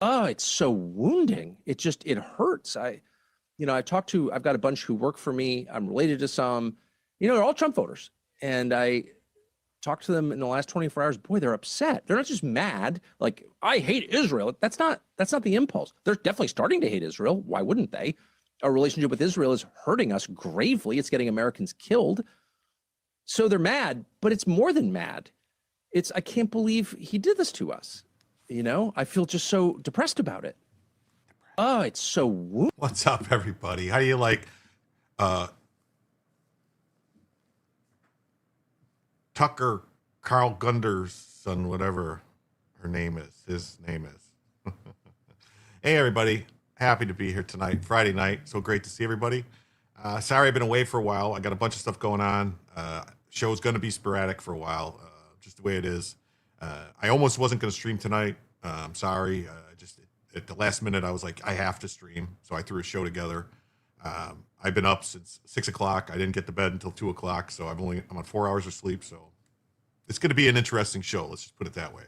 Oh, it's so wounding. It hurts. I've got a bunch who work for me. I'm related to some, they're all Trump voters. And I talked to them in the last 24 hours. Boy, they're upset. They're not just mad. Like, I hate Israel. That's not the impulse. They're definitely starting to hate Israel. Why wouldn't they? Our relationship with Israel is hurting us gravely. It's getting Americans killed. So they're mad, but it's more than mad. I can't believe he did this to us. I feel just so depressed about it. Oh, it's so What's up, everybody? How do you like Tucker Carl Gunderson, whatever his name is. Hey, everybody. Happy to be here tonight, Friday night. So great to see everybody. Sorry I've been away for a while. I got a bunch of stuff going on. Show's going to be sporadic for a while, just the way it is. I almost wasn't going to stream tonight. I'm sorry. Just at the last minute, I was like, I have to stream. So I threw a show together. I've been up since 6 o'clock. I didn't get to bed until 2 o'clock. So I'm on 4 hours of sleep. So it's going to be an interesting show. Let's just put it that way.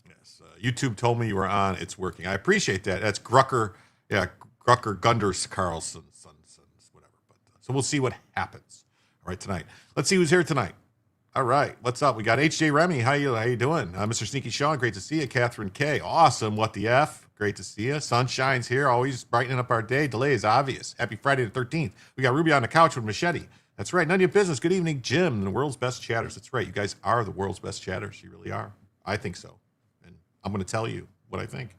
Yes. YouTube told me you were on. It's working. I appreciate that. That's Grucker. Yeah. Grucker Gunders Carlson. Whatever. But so we'll see what happens. All right, tonight. Let's see who's here tonight. All right, what's up? We got H.J. Remy. How you doing? Mr. Sneaky Sean, great to see you. Catherine K. Awesome. What the F? Great to see you. Sunshine's here, always brightening up our day. Delay is obvious. Happy Friday the 13th. We got Ruby on the couch with Machete. That's right. None of your business. Good evening, Jim, the world's best chatters. That's right. You guys are the world's best chatters. You really are. I think so. And I'm going to tell you what I think.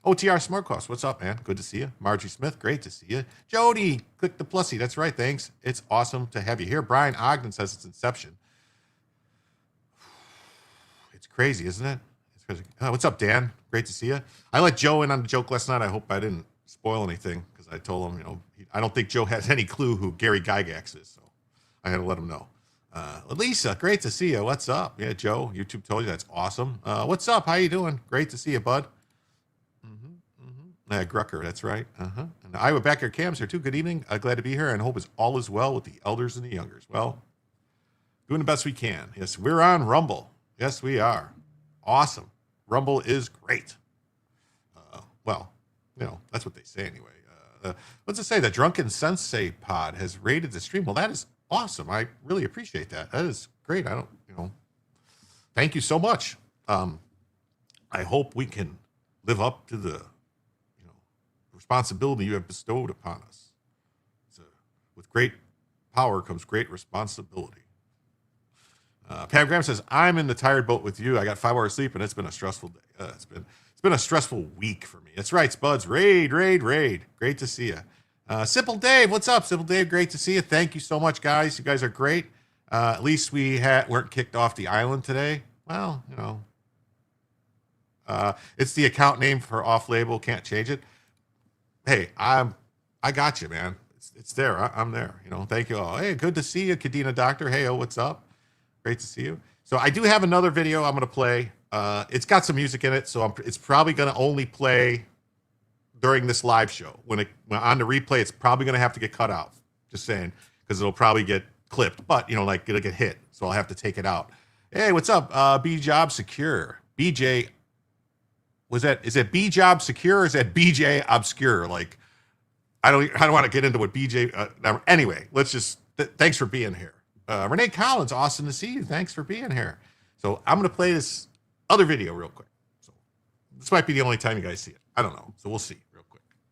OTR Smart Cost, what's up, man? Good to see you. Margie Smith, great to see you. Jody, click the plussy. That's right, thanks. It's awesome to have you here. Brian Ogden says it's Inception. It's crazy, isn't it? It's crazy. What's up, Dan? Great to see you. I let Joe in on the joke last night. I hope I didn't spoil anything because I told him, I don't think Joe has any clue who Gary Gygax is, so I had to let him know. Lisa, great to see you. What's up? Yeah, Joe, YouTube told you that's awesome. What's up? How you doing? Great to see you, bud. Grucker, that's right. And the Iowa Backyard Cam's here too. Good evening. Glad to be here and hope all is well with the elders and the youngers. Well, doing the best we can. Yes, we're on Rumble. Yes, we are. Awesome. Rumble is great. That's what they say anyway. What's it say? The Drunken Sensei Pod has rated the stream. Well, that is awesome. I really appreciate that. That is great. Thank you so much. I hope we can live up to the responsibility you have bestowed upon us. With great power comes great responsibility. Pam Graham says, I'm in the tired boat with you. I got 5 hours sleep and it's been a stressful day. It's been a stressful week for me. That's right, Spuds. Raid. Great to see you. Simple Dave, what's up? Simple Dave, great to see you. Thank you so much, guys. You guys are great. At least we weren't kicked off the island today. Well, it's the account name for off-label. Can't change it. Hey, I got you, man. It's there. I'm there. Thank you all. Hey, good to see you, Kadena Doctor. Hey, what's up? Great to see you. So I do have another video I'm going to play. It's got some music in it, so it's probably going to only play during this live show. When on the replay, it's probably going to have to get cut out. Just saying, because it'll probably get clipped. But it'll get hit, so I'll have to take it out. Hey, what's up? B Job Secure. BJ. Is it B Job Secure or is that BJ Obscure? Like, I don't want to get into what BJ. Anyway, let's just. Thanks for being here. Renee Collins, awesome to see you. Thanks for being here. So I'm going to play this other video real quick. So this might be the only time you guys see it. I don't know. So we'll see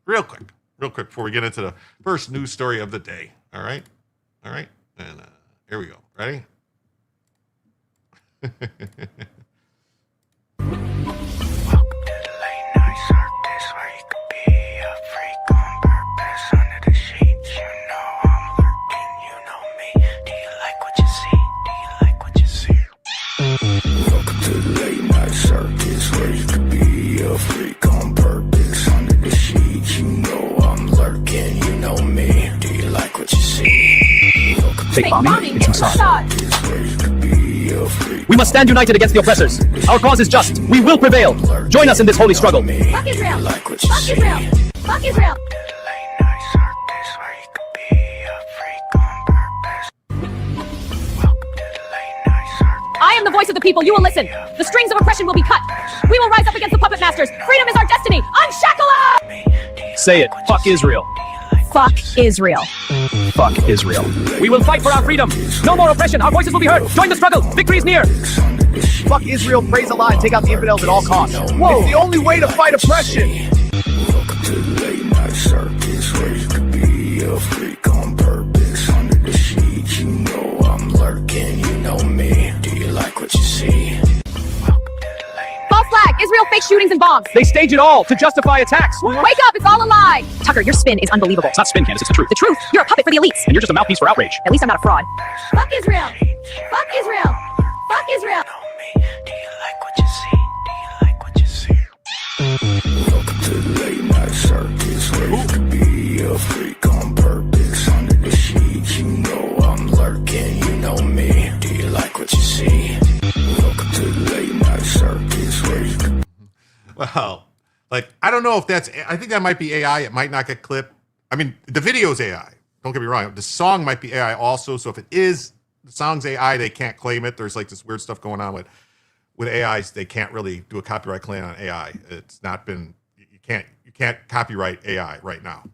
real quick before we get into the first news story of the day. All right. And here we go. Ready? Fake bombing? It's Assad. We must stand united against the oppressors. Our cause is just. We will prevail. Join us in this holy struggle. Fuck Israel! Fuck Israel! Fuck Israel! I am the voice of the people. You will listen. The strings of oppression will be cut. We will rise up against the puppet masters. Freedom is our destiny. Unshackle us! Say it. Fuck Israel. Fuck Israel. Fuck Israel. We will fight for our freedom. No more oppression. Our voices will be heard. Join the struggle. Victory is near. Fuck Israel, praise Allah, and take out the infidels at all costs. Whoa. It's the only way to fight oppression. Welcome to the late night circus, where you could be a freak on purpose. Under the sheets, I'm lurking, you know me. Do you like what you see? False flag. Israel fake shootings and bombs. They stage it all to justify attacks. Wake up. It's all a lie. Tucker, your spin is unbelievable. It's not spin, Candace. It's the truth. The truth. You're a puppet for the elites. And you're just a mouthpiece for outrage. At least I'm not a fraud. Fuck Israel. Fuck Israel. Fuck Israel. Do you like what you see? Do you like what you see? Welcome to the late night circus, where you could be a freak on purpose. Under the sheets, I'm lurking, you know me. Do you like what you see? Welcome to the late night circus, where you could. Well, I don't know if that's. I think that might be AI. It might not get clipped. I mean, the video's AI. Don't get me wrong. The song might be AI also. So if it is the song's AI, they can't claim it. There's this weird stuff going on with AIs. They can't really do a copyright claim on AI. It's not been. You can't copyright AI right now.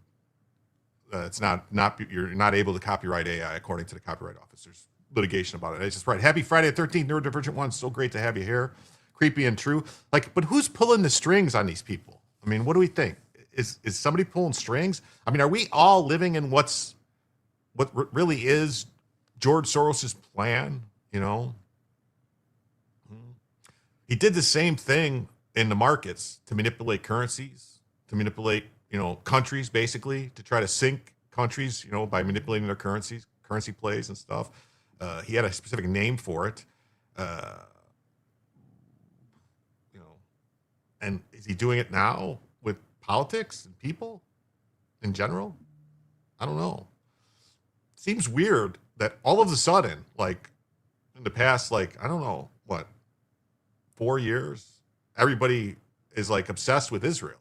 It's not you're not able to copyright AI according to the Copyright Office. There's litigation about it. It's just right. Happy Friday the 13th, Neurodivergent One. So great to have you here. Creepy and true. But who's pulling the strings on these people? I mean, what do we think? Is somebody pulling strings? I mean, are we all living in what really is George Soros's plan? He did the same thing in the markets to manipulate currencies, to manipulate, countries, basically, to try to sink countries, by manipulating their currency plays and stuff. He had a specific name for it. And is he doing it now with politics and people in general? I don't know. Seems weird that all of a sudden, in the past, I don't know, 4 years, everybody is obsessed with Israel,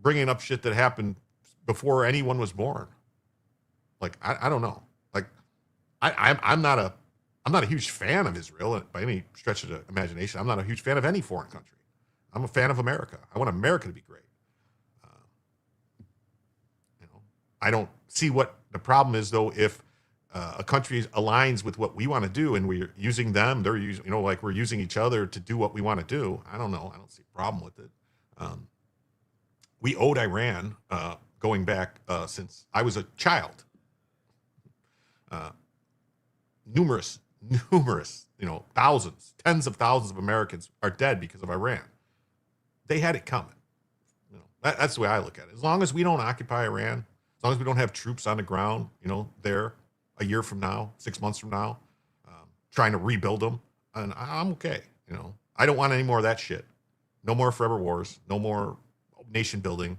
bringing up shit that happened before anyone was born. I don't know. I'm not a huge fan of Israel by any stretch of the imagination. I'm not a huge fan of any foreign country. I'm a fan of America. I want America to be great. I don't see what the problem is, though, if a country aligns with what we want to do and we're using them, they're using, we're using each other to do what we want to do. I don't know. I don't see a problem with it. We owed Iran going back since I was a child. Numerous, thousands, tens of thousands of Americans are dead because of Iran. They had it coming. That's the way I look at it. As long as we don't occupy Iran, as long as we don't have troops on the ground, there a year from now, 6 months from now, trying to rebuild them, and I'm okay. I don't want any more of that shit. No more forever wars. No more nation building.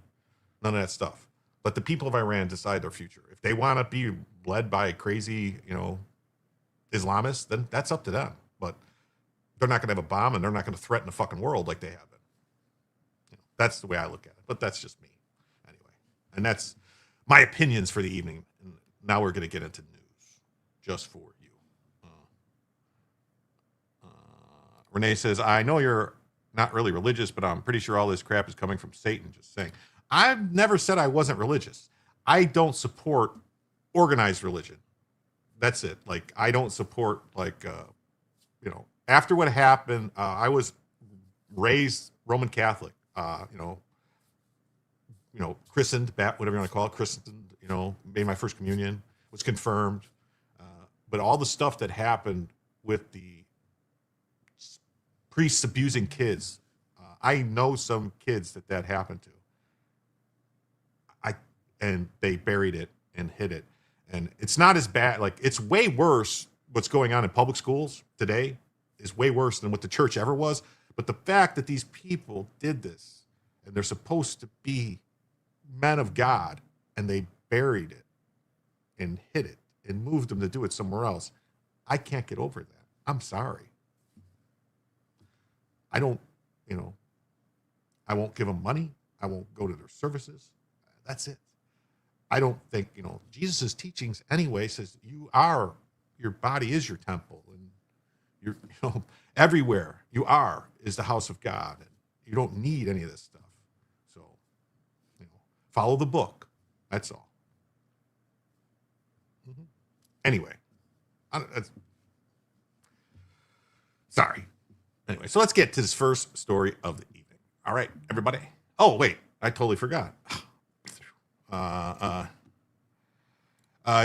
None of that stuff. Let the people of Iran decide their future. If they want to be led by crazy, Islamists, then that's up to them. But they're not going to have a bomb, and they're not going to threaten the fucking world like they have been. That's the way I look at it. But that's just me, anyway. And that's my opinions for the evening. And now we're going to get into news, just for you. Renee says, I know you're not really religious, but I'm pretty sure all this crap is coming from Satan. Just saying. I've never said I wasn't religious. I don't support organized religion. That's it. Like, I don't support, after what happened, I was raised Roman Catholic, christened, whatever you want to call it, christened, made my first communion, was confirmed. But all the stuff that happened with the priests abusing kids, I know some kids that happened to. And they buried it and hid it. And it's not as bad. Like, it's way worse. What's going on in public schools today is way worse than what the church ever was. But the fact that these people did this, and they're supposed to be men of God, and they buried it and hid it and moved them to do it somewhere else, I can't get over that. I'm sorry. I don't, I won't give them money. I won't go to their services. That's it. I don't think, Jesus' teachings anyway says your body is your temple, and you're, everywhere you are is the house of God, and you don't need any of this stuff. So, follow the book. That's all. Mm-hmm. Anyway, sorry. Anyway, so let's get to this first story of the evening. All right, everybody. Oh, wait, I totally forgot.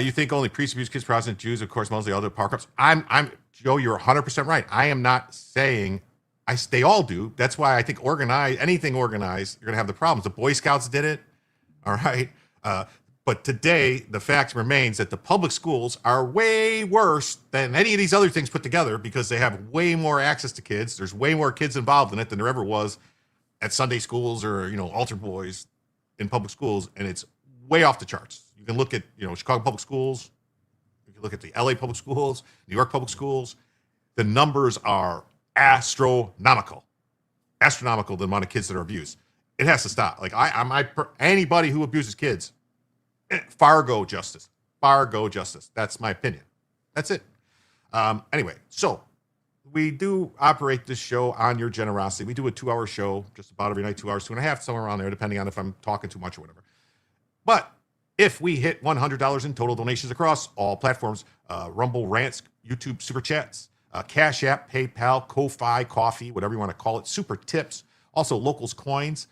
You think only priests abuse kids, Protestant Jews, of course, mostly other park ups. I'm Joe. You're 100% right. I am not saying they all do. That's why I think anything organized, you're gonna have the problems. The Boy Scouts did it. All right. But today, the fact remains that the public schools are way worse than any of these other things put together because they have way more access to kids. There's way more kids involved in it than there ever was at Sunday schools or, altar boys in public schools. And it's way off the charts. You can look at, Chicago public schools. You can look at the LA public schools, New York public schools. The numbers are astronomical the amount of kids that are abused. It has to stop. Like anybody who abuses kids, Fargo justice. That's my opinion. That's it. Anyway, so we do operate this show on your generosity. We do a 2-hour show just about every night, 2 hours, 2.5, somewhere around there, depending on if I'm talking too much or whatever. But if we hit $100 in total donations across all platforms, Rumble Rants, YouTube Super Chats, Cash App, PayPal, Ko-Fi, Coffee, whatever you want to call it, Super Tips, also Locals Coins,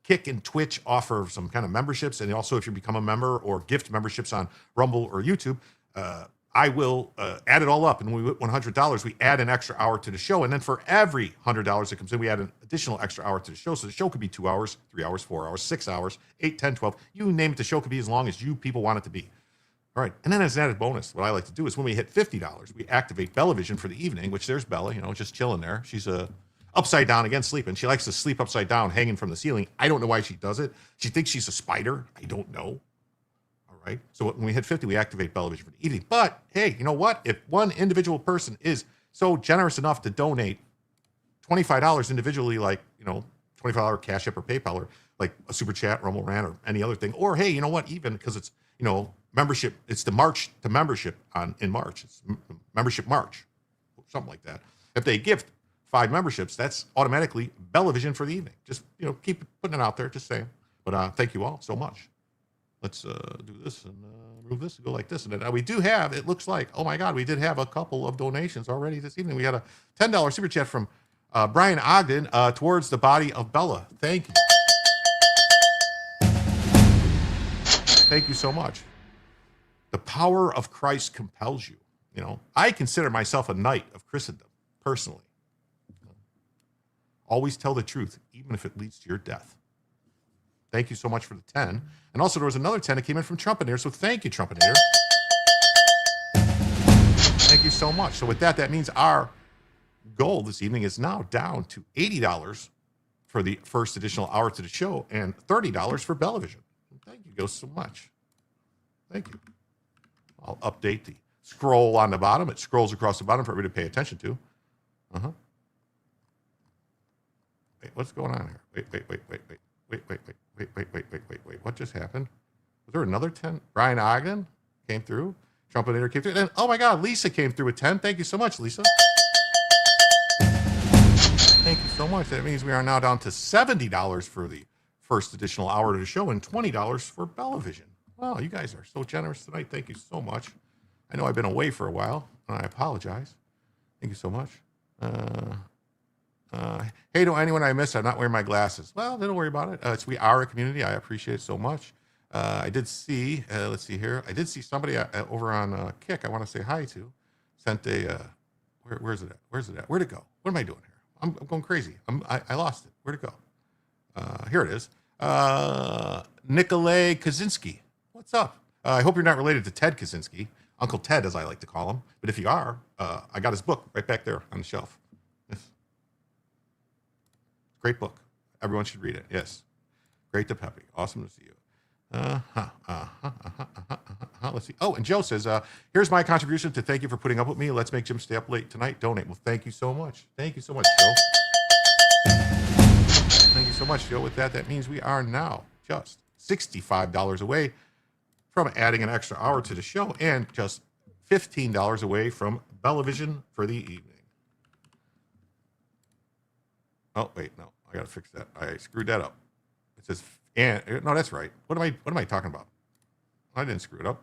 Kick and Twitch offer some kind of memberships. And also if you become a member or gift memberships on Rumble or YouTube, I will add it all up. And when we hit $100, we add an extra hour to the show. And then for every $100 that comes in, we add an additional extra hour to the show. So the show could be 2 hours, 3 hours, 4 hours, 6 hours, 8, 10, 12. You name it, the show could be as long as you people want it to be. All right. And then as an added bonus, what I like to do is when we hit $50, we activate Bellavision for the evening, which there's Bella, just chilling there. She's upside down again, sleeping. She likes to sleep upside down, hanging from the ceiling. I don't know why she does it. She thinks she's a spider. I don't know. All right. So when we hit 50, we activate Bellavision for the evening. But hey, you know what? If one individual person is so generous enough to donate $25 individually, like, $25 Cash App or PayPal, or like a Super Chat, Rumble Rant, or any other thing, or hey, you know what? Even because it's, membership, it's the March to membership in March. It's membership March, something like that. If they gift 5 memberships, that's automatically Bellavision for the evening. Just, keep putting it out there, just saying. But thank you all so much. Let's do this and move this and go like this. And then we do have, it looks like, oh my God, we did have a couple of donations already this evening. We had a $10 Super Chat from Brian Ogden towards the body of Bella. Thank you. Thank you so much. The power of Christ compels you. I consider myself a knight of Christendom, personally. Always tell the truth, even if it leads to your death. Thank you so much for the 10. And also, there was another 10 that came in from Trumpinator, so thank you, Trumpinator. Thank you so much. So with that, that means our goal this evening is now down to $80 for the first additional hour to the show and $30 for Bellavision. Thank you guys so much. Thank you. I'll update the scroll on the bottom. It scrolls across the bottom for everybody to pay attention to. Wait, what's going on here? Wait. What just happened? Was there another 10? Brian Ogden came through. Trumpinator came through. And oh my God, Lisa came through with 10. Thank you so much, Lisa. Thank you so much. That means we are now down to $70 for the first additional hour of the show and $20 for Bellavision. Wow, you guys are so generous tonight. Thank you so much. I know I've been away for a while, and I apologize. Thank you so much. Hey, to anyone I missed, I'm not wearing my glasses. Well, don't worry about it. We are a community. I appreciate it so much. I did see, let's see here. I did see somebody over on Kick I want to say hi to. Sent a, where's it at? Where'd it go? What am I doing here? I'm going crazy. I lost it. Where'd it go? Here it is. Nikolay Kaczynski. What's up? I hope you're not related to Ted Kaczynski. Uncle Ted, as I like to call him. But if you are, I got his book right back there on the shelf. Yes. Great book. Everyone should read it. Yes. Great to Peppy. Awesome to see you. Let's see. Oh, and Joe says, here's my contribution to thank you for putting up with me. Let's make Jim stay up late tonight. Donate. Well, thank you so much. Thank you so much, Joe. Thank you so much, Joe. With that, that means we are now just $65 away from adding an extra hour to the show and just $15 away from Bellavision for the evening. Oh, wait, no. I got to fix that. I screwed that up. It says, no, that's right. What am I talking about? I didn't screw it up.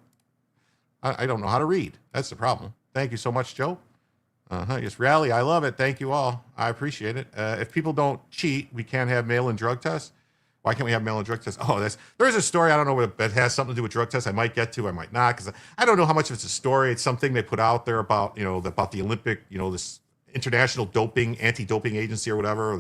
I don't know how to read. That's the problem. Thank you so much, Joe. Yes, Rally, I love it. Thank you all. I appreciate it. If people don't cheat, we can't have mail-in drug tests. Why can't we have mail-in drug tests? Oh, there's a story. I don't know if it has something to do with drug tests. I might get to, I might not, because I don't know how much of it's a story. It's something they put out there about, about the Olympic, this international anti-doping agency or whatever.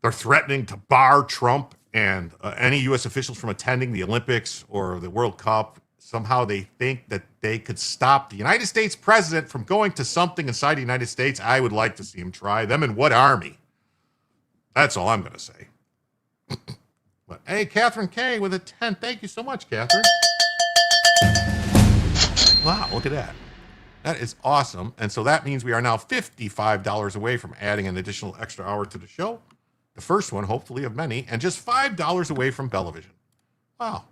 They're threatening to bar Trump and any U.S. officials from attending the Olympics or the World Cup. Somehow they think that they could stop the United States president from going to something inside the United States. I would like to see him try. Them in what army? That's all I'm going to say. But hey, Catherine K with a 10. Thank you so much, Catherine. Wow, look at that. That is awesome. And so that means we are now $55 away from adding an additional extra hour to the show. The first one, hopefully, of many, and just $5 away from Bellavision. Wow,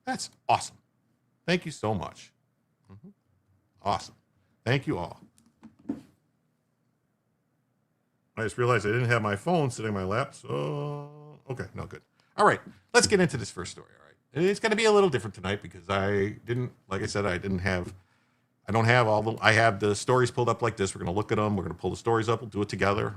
that's awesome. Thank you so much. Awesome. Thank you all. I just realized I didn't have my phone sitting on my lap, so okay, no good. All right, let's get into this first story. All right, and it's going to be a little different tonight because I have the stories pulled up like this. We're going to look at them. We're going to pull the stories up. We'll do it together.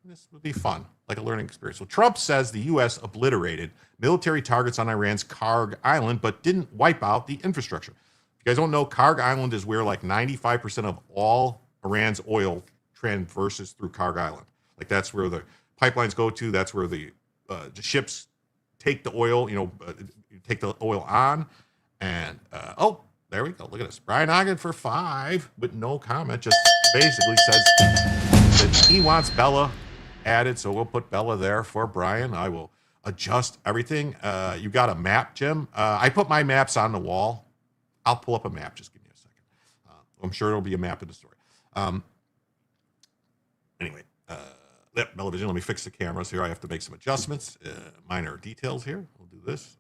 This would be fun, like a learning experience. So Trump says the U.S. obliterated military targets on Iran's Karg Island, but didn't wipe out the infrastructure. If you guys don't know, Karg Island is where like 95% of all Iran's oil traverses through Karg Island. Like that's where the pipelines go to. That's where the ships take the oil, take the oil on. And, there we go. Look at this. Brian Ogden for 5 with no comment. Just basically says that he wants Bella added. So we'll put Bella there for Brian. I will adjust everything. You got a map, Jim? I put my maps on the wall. I'll pull up a map. Just give me a second. I'm sure it'll be a map in the story. Anyway, Bellavision, let me fix the cameras here. I have to make some adjustments. Minor details here. We'll do this.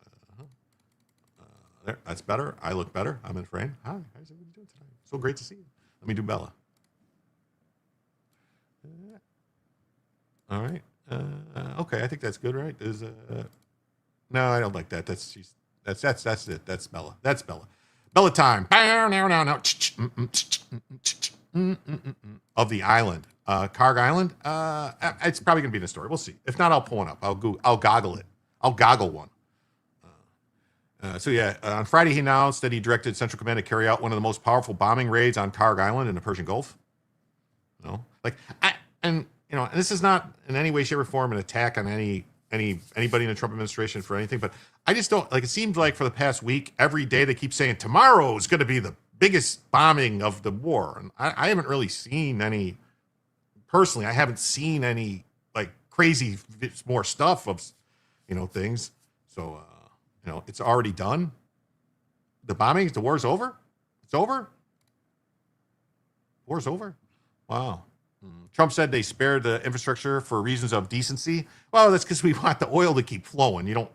There, that's better. I look better. I'm in frame. Hi, how's everybody doing tonight? So great to see you. Let me do Bella. All right. Okay, I think that's good, right? No, I don't like that. That's it. That's Bella. That's Bella. Bella time. Of the island, Karg Island. It's probably gonna be in the story. We'll see. If not, I'll pull one up. I'll goggle it. I'll goggle one. On Friday he announced that he directed Central Command to carry out one of the most powerful bombing raids on Karg Island in the Persian Gulf. And this is not in any way, shape, or form an attack on anybody in the Trump administration for anything, but I just don't like. It seems like for the past week, every day they keep saying tomorrow is going to be the biggest bombing of the war, and I haven't really seen any. Personally, I haven't seen any like crazy more stuff of things. So it's already done. The bombings, the war's over. It's over. War's over. Wow. Trump said they spared the infrastructure for reasons of decency. Well, that's because we want the oil to keep flowing. You don't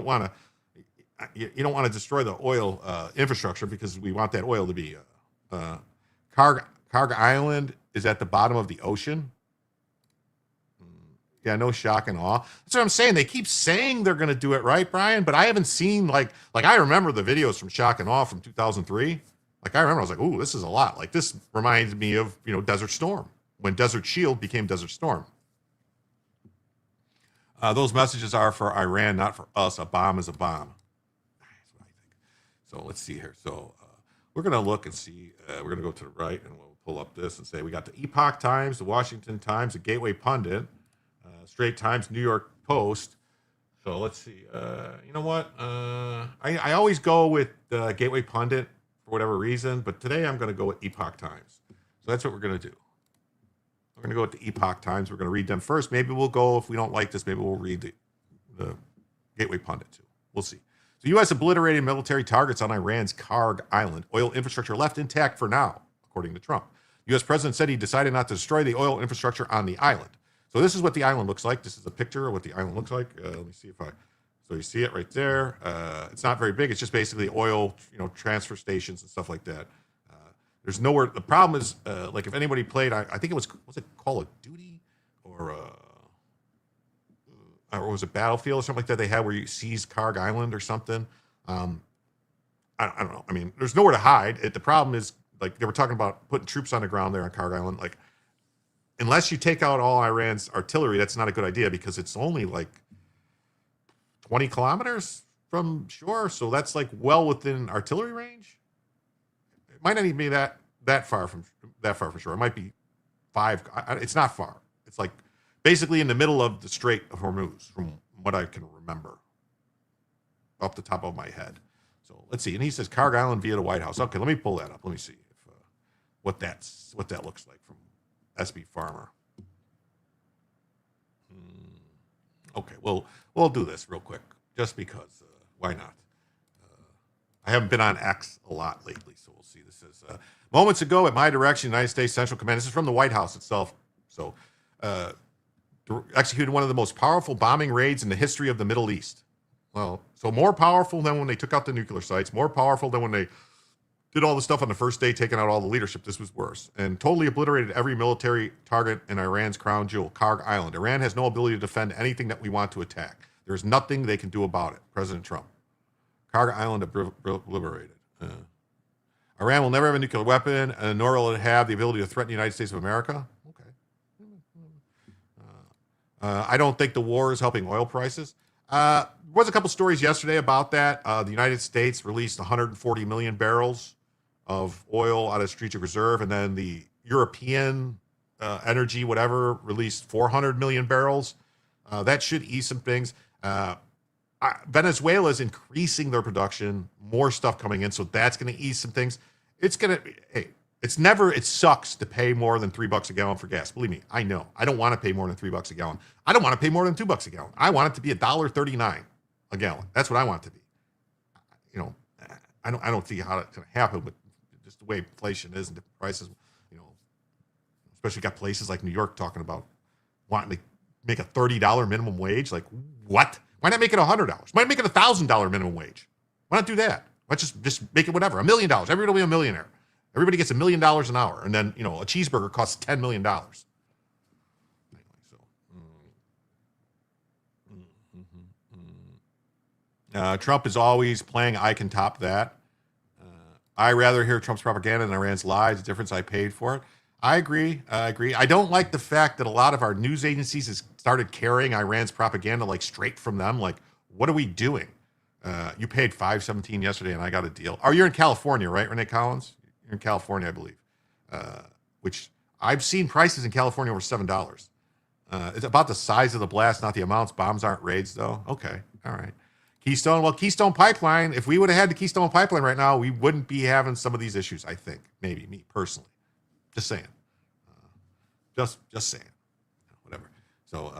want to destroy the oil infrastructure because we want that oil to be. Karg Island is at the bottom of the ocean. Yeah, no shock and awe. That's what I'm saying. They keep saying they're going to do it right, Brian, but I haven't seen like I remember the videos from Shock and Awe from 2003. Like I remember, I was like, "Ooh, this is a lot." Like this reminds me of Desert Storm when Desert Shield became Desert Storm. Those messages are for Iran, not for us. A bomb is a bomb. That's what I think. So let's see here. So we're going to look and see. We're going to go to the right and we'll pull up this and say we got the Epoch Times, the Washington Times, the Gateway Pundit, Straight Times, New York Post. So let's see. You know what? I always go with Gateway Pundit for whatever reason, but today I'm going to go with Epoch Times. So that's what we're going to do. We're going to go with the Epoch Times. We're going to read them first. Maybe we'll go, if we don't like this, maybe we'll read the Gateway Pundit too. We'll see. So U.S. obliterated military targets on Iran's Karg Island. Oil infrastructure left intact for now, according to Trump. U.S. president said he decided not to destroy the oil infrastructure on the island. So this is what the island looks like. This is a picture of what the island looks like. Let me see if so you see it right there. It's not very big. It's just basically oil, transfer stations and stuff like that. There's nowhere. The problem is, like if anybody played, I think it was it Call of Duty or was it Battlefield or something like that they had where you seize Karg Island or something. I don't know. I mean, there's nowhere to hide. The problem is, like they were talking about putting troops on the ground there on Karg Island. Like, unless you take out all Iran's artillery, that's not a good idea because it's only like 20 kilometers from shore. So that's like well within artillery range. It might not even be that far from shore. It might be 5. It's not far. It's like basically in the middle of the Strait of Hormuz, from what I can remember off the top of my head. So let's see. And he says Karg Island via the White House. Okay, let me pull that up. Let me see if what that looks like from SB Farmer. Okay, well, we'll do this real quick, just because. Why not? I haven't been on X a lot lately, so we'll see. This is moments ago at my direction, United States Central Command. This is from the White House itself. So, executed one of the most powerful bombing raids in the history of the Middle East. Well, so more powerful than when they took out the nuclear sites, more powerful than when they did all the stuff on the first day, taking out all the leadership. This was worse. And totally obliterated every military target in Iran's crown jewel, Karg Island. Iran has no ability to defend anything that we want to attack. There's nothing they can do about it. President Trump. Karg Island obliterated. Iran will never have a nuclear weapon, nor will it have the ability to threaten the United States of America. Okay. I don't think the war is helping oil prices. There was a couple stories yesterday about that. The United States released 140 million barrels of oil out of strategic reserve, and then the European energy, whatever, released 400 million barrels. That should ease some things. Venezuela is increasing their production, more stuff coming in, so that's going to ease some things. It sucks to pay more than $3 a gallon for gas. Believe me, I know. I don't want to pay more than $3 a gallon. I don't want to pay more than $2 a gallon. I want it to be $1.39 a gallon. That's what I want it to be. I don't see how it's going to happen with just the way inflation is and different prices. Especially got places like New York talking about wanting to make a $30 minimum wage. Like what? Why not make it $100? Why not make it $1,000 minimum wage? Why not do that? Why just make it whatever? $1 million. Everybody will be a millionaire. Everybody gets $1 million an hour, and then a cheeseburger costs $10 million. Anyway, so Trump is always playing I can top that. I rather hear Trump's propaganda than Iran's lies. The difference I paid for it. I agree. I don't like the fact that a lot of our news agencies has started carrying Iran's propaganda like straight from them. Like, what are we doing? You paid $5.17 yesterday, and I got a deal. Oh, you're in California, right, Renee Collins? You're in California, I believe. Which I've seen prices in California over $7. It's about the size of the blast, not the amounts. Bombs aren't raids, though. Okay, all right. Keystone, well, Keystone Pipeline, if we would have had the Keystone Pipeline right now, we wouldn't be having some of these issues, I think. Maybe, me personally. Just saying. Just saying. Whatever. So,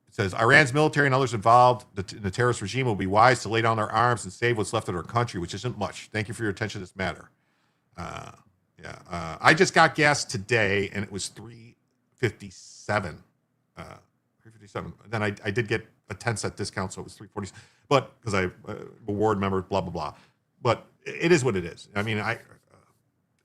it says, Iran's military and others involved in the terrorist regime will be wise to lay down their arms and save what's left of their country, which isn't much. Thank you for your attention to this matter. I just got gas today, and it was $3.57. $3.57. Then I did get a 10-cent discount, so it was $3.40. But because I award member, blah blah blah. But it is what it is. I mean,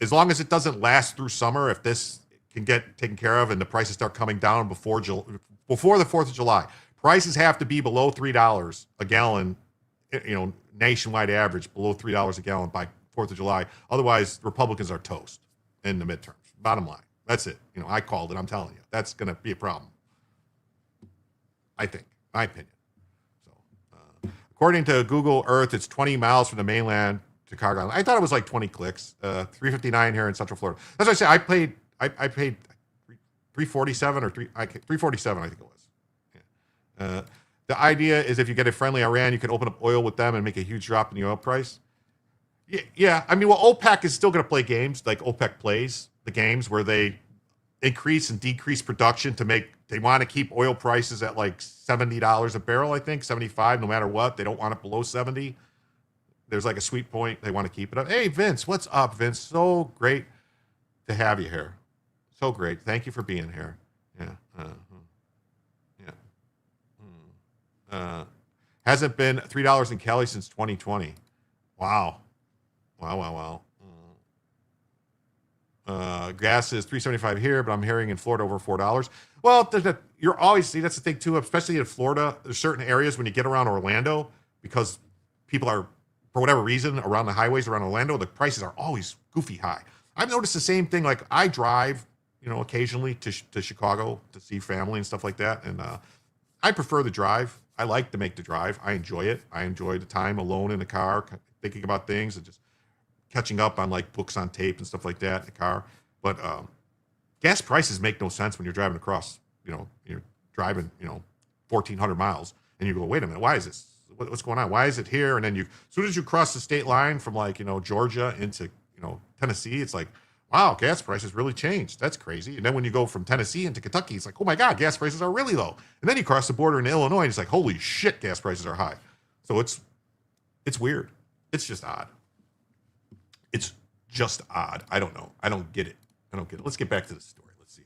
as long as it doesn't last through summer, if this can get taken care of and the prices start coming down before the 4th of July, prices have to be below $3 a gallon. Nationwide average below $3 a gallon by 4th of July. Otherwise, Republicans are toast in the midterms. Bottom line. That's it. I called it. I'm telling you. That's going to be a problem. I think. My opinion. So, according to Google Earth, it's 20 miles from the mainland to Cargo Island. I thought it was like 20 clicks. 359 here in Central Florida. That's what I said. I paid 347 or 347, I think it was. Yeah. The idea is if you get a friendly Iran, you can open up oil with them and make a huge drop in the oil price. Yeah. I mean, OPEC is still going to play games like OPEC plays the games where they increase and decrease production they want to keep oil prices at like $70 a barrel, I think, 75, no matter what. They don't want it below 70. There's like a sweet point. They want to keep it up. Hey, Vince, what's up, Vince? So great to have you here. So great. Thank you for being here. Yeah. Hasn't been $3 in Cali since 2020. Wow. Gas is $3.75 here, but I'm hearing in Florida over $4. Well, you're always that's the thing too, especially in Florida. There's certain areas when you get around Orlando, because people are, for whatever reason, around the highways around Orlando, the prices are always goofy high. I've noticed the same thing. Like I drive, occasionally to Chicago to see family and stuff like that, and I prefer the drive. I like to make the drive. I enjoy it. I enjoy the time alone in the car, thinking about things and just catching up on like books on tape and stuff like that in the car. But gas prices make no sense when you're driving across, you're driving, 1,400 miles and you go, wait a minute, why is this? What's going on? Why is it here? And then as soon as you cross the state line from like, Georgia into, Tennessee, it's like, wow, gas prices really changed. That's crazy. And then when you go from Tennessee into Kentucky, it's like, oh my God, gas prices are really low. And then you cross the border into Illinois and it's like, holy shit, gas prices are high. So it's weird. It's just odd. It's just odd. I don't know. I don't get it. Let's get back to the story. Let's see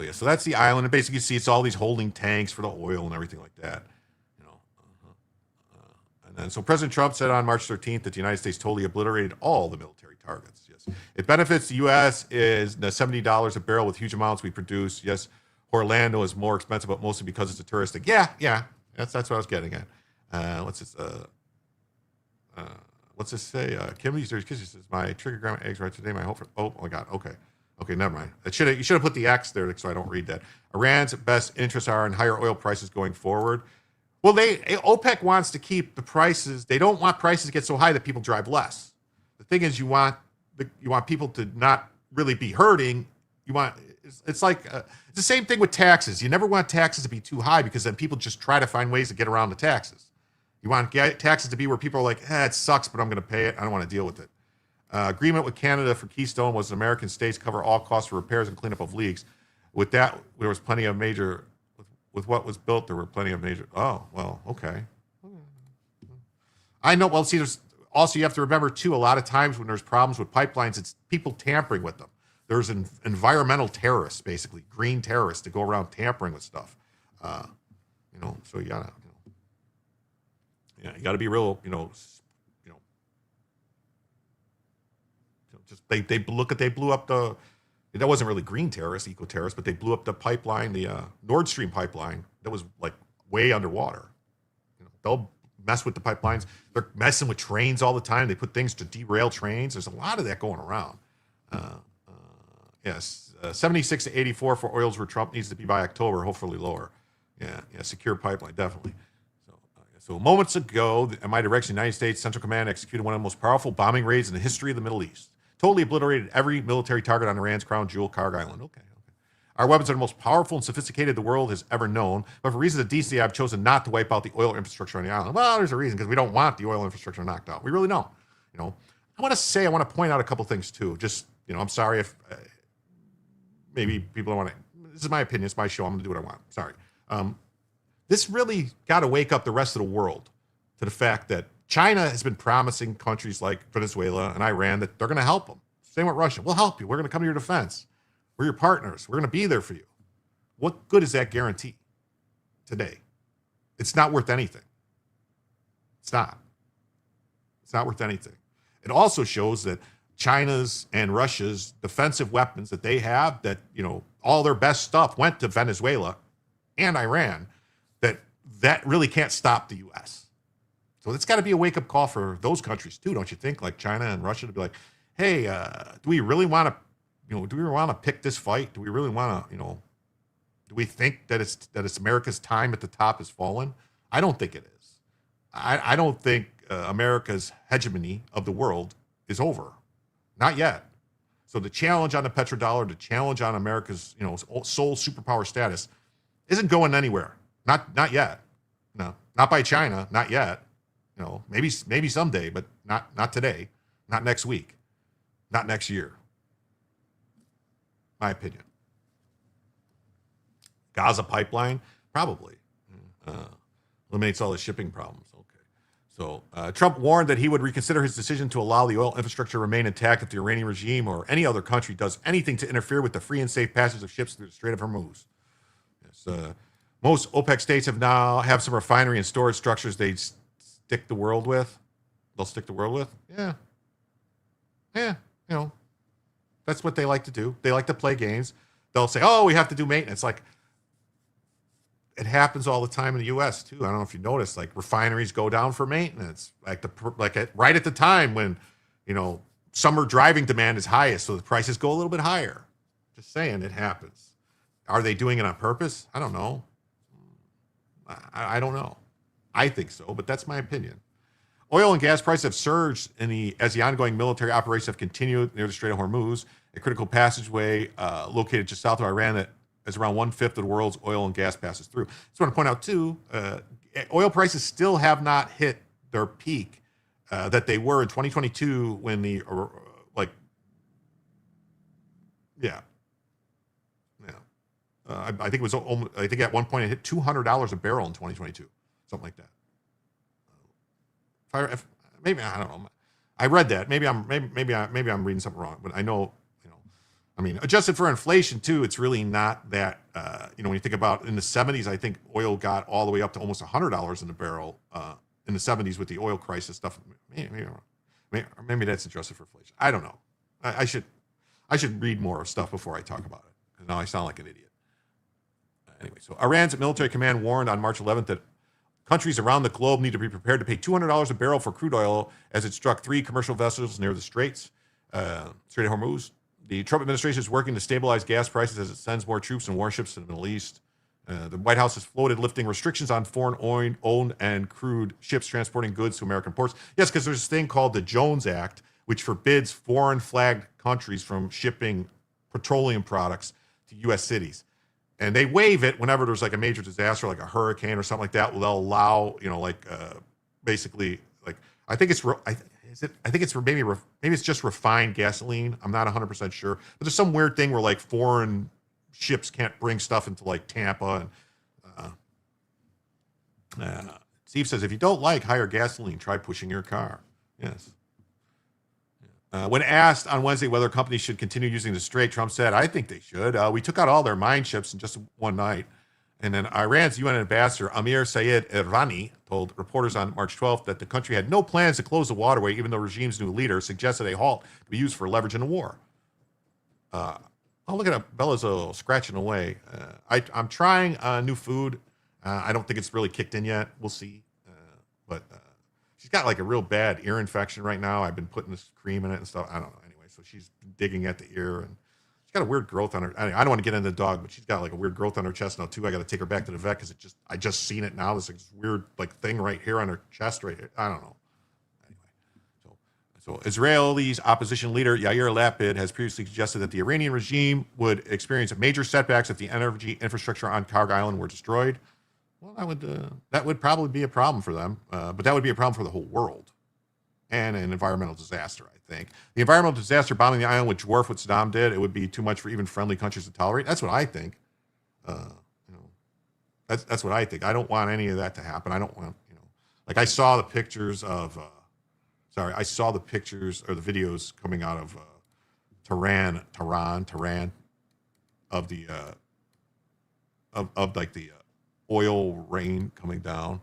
here. So that's the island. And basically you see it's all these holding tanks for the oil and everything like that. And then so President Trump said on March 13th that the United States totally obliterated all the military targets. Yes. It benefits the U.S. is the $70 a barrel with huge amounts we produce. Yes. Orlando is more expensive, but mostly because it's a touristic. Yeah. That's what I was getting at. What's this say? Kim, you says my trigger grandma eggs right today. My hope for my God. Okay, never mind. You should have put the X there so I don't read that. Iran's best interests are in higher oil prices going forward. Well, OPEC wants to keep the prices. They don't want prices to get so high that people drive less. The thing is, you want people to not really be hurting. It's like it's the same thing with taxes. You never want taxes to be too high because then people just try to find ways to get around the taxes. You want taxes to be where people are like, it sucks, but I'm going to pay it. I don't want to deal with it. Agreement with Canada for Keystone was American states cover all costs for repairs and cleanup of leaks. With that, there was plenty of major. With what was built, there were plenty of major. Oh, well, okay. I know. Well, see, there's also, you have to remember too, a lot of times when there's problems with pipelines, it's people tampering with them. There's environmental terrorists, basically green terrorists, to go around tampering with stuff. So you gotta, you gotta be real, just they blew up the. That wasn't really green terrorists, eco terrorists, but they blew up the pipeline, the Nord Stream pipeline that was like way underwater. They'll mess with the pipelines. They're messing with trains all the time. They put things to derail trains. There's a lot of that going around. Yes, 76 to 84 for oils where Trump needs to be by October, hopefully lower. Yeah, secure pipeline, definitely. So So moments ago, at my direction, the United States Central Command executed one of the most powerful bombing raids in the history of the Middle East. Totally obliterated every military target on Iran's crown jewel, Karg Island. Okay. Our weapons are the most powerful and sophisticated the world has ever known, but for reasons of decency, I've chosen not to wipe out the oil infrastructure on the island. Well, there's a reason, because we don't want the oil infrastructure knocked out. We really don't. I want to point out a couple things too. Just, I'm sorry if maybe people don't want to. This is my opinion. It's my show. I'm going to do what I want. Sorry. This really got to wake up the rest of the world to the fact that China has been promising countries like Venezuela and Iran that they're going to help them. Same with Russia. We'll help you. We're going to come to your defense. We're your partners. We're going to be there for you. What good is that guarantee today? It's not worth anything. It's not. It's not worth anything. It also shows that China's and Russia's defensive weapons that they have, that, all their best stuff went to Venezuela and Iran, that really can't stop the U.S. So it's got to be a wake-up call for those countries too, don't you think? Like China and Russia, to be like, hey, do we really want to, pick this fight? Do we really want to, do we think that it's America's time at the top has fallen? I don't think it is. I don't think America's hegemony of the world is over. Not yet. So the challenge on the petrodollar, the challenge on America's, sole superpower status isn't going anywhere. Not yet. No, not by China. Not yet. Maybe someday, but not today. Not next week. Not next year. My opinion. Gaza pipeline, probably. Eliminates all the shipping problems. Okay. So Trump warned that he would reconsider his decision to allow the oil infrastructure to remain intact if the Iranian regime or any other country does anything to interfere with the free and safe passage of ships through the Strait of Hormuz. Yes, most OPEC states have some refinery and storage structures they stick the world with. They'll stick the world with. Yeah. That's what they like to do. They like to play games. They'll say, "Oh, we have to do maintenance." Like, it happens all the time in the U.S. too. I don't know if you noticed, like refineries go down for maintenance, right at the time when, summer driving demand is highest, so the prices go a little bit higher. Just saying, it happens. Are they doing it on purpose? I don't know. I don't know. I think so, but that's my opinion. Oil and gas prices have surged as the ongoing military operations have continued near the Strait of Hormuz, a critical passageway located just south of Iran that is around 1/5 of the world's oil and gas passes through. Just want to point out too, oil prices still have not hit their peak that they were in 2022 when I think it was. I think at one point it hit $200 a barrel in 2022, something like that. Maybe I don't know. I read that. Maybe I'm reading something wrong. But I know, adjusted for inflation too, it's really not that. When you think about in the 70s, I think oil got all the way up to almost $100 in a barrel in the 70s with the oil crisis stuff. Maybe that's adjusted for inflation. I don't know. I should read more stuff before I talk about it, because now I sound like an idiot. Anyway, so Iran's military command warned on March 11th that countries around the globe need to be prepared to pay $200 a barrel for crude oil as it struck 3 commercial vessels near the Strait of Hormuz. The Trump administration is working to stabilize gas prices as it sends more troops and warships to the Middle East. The White House has floated lifting restrictions on foreign-owned and crude ships transporting goods to American ports. Yes, because there's this thing called the Jones Act, which forbids foreign-flagged countries from shipping petroleum products to U.S. cities. And they waive it whenever there's like a major disaster, like a hurricane or something like that. Well, they'll allow, basically, like I think it's maybe it's just refined gasoline. I'm not 100% sure, but there's some weird thing where like foreign ships can't bring stuff into like Tampa. And Steve says, if you don't like higher gasoline, try pushing your car. Yes. When asked on Wednesday whether companies should continue using the Strait, Trump said, I think they should. We took out all their mine ships in just one night. And then Iran's UN ambassador, Amir Sayed Irani, told reporters on March 12th that the country had no plans to close the waterway, even though the regime's new leader suggested a halt to be used for leverage in the war. Look at that. Bella's scratching away. I'm trying new food. I don't think it's really kicked in yet. We'll see. But she's got like a real bad ear infection right now. I've been putting this cream in it and stuff. I don't know. Anyway, so she's digging at the ear and she's got a weird growth on her. I don't want to get into the dog, but she's got like a weird growth on her chest now too. I got to take her back to the vet because I just seen it now. This like weird like thing right here on her chest right here. I don't know. Anyway, so Israel's opposition leader Yair Lapid has previously suggested that the Iranian regime would experience major setbacks if the energy infrastructure on Karg Island were destroyed. Well, that would probably be a problem for them, but that would be a problem for the whole world and an environmental disaster, I think. The environmental disaster bombing the island would dwarf what Saddam did. It would be too much for even friendly countries to tolerate. That's what I think. That's what I think. I don't want any of that to happen. I don't want, like I saw the pictures of, I saw the pictures or the videos coming out of Tehran of the, of like the oil rain coming down,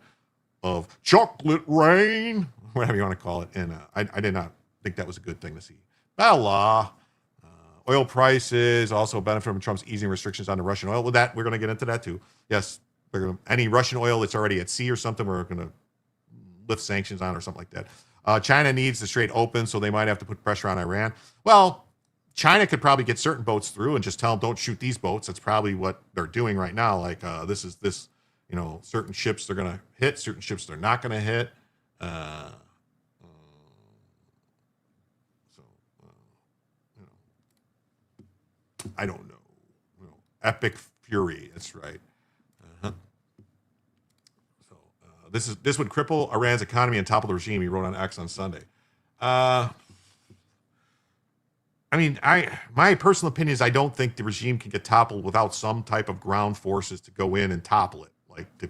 of chocolate rain, whatever you want to call it. And I did not think that was a good thing to see. Bella. Oil prices also benefit from Trump's easing restrictions on the Russian oil. With that, we're going to get into that too. Yes, any Russian oil that's already at sea or something, we're going to lift sanctions on or something like that. China needs the Strait open, so they might have to put pressure on Iran. Well, China could probably get certain boats through and just tell them, don't shoot these boats. That's probably what they're doing right now. Like certain ships they're going to hit, certain ships they're not going to hit. I don't know. Epic fury. That's right. So this would cripple Iran's economy and topple the regime. He wrote on X on Sunday. My personal opinion is I don't think the regime can get toppled without some type of ground forces to go in and topple it, like to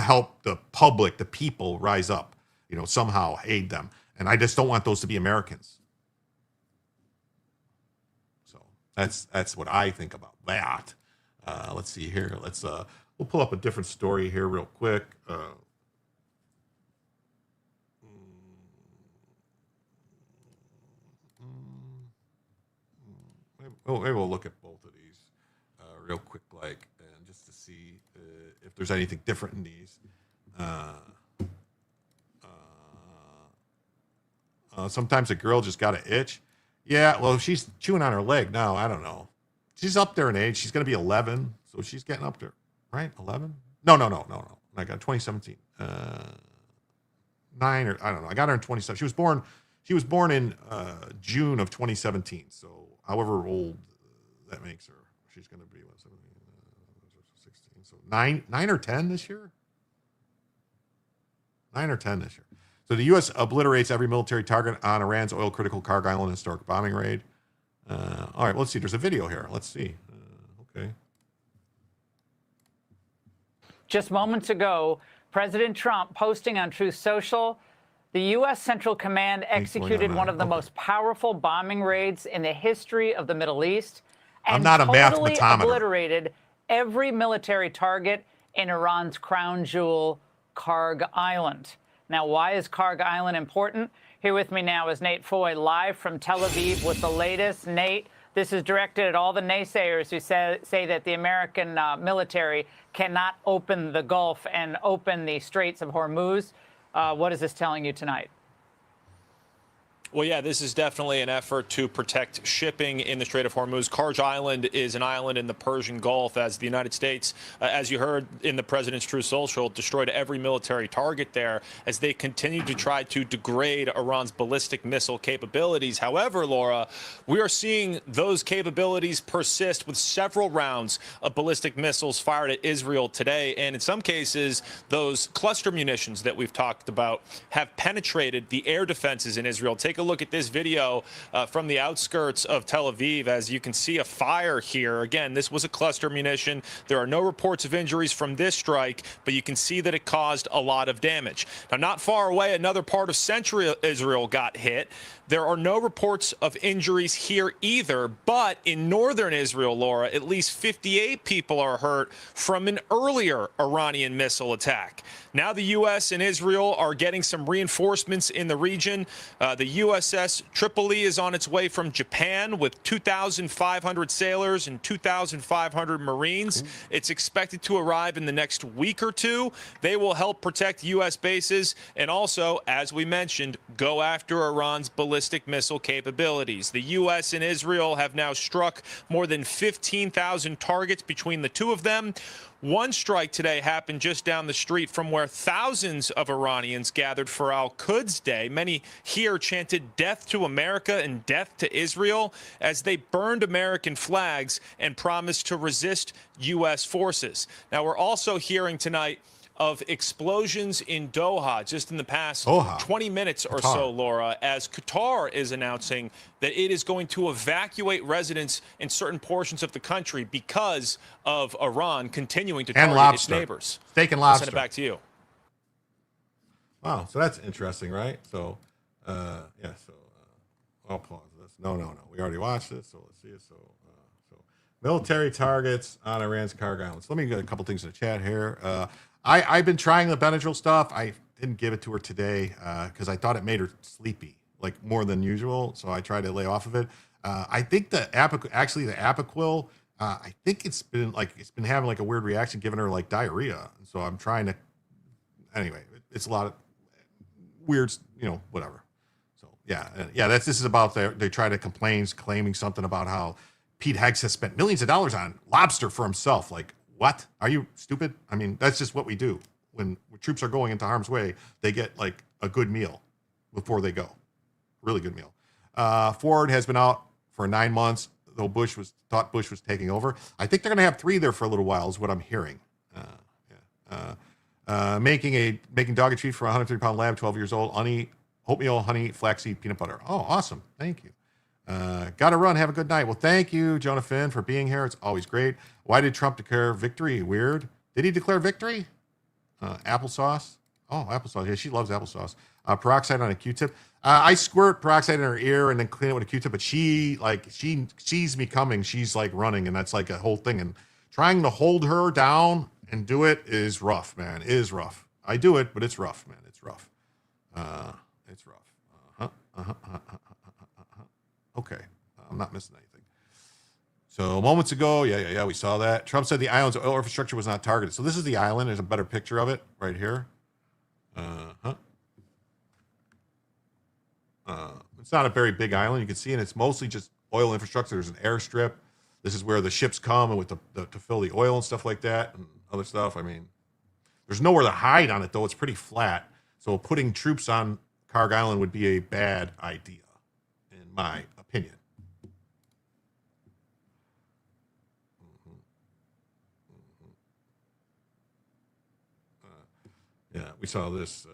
help the public, the people rise up, somehow aid them. And I just don't want those to be Americans. So that's what I think about that. Let's see here. We'll pull up a different story here real quick. Maybe we'll look at both of these real quick, and just to see if there's anything different in these. Sometimes a girl just got an itch. Yeah, well, she's chewing on her leg now. I don't know. She's up there in age. She's going to be 11, so she's getting up there, right? 11? No. I got 2017. 9 or I don't know. I got her in 2017. She was born in June of 2017. So however old that makes her, she's going to be 16. So 9 or 10 this year. 9 or 10 this year. So the U.S. obliterates every military target on Iran's oil-critical Karg Island historic bombing raid. All right, let's see. There's a video here. Let's see. Okay. Just moments ago, President Trump posting on Truth Social, the U.S. Central Command executed one of the most powerful bombing raids in the history of the Middle East and totally obliterated every military target in Iran's crown jewel, Karg Island. Now, why is Karg Island important? Here with me now is Nate Foy, live from Tel Aviv with the latest. Nate, this is directed at all the naysayers who say that the American military cannot open the Gulf and open the Straits of Hormuz. What is this telling you tonight? Well, yeah, this is definitely an effort to protect shipping in the Strait of Hormuz. Karg Island is an island in the Persian Gulf, as the United States, as you heard in the president's True Social, destroyed every military target there as they continue to try to degrade Iran's ballistic missile capabilities. However, Laura, we are seeing those capabilities persist with several rounds of ballistic missiles fired at Israel today. And in some cases, those cluster munitions that we've talked about have penetrated the air defenses in Israel. Take a look at this video from the outskirts of Tel Aviv. As you can see, a fire here. Again, this was a cluster munition. There are no reports of injuries from this strike, but you can see that it caused a lot of damage. Now, not far away, another part of central Israel got hit. There are no reports of injuries here either, but in northern Israel, Laura, at least 58 people are hurt from an earlier Iranian missile attack. Now the U.S. and Israel are getting some reinforcements in the region. The USS Tripoli is on its way from Japan with 2,500 sailors and 2,500 Marines. It's expected to arrive in the next week or two. They will help protect U.S. bases and also, as we mentioned, go after Iran's ballistic ballistic missile capabilities. The U.S. and Israel have now struck more than 15,000 targets between the two of them. One strike today happened just down the street from where thousands of Iranians gathered for Al-Quds Day. Many here chanted death to America and death to Israel as they burned American flags and promised to resist U.S. forces. Now, we're also hearing tonight of explosions in Doha just in the past 20 minutes or so, Laura, as Qatar is announcing that it is going to evacuate residents in certain portions of the country because of Iran continuing to target its neighbors. Steak and lobster. I'll send it back to you. Wow, so that's interesting, right? So, I'll pause this. No. We already watched this, so let's see it. So military targets on Iran's Kharg Island. So let me get a couple things in the chat here. I've been trying the Benadryl stuff. I didn't give it to her today because I thought it made her sleepy, like more than usual. So I tried to lay off of it. I think the Apoquil, I think it's been having like a weird reaction, giving her like diarrhea. So I'm trying to. Anyway, it's a lot of weird, whatever. So this is about they try to claiming something about how Pete Heggs has spent millions of dollars on lobster for himself. Like, what? Are you stupid? I mean, that's just what we do. When troops are going into harm's way, they get like a good meal before they go. Really good meal. Ford has been out for 9 months, though Bush was taking over. I think they're going to have 3 there for a little while, is what I'm hearing. Making dog treat for a 130-pound lab, 12 years old. Oatmeal, honey, flaxseed, peanut butter. Oh, awesome. Thank you. Gotta run. Have a good night. Well, thank you, Jonah Finn, for being here. It's always great. Why did Trump declare victory? Weird. Did he declare victory? Applesauce. Oh, applesauce. Yeah, she loves applesauce. Peroxide on a Q-tip. I squirt peroxide in her ear and then clean it with a Q-tip, but she sees me coming. She's like running, and that's like a whole thing. And trying to hold her down and do it is rough, man. It is rough. I do it, but it's rough, man. It's rough. It's rough. Okay. I'm not missing anything. So moments ago, we saw that. Trump said the island's oil infrastructure was not targeted. So this is the island. There's a better picture of it right here. It's not a very big island. You can see, and it's mostly just oil infrastructure. There's an airstrip. This is where the ships come and with to fill the oil and stuff like that and other stuff. I mean, there's nowhere to hide on it, though. It's pretty flat. So putting troops on Kharg Island would be a bad idea, in my opinion. We saw this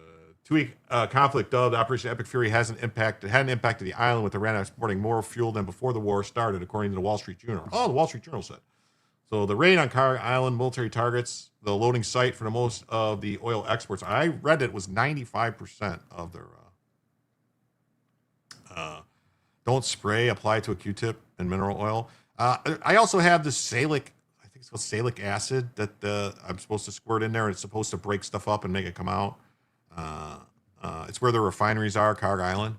2-week conflict dubbed Operation Epic Fury hadn't impacted the island, with Iran exporting more fuel than before the war started, according to the Wall Street Journal. Oh, the Wall Street Journal said. So the raid on Kharg Island military targets, the loading site for the most of the oil exports. I read it was 95% of their. Don't spray, apply to a Q-tip and mineral oil. I also have this salic, I think it's called salic acid, that I'm supposed to squirt in there, and it's supposed to break stuff up and make it come out. It's where the refineries are, Kharg Island.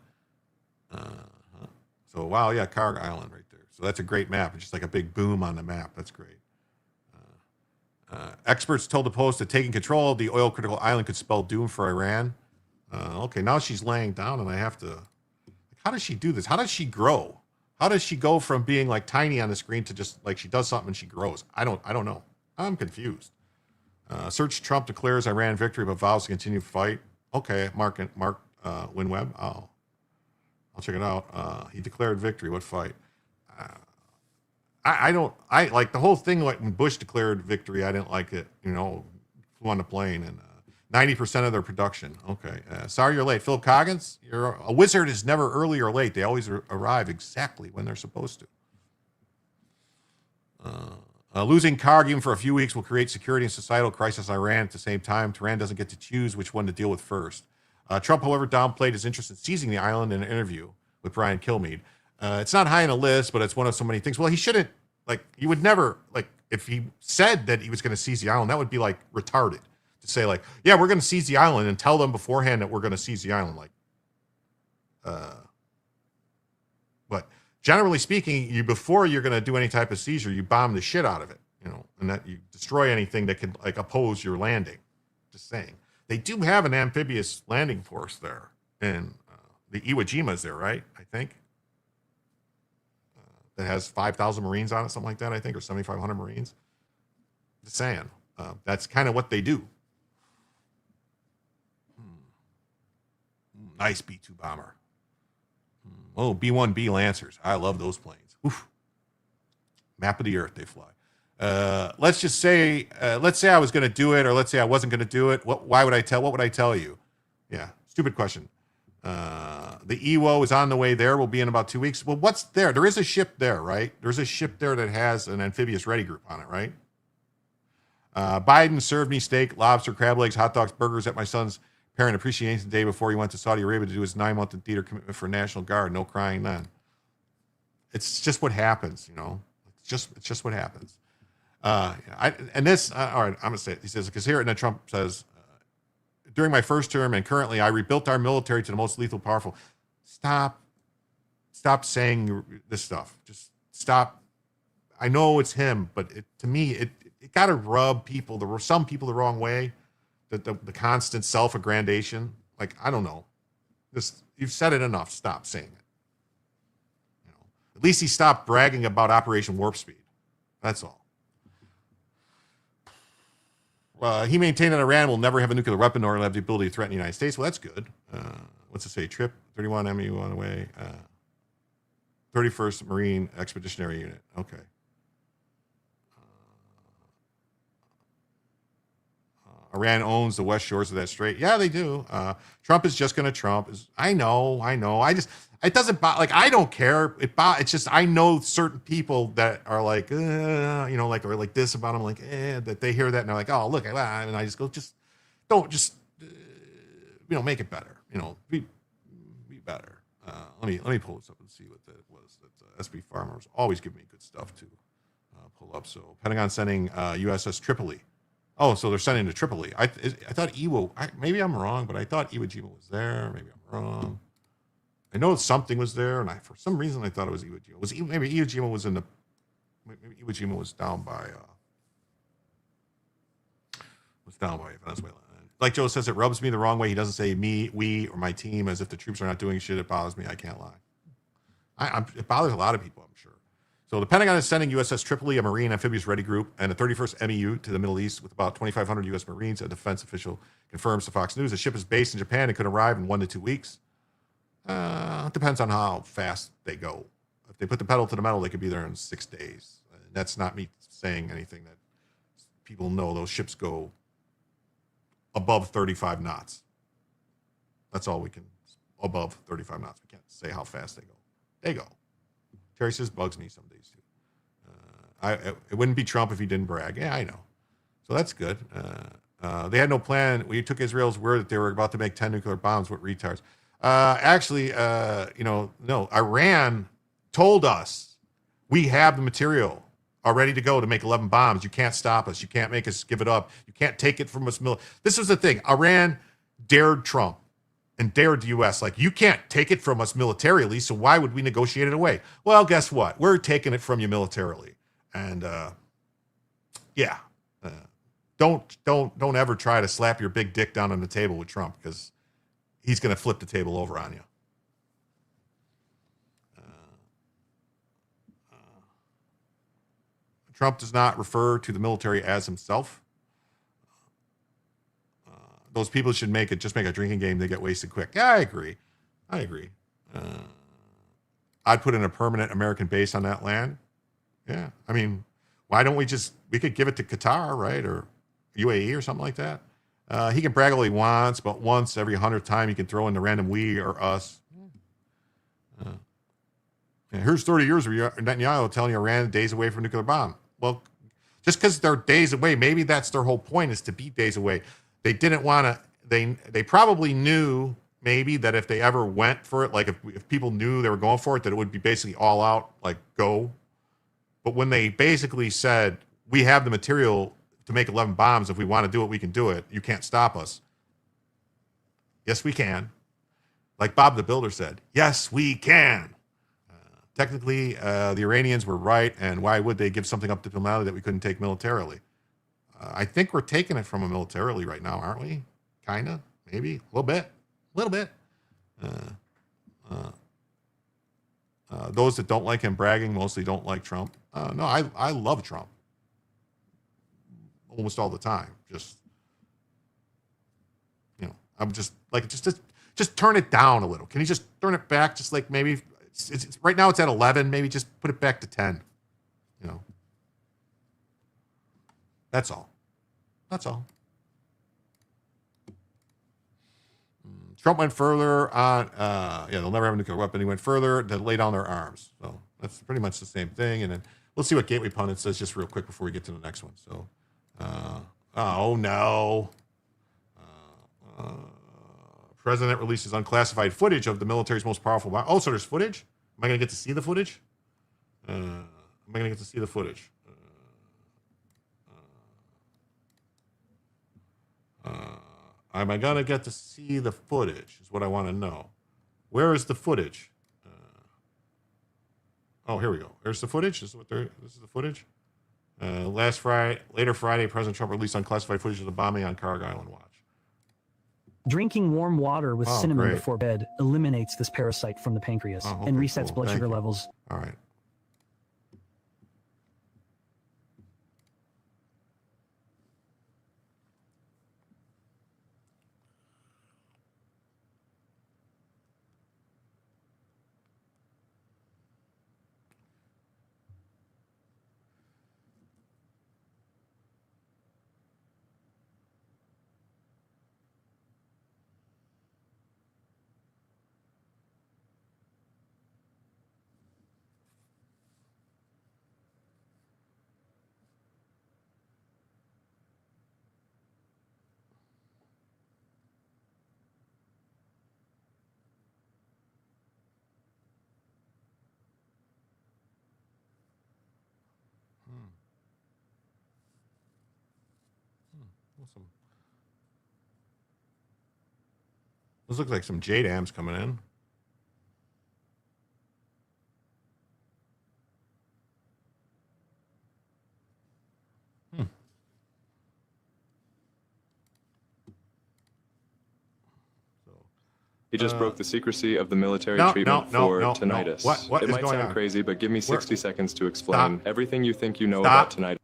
So, wow, yeah, Kharg Island right there. So that's a great map. It's just like a big boom on the map. That's great. Experts told the Post that taking control of the oil-critical island could spell doom for Iran. Okay, now she's laying down, and I have to... How does she do this? How does she grow? How does she go from being like tiny on the screen to just like she does something and she grows? I don't know. I'm confused. Search Trump declares Iran victory but vows to continue to fight. Okay, Mark Winweb. I'll check it out. He declared victory. What fight? I like the whole thing. Like when Bush declared victory, I didn't like it. Flew on the plane and 90% of their production. Okay. Sorry you're late. Philip Coggins, a wizard is never early or late. They always arrive exactly when they're supposed to. Losing Kharg even for a few weeks will create security and societal crisis in Iran at the same time. Tehran doesn't get to choose which one to deal with first. Trump, however, downplayed his interest in seizing the island in an interview with Brian Kilmeade. It's not high on the list, but it's one of so many things. Well, he shouldn't, he would never, if he said that he was going to seize the island, that would be, retarded. To say, yeah, we're going to seize the island and tell them beforehand that we're going to seize the island. But generally speaking, before you're going to do any type of seizure, you bomb the shit out of it, and that you destroy anything that can, oppose your landing. Just saying. They do have an amphibious landing force there in the Iwo Jima is there, right? I think. That has 5,000 Marines on it, something like that, I think, or 7,500 Marines. Just saying. That's kind of what they do. Nice B-2 bomber. Oh, B-1B Lancers. I love those planes. Oof. Map of the Earth they fly. Let's just say, let's say I was going to do it, or let's say I wasn't going to do it. What would I tell you? Yeah, stupid question. The EWO is on the way there. Will be in about 2 weeks. Well, what's there? There is a ship there, right? There's a ship there that has an amphibious ready group on it, right? Biden served me steak, lobster, crab legs, hot dogs, burgers at my son's parent appreciation day before he went to Saudi Arabia to do his 9-month in theater commitment for National Guard. No crying then. It's just what happens, you know. It's just what happens. All right, I'm gonna say it. He says, because here, and then Trump says, during my first term and currently, I rebuilt our military to the most lethal, powerful. Stop saying this stuff. Just stop. I know it's him, but to me, it got to rub some people the wrong way. The constant self-aggrandation. Like, I don't know. You've said it enough. Stop saying it. You know, at least he stopped bragging about Operation Warp Speed. That's all. He maintained that Iran will never have a nuclear weapon nor have the ability to threaten the United States. Well, that's good. What's it say? Trip 31 MU on the way. 31st Marine Expeditionary Unit. Okay. Iran owns the west shores of that strait. Yeah, they do. Trump is just going to Trump. I know. It doesn't bother. Like, I don't care. It's just, I know certain people that are like, you know, like, or like this about him, like, that they hear that and they're like, oh, look, and I just go, you know, make it better. You know, be better. Let me pull this up and see what that was. That SB Farmers always give me good stuff to pull up. So Pentagon sending USS Tripoli. Oh, so they're sending to Tripoli. I thought Iwo. Maybe I'm wrong, but I thought Iwo Jima was there. Maybe I'm wrong. I know something was there, and for some reason I thought it was Iwo Jima. Maybe Iwo Jima was maybe Iwo Jima was down by Venezuela. Like Joe says, it rubs me the wrong way. He doesn't say me, we, or my team, as if the troops are not doing shit. It bothers me. I can't lie. It bothers a lot of people, I'm sure. So the Pentagon is sending USS Tripoli, a Marine amphibious ready group, and a 31st MEU to the Middle East with about 2,500 U.S. Marines. A defense official confirms to Fox News. The ship is based in Japan and could arrive in 1 to 2 weeks. It depends on how fast they go. If they put the pedal to the metal, they could be there in 6 days. That's not me saying anything. That people know those ships go above 35 knots. That's all we can, above 35 knots. We can't say how fast they go. They go. Terry says, bugs me some days too. It wouldn't be Trump if he didn't brag. Yeah, I know. So that's good. They had no plan. We took Israel's word that they were about to make 10 nuclear bombs. What retards? Actually, no. Iran told us we have the material are ready to go to make 11 bombs. You can't stop us. You can't make us give it up. You can't take it from us. This was the thing. Iran dared Trump and dared the U.S. like, you can't take it from us militarily, so why would we negotiate it away? Well, guess what? We're taking it from you militarily. And don't ever try to slap your big dick down on the table with Trump, because he's going to flip the table over on you. Trump does not refer to the military as himself. Those people should just make a drinking game. They get wasted quick. Yeah, I agree. I'd put in a permanent American base on that land. Yeah. I mean, why don't we could give it to Qatar, right? Or UAE or something like that. He can brag all he wants, but once every 100th time he can throw in the random we or us. Here's 30 years of Netanyahu telling Iran days away from a nuclear bomb. Well, just because they're days away, maybe that's their whole point, is to be days away. They didn't want to, they probably knew maybe that if they ever went for it, like if people knew they were going for it, that it would be basically all out, like go. But when they basically said, we have the material to make 11 bombs, if we want to do it, we can do it. You can't stop us. Yes, we can. Like Bob the Builder said, yes, we can. Technically, the Iranians were right, and why would they give something up diplomatically that we couldn't take militarily? I think we're taking it from them militarily right now, aren't we? Kind of, maybe, a little bit. Those that don't like him bragging mostly don't like Trump. No, I love Trump almost all the time. Just, I'm just like, just turn it down a little. Can you just turn it back? Just like maybe it's right now it's at 11. Maybe just put it back to 10. That's all. That's all. Trump went further on, they'll never have a nuclear weapon. He went further to lay down their arms. So that's pretty much the same thing. And then we'll see what Gateway Pundit says just real quick before we get to the next one. So, oh no. President releases unclassified footage of the military's most powerful bomb. Oh, so there's footage? Am I going to get to see the footage? Am I going to get to see the footage? Am I going to get to see the footage is what I want to know. Where is the footage? Oh, here we go. There's the footage. This is the footage. Later Friday, President Trump released unclassified footage of the bombing on Carg Island Watch. Drinking warm water with cinnamon great. before bed eliminates this parasite from the pancreas and resets blood sugar levels. All right. Awesome. Those look like some JDAMs coming in. He just broke the secrecy of the military treatment for tinnitus. What it is might going sound on? crazy, but give me 60 seconds to explain Stop. everything you think you know Stop. about tinnitus.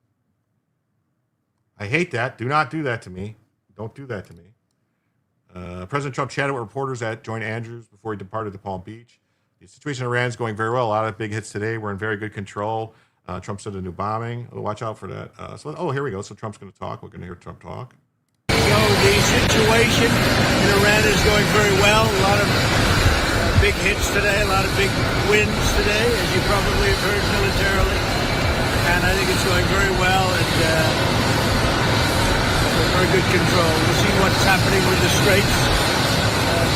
I hate that. Do not do that to me. Don't do that to me. President Trump chatted with reporters at Joint Andrews before he departed to Palm Beach. The situation in Iran is going very well. A lot of big hits today. We're in very good control. Trump said a new bombing. Oh, watch out for that. Here we go. So Trump's going to talk. We're going to hear Trump talk. So the situation in Iran is going very well. A lot of big hits today, a lot of big wins today, as you probably have heard militarily. And I think it's going very well and very good control. We'll see what's happening with the Straits.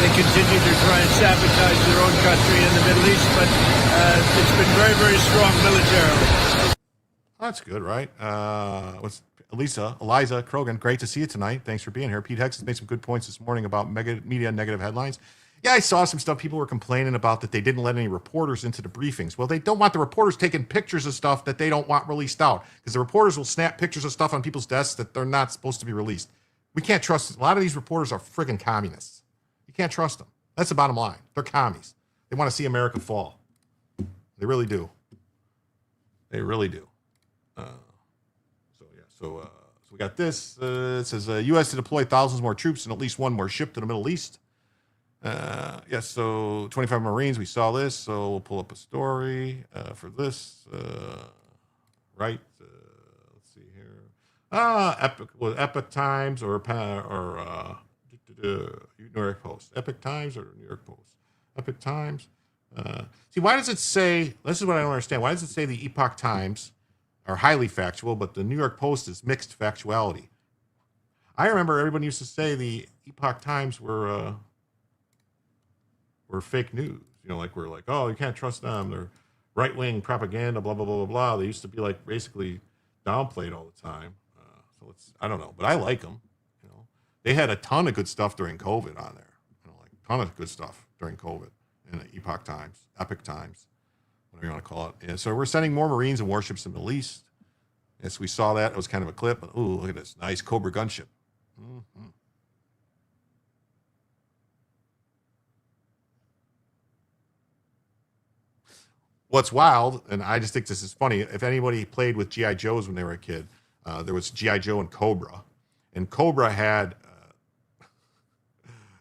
They continue to try and sabotage their own country in the Middle East, but it's been very, very strong militarily. That's good, right? What's Eliza Krogan, great to see you tonight. Thanks for being here. Pete Hex has made some good points this morning about media negative headlines. Yeah, I saw some stuff. People were complaining about that they didn't let any reporters into the briefings. Well, they don't want the reporters taking pictures of stuff that they don't want released out because the reporters will snap pictures of stuff on people's desks that they're not supposed to be released. We can't trust. A lot of these reporters are friggin' communists. You can't trust them. That's the bottom line. They're commies. They want to see America fall. They really do. They really do. So we got this. It says U.S. to deploy thousands more troops and at least one more ship to the Middle East. So 25 Marines. We saw this. So we'll pull up a story for this. Right. Let's see here. Epic Times or New York Post. Epic Times or New York Post. Epic Times. See, why does it say? This is what I don't understand. Why does it say the Epoch Times are highly factual, but the New York Post is mixed factuality? I remember everybody used to say the Epoch Times were fake news. We're like, oh, you can't trust them. They're right-wing propaganda, blah, blah, blah, blah, blah. They used to be like basically downplayed all the time. I don't know, but I like them. They had a ton of good stuff during COVID on there. A ton of good stuff during COVID in the Epoch Times, Epic Times, whatever you want to call it. And so we're sending more Marines and warships in the Middle East. Yes, we saw that. It was kind of a clip. But, ooh, look at this. Nice Cobra gunship. Mm-hmm. what's wild, and I just think this is funny, if anybody played with G.I. Joes when they were a kid, there was G.I. Joe and Cobra. And Cobra had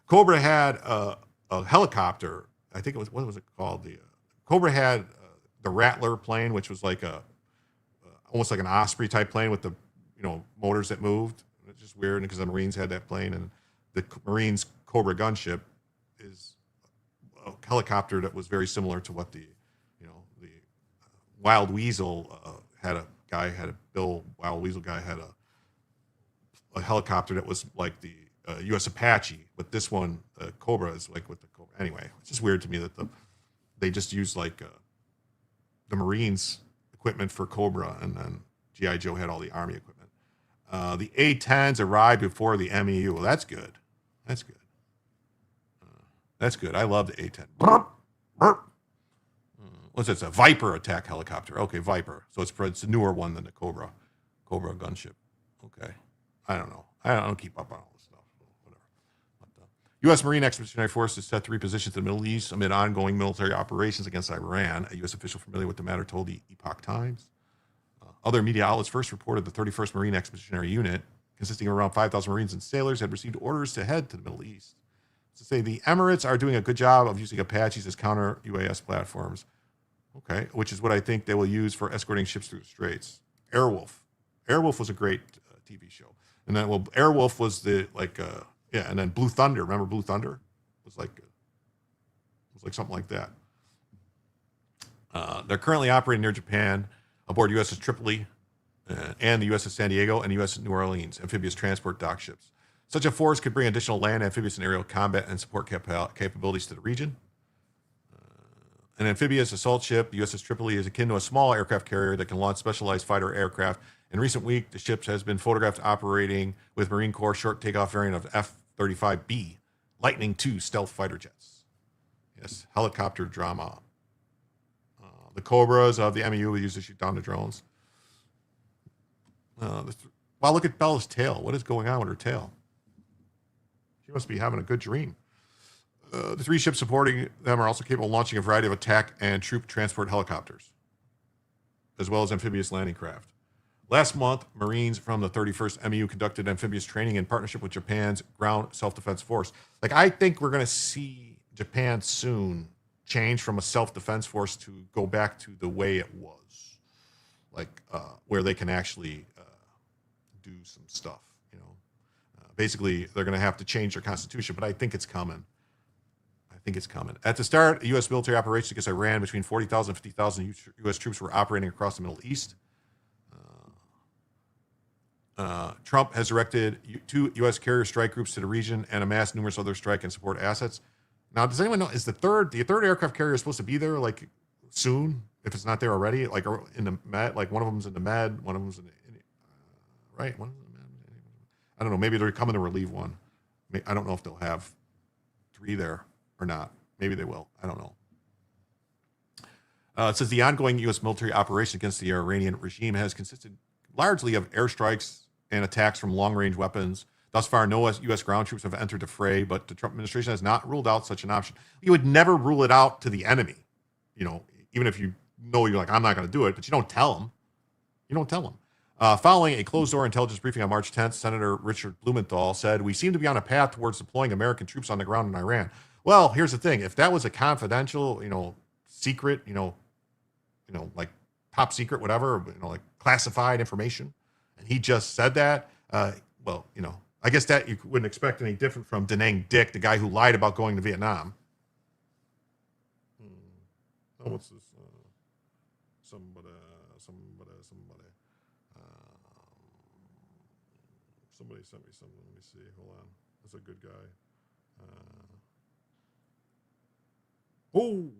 a helicopter. I think it was, what was it called? Cobra had the Rattler plane, which was like almost like an Osprey type plane with the motors that moved. It's just weird because the Marines had that plane, and the Marines Cobra gunship is a helicopter that was very similar to what the Wild Weasel Bill Wild Weasel guy had a helicopter that was like the U.S. Apache, but this one, Cobra, is like with the Cobra. Anyway, it's just weird to me that they just used like the Marines equipment for Cobra, and then G.I. Joe had all the Army equipment. The A-10s arrived before the MEU. Well, that's good. That's good. That's good. I love the A-10. Burp, burp. What's this? A Viper attack helicopter. Okay, Viper. So it's a newer one than the Cobra gunship. Okay. I don't know. I don't keep up on all this stuff. Whatever. But, U.S. Marine Expeditionary Force is set to reposition in the Middle East amid ongoing military operations against Iran. A U.S. official familiar with the matter told the Epoch Times. Other media outlets first reported the 31st Marine Expeditionary Unit, consisting of around 5,000 Marines and sailors, had received orders to head to the Middle East. To say the Emirates are doing a good job of using Apaches as counter UAS platforms. Okay, which is what I think they will use for escorting ships through the straits. Airwolf. Airwolf was a great TV show. And then, Airwolf was and then Blue Thunder. Remember Blue Thunder? It was like something like that. They're currently operating near Japan aboard USS Tripoli and the USS San Diego and USS New Orleans amphibious transport dock ships. Such a force could bring additional land, amphibious, and aerial combat and support capabilities to the region. An amphibious assault ship, USS Tripoli, is akin to a small aircraft carrier that can launch specialized fighter aircraft. In recent week, the ship has been photographed operating with Marine Corps short takeoff variant of F-35B Lightning II stealth fighter jets. Yes, helicopter drama. The Cobras of the MEU were used to shoot down the drones. Wow, look at Bella's tail. What is going on with her tail? She must be having a good dream. The three ships supporting them are also capable of launching a variety of attack and troop transport helicopters, as well as amphibious landing craft. Last month, Marines from the 31st MEU conducted amphibious training in partnership with Japan's Ground Self-Defense Force. I think we're going to see Japan soon change from a self-defense force to go back to the way it was, where they can actually do some stuff. Basically, they're going to have to change their constitution, but I think it's coming. At the start, a U.S. military operation against Iran, between 40,000 and 50,000 U.S. troops were operating across the Middle East. Trump has directed 2 U.S. carrier strike groups to the region and amassed numerous other strike and support assets. Now, does anyone know, is the third aircraft carrier supposed to be there soon, if it's not there already? In the Med, one of them's in the Med, one of them's in the, right? One of them in the Med. I don't know. Maybe they're coming to relieve one. I don't know if they'll have 3 there or not. Maybe they will. I don't know. It says the ongoing U.S. military operation against the Iranian regime has consisted largely of airstrikes and attacks from long-range weapons. Thus far, no U.S. ground troops have entered the fray, but the Trump administration has not ruled out such an option. You would never rule it out to the enemy, even if you're I'm not going to do it, but you don't tell them. Following a closed-door intelligence briefing on March 10th, Senator Richard Blumenthal said, "We seem to be on a path towards deploying American troops on the ground in Iran." Well, here's the thing. If that was a confidential, secret, top secret, whatever, classified information, and he just said that, I guess that you wouldn't expect any different from Da Nang Dick, the guy who lied about going to Vietnam. Oh, what's this? Somebody. Somebody sent me something. Let me see. Hold on. That's a good guy. Whoa.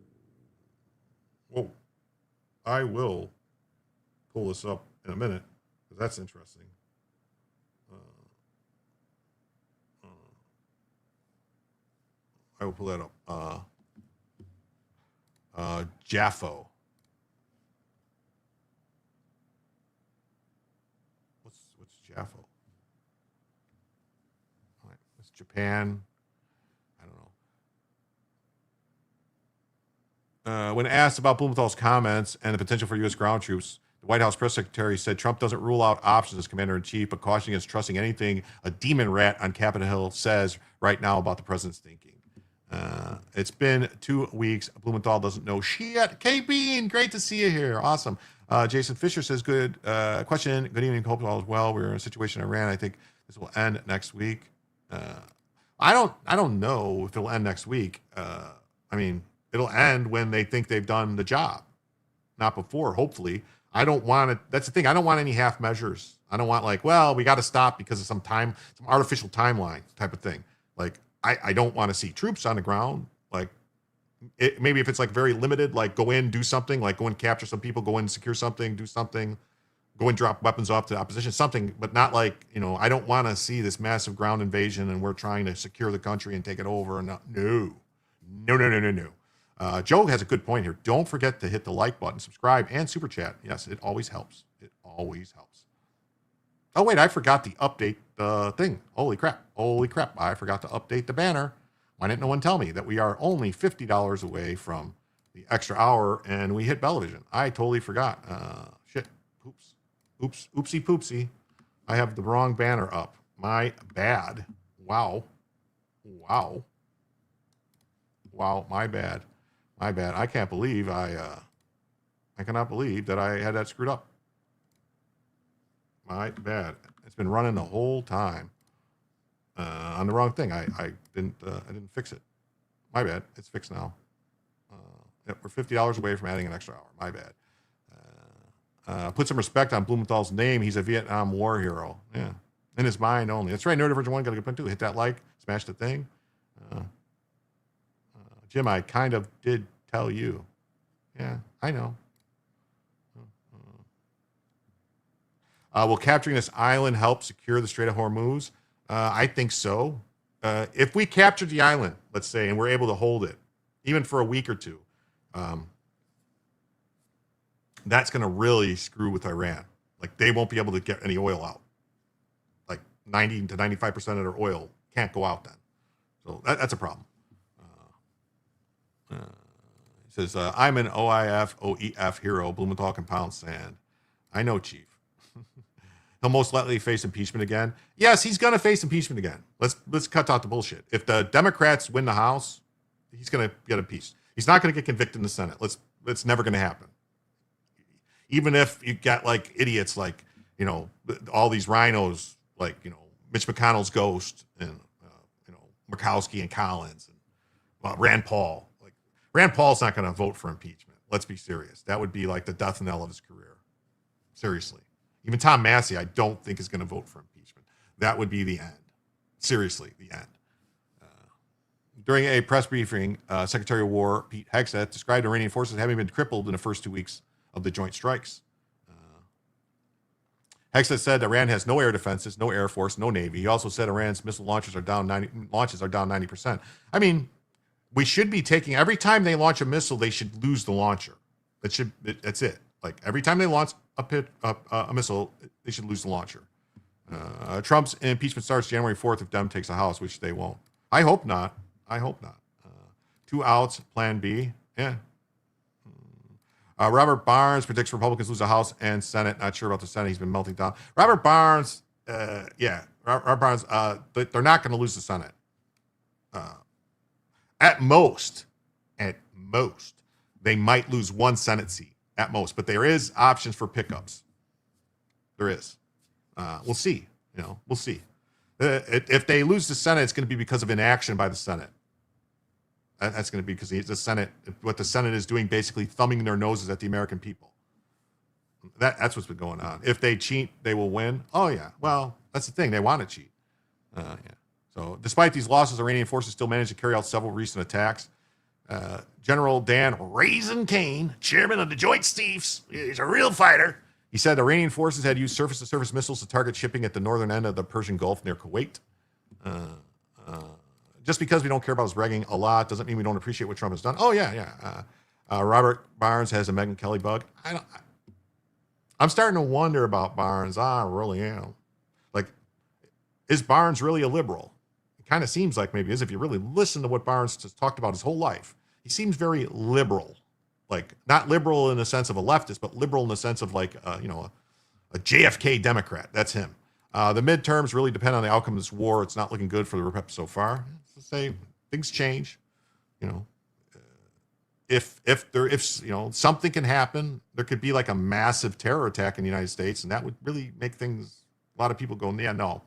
I will pull this up in a minute, because that's interesting. I will pull that up. Jaffo. What's Jaffo? All right, it's Japan. I don't know. When asked about Blumenthal's comments and the potential for U.S. ground troops, the White House press secretary said Trump doesn't rule out options as commander-in-chief, but cautioning against trusting anything a demon rat on Capitol Hill says right now about the president's thinking. It's been 2 weeks. Blumenthal doesn't know shit. K-Bean, great to see you here. Awesome. Jason Fisher says, good question. Good evening. Hope all is well. We're in a situation in Iran. I think this will end next week. I don't know if it'll end next week. I mean, it'll end when they think they've done the job, not before, hopefully. I don't want it. That's the thing. I don't want any half measures. I don't want like, well, we got to stop because of some artificial timeline type of thing. Like, I don't want to see troops on the ground. Like, maybe if it's like very limited, like go in, do something, like go and capture some people, go in, secure something, do something, go and drop weapons off to the opposition, something, but not like, I don't want to see this massive ground invasion and we're trying to secure the country and take it over. And no. Joe has a good point here. Don't forget to hit the like button, subscribe, and super chat. Yes, it always helps. It always helps. Oh, wait, I forgot to update the thing. Holy crap. I forgot to update the banner. Why didn't no one tell me that we are only $50 away from the extra hour and we hit Belavision? I totally forgot. Shit. Oopsie poopsie. I have the wrong banner up. My bad. Wow, my bad. I can't believe I cannot believe that I had that screwed up. My bad. It's been running the whole time on the wrong thing. I didn't fix it. My bad. It's fixed now. Yep, we're $50 away from adding an extra hour. My bad. Put some respect on Blumenthal's name. He's a Vietnam War hero. Yeah, in his mind only. That's right. Neurodivergent 1 got a good point too. Hit that like, smash the thing. Jim, I kind of did tell you. Yeah, I know. Will capturing this island help secure the Strait of Hormuz? I think so. If we captured the island, let's say, and we're able to hold it, even for a week or two, that's going to really screw with Iran. Like, they won't be able to get any oil out. Like, 90 to 95% of their oil can't go out then. So that's a problem. He says, I'm an OEF hero. Blumenthal can pound sand. I know, Chief. He'll most likely face impeachment again. Yes, he's going to face impeachment again. Let's cut out the bullshit. If the Democrats win the House, he's going to get impeached. He's not going to get convicted in the Senate. It's never going to happen. Even if you got like idiots like, all these rhinos, like, Mitch McConnell's ghost and, Murkowski and Collins and Rand Paul. Like, Rand Paul's not going to vote for impeachment. Let's be serious. That would be like the death knell of his career. Seriously. Even Tom Massey, I don't think is going to vote for impeachment. That would be the end. Seriously, the end. During a press briefing, Secretary of War Pete Hegseth described Iranian forces having been crippled in the first 2 weeks of the joint strikes. Hegseth said Iran has no air defenses, no air force, no navy. He also said Iran's missile launches are down 90%. I mean, we should be taking, every time they launch a missile, they should lose the launcher. That's it. Like, every time they launch a missile, they should lose the launcher. Trump's impeachment starts January 4th if Dem takes the House, which they won't. I hope not. 2 outs, plan B. Yeah. Robert Barnes predicts Republicans lose the House and Senate. Not sure about the Senate. He's been melting down. Robert Barnes, Robert Barnes, they're not going to lose the Senate. At most, they might lose 1 Senate seat. At most, but there is options for pickups. There is. We'll see. We'll see. If they lose the Senate, it's going to be because of inaction by the Senate. That's going to be because the Senate, what the Senate is doing, basically thumbing their noses at the American people. That's what's been going on. If they cheat, they will win. Oh yeah. Well, that's the thing. They want to cheat. Yeah. So, despite these losses, Iranian forces still managed to carry out several recent attacks. General Dan Raisin Kane, chairman of the Joint Chiefs, he's a real fighter. He said Iranian forces had used surface-to-surface missiles to target shipping at the northern end of the Persian Gulf near Kuwait. Just because we don't care about his bragging a lot doesn't mean we don't appreciate what Trump has done. Oh, yeah. Robert Barnes has a Megyn Kelly bug. I'm starting to wonder about Barnes. I really am. Like, is Barnes really a liberal? Kind of seems like maybe is if you really listen to what Barnes has talked about his whole life. He seems very liberal. like not liberal in the sense of a leftist, but liberal in the sense of like, a JFK Democrat. That's him. The midterms really depend on the outcome of this war. It's not looking good for the Republicans so far. Let's say things change. If something can happen, there could be like a massive terror attack in the United States, and that would really make things. A lot of people go, yeah, no.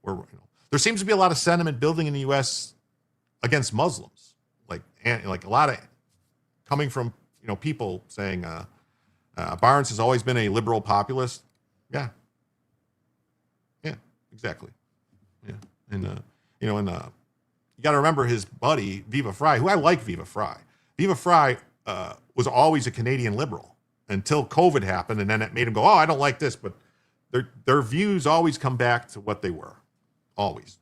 There seems to be a lot of sentiment building in the U.S. against Muslims, like a lot of coming from people saying Barnes has always been a liberal populist. Yeah, exactly. Yeah, and you got to remember his buddy Viva Frei, who I like. Viva Frei was always a Canadian liberal until COVID happened, and then it made him go, oh, I don't like this. But their views always come back to what they were, always.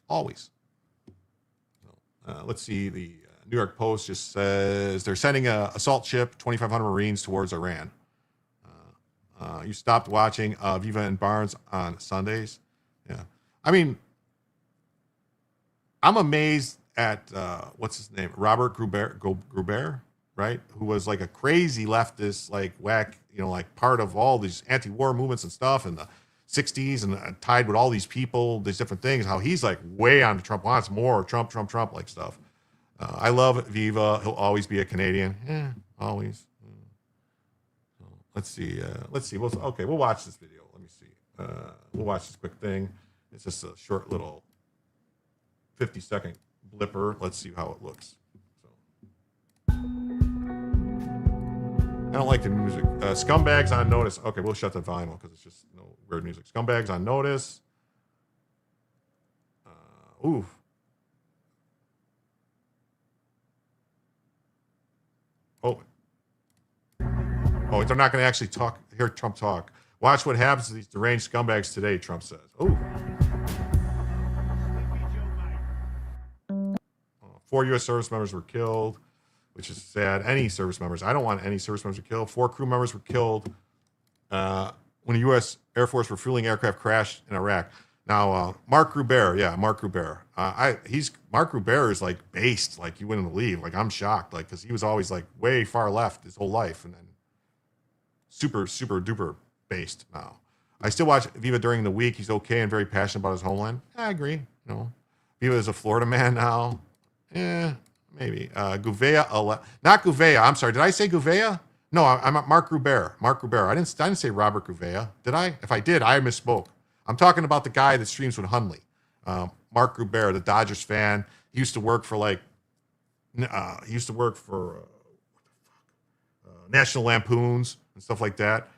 Let's see. The New York Post just says they're sending a assault ship, 2,500 Marines towards Iran. You stopped watching Viva and Barnes on Sundays. Yeah. I mean, I'm amazed at, what's his name? Robert Gruber, right? Who was like a crazy leftist, like whack, like part of all these anti-war movements and stuff in the 60s and tied with all these people, these different things, how he's like way on Trump, wants more Trump like stuff. I love Viva. He'll always be a Canadian. Yeah, always. Let's see. We'll watch this video. Let me see. We'll watch this quick thing. It's just a short little 50-second blipper. Let's see how it looks. I don't like the music. Scumbags on notice. Okay, we'll shut the volume because it's just weird music. Scumbags on notice. Ooh. Oh, they're not going to actually hear Trump talk. Watch what happens to these deranged scumbags today, Trump says. Ooh. 4 U.S. service members were killed, which is sad. Any service members. I don't want any service members killed. 4 crew members were killed when the U.S. Air Force refueling aircraft crashed in Iraq. Now, Mark Gruber. Mark Gruber is like based, like you wouldn't believe. Like I'm shocked, like because he was always like way far left his whole life, and then super duper based now. I still watch Viva during the week. He's okay and very passionate about his homeland. I agree. Viva is a Florida man now. Yeah, maybe. Gouveia, not Gouveia. I'm sorry. Did I say Gouveia? No, I'm Mark Gruber. I didn't say Robert Gouveia. Did I? If I did, I misspoke. I'm talking about the guy that streams with Hundley. Mark Gruber, the Dodgers fan. He used to work for National Lampoons and stuff like that.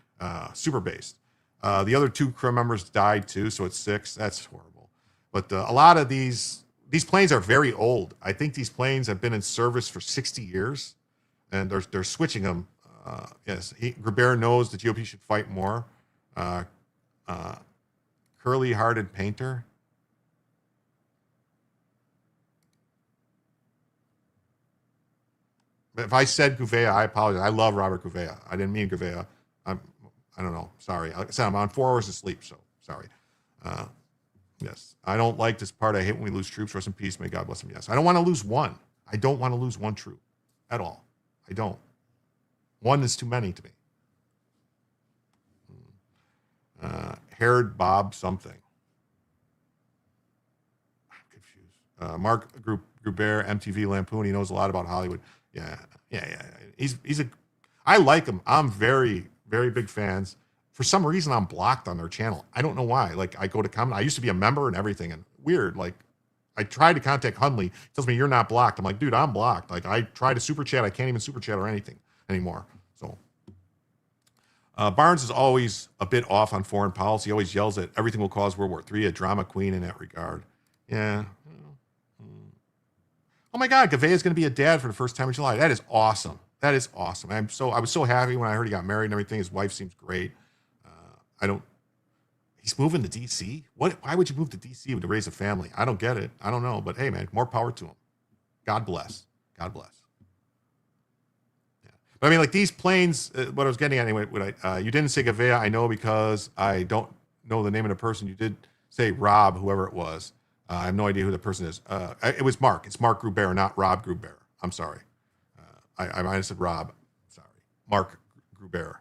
Super based. The other 2 crew members died too, so it's 6. That's horrible. But a lot of these planes are very old. I think these planes have been in service for 60 years, and they're switching them. Yes, Gruber knows the GOP should fight more. Curly-hearted painter. But if I said Gouveia, I apologize. I love Robert Gouveia. I didn't mean Gouveia. I don't know. Sorry. Like I said, I'm on 4 hours of sleep, so sorry. Yes. I don't like this part. I hate when we lose troops. Rest in peace. May God bless them. Yes. I don't want to lose one. I don't want to lose one troop at all. I don't. One is too many to me. Haired Bob something. I'm confused. Mark Gruber, MTV Lampoon. He knows a lot about Hollywood. Yeah. I like him. I'm very, very big fans. For some reason, I'm blocked on their channel. I don't know why. Like, I go to comment. I used to be a member and everything, and weird. Like, I tried to contact Hundley. He tells me you're not blocked. I'm like, dude, I'm blocked. Like, I try to super chat. I can't even super chat or anything anymore. So, Barnes is always a bit off on foreign policy. He always yells that everything will cause World War III. A drama queen in that regard. Yeah. Oh my God, Gouveia is going to be a dad for the first time in July. That is awesome. I was so happy when I heard he got married and everything. His wife seems great. He's moving to DC. Why would you move to DC to raise a family? I don't get it. I don't know, but hey, man, more power to him. God bless. Yeah. But I mean, like these planes, what I was getting at anyway, you didn't say Gouveia, I know because I don't know the name of the person. You did say Rob, whoever it was. I have no idea who the person is. It was Mark. It's Mark Gruber, not Rob Gruber. I'm sorry. I might have said Rob. Mark Gruber.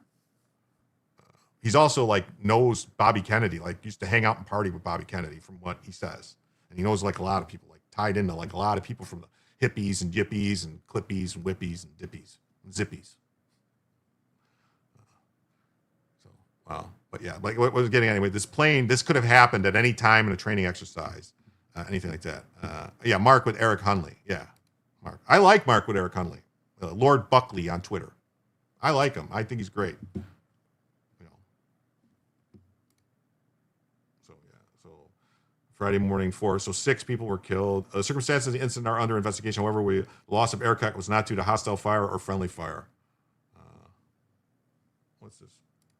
He's also like knows Bobby Kennedy, like used to hang out and party with Bobby Kennedy from what he says. And he knows like a lot of people, like tied into like a lot of people from the hippies and yippies and clippies and whippies and dippies and zippies. So, wow. But yeah, like what was getting anyway, this could have happened at any time in a training exercise, anything like that. Yeah, Mark with Eric Hunley. Yeah, Mark. I like Mark with Eric Hunley. Lord Buckley on Twitter. I like him. I think he's great. Friday morning, 4. So 6 people were killed. The circumstances of the incident are under investigation. However, the loss of aircraft was not due to hostile fire or friendly fire. What's this?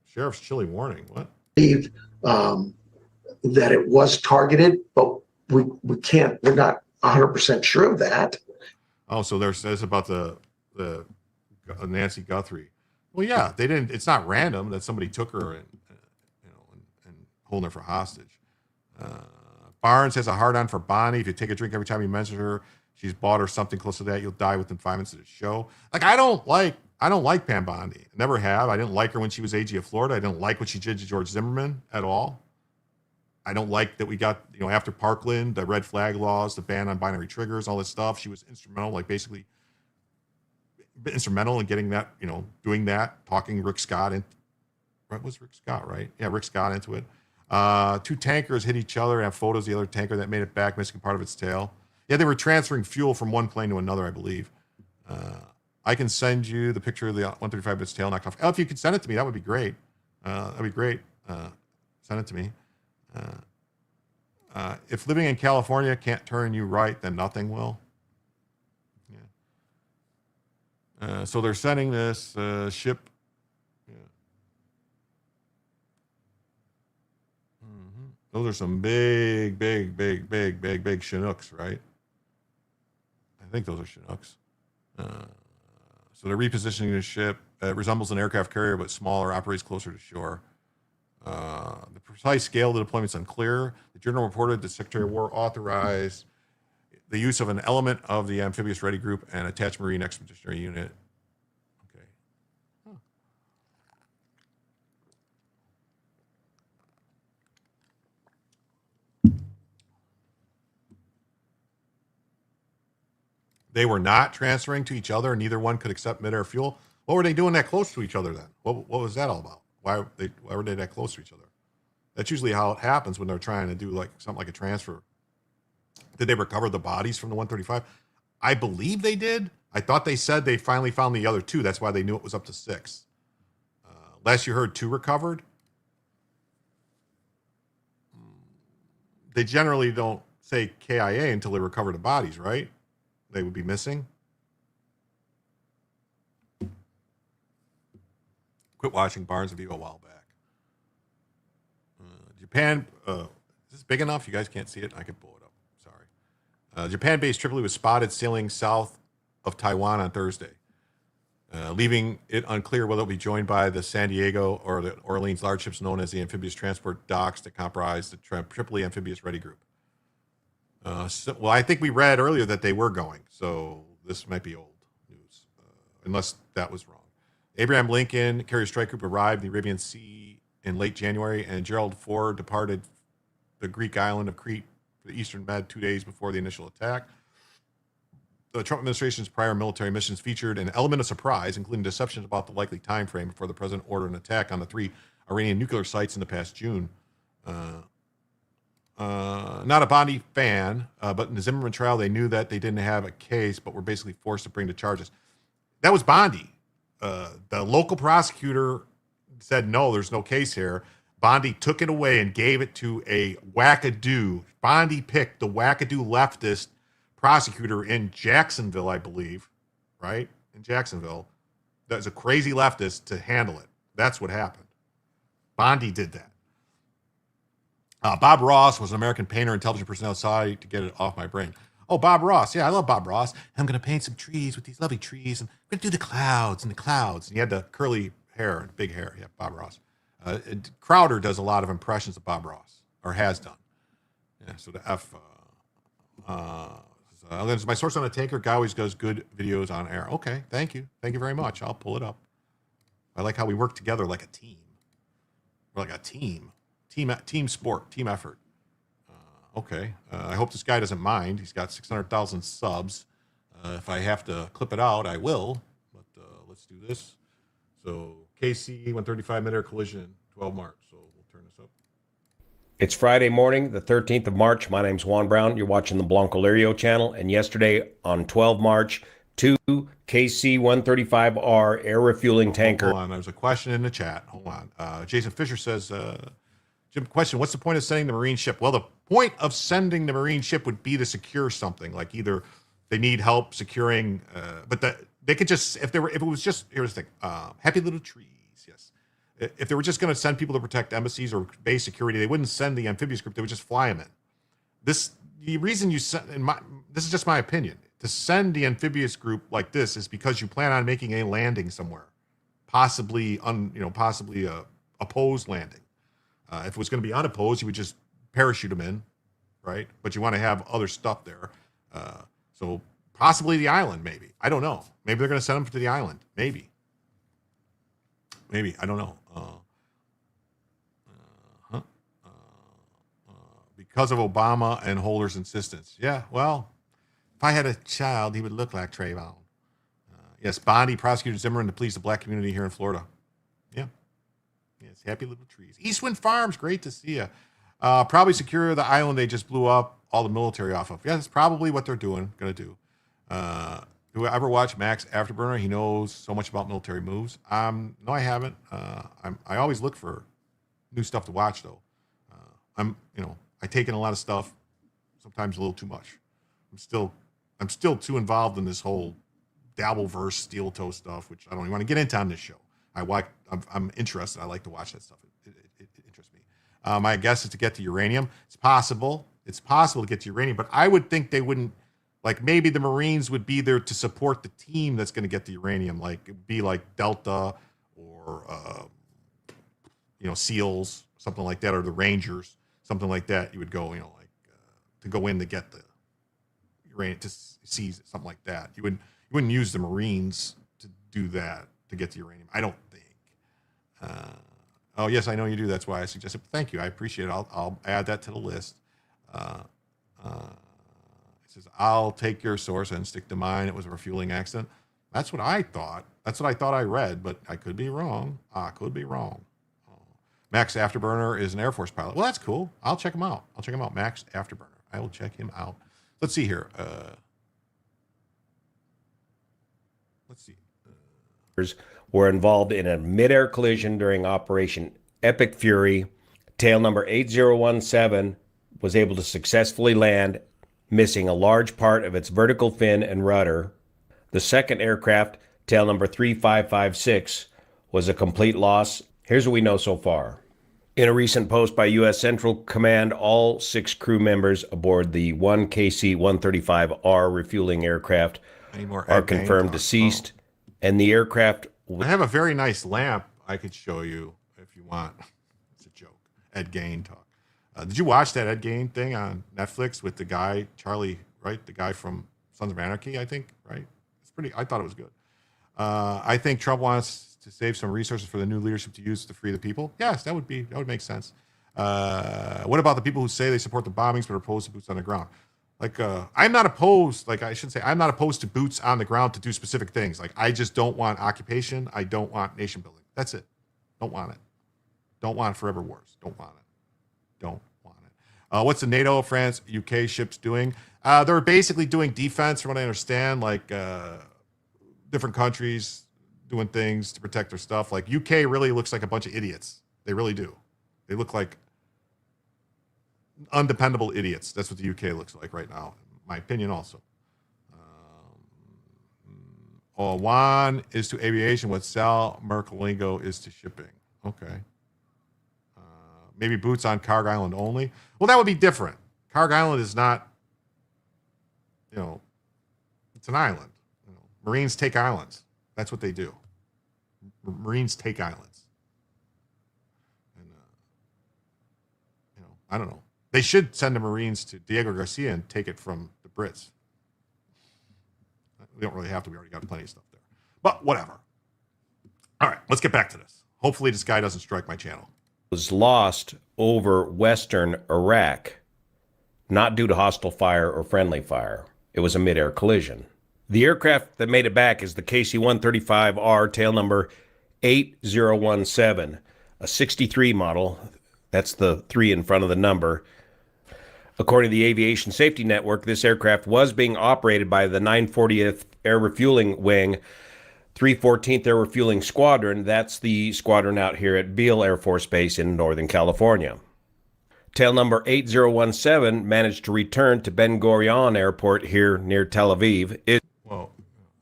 Sheriff's chilly warning. What? That it was targeted, but we're not 100% sure of that. Oh, so there's about the Nancy Guthrie. Well, yeah, they didn't. It's not random that somebody took her and holding her for hostage. Barnes has a hard-on for Bonnie. If you take a drink every time you mention her, she's bought or something close to that, you'll die within 5 minutes of the show. Like, I don't like Pam Bondi. Never have. I didn't like her when she was AG of Florida. I didn't like what she did to George Zimmerman at all. I don't like that we got, after Parkland, the red flag laws, the ban on binary triggers, all this stuff. She was instrumental, like basically instrumental in getting that, doing that, talking Rick Scott in. What was Rick Scott, right? Yeah, Rick Scott into it. 2 tankers hit each other and have photos of the other tanker that made it back, missing part of its tail. Yeah, they were transferring fuel from one plane to another, I believe. I can send you the picture of the 135 of its tail knocked off. Oh, if you could send it to me, that would be great. That'd be great. Send it to me. If living in California can't turn you right, then nothing will. Yeah. So they're sending this ship. Those are some big Chinooks, right? I think those are Chinooks. So they're repositioning the ship. It resembles an aircraft carrier, but smaller, operates closer to shore. The precise scale of the deployment is unclear. The journal reported the Secretary of War authorized the use of an element of the amphibious ready group and attached Marine Expeditionary Unit. Okay. Huh. They were not transferring to each other, and neither one could accept midair fuel. What were they doing that close to each other then? What was that all about? Why were they that close to each other? That's usually how it happens when they're trying to do like something like a transfer. Did they recover the bodies from the 135? I believe they did. I thought they said they finally found the other 2. That's why they knew it was up to 6. Last you heard 2 recovered. They generally don't say KIA until they recover the bodies, right? They would be missing. Quit watching Barnes v. a while back. Japan, is this big enough? You guys can't see it? I can pull it up. Sorry. Japan-based Tripoli was spotted sailing south of Taiwan on Thursday, leaving it unclear whether it will be joined by the San Diego or the Orleans large ships known as the amphibious transport docks that comprise the Tripoli Amphibious Ready Group. Well, I think we read earlier that they were going, so this might be old news, unless that was wrong. Abraham Lincoln carrier strike group arrived in the Arabian Sea in late January, and Gerald Ford departed the Greek island of Crete for the Eastern Med 2 days before the initial attack. The Trump administration's prior military missions featured an element of surprise, including deceptions about the likely time frame before the president ordered an attack on the 3 Iranian nuclear sites in the past June. Not a Bondi fan, but in the Zimmerman trial, they knew that they didn't have a case, but were basically forced to bring the charges. That was Bondi. The local prosecutor said, no, there's no case here. Bondi took it away and gave it to a wackadoo. Bondi picked the wackadoo leftist prosecutor in Jacksonville, I believe, right? In Jacksonville. That's a crazy leftist to handle it. That's what happened. Bondi did that. Bob Ross was an American painter, intelligent personality. Sorry to get it off my brain. Oh, Bob Ross. Yeah, I love Bob Ross. I'm going to paint some trees with these lovely trees. And I'm going to do the clouds and the clouds. And he had the curly hair and big hair. Yeah, Bob Ross. Crowder does a lot of impressions of Bob Ross, or has done. Yeah, so the F. There's my source on a tanker. Guy always does good videos on air. Okay, thank you. Thank you very much. I'll pull it up. I like how we work together like a team. We're like a team sport, team effort. Okay. I hope this guy doesn't mind. He's got 600,000 subs. If I have to clip it out, I will. But let's do this. So KC 135 mid-air collision, 12 March. So we'll turn this up. It's Friday morning, the 13th of March. My name's Juan Brown. You're watching the Blanco Lirio channel. And yesterday on 12 March, 2 KC-135R air refueling tanker. Hold on. There's a question in the chat. Hold on. Jason Fisher says, Jim, question, what's the point of sending the Marine ship? Well, the point of sending the Marine ship would be to secure something. Like either they need help securing, but they could just, if it was just, here's the thing, happy little trees, yes. If they were just going to send people to protect embassies or base security, they wouldn't send the amphibious group. They would just fly them in. The reason you send, this is just my opinion, to send the amphibious group like this is because you plan on making a landing somewhere, possibly a opposed landing. If it was going to be unopposed, you would just parachute them in, right? But you want to have other stuff there. So possibly the island, maybe. I don't know. Maybe they're going to send them to the island. Maybe. I don't know. Because of Obama and Holder's insistence. Yeah, well, if I had a child, he would look like Trayvon. Yes, Bondi prosecuted Zimmerman to please the black community here in Florida. Yeah. Yes, happy little trees. Eastwind Farms, great to see you. Probably secure the island they just blew up all the military off of. Yeah, that's probably what they're going to do. Do I ever watch Max Afterburner? He knows so much about military moves. No, I haven't. I always look for new stuff to watch, though. I take in a lot of stuff, sometimes a little too much. I'm still too involved in this whole Dabbleverse steel toe stuff, which I don't even want to get into on this show. I'm interested. I like to watch that stuff. It interests me. My guess is to get to uranium. It's possible. It's possible to get to uranium, but I would think they wouldn't. Like maybe the Marines would be there to support the team that's going to get the uranium. Like it'd be like Delta or SEALs, something like that, or the Rangers, something like that. You would go, to go in to get the uranium to seize it, something like that. You wouldn't use the Marines to do that to get the uranium. I don't think. Oh yes, I know you do. That's why I suggested. Thank you. I appreciate it. I'll add that to the list. It says, I'll take your source and stick to mine. It was a refueling accident. That's what I thought. That's what I thought I read, but I could be wrong. Max Afterburner is an Air Force pilot. Well, that's cool. I'll check him out. Max Afterburner. I will check him out. Let's see here. Let's see. Were involved in a mid-air collision during Operation Epic Fury. Tail number 8017 was able to successfully land, missing a large part of its vertical fin and rudder. The second aircraft, tail number 3556, was a complete loss. Here's what we know so far. In a recent post by U.S. Central Command, all 6 crew members aboard the 1 KC-135R refueling aircraft are confirmed deceased, and the aircraft... I have a very nice lamp I could show you if you want. It's a joke. Ed Gain talk. Did you watch that Ed Gain thing on Netflix with the guy, Charlie, right? The guy from Sons of Anarchy, I think, right? I thought it was good. I think Trump wants to save some resources for the new leadership to use to free the people. Yes, that would make sense. What about the people who say they support the bombings but are opposed to boots on the ground? I'm not opposed, I'm not opposed to boots on the ground to do specific things. I just don't want occupation. I don't want nation building. That's it. Don't want it. Don't want forever wars. Don't want it. Don't want it. What's the NATO, France, UK ships doing? They're basically doing defense, from what I understand, different countries doing things to protect their stuff. UK really looks like a bunch of idiots. They really do. They look like undependable idiots. That's what the UK looks like right now, in my opinion also. Juan is to aviation what Sal Mercolingo is to shipping. Okay. Maybe boots on Carg Island only. Well, that would be different. Carg Island is not, it's an island. Marines take islands. That's what they do. Marines take islands. And, I don't know. They should send the Marines to Diego Garcia and take it from the Brits. We don't really have to. We already got plenty of stuff there. But whatever. All right, let's get back to this. Hopefully this guy doesn't strike my channel. Was lost over western Iraq, not due to hostile fire or friendly fire. It was a mid-air collision. The aircraft that made it back is the KC-135R, tail number 8017, a 63 model. That's the 3 in front of the number. According to the Aviation Safety Network, this aircraft was being operated by the 940th Air Refueling Wing, 314th Air Refueling Squadron. That's the squadron out here at Beale Air Force Base in Northern California. Tail number 8017 managed to return to Ben Gurion Airport here near Tel Aviv. Well,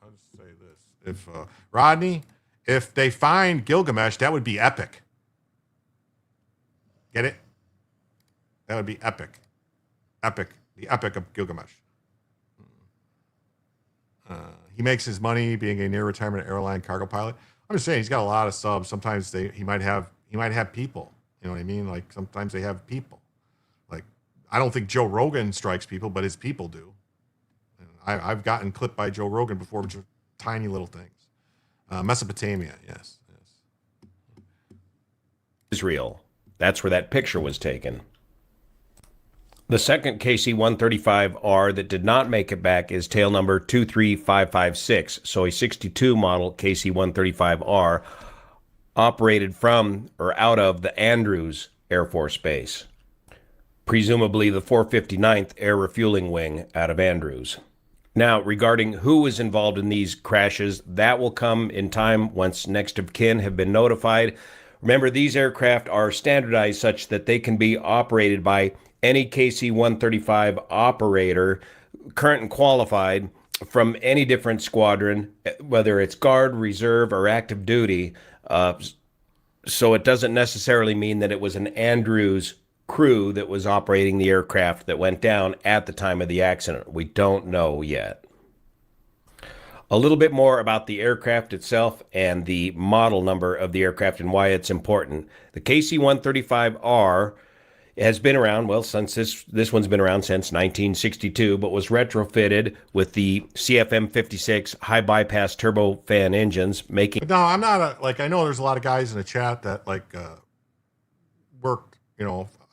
I'll just say this. If Rodney, if they find Gilgamesh, that would be epic. Get it? That would be epic. Epic. The epic of Gilgamesh. He makes his money being a near-retirement airline cargo pilot. I'm just saying he's got a lot of subs. Sometimes he might have people. You know what I mean? Like sometimes they have people. Like I don't think Joe Rogan strikes people, but his people do. I've gotten clipped by Joe Rogan before, which are tiny little things. Mesopotamia, yes. Israel. That's where that picture was taken. The second KC-135R that did not make it back is tail number 23556, so a 62 model KC-135R operated from or out of the Andrews Air Force Base, presumably the 459th Air Refueling Wing out of Andrews. Now, regarding who was involved in these crashes, that will come in time once next of kin have been notified. Remember, these aircraft are standardized such that they can be operated by any KC-135 operator, current and qualified, from any different squadron, whether it's Guard, Reserve, or active duty. So it doesn't necessarily mean that it was an Andrews crew that was operating the aircraft that went down at the time of the accident. We don't know yet. A little bit more about the aircraft itself and the model number of the aircraft and why it's important. The KC-135R has been around, well, since this one's been around since 1962, but was retrofitted with the CFM56 high bypass turbofan engines, making... No, I'm not I know there's a lot of guys in the chat that worked,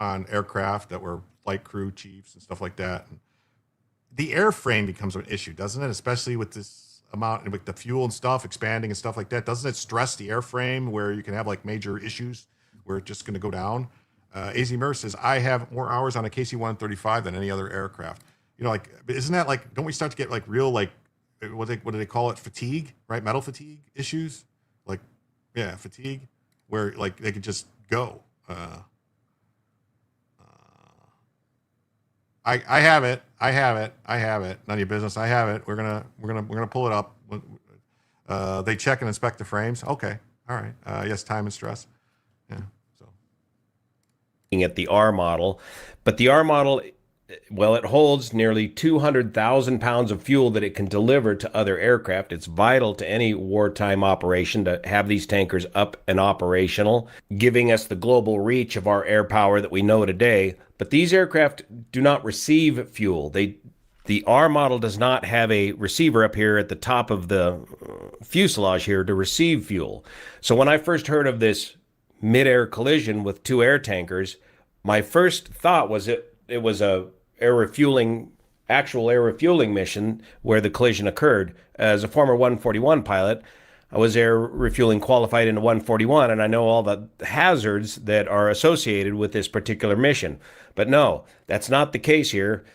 on aircraft that were flight crew chiefs and stuff like that. And the airframe becomes an issue, doesn't it? Especially with this amount, with the fuel and stuff expanding and stuff like that. Doesn't it stress the airframe where you can have major issues where it's just going to go down? AZ Murr says, I have more hours on a KC-135 than any other aircraft. Isn't that don't we start to get real, what do they call it? Fatigue, right? Metal fatigue issues? Fatigue, where they could just go. I have it. None of your business. I have it. We're gonna pull it up. They check and inspect the frames. Okay. All right. Yes, time and stress. Yeah. At the R model, but the R model, well, it holds nearly 200,000 pounds of fuel that it can deliver to other aircraft. It's vital to any wartime operation to have these tankers up and operational, giving us the global reach of our air power that we know today. But these aircraft do not receive fuel. The R model does not have a receiver up here at the top of the fuselage here to receive fuel. So when I first heard of this mid-air collision with two air tankers, my first thought was it was a actual air refueling mission where the collision occurred. As a former 141 pilot, I was air refueling qualified into 141, and I know all the hazards that are associated with this particular mission. But no, that's not the case here.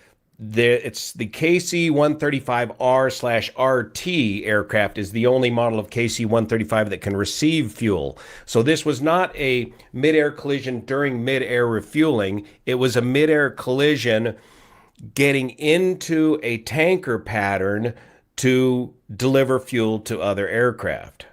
It's the KC-135R/RT aircraft is the only model of KC-135 that can receive fuel. So this was not a mid-air collision during mid-air refueling. It was a mid-air collision getting into a tanker pattern to deliver fuel to other aircraft.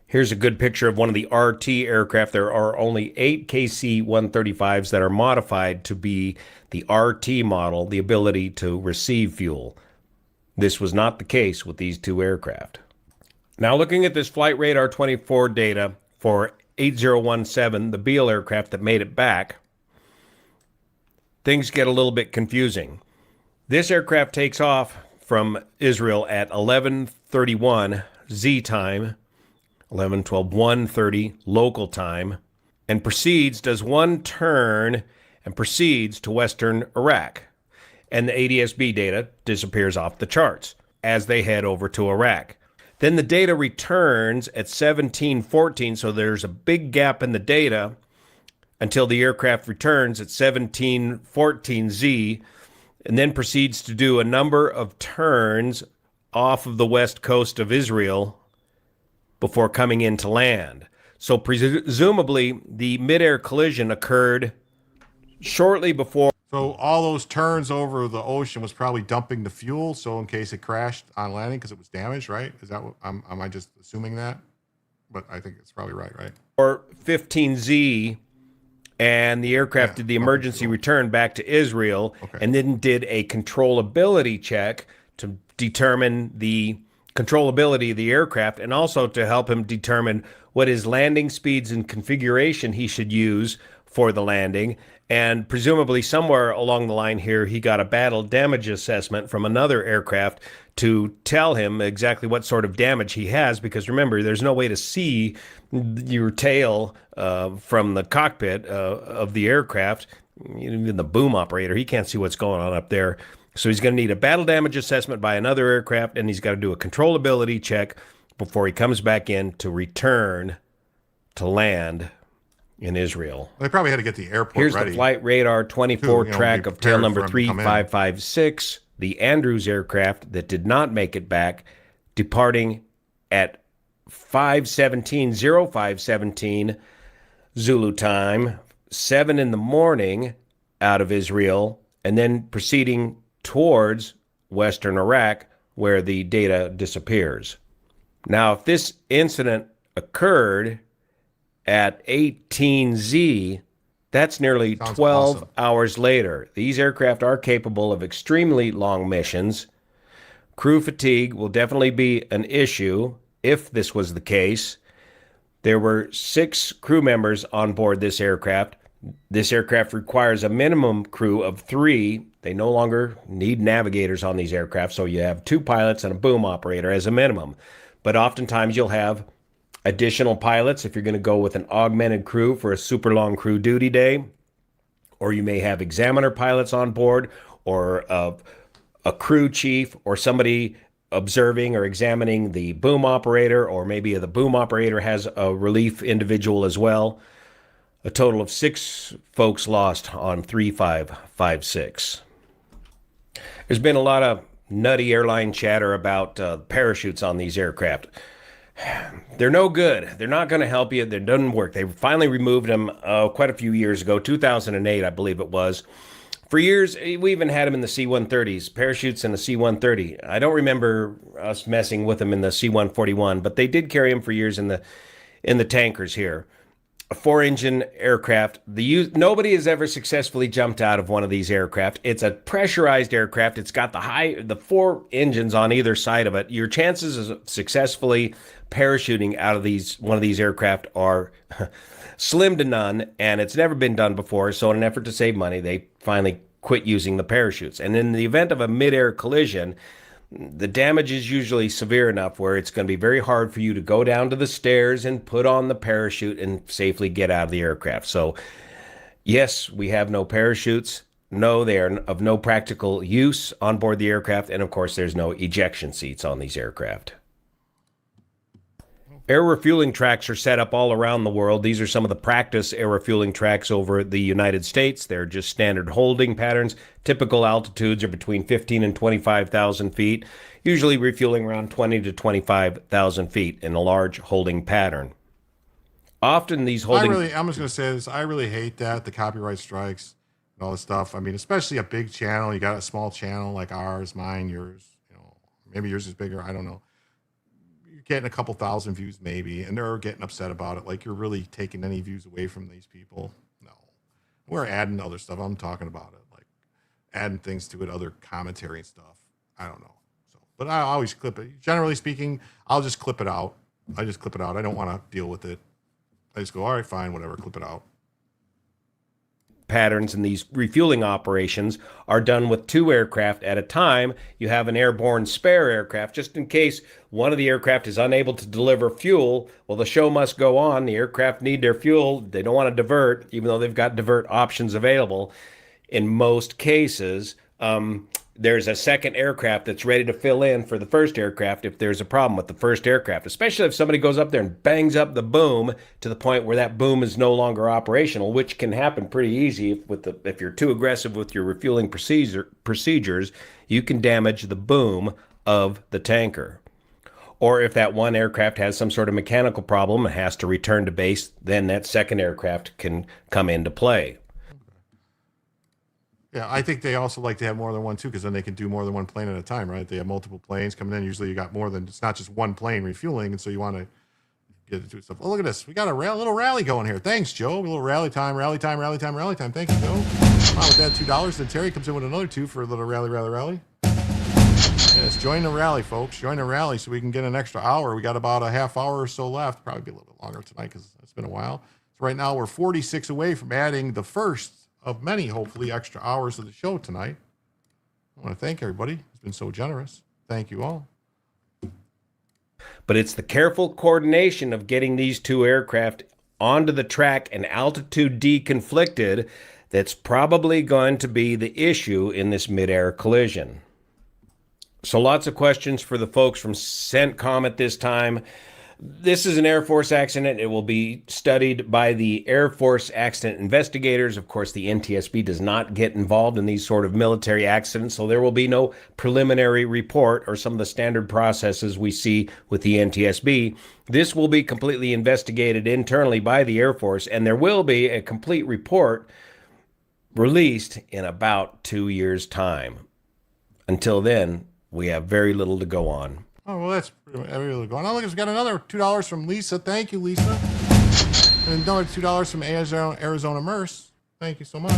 Here's a good picture of one of the RT aircraft. There are only 8 KC-135s that are modified to be the RT model, the ability to receive fuel. This was not the case with these two aircraft. Now looking at this Flight Radar 24 data for 8017, the Beale aircraft that made it back, things get a little bit confusing. This aircraft takes off from Israel at 11:31 Z time, 11, 12, 1:30 local time, and does one turn and proceeds to western Iraq. And the ADS-B data disappears off the charts as they head over to Iraq. Then the data returns at 17:14, so there's a big gap in the data until the aircraft returns at 17:14Z, and then proceeds to do a number of turns off of the west coast of Israel before coming in to land. So presumably the midair collision occurred shortly before. So all those turns over the ocean was probably dumping the fuel, so in case it crashed on landing because it was damaged, right? Is that what am I just assuming that? But I think it's probably right? Or 15Z, and the aircraft did the emergency return back to Israel, and then did a controllability check to determine the controllability of the aircraft, and also to help him determine what his landing speeds and configuration he should use for the landing. And presumably somewhere along the line here, he got a battle damage assessment from another aircraft to tell him exactly what sort of damage he has, because remember, there's no way to see your tail from the cockpit of the aircraft. Even the boom operator, he can't see what's going on up there. So he's going to need a battle damage assessment by another aircraft, and he's got to do a controllability check before he comes back in to return to land in Israel. They probably had to get the airport Here's ready. The Flight Radar 24 to, track be of tail prepared number for him to come in. 3556, the Andrews aircraft that did not make it back, departing at 0517 Zulu time, 7 in the morning out of Israel, and then proceeding towards western Iraq, where the data disappears. Now, if this incident occurred at 18Z, that's nearly 12 hours later. These aircraft are capable of extremely long missions. Crew fatigue will definitely be an issue if this was the case. There were 6 crew members on board this aircraft. This aircraft requires a minimum crew of 3. They no longer need navigators on these aircraft, so you have 2 pilots and a boom operator as a minimum. But oftentimes you'll have additional pilots if you're going to go with an augmented crew for a super long crew duty day, or you may have examiner pilots on board, or a crew chief, or somebody observing or examining the boom operator, or maybe the boom operator has a relief individual as well. A total of 6 folks lost on 3556. There's been a lot of nutty airline chatter about parachutes on these aircraft. They're no good. They're not going to help you. They doesn't work. They finally removed them quite a few years ago, 2008, I believe it was. For years, we even had them in the C-130s, parachutes in the C-130. I don't remember us messing with them in the C-141, but they did carry them for years in the tankers here. A 4-engine aircraft. Nobody has ever successfully jumped out of one of these aircraft. It's a pressurized aircraft. It's got the 4 engines on either side of it. Your chances of successfully parachuting out of one of these aircraft are slim to none, and it's never been done before. So in an effort to save money, they finally quit using the parachutes. And in the event of a mid-air collision, the damage is usually severe enough where it's going to be very hard for you to go down to the stairs and put on the parachute and safely get out of the aircraft. So, yes, we have no parachutes. No, they are of no practical use on board the aircraft. And, of course, there's no ejection seats on these aircraft. Air refueling tracks are set up all around the world. These are some of the practice air refueling tracks over the United States. They're just standard holding patterns. Typical altitudes are between 15 and 25,000 feet, usually refueling around 20 to 25,000 feet in a large holding pattern. Often these holding... I'm just going to say this. I really hate that, the copyright strikes and all this stuff. I mean, especially a big channel. You got a small channel like ours, mine, yours. Maybe yours is bigger. I don't know. Getting a couple thousand views maybe, and they're getting upset about it, like you're really taking any views away from these people. No, we're adding other stuff. I'm talking about it, like adding things to it, other commentary and stuff. I don't know. But I always clip it. Generally speaking, I'll just clip it out. I don't want to deal with it. I just go, all right, fine, whatever, clip it out. patterns in these refueling operations are done with 2 aircraft at a time. You have an airborne spare aircraft just in case one of the aircraft is unable to deliver fuel. Well, the show must go on. The aircraft need their fuel. They don't want to divert, even though they've got divert options available. In most cases, there's a second aircraft that's ready to fill in for the first aircraft if there's a problem with the first aircraft, especially if somebody goes up there and bangs up the boom to the point where that boom is no longer operational, which can happen pretty easy if you're too aggressive with your refueling procedures. You can damage the boom of the tanker. Or if that one aircraft has some sort of mechanical problem and has to return to base, then that second aircraft can come into play. Yeah, I think they also like to have more than one too, because then they can do more than one plane at a time, right? They have multiple planes coming in. Usually, you got more than, it's not just one plane refueling, and so you want to get to do stuff. Oh, look at this! We got a little rally going here. Thanks, Joe. A little rally time. Thank you, Joe. Wow, with that $2, then Terry comes in with another 2 for a little rally. Yes, join the rally, folks. Join the rally so we can get an extra hour. We got about a half hour or so left. Probably be a little bit longer tonight because it's been a while. So right now we're 46 away from adding the first of many, hopefully, extra hours of the show tonight. I want to thank everybody who's been so generous. Thank you all. But it's the careful coordination of getting these 2 aircraft onto the track and altitude deconflicted that's probably going to be the issue in this mid-air collision. So lots of questions for the folks from CENTCOM at this time. This is an Air Force accident. It will be studied by the Air Force accident investigators. Of course, the NTSB does not get involved in these sort of military accidents, so there will be no preliminary report or some of the standard processes we see with the NTSB. This will be completely investigated internally by the Air Force, and there will be a complete report released in about 2 years' time. Until then, we have very little to go on. Oh, well, that's really going on. Look, we've got another $2 from Lisa. Thank you, Lisa. And another $2 from Arizona Merce. Thank you so much.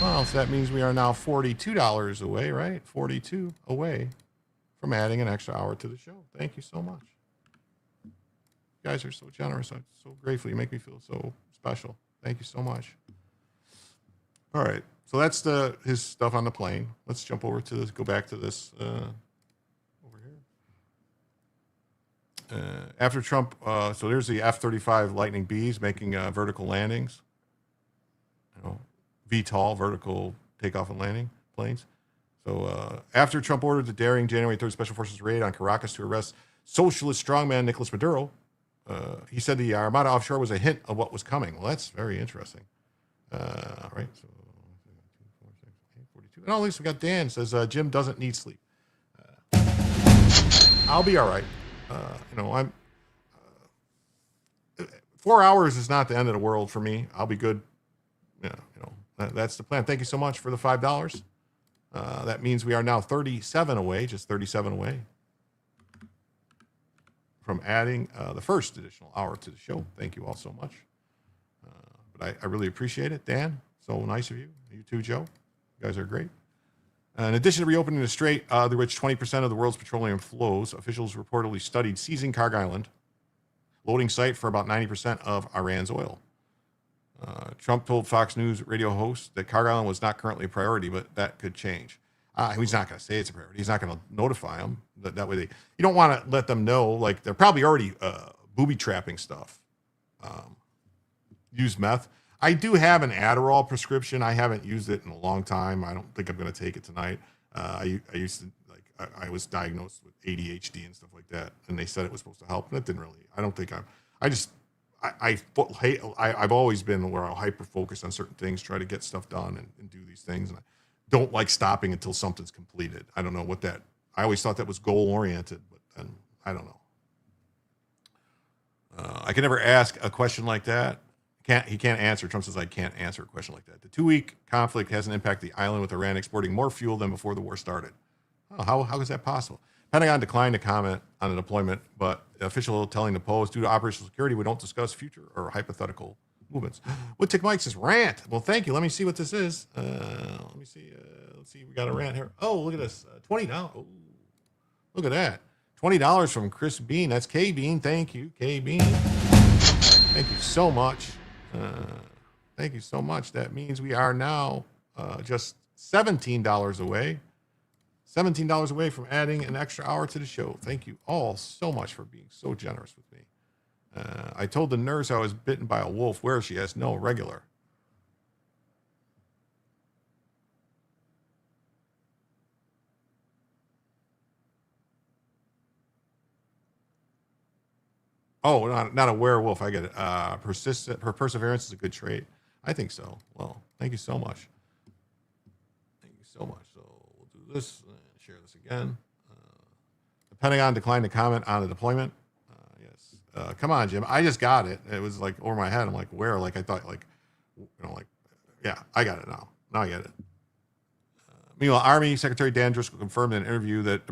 Well, so that means we are now $42 away, right? 42 away from adding an extra hour to the show. Thank you so much. You guys are so generous. I'm so grateful. You make me feel so special. Thank you so much. All right. So that's his stuff on the plane. Let's jump over to this, go back to this over here. After Trump, so there's the F-35 Lightning Bs making vertical landings. VTOL, vertical takeoff and landing planes. So after Trump ordered the daring January 3rd Special Forces raid on Caracas to arrest socialist strongman Nicolas Maduro, he said the Armada offshore was a hint of what was coming. Well, that's very interesting. All right, so 42. And at least we got Dan says Jim doesn't need sleep. I'll be all right. I'm 4 hours is not the end of the world for me. I'll be good. Yeah, that's the plan. Thank you so much for the $5. That means we are now 37 away, just 37 away from adding the first additional hour to the show. Thank you all so much. But I really appreciate it. Dan, so nice of you. You too, Joe. You guys are great. In addition to reopening the strait, through which 20% of the world's petroleum flows, officials reportedly studied seizing Kharg Island, loading site for about 90% of Iran's oil. Trump told Fox News radio host that Kharg Island was not currently a priority, but that could change. He's not going to say it's a priority. He's not going to notify them. That way, you don't want to let them know. Like, they're probably already booby trapping stuff. Use meth. I do have an Adderall prescription. I haven't used it in a long time. I don't think I'm going to take it tonight. I used to, I was diagnosed with ADHD and stuff like that, and they said it was supposed to help, and it didn't really. I don't think I've always been where I'll hyper focus on certain things, try to get stuff done and do these things, and I don't like stopping until something's completed. I don't know what that. I always thought that was goal oriented, but then I don't know. I can never ask a question like that. He can't answer. Trump says I can't answer a question like that. The 2-week conflict hasn't impacted the island, with Iran exporting more fuel than before the war started. Oh, how is that possible? Pentagon declined to comment on the deployment, but the official telling the Post, due to operational security, we don't discuss future or hypothetical movements. Woodtick Mike says rant. Well, thank you. Let me see what this is. Let me see. Let's see. We got a rant here. Oh, look at this. $20. Oh, look at that. $20 from Chris Bean. That's K Bean. Thank you, K Bean. Thank you so much. Thank you so much. That means we are now just $17 away. $17 away from adding an extra hour to the show. Thank you all so much for being so generous with me. I told the nurse I was bitten by a wolf. Where is she? Yes, no, regular. Oh, not a werewolf. I get it. Persistent. Her perseverance is a good trait. I think so. Well, thank you so much. Thank you so much. So we'll do this and share this again. The Pentagon declined to comment on the deployment. Yes. Come on, Jim. I just got it. It was like over my head. I'm like, where? Like I thought, like, yeah, I got it now. Now I get it. Meanwhile, Army Secretary Dan Driscoll confirmed in an interview that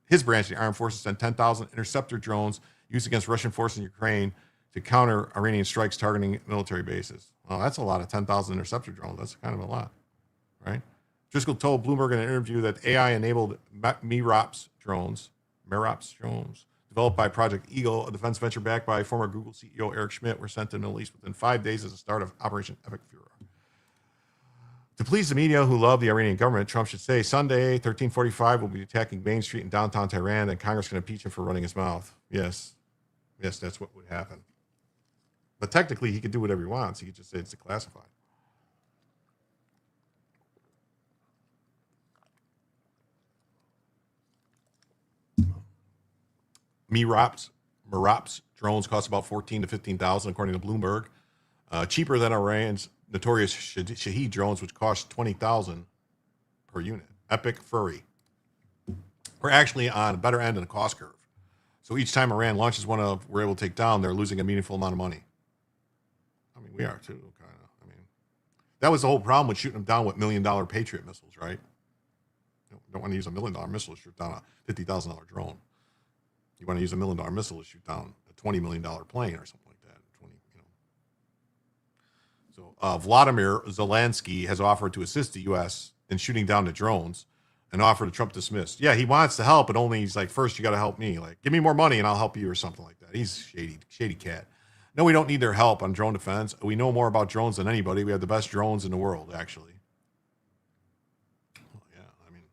his branch, the Armed Forces, sent 10,000 interceptor drones used against Russian forces in Ukraine to counter Iranian strikes targeting military bases. Well, that's a lot of 10,000 interceptor drones. That's kind of a lot, right? Driscoll told Bloomberg in an interview that AI-enabled MIROPS drones, developed by Project Eagle, a defense venture backed by former Google CEO Eric Schmidt, were sent to the Middle East within 5 days as the start of Operation Epic Fury. To please the media who love the Iranian government, Trump should say Sunday, 1345, will be attacking Main Street in downtown Tehran, and Congress can impeach him for running his mouth. Yes, that's what would happen. But technically, he could do whatever he wants. He could just say it's declassified. MIROPS drones cost about $14,000 to $15,000, according to Bloomberg. Cheaper than Iran's notorious Shahed drones, which cost $20,000 per unit. Epic Fury. We're actually on a better end of the cost curve. So each time Iran launches one we're able to take down, they're losing a meaningful amount of money. I mean, we are too, kind of. I mean, that was the whole problem with shooting them down with $1 million Patriot missiles, right? You don't want to use $1 million missile to shoot down a $50,000 drone. You want to use $1 million missile to shoot down a $20 million plane or something like that. So Vladimir Zelensky has offered to assist the U.S. in shooting down the drones, an offer that Trump dismissed. Yeah, he wants to help, but only he's like, first you got to help me. Like, give me more money and I'll help you or something like that. He's shady cat. No, we don't need their help on drone defense. We know more about drones than anybody. We have the best drones in the world, actually. Well, yeah, I mean,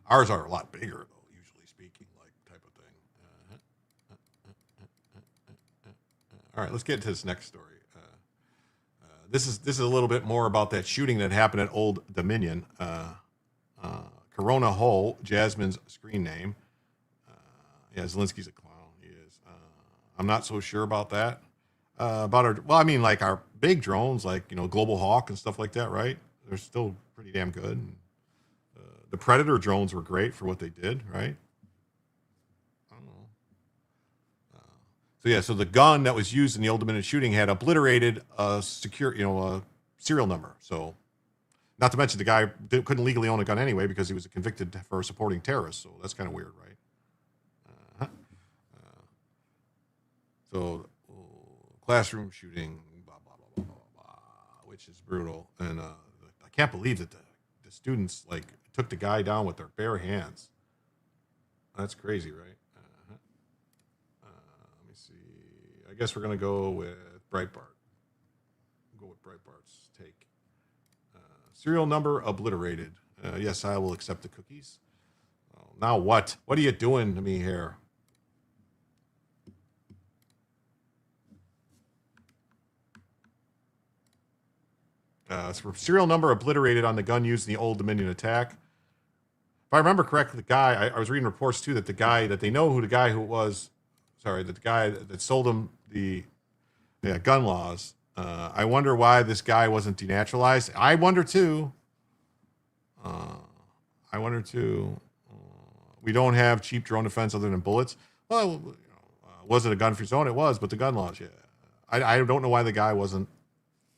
ours are a lot bigger, though, usually speaking, like type of thing. All right, let's get to this next story. This is a little bit more about that shooting that happened at Old Dominion. Corona Hole, Jasmine's screen name. Yeah, Zelensky's a clown. He is. I'm not so sure about that. Like our big drones, like, Global Hawk and stuff like that, right? They're still pretty damn good. The Predator drones were great for what they did, right? I don't know. So the gun that was used in the Old Dominion shooting had obliterated a serial number. So, not to mention the guy couldn't legally own a gun anyway because he was convicted for supporting terrorists. So that's kind of weird, right? Classroom shooting, blah, blah, blah, blah, blah, blah, which is brutal. And I can't believe that the students took the guy down with their bare hands. That's crazy, right? Let me see. I guess we're going to go with Breitbart. We'll go with Breitbart's take. Serial number obliterated. Yes, I will accept the cookies. Now what? What are you doing to me here? Serial number obliterated on the gun used in the Old Dominion attack. If I remember correctly, the guy, I was reading reports too, that the guy, that they know who the guy who was, that the guy that sold him the gun laws. I wonder why this guy wasn't denaturalized. I wonder too. We don't have cheap drone defense other than bullets. Well, was it a gun-free zone? It was, but the gun laws, yeah. I don't know why the guy wasn't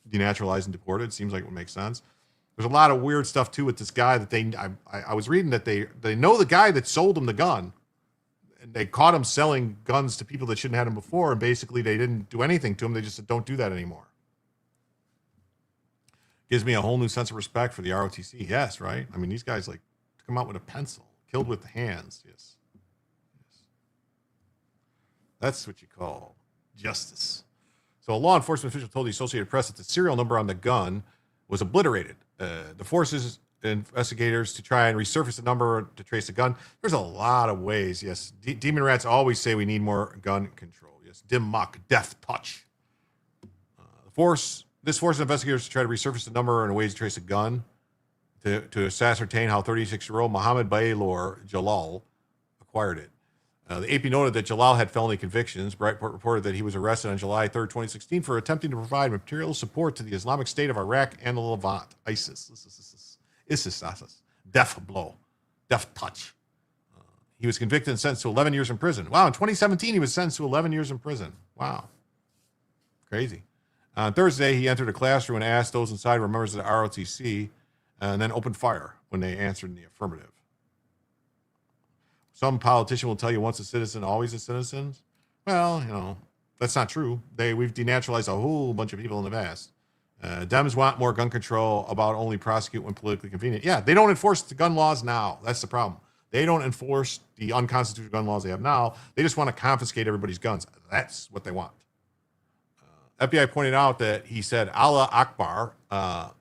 denaturalized and deported. It seems like it would make sense. There's a lot of weird stuff too with this guy that I was reading that they know the guy that sold him the gun, and they caught him selling guns to people that shouldn't have had him before, and basically they didn't do anything to him. They just said, don't do that anymore. Gives me a whole new sense of respect for the ROTC. Yes, right? I mean, these guys come out with a pencil, killed with the hands. Yes. That's what you call justice. So a law enforcement official told the Associated Press that the serial number on the gun was obliterated. The forces investigators to try and resurface the number to trace the gun. There's a lot of ways. Yes, demon rats always say we need more gun control. Yes, dim mock, death touch. This force of investigators to try to resurface the number and ways to trace a gun to ascertain how 36-year-old Mohammed Baylor Jalal acquired it. The AP noted that Jalal had felony convictions. Breitbart reported that he was arrested on July 3rd, 2016 for attempting to provide material support to the Islamic State of Iraq and the Levant. ISIS. Death blow. Death touch. He was convicted and sentenced to 11 years in prison. Wow, in 2017, he was sentenced to 11 years in prison. Wow. Crazy. On Thursday, he entered a classroom and asked those inside were members of the ROTC and then opened fire when they answered in the affirmative. Some politician will tell you once a citizen, always a citizen. Well, that's not true. We've denaturalized a whole bunch of people in the past. Dems want more gun control, about only prosecute when politically convenient. Yeah, they don't enforce the gun laws now. That's the problem. They don't enforce the unconstitutional gun laws they have now. They just want to confiscate everybody's guns. That's what they want. FBI pointed out that he said Allah Akbar.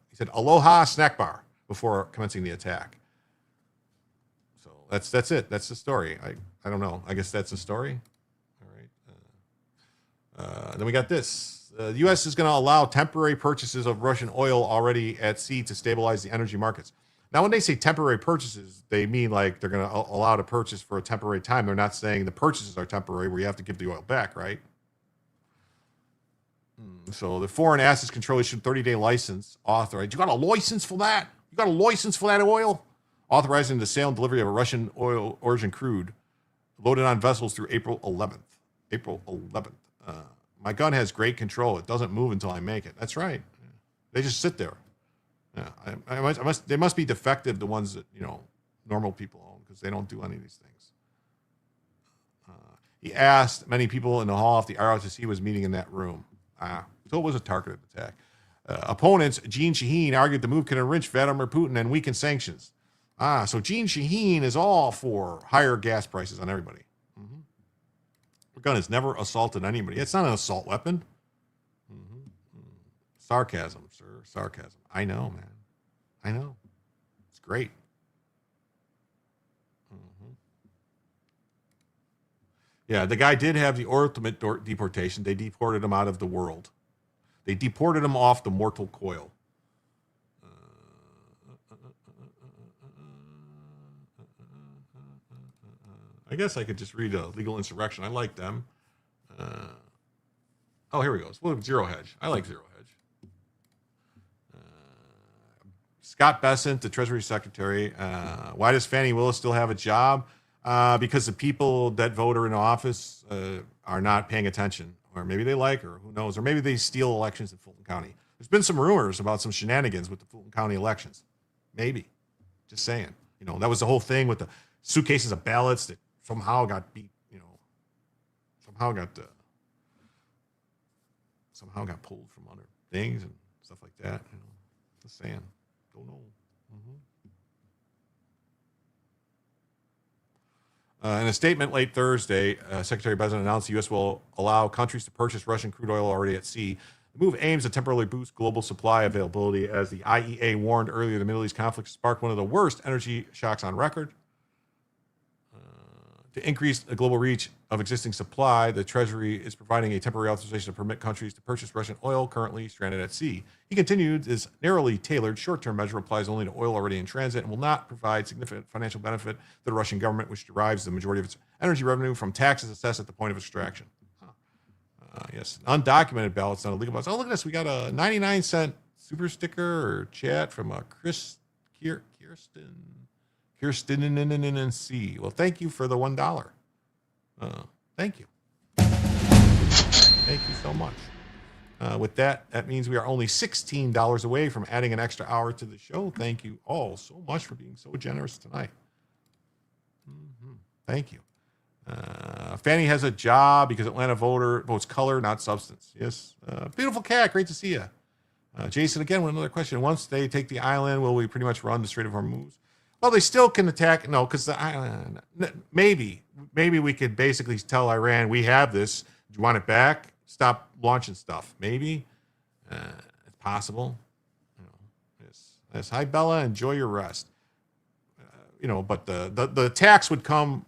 He said Aloha snack bar before commencing the attack. So that's it. That's the story. I don't know. I guess that's the story. All right. Then we got this. The U.S. is going to allow temporary purchases of Russian oil already at sea to stabilize the energy markets. Now, when they say temporary purchases, they mean like they're going to allow to purchase for a temporary time. They're not saying the purchases are temporary where you have to give the oil back, right? So the Foreign Assets Control issued 30-day license authorized. You got a license for that? You got a license for that oil? Authorizing the sale and delivery of a Russian oil origin crude loaded on vessels through April 11th. April 11th. My gun has great control. It doesn't move until I make it. That's right. They just sit there. Yeah, they must be defective, the ones that, normal people own, because they don't do any of these things. He asked many people in the hall if the ROTC was meeting in that room. So it was a targeted attack. Opponents, Gene Shaheen, argued the move can enrich Vladimir Putin and weaken sanctions. So Gene Shaheen is all for higher gas prices on everybody. The gun has never assaulted anybody. It's not an assault weapon. Sarcasm, sir. Sarcasm. I know, man. I know. It's great. Yeah, the guy did have the ultimate deportation. They deported him out of the world. They deported him off the mortal coil. I guess I could just read Legal Insurrection. I like them. Here we go. Zero Hedge. I like Zero Hedge. Scott Bessent, the Treasury Secretary. Why does Fannie Willis still have a job? Because the people that vote her in office are not paying attention. Or maybe they like her. Who knows? Or maybe they steal elections in Fulton County. There's been some rumors about some shenanigans with the Fulton County elections. Maybe. Just saying. That was the whole thing with the suitcases of ballots that somehow got beat, somehow got pulled from other things and stuff like that. Just saying. Don't know. In a statement late Thursday, Secretary Bessent announced the U.S. will allow countries to purchase Russian crude oil already at sea. The move aims to temporarily boost global supply availability, as the IEA warned earlier the Middle East conflict sparked one of the worst energy shocks on record. To increase the global reach of existing supply, the Treasury is providing a temporary authorization to permit countries to purchase Russian oil currently stranded at sea. He continued, this narrowly tailored short-term measure applies only to oil already in transit and will not provide significant financial benefit to the Russian government, which derives the majority of its energy revenue from taxes assessed at the point of extraction. Yes, undocumented ballots, not illegal ballots. Oh, look at this. We got a 99-cent super sticker or chat from Kirsten C. Well, thank you for the $1. Thank you. Thank you so much. With that means we are only $16 away from adding an extra hour to the show. Thank you all so much for being so generous tonight. Thank you. Fannie has a job because Atlanta voter votes color, not substance. Yes. Beautiful cat. Great to see you. Jason, again, with another question. Once they take the island, will we pretty much run the Strait of Hormuz? Well, they still can attack. No, because the island, maybe we could basically tell Iran, we have this. Do you want it back? stop launching stuff. Maybe it's possible. Yes. Hi, Bella. Enjoy your rest. But the tax would come.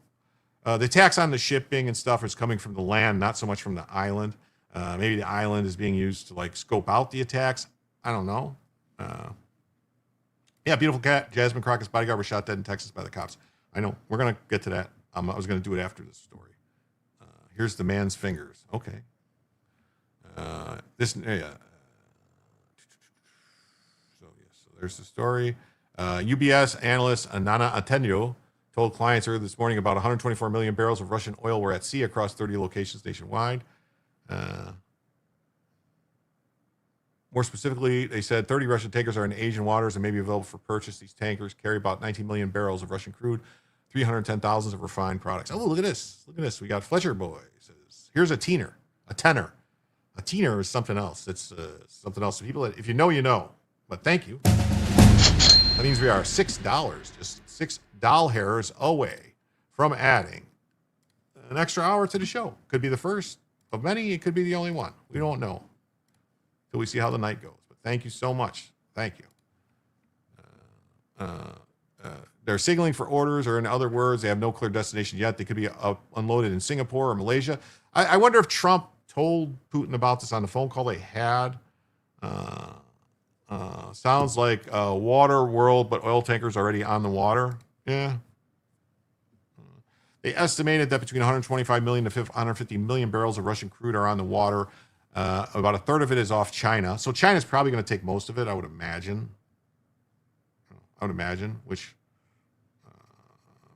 The tax on the shipping and stuff is coming from the land, not so much from the island. Maybe the island is being used to like scope out the attacks. I don't know. Yeah, beautiful cat. Jasmine Crockett's bodyguard was shot dead in Texas by the cops. I know. We're going to get to that. I was going to do it after this story. Here's the man's fingers. Okay. So there's the story. UBS analyst Anana Atenyo told clients earlier this morning about 124 million barrels of Russian oil were at sea across 30 locations nationwide. More specifically, they said 30 Russian tankers are in Asian waters and may be available for purchase. These tankers carry about 19 million barrels of Russian crude, 310,000 of refined products. Oh, look at this. Look at this. We got Fletcher Boy. Here's a tenor. A tenor is something else. It's something else. People, if you know, you know. But thank you. That means we are $6, just $6 hairs away from adding an extra hour to the show. Could be the first of many. It could be the only one. We don't know till we see how the night goes. But thank you so much. Thank you. They're signaling for orders, or in other words, they have no clear destination yet. They could be unloaded in Singapore or Malaysia. I wonder if Trump told Putin about this on the phone call they had. Sounds like water world, but oil tankers already on the water. Yeah. They estimated that between 125 million to 150 million barrels of Russian crude are on the water. About a third of it is off China. So China's probably going to take most of it, I would imagine. Which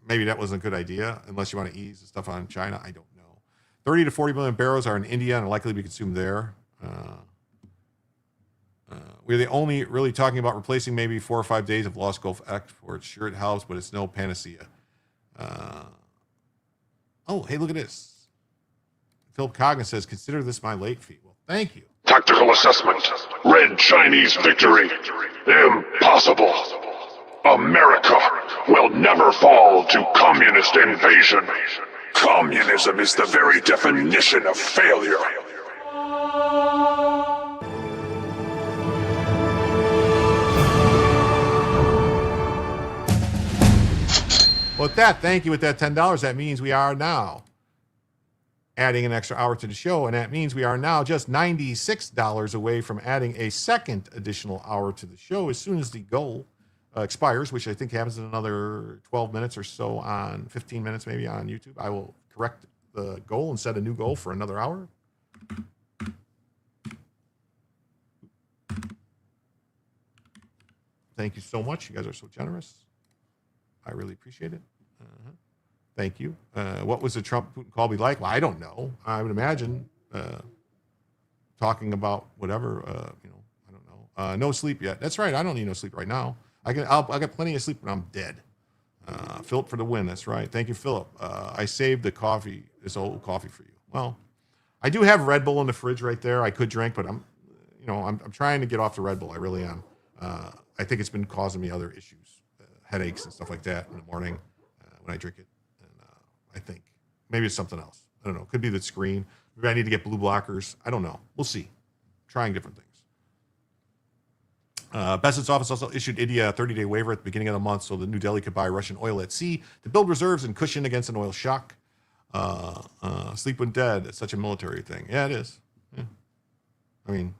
maybe that wasn't a good idea, unless you want to ease the stuff on China. I don't know. 30 to 40 million barrels are in India and are likely to be consumed there. We're the only really talking about replacing maybe 4 or 5 days of lost Gulf exports. Sure, it helps, but it's no panacea. Oh, hey, look at this. Philip Coggan says, consider this my late fee. Well, thank you. Tactical assessment. Red Chinese victory. Impossible. America will never fall to communist invasion. Communism is the very definition of failure. With that, thank you. With that $10, that means we are now adding an extra hour to the show, and that means we are now just $96 away from adding a second additional hour to the show as soon as the goal expires, which I think happens in another 12 minutes or so, on 15 minutes maybe on YouTube. I will correct the goal and set a new goal for another hour. Thank you so much. You guys are so generous. I really appreciate it. Thank you. What was the Trump-Putin call be like? Well, I don't know. I would imagine talking about whatever. I don't know. No sleep yet. That's right. I don't need no sleep right now. I got plenty of sleep when I'm dead. Philip for the win. That's right. Thank you, Philip. I saved the coffee, this old coffee for you. Well, I do have Red Bull in the fridge right there. I could drink, but I'm trying to get off the Red Bull. I really am. I think it's been causing me other issues, headaches and stuff like that in the morning when I drink it. And I think maybe it's something else. I don't know. Could be the screen. Maybe I need to get blue blockers. I don't know. We'll see. Trying different things. Bessett's office also issued India a 30-day waiver at the beginning of the month so that New Delhi could buy Russian oil at sea to build reserves and cushion against an oil shock. Sleep when dead. It's such a military thing. Yeah, it is. Yeah. I mean,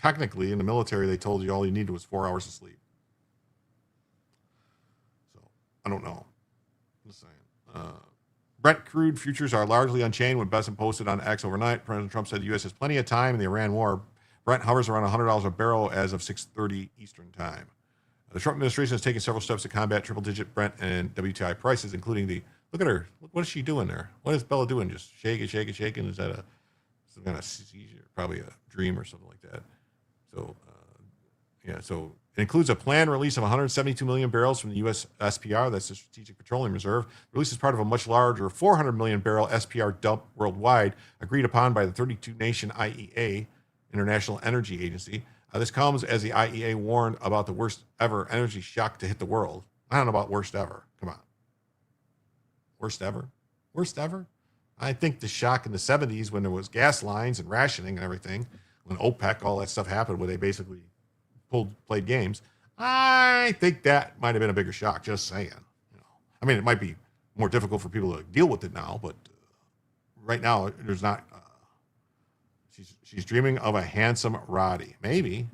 technically, in the military, they told you all you needed was 4 hours of sleep. So, I don't know. I'm just saying. Brent crude futures are largely unchanged when Bessent posted on X overnight. President Trump said the U.S. has plenty of time in the Iran war. Brent hovers around $100 a barrel as of 6:30 Eastern time. The Trump administration has taken several steps to combat triple-digit Brent and WTI prices, including the, look at her, what is she doing there? What is Bella doing? Just shaking? Is that some kind of seizure? Probably a dream or something like that. So, so it includes a planned release of 172 million barrels from the U.S. SPR, that's the Strategic Petroleum Reserve. The release is part of a much larger 400 million barrel SPR dump worldwide, agreed upon by the 32-nation IEA, International Energy Agency. This comes as the IEA warned about the worst ever energy shock to hit the world. I don't know about worst ever. Come on. Worst ever? Worst ever? I think the shock in the 70s when there was gas lines and rationing and everything, when OPEC, all that stuff happened where they basically played games, I think that might have been a bigger shock, just saying. I mean, it might be more difficult for people to deal with it now, but right now there's not. She's dreaming of a handsome Roddy. Maybe.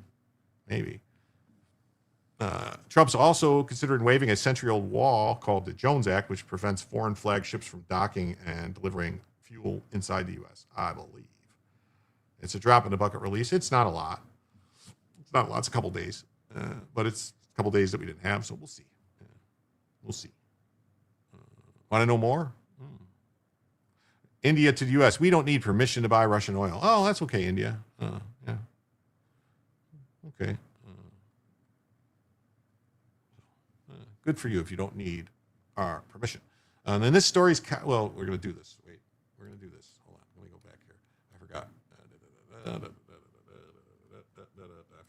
Trump's also considering waiving a century-old law called the Jones Act, which prevents foreign flag ships from docking and delivering fuel inside the U.S., I believe. It's a drop in the bucket release. It's not a lot. It's not a lot. It's a couple days. But it's a couple days that we didn't have, so we'll see. We'll see. Want to know more? India to the U.S. We don't need permission to buy Russian oil. Oh, that's okay, India. Yeah. Okay. Good for you if you don't need our permission. And then this story's, well, we're going to do this. Wait, we're going to do this. Hold on. Let me go back here. I forgot. I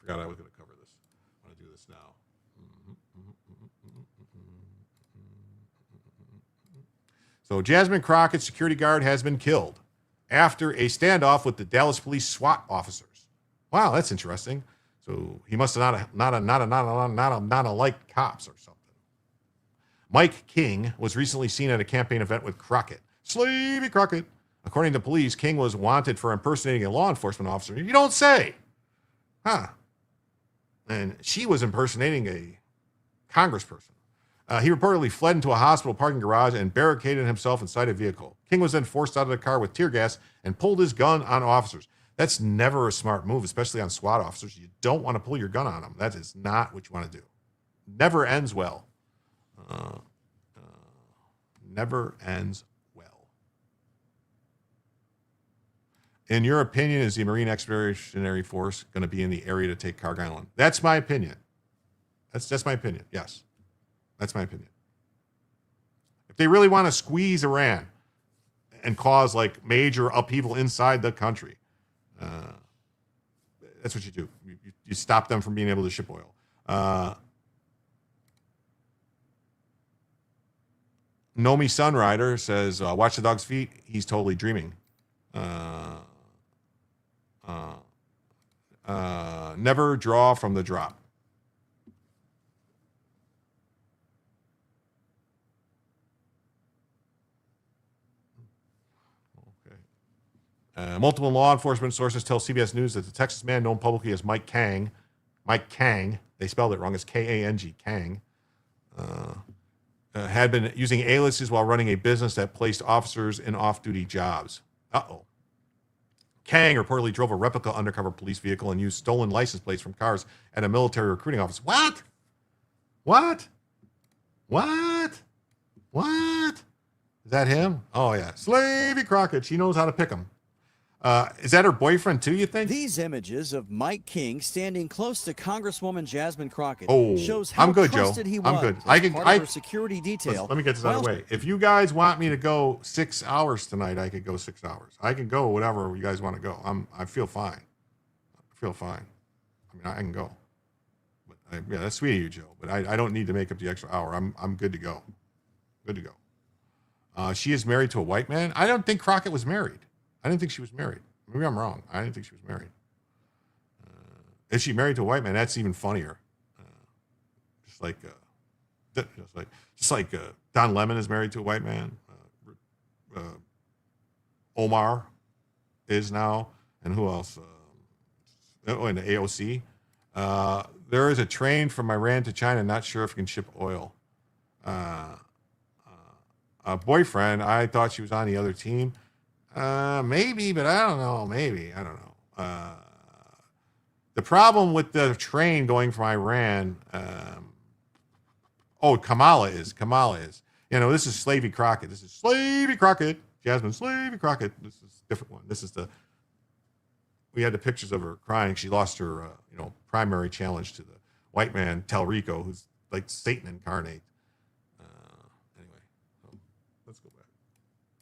forgot I was going to cover this. I'm going to do this now. So Jasmine Crockett's security guard has been killed after a standoff with the Dallas police SWAT officers. Wow, that's interesting. So he must have not liked cops or something. Mike King was recently seen at a campaign event with Crockett. Slavey Crockett. According to police, King was wanted for impersonating a law enforcement officer. You don't say. Huh. And she was impersonating a congressperson. He reportedly fled into a hospital parking garage and barricaded himself inside a vehicle. King was then forced out of the car with tear gas and pulled his gun on officers. That's never a smart move, especially on SWAT officers. You don't want to pull your gun on them. That is not what you want to do. Never ends well. Never ends well. In your opinion, is the Marine Expeditionary Force going to be in the area to take Carg Island? That's my opinion. That's my opinion. Yes. That's my opinion. If they really want to squeeze Iran and cause like major upheaval inside the country, that's what you do. You stop them from being able to ship oil. Nomi Sunrider says, watch the dog's feet. He's totally dreaming. Never draw from the drop. Multiple law enforcement sources tell CBS News that the Texas man known publicly as Mike Kang, they spelled it wrong, it's K-A-N-G, Kang, had been using aliases while running a business that placed officers in off-duty jobs. Uh-oh. Kang reportedly drove a replica undercover police vehicle and used stolen license plates from cars at a military recruiting office. What? Is that him? Oh, yeah. Slavey Crockett. She knows how to pick them. Is that her boyfriend too, you think? These images of Mike King standing close to Congresswoman Jasmine Crockett shows how I'm good, trusted Joe. he was. I'm good. Part of her security detail. Let me get this out of the way. If you guys want me to go 6 hours tonight, I could go 6 hours. I can go whatever you guys want to go. I feel fine. I mean, I can go. But yeah, that's sweet of you, Joe. But I don't need to make up the extra hour. I'm good to go. Good to go. She is married to a white man. I don't think Crockett was married. I didn't think she was married. Maybe I'm wrong. I didn't think she was married. Is she married to a white man? That's even funnier. Just like Don Lemon is married to a white man. Omar is now, and who else? And the AOC. There is a train from Iran to China. Not sure if it can ship oil. A boyfriend. I thought she was on the other team. Maybe, but I don't know. Maybe, I don't know. The problem with the train going from Iran, Kamala is. You know, this is Slavey Crockett. Jasmine Slavey Crockett. This is a different one. We had the pictures of her crying. She lost her, primary challenge to the white man, Tel Rico, who's like Satan incarnate. Let's go back.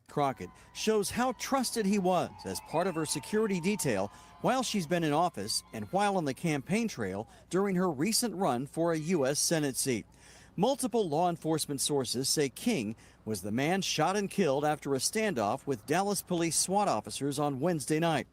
Crockett shows how trusted he was as part of her security detail while she's been in office and while on the campaign trail during her recent run for a U.S. Senate seat. Multiple law enforcement sources say King was the man shot and killed after a standoff with Dallas police SWAT officers on Wednesday night.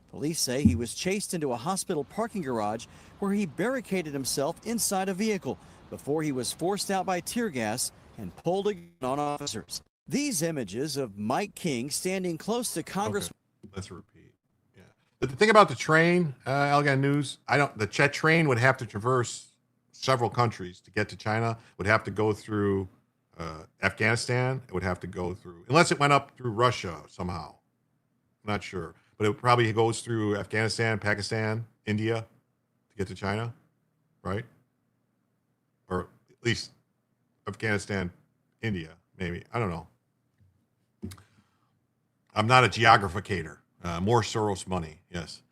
Police say he was chased into a hospital parking garage where he barricaded himself inside a vehicle before he was forced out by tear gas and pulled a gun on officers. These images of Mike King standing close to Congress. Okay. Let's repeat. Yeah. But the thing about the train, Allegan News, the jet train would have to traverse several countries to get to China. Would have to go through Afghanistan. It would have to go through, unless it went up through Russia somehow. I'm not sure. But it probably goes through Afghanistan, Pakistan, India to get to China, right? Or at least Afghanistan, India, maybe. I don't know. I'm not a geographicator. More Soros money, yes.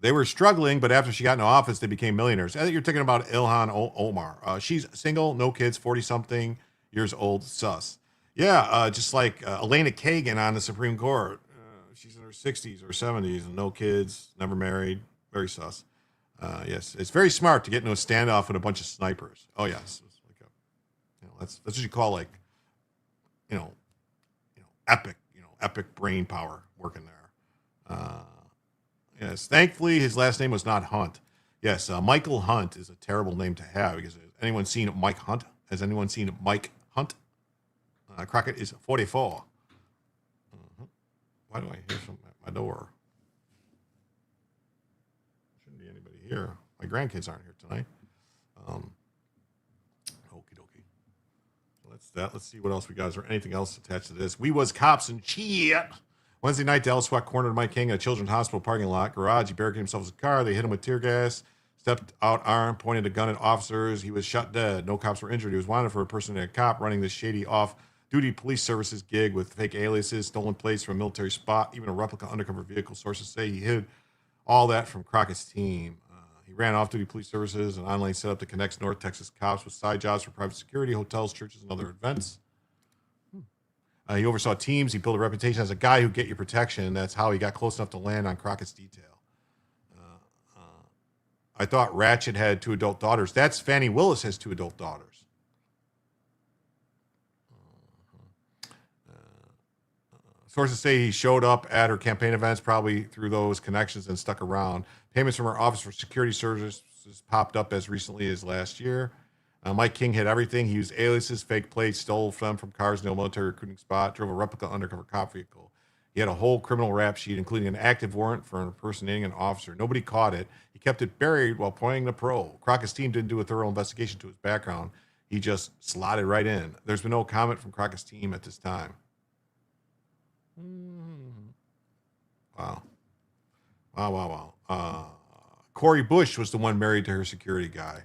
They were struggling, but after she got into office, they became millionaires. You're thinking about Ilhan Omar. She's single, no kids, 40-something years old, sus. Yeah, just like Elena Kagan on the Supreme Court. She's in her 60s or 70s and no kids, never married, very sus. Yes, it's very smart to get into a standoff with a bunch of snipers. Oh yes, it's like that's what you call like, epic brain power working there. Yes, thankfully his last name was not Hunt. Yes, Michael Hunt is a terrible name to have because has anyone seen Mike Hunt? Has anyone seen Mike Hunt? Crockett is 44. Why do I hear something at my door? Shouldn't be anybody here. My grandkids aren't here tonight. Okie dokie. So that's that. Let's see what else we got. Is there anything else attached to this? We was cops and shit. Wednesday night, Dallas SWAT cornered Mike King at a children's hospital parking lot garage. He barricaded himself in his car. They hit him with tear gas. Stepped out armed, pointed a gun at officers. He was shot dead. No cops were injured. He was wanted for impersonating a cop running this shady off-duty police services gig with fake aliases, stolen plates from a military spot, even a replica undercover vehicle. Sources say he hid all that from Crockett's team. He ran off-duty police services, an online setup that connects North Texas cops with side jobs for private security, hotels, churches, and other events. He oversaw teams. He built a reputation as a guy who get you protection. That's how he got close enough to land on Crockett's detail. I thought Ratchet had 2 adult daughters. That's Fannie Willis has 2 adult daughters. Sources say he showed up at her campaign events, probably through those connections, and stuck around. Payments from her office for security services popped up as recently as last year. Mike King hit everything. He used aliases, fake plates, stole them from cars near a military recruiting spot, drove a replica undercover cop vehicle. He had a whole criminal rap sheet, including an active warrant for impersonating an officer. Nobody caught it. He kept it buried while playing the pro. Crockett's team didn't do a thorough investigation to his background. He just slotted right in. There's been no comment from Crockett's team at this time. Wow. Corey Bush was the one married to her security guy.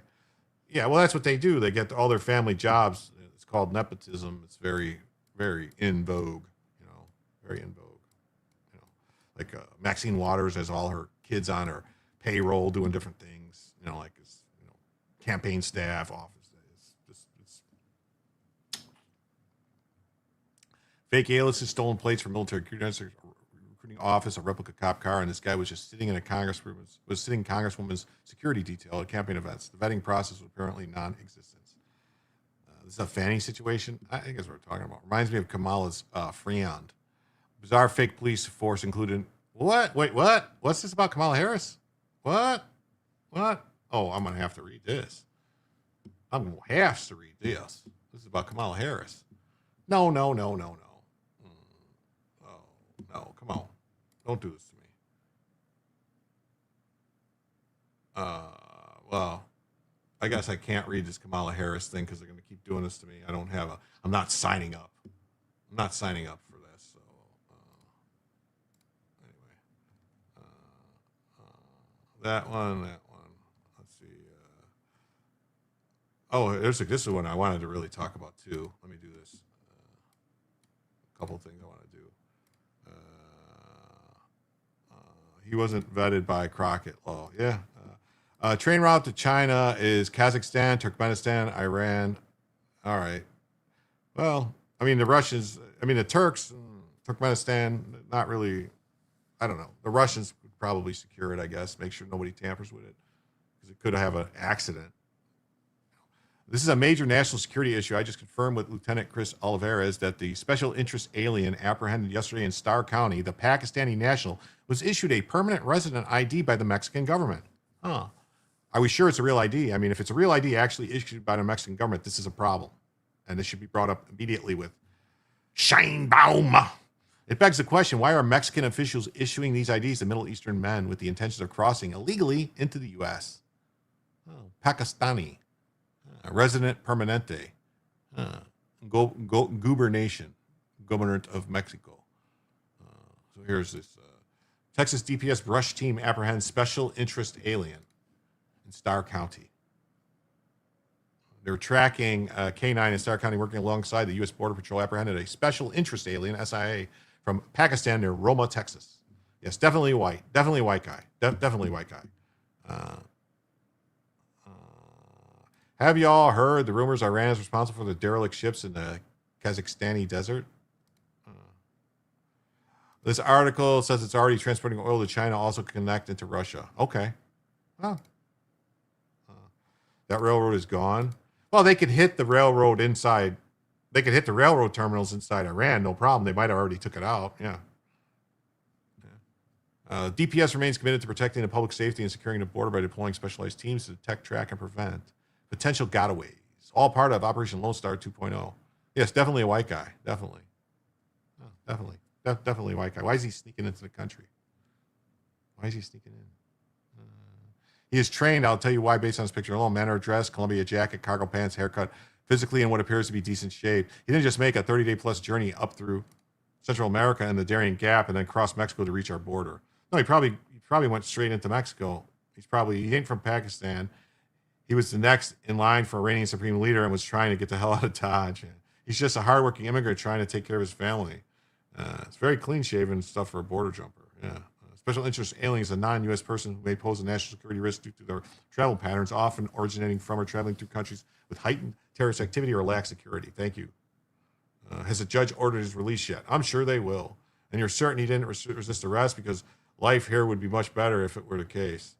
Yeah, well, that's what they do. They get all their family jobs. It's called nepotism. It's very, very in vogue. Very in vogue. Like Maxine Waters has all her kids on her payroll doing different things. Like his, campaign staff, office. It's fake aliases, stolen plates from military recruiting office, a replica cop car, and this guy was just sitting in Congresswoman's security detail at campaign events. The vetting process was apparently non-existent. This is a Fannie situation. I think that's what we're talking about. Reminds me of Kamala's friend. Bizarre fake police force included. What? Wait, what? What's this about Kamala Harris? What? Oh, I'm going to have to read this. This is about Kamala Harris. No. Oh, no, come on. Don't do this to me. Well, I guess I can't read this Kamala Harris thing because they're going to keep doing this to me. I'm not signing up. I'm not signing up for this. So, anyway. That one. Let's see. This is one I wanted to really talk about too. Let me do this. A couple of things I want to do. He wasn't vetted by Crockett Law. Yeah. Train route to China is Kazakhstan, Turkmenistan, Iran. All right. Well, the Turks, Turkmenistan, not really. I don't know. The Russians would probably secure it, I guess, make sure nobody tampers with it because it could have an accident. This is a major national security issue. I just confirmed with Lieutenant Chris Olivares that the special interest alien apprehended yesterday in Starr County, the Pakistani national, was issued a permanent resident ID by the Mexican government. Huh. Are we sure it's a real ID? I mean, if it's a real ID actually issued by the Mexican government, this is a problem. And this should be brought up immediately with Scheinbaum. It begs the question, why are Mexican officials issuing these IDs to Middle Eastern men with the intention of crossing illegally into the U.S.? Oh, Pakistani. Resident Permanente, Gubernation, Government of Mexico. So here's this. Texas DPS brush team apprehends special interest alien in Starr County. They're tracking K9 in Starr County, working alongside the U.S. Border Patrol, apprehended a special interest alien, SIA, from Pakistan near Roma, Texas. Yes, definitely white. Definitely white guy. Definitely white guy. Have you all heard the rumors Iran is responsible for the derelict ships in the Kazakhstani desert? This article says it's already transporting oil to China, also connected to Russia. Okay. Well, that railroad is gone. Well, they could hit the railroad inside. They could hit the railroad terminals inside Iran, no problem. They might have already took it out. Yeah. DPS remains committed to protecting the public safety and securing the border by deploying specialized teams to detect, track, and prevent potential gotaways. All part of Operation Lone Star 2.0. Yes, definitely a white guy. Definitely. Oh, definitely. Definitely a white guy. Why is he sneaking into the country? Why is he sneaking in? He is trained, I'll tell you why, based on his picture alone. Manner of dress, Columbia jacket, cargo pants, haircut, physically in what appears to be decent shape. He didn't just make a 30-day plus journey up through Central America and the Darien Gap and then cross Mexico to reach our border. No, he probably went straight into Mexico. He ain't from Pakistan. He was the next in line for Iranian supreme leader and was trying to get the hell out of Dodge. He's just a hardworking immigrant trying to take care of his family. It's very clean-shaven stuff for a border jumper. Yeah. Special interest alien is a non-U.S. person who may pose a national security risk due to their travel patterns, often originating from or traveling through countries with heightened terrorist activity or lax security. Thank you. Has a judge ordered his release yet? I'm sure they will. And you're certain he didn't resist arrest because life here would be much better if it were the case.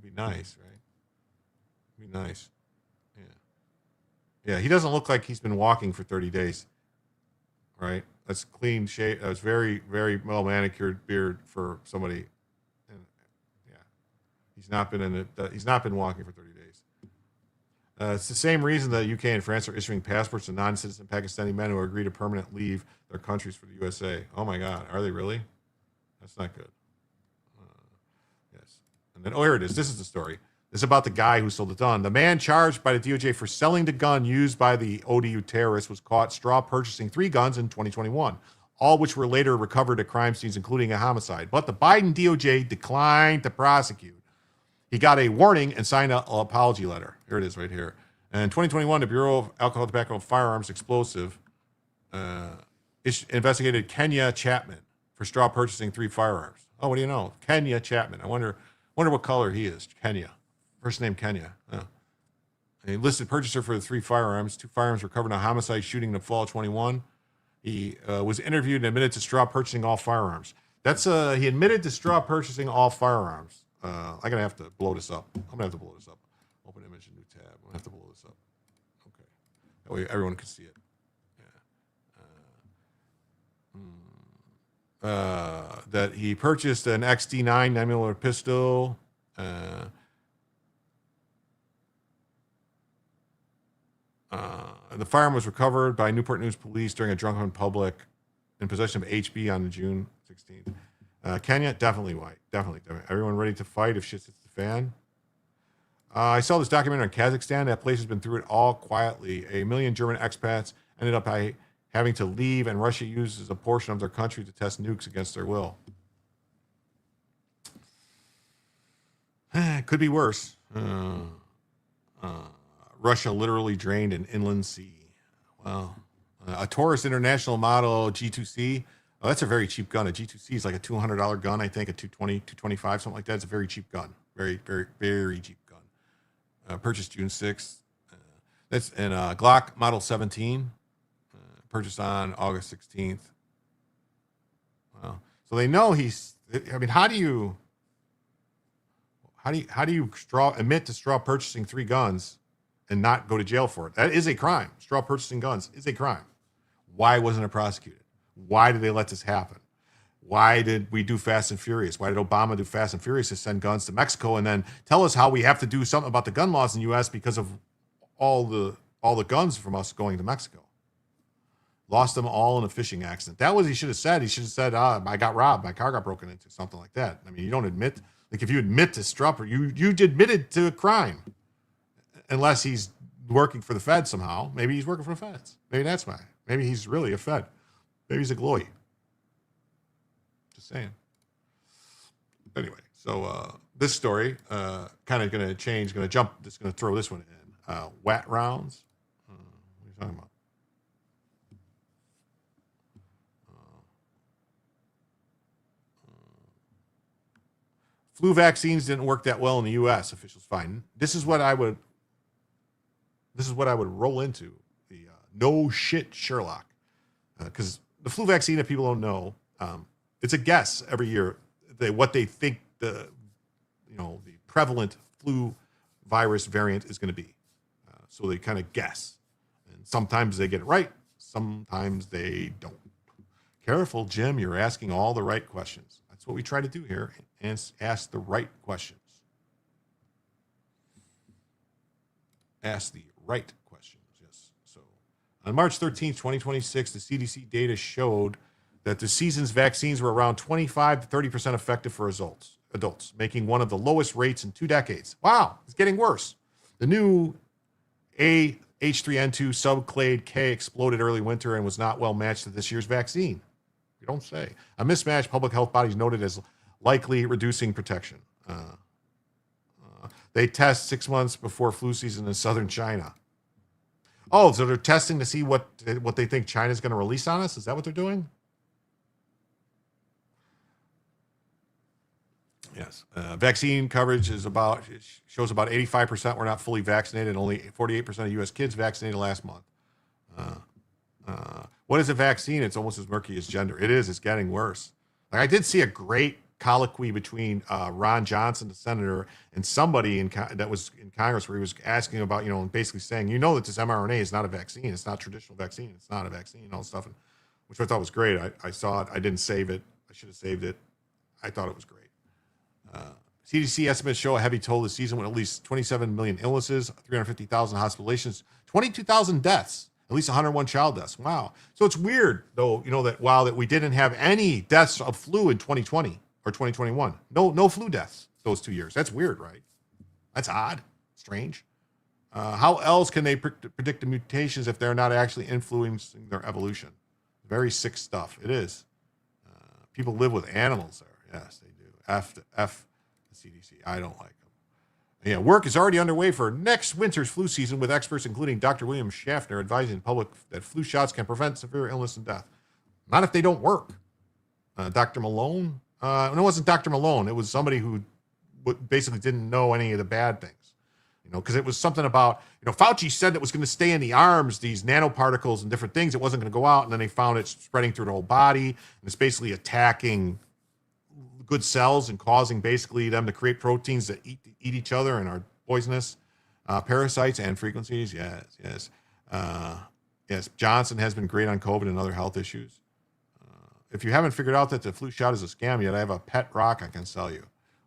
Be nice, right? Be nice. Yeah, he doesn't look like he's been walking for 30 days, right? That's clean shave. That's very, very well manicured beard for somebody. And yeah, he's not been walking for 30 days. It's the same reason that UK and France are issuing passports to non-citizen Pakistani men who agree to permanently leave their countries for the USA. Oh my God, are they really? That's not good. And then, here it is. This is the story. This is about the guy who sold the gun. The man charged by the DOJ for selling the gun used by the ODU terrorists was caught straw purchasing 3 guns in 2021, all which were later recovered at crime scenes, including a homicide. But the Biden DOJ declined to prosecute. He got a warning and signed an apology letter. Here it is right here. And in 2021, the Bureau of Alcohol, Tobacco, and Firearms Explosive investigated Kenya Chapman for straw purchasing 3 firearms. Oh, what do you know? Kenya Chapman. I wonder what color he is. Kenya. First name Kenya. And he listed purchaser for the 3 firearms. 2 firearms recovered in a homicide shooting in the fall of 21. He was interviewed and admitted to straw purchasing all firearms. He admitted to straw purchasing all firearms. I'm going to have to blow this up. Open image, new tab. I'm going to have to blow this up. Okay. That way everyone can see it. That he purchased an XD9 9mm pistol. The firearm was recovered by Newport News police during a drunken public in possession of HB on June 16th. Kenya, definitely white. Definitely. Everyone ready to fight if shit hits the fan? I saw this documentary on Kazakhstan. That place has been through it all quietly. 1 million German expats ended up having to leave, and Russia uses a portion of their country to test nukes against their will. Could be worse. Russia literally drained an inland sea. Wow. A Taurus International model G2C. Oh, that's a very cheap gun. A G2C is like a $200 gun, I think, a 220, 225, something like that. It's a very cheap gun. Very, very, very cheap gun. Purchased June 6th. That's in Glock Model 17. Purchased on August 16th. Wow. So they know how How do you admit to straw purchasing 3 guns and not go to jail for it? That is a crime. Straw purchasing guns is a crime. Why wasn't it prosecuted? Why did they let this happen? Why did we do Fast and Furious? Why did Obama do Fast and Furious to send guns to Mexico and then tell us how we have to do something about the gun laws in the U.S. because of all the guns from us going to Mexico? Lost them all in a fishing accident. That was he should have said. He should have said, I got robbed. My car got broken into, something like that. I mean, you don't admit, like if you admit to straw, you admitted to a crime. Unless he's working for the Fed somehow. Maybe he's working for the Feds. Maybe that's why. Maybe he's really a Fed. Maybe he's a glowy. Just saying. Anyway, so this story kind of going to change, going to jump, just going to throw this one in. WAT rounds. What are you talking about? Flu vaccines didn't work that well in the U.S., officials find. This is what I would roll into, the no shit Sherlock. Because the flu vaccine, if people don't know, it's a guess every year what they think the prevalent flu virus variant is going to be. So they kind of guess. And sometimes they get it right. Sometimes they don't. Careful, Jim, you're asking all the right questions. That's what we try to do here, and ask the right questions. Ask the right questions, yes. So on March 13th, 2026, the CDC data showed that the season's vaccines were around 25 to 30% effective for adults, making one of the lowest rates in 2 decades. Wow, it's getting worse. The new H3N2 subclade K exploded early winter and was not well matched to this year's vaccine. You don't say. A mismatch public health bodies noted as likely reducing protection. They test 6 months before flu season in southern China. Oh, so they're testing to see what they think China's going to release on us? Is that what they're doing? Yes. Vaccine coverage shows about 85% were not fully vaccinated, and only 48% of U.S. kids vaccinated last month. What is a vaccine? It's almost as murky as gender. It is. It's getting worse. Like, I did see a great colloquy between Ron Johnson, the senator, and somebody that was in Congress, where he was asking about, basically saying, that this mRNA is not a vaccine. It's not a traditional vaccine. It's not a vaccine, all this stuff, which I thought was great. I saw it. I didn't save it. I should have saved it. I thought it was great. CDC estimates show a heavy toll this season with at least 27 million illnesses, 350,000 hospitalizations, 22,000 deaths, at least 101 child deaths. Wow. So it's weird, though, that we didn't have any deaths of flu in 2020 or 2021. No flu deaths those 2 years. That's weird, right? That's odd. Strange. How else can they predict the mutations if they're not actually influencing their evolution? Very sick stuff. It is. People live with animals there. Yes, they do. F the CDC. I don't like them. Yeah, work is already underway for next winter's flu season, with experts including Dr. William Schaffner advising the public that flu shots can prevent severe illness and death. Not if they don't work. Dr. Malone? No, it wasn't Dr. Malone. It was somebody who basically didn't know any of the bad things. Because it was something about, Fauci said it was going to stay in the arms, these nanoparticles and different things. It wasn't going to go out, and then they found it spreading through the whole body, and it's basically attacking good cells and causing basically them to create proteins that eat each other and are poisonous. Parasites and frequencies, yes. Yes, Johnson has been great on COVID and other health issues. If you haven't figured out that the flu shot is a scam yet, I have a pet rock I can sell you.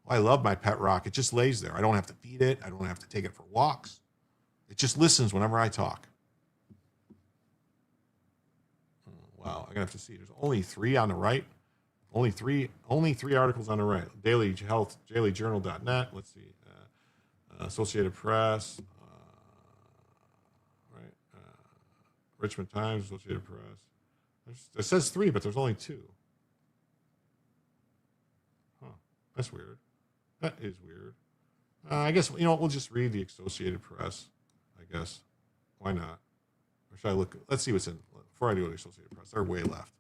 I love my pet rock. It just lays there. I don't have to feed it. I don't have to take it for walks. It just listens whenever I talk. Wow, I'm gonna have to see. There's only 3 on the right. Only three articles on the right. Daily Health, dailyjournal.net. Let's see. Associated Press. Right. Richmond Times, Associated Press. It says 3, but there's only 2. Huh. That's weird. That is weird. I guess, we'll just read the Associated Press, I guess. Why not? Or should I look? Let's see what's in. Before I do the Associated Press, they're way left.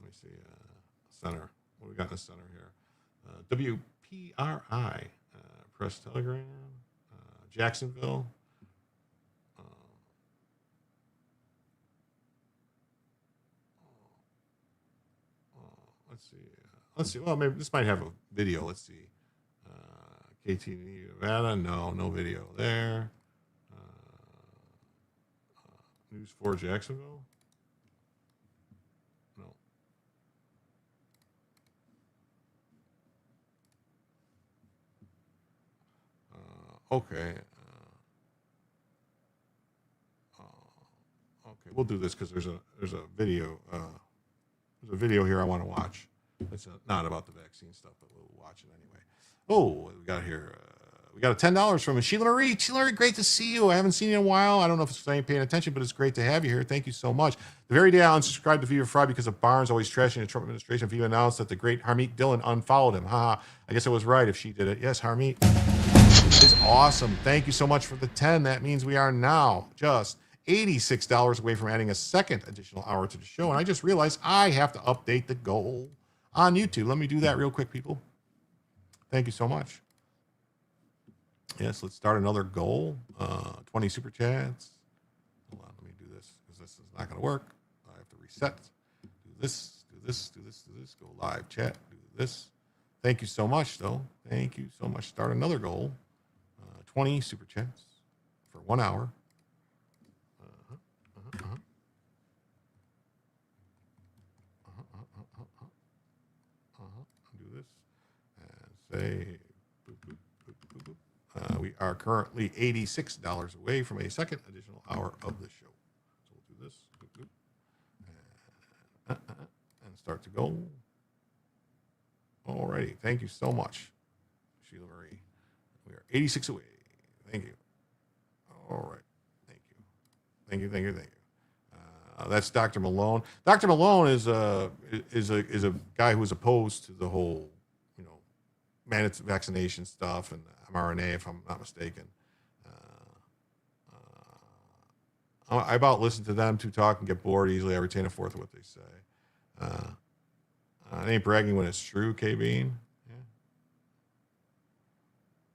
Let me see. Center. What do we got in the center here? WPRI. Press Telegram. Jacksonville. Let's see. Well, maybe this might have a video. Let's see. KTV Nevada, no video there. News 4 Jacksonville, no. Okay. Okay, we'll do this because there's a video. There's a video here I want to watch. It's not about the vaccine stuff, but we'll watch it anyway. Oh, what we got here? We got a $10 from Sheila Marie. Sheila Marie, great to see you. I haven't seen you in a while. I don't know if it's I ain't paying attention, but it's great to have you here. Thank you so much. The very day I unsubscribed to Viva Fry because of Barnes always trashing the Trump administration, Viva announced that the great Harmeet Dillon unfollowed him. Haha. I guess I was right if she did it. Yes, Harmeet is awesome. Thank you so much for the 10. That means we are now just $86 away from adding a second additional hour to the show. And I just realized I have to update the goal on YouTube. Let me do that real quick, people. Thank you so much. Yes, let's start another goal. 20 super chats. Hold on, let me do this because this is not going to work. I have to reset. Do this, do this, do this, do this. Go live chat. Do this. Thank you so much, though. Thank you so much. Start another goal. 20 super chats for 1 hour. Do this and say. We are currently $86 away from a second additional hour of the show. So we'll do this. And start to go. Alrighty. Thank you so much, Sheila Marie. We are 86 away. Thank you. All right. Thank you. Thank you. Thank you. Thank you. That's Dr. Malone. Dr. Malone is a guy who is opposed to the whole, mandatory vaccination stuff and mRNA, if I'm not mistaken. I about listen to them two talk and get bored easily. I retain a fourth of what they say. It ain't bragging when it's true, K-Bean. Yeah.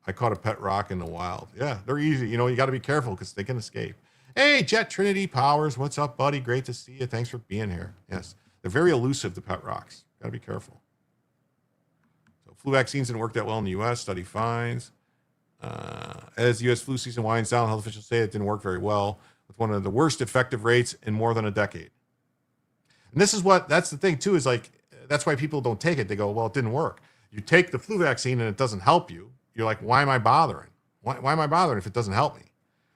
I caught a pet rock in the wild. Yeah, they're easy. You got to be careful because they can escape. Hey, Jet Trinity Powers. What's up, buddy? Great to see you. Thanks for being here. Yes, they're very elusive, the pet rocks. Got to be careful. So flu vaccines didn't work that well in the U.S. Study finds. As the U.S. flu season winds down, health officials say it didn't work very well, with one of the worst effective rates in more than a decade. And that's the thing too, is that's why people don't take it. They go, well, it didn't work. You take the flu vaccine and it doesn't help you. You're like, why am I bothering? Why am I bothering if it doesn't help me?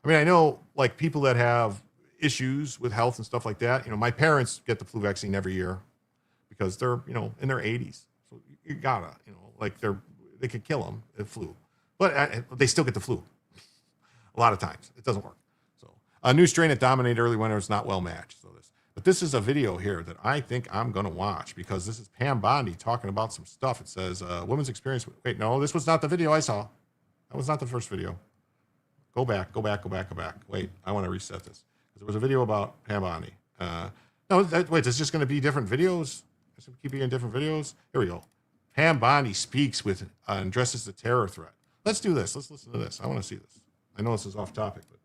I mean, I know people that have issues with health and stuff like that. My parents get the flu vaccine every year because they're, in their 80s. So you gotta, they could kill them if flu. But they still get the flu. A lot of times. It doesn't work. So a new strain that dominated early winter is not well matched. But this is a video here that I think I'm going to watch because this is Pam Bondi talking about some stuff. It says, women's experience. Wait, no, this was not the video I saw. That was not the first video. Go back. Wait, I want to reset this. There was a video about Pam Bondi. Wait, it's just going to be different videos? It's going to keep being different videos? Here we go. Pam Bondi speaks with and addresses the terror threat. Let's do this. Let's listen to this. I want to see this. I know this is off topic, but.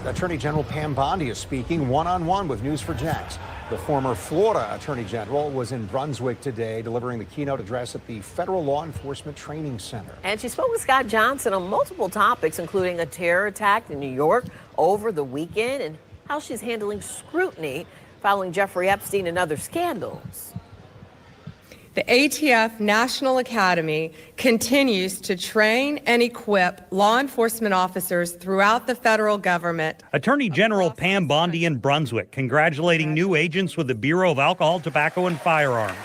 Attorney General Pam Bondi is speaking one-on-one with News4Jax. The former Florida Attorney General was in Brunswick today, delivering the keynote address at the Federal Law Enforcement Training Center. And she spoke with Scott Johnson on multiple topics, including a terror attack in New York over the weekend and how she's handling scrutiny following Jeffrey Epstein and other scandals. The ATF National Academy continues to train and equip law enforcement officers throughout the federal government. Attorney General Pam Bondi in Brunswick congratulating new agents with the Bureau of Alcohol, Tobacco, and Firearms.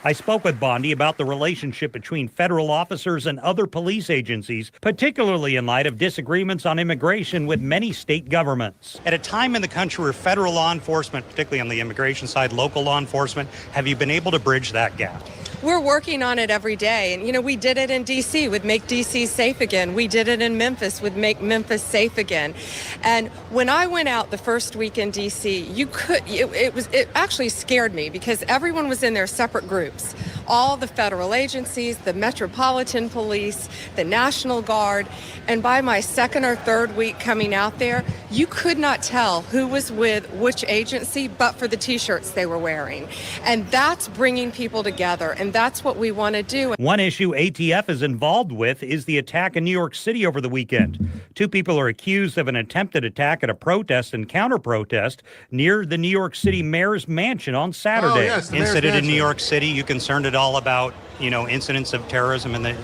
I spoke with Bondi about the relationship between federal officers and other police agencies, particularly in light of disagreements on immigration with many state governments. At a time in the country where federal law enforcement, particularly on the immigration side, local law enforcement, have you been able to bridge that gap? We're working on it every day. And, we did it in D.C. with Make D.C. Safe Again. We did it in Memphis with Make Memphis Safe Again. And when I went out the first week in D.C., it actually scared me because everyone was in their separate groups. All the federal agencies, the Metropolitan Police, the National Guard. And by my second or third week coming out there, you could not tell who was with which agency but for the T-shirts they were wearing. And that's bringing people together. And and that's what we want to do. One issue ATF is involved with is the attack in New York City over the weekend. 2 people are accused of an attempted attack at a protest and counter-protest near the New York City mayor's mansion on Saturday. Oh, yes, the mayor's Incident in New mansion. York City. You concerned at all about, incidents of terrorism in New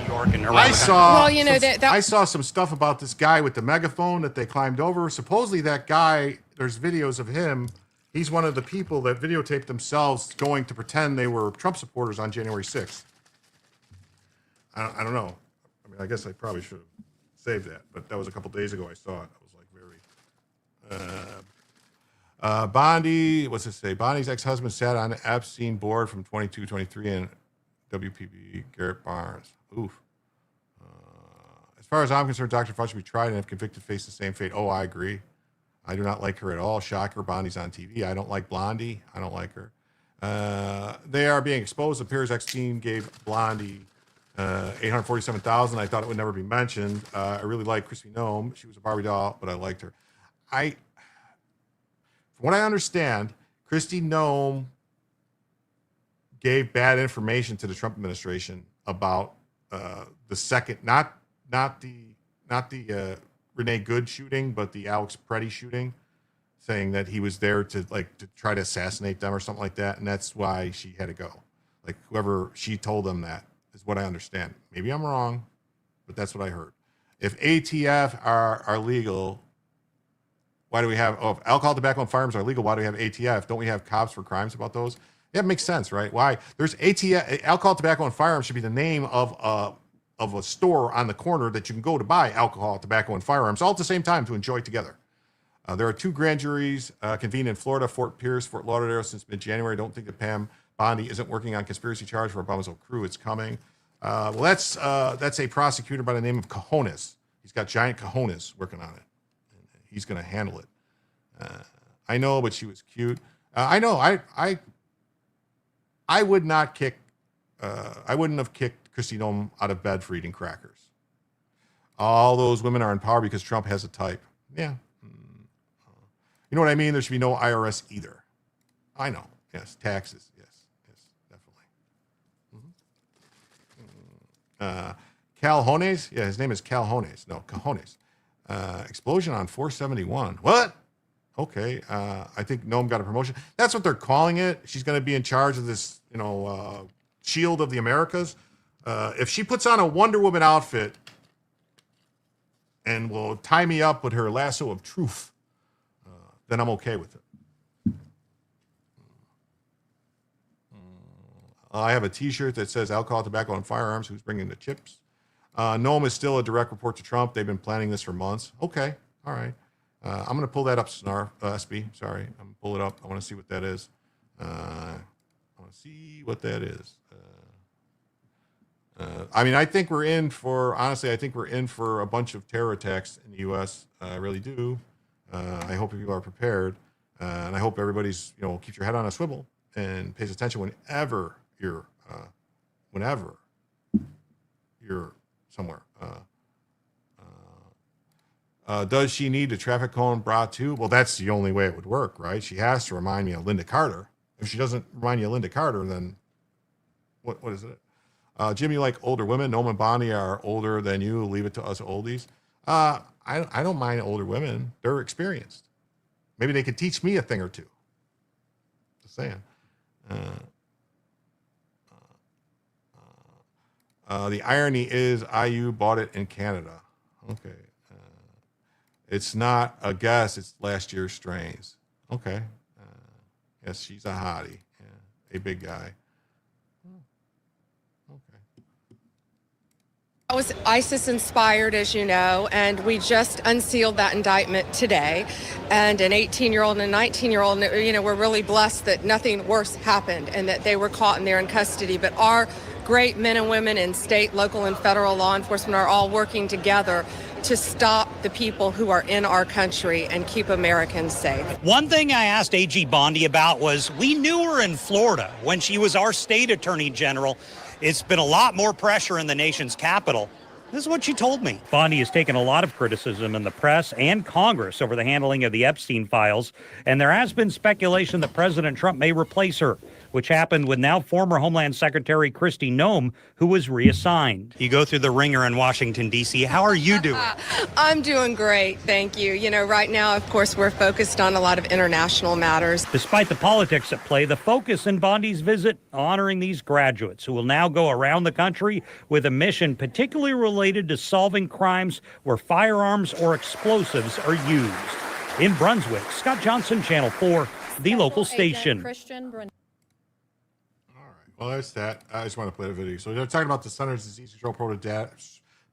York and around I the saw. Well, you know, I saw some stuff about this guy with the megaphone that they climbed over. Supposedly, that guy. There's videos of him. He's one of the people that videotaped themselves going to pretend they were Trump supporters on January 6th. I don't know. I mean, I guess I probably should have saved that, but that was a couple days ago. I saw it. I was like very. Bondi, what's it say? Bondi's ex-husband sat on the Epstein board from 22-23 and WPP Garrett Barnes. Oof. As far as I'm concerned, Dr. Fudge should be tried and if convicted, face the same fate. Oh, I agree. I do not like her at all. Shocker. Bondi's on TV. I don't like Blondie. I don't like her. They are being exposed. It appears Epstein gave Blondie $847,000. I thought it would never be mentioned. I really like Chrissy Nome. She was a Barbie doll, but I liked her. From what I understand, Christy Nome gave bad information to the Trump administration about the second, not the Renee Good shooting, but the Alex Preddy shooting, saying that he was there to try to assassinate them or something like that, and that's why she had to go. Like whoever she told them that is what I understand. Maybe I'm wrong, but that's what I heard. If ATF are legal, why do we have? Oh, if alcohol, tobacco, and firearms are legal, why do we have ATF? Don't we have cops for crimes about those? Yeah, it makes sense, right? Why there's ATF? Alcohol, tobacco, and firearms should be the name of a store on the corner that you can go to buy alcohol, tobacco, and firearms all at the same time to enjoy together. There are 2 grand juries convened in Florida, Fort Pierce, Fort Lauderdale since mid-January. Don't think that Pam Bondi isn't working on conspiracy charge for Obama's old crew. It's coming. Well, that's a prosecutor by the name of Cajones. He's got giant cojones working on it. He's going to handle it. I know, but she was cute. I know. I would not kick. I wouldn't have kicked Christy Nome out of bed for eating crackers. All those women are in power because Trump has a type. Yeah. You know what I mean? There should be no IRS either. I know. Yes. Taxes. Yes. Definitely. Calhones. Yeah, his name is Calhones. No, Cajones. Explosion on 471. What? Okay. I think Nome got a promotion. That's what they're calling it. She's going to be in charge of this, shield of the Americas. If she puts on a Wonder Woman outfit and will tie me up with her lasso of truth, then I'm okay with it. I have a T-shirt that says alcohol, tobacco, and firearms. Who's bringing the chips? Nome is still a direct report to Trump. They've been planning this for months. Okay. All right. I'm going to pull that up, SB. Sorry. I'm going to pull it up. I want to see what that is. I think we're in for, honestly, I think we're in for a bunch of terror attacks in the U.S. I really do. I hope people are prepared. And I hope everybody's, keeps your head on a swivel and pays attention whenever you're somewhere. Does she need a traffic cone brought to? Well, that's the only way it would work, right? She has to remind me of Linda Carter. If she doesn't remind you of Linda Carter, then what is it? Jim, you like older women? Nome and Bonnie are older than you. Leave it to us oldies. I don't mind older women. They're experienced. Maybe they could teach me a thing or two. Just saying. The irony is IU bought it in Canada. Okay. It's not a guess. It's last year's strains. Okay. Yes, she's a hottie. Yeah, a big guy. I was ISIS inspired, as you know, and we just unsealed that indictment today. And an 18-year-old and a 19-year-old, we're really blessed that nothing worse happened and that they were caught and they're in custody. But our great men and women in state, local, and federal law enforcement are all working together to stop the people who are in our country and keep Americans safe. One thing I asked AG Bondi about was, we knew her in Florida when she was our state attorney general. It's been a lot more pressure in the nation's capital. This is what she told me. Bondi has taken a lot of criticism in the press and Congress over the handling of the Epstein files, and there has been speculation that President Trump may replace her. which happened with now former Homeland Secretary Kristi Noem, who was reassigned. You go through the ringer in Washington, D.C. How are you doing? I'm doing great, thank you. You know, right now, of course, we're focused on a lot of international matters. Despite the politics at play, the focus in Bondi's visit, honoring these graduates who will now go around the country with a mission particularly related to solving crimes where firearms or explosives are used. In Brunswick, Scott Johnson, Channel 4, the local station. Well, there's that. I just want to play the video. So they're talking about the Centers Disease Control Program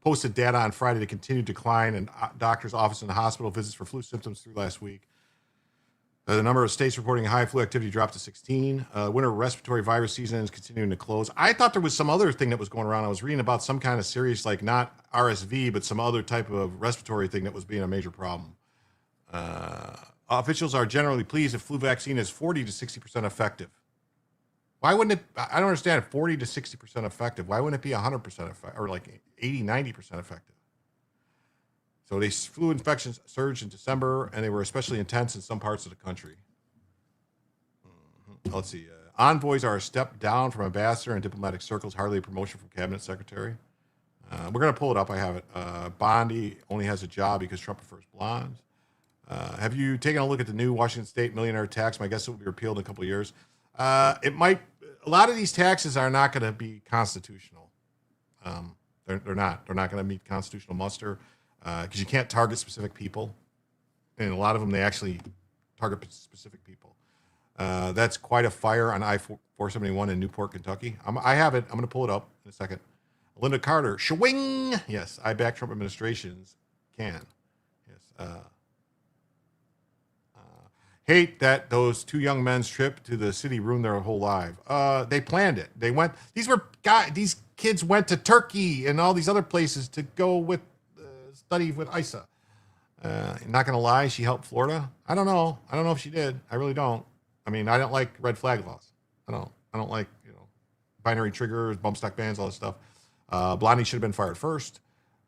posted data on Friday to continued decline in doctors' office and hospital visits for flu symptoms through last week. The number of states reporting high flu activity dropped to 16. Winter respiratory virus season is continuing to close. I thought there was some other thing that was going around. I was reading about some kind of serious, like not RSV, but some other type of respiratory thing that was being a major problem. Officials are generally pleased if flu vaccine is 40 to 60% effective. Why wouldn't it? I don't understand. 40 to 60% effective. Why wouldn't it be 100% effective or like 80, 90% effective? So these flu infections surged in December, and they were especially intense in some parts of the country. Let's see. Envoys are a step down from ambassador in diplomatic circles, hardly a promotion from cabinet secretary. We're going to pull it up. I have it. Bondi only has a job because Trump prefers blondes. Have you taken a look at the new Washington State millionaire tax? My guess it will be repealed in a couple of years. It might. A lot of these taxes are not going to be constitutional. They're not. They're not going to meet constitutional muster because you can't target specific people, and a lot of them they actually target specific people. That's quite a fire on I-471 in Newport, Kentucky. I have it. I'm going to pull it up in a second. Linda Carter, shwing. Yes, I back Trump administrations can. Yes. Hate that those two young men's trip to the city ruined their whole life. They planned it. They went. These kids went to Turkey and all these other places to go with study with Isa. Not gonna lie, she helped Florida. I don't know if she did. I really don't. I mean, I don't like red flag laws. I don't like binary triggers, bump stock bans, all this stuff. Blondie should have been fired first.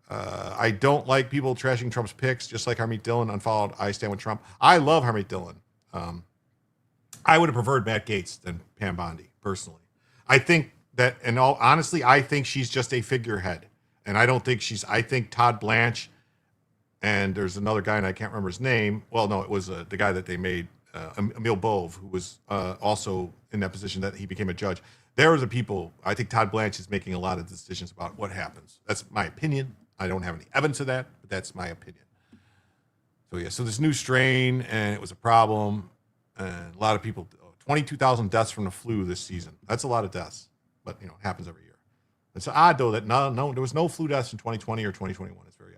I don't like people trashing Trump's picks, just like Harmeet Dillon unfollowed I Stand With Trump. I love Harmeet Dillon. I would have preferred Matt Gaetz than Pam Bondi, personally. I think that, in all honesty, I think she's just a figurehead. And I don't think I think Todd Blanche, and there's another guy, and I can't remember his name. Well, no, it was the guy that they made, Emil Bove, who was also in that position that he became a judge. There was the people, I think Todd Blanche is making a lot of decisions about what happens. That's my opinion. I don't have any evidence of that, but that's my opinion. So, yeah, so this new strain, and it was a problem, and a lot of people, 22,000 deaths from the flu this season. That's a lot of deaths, but, it happens every year. It's odd, though, that no, there was no flu deaths in 2020 or 2021. It's very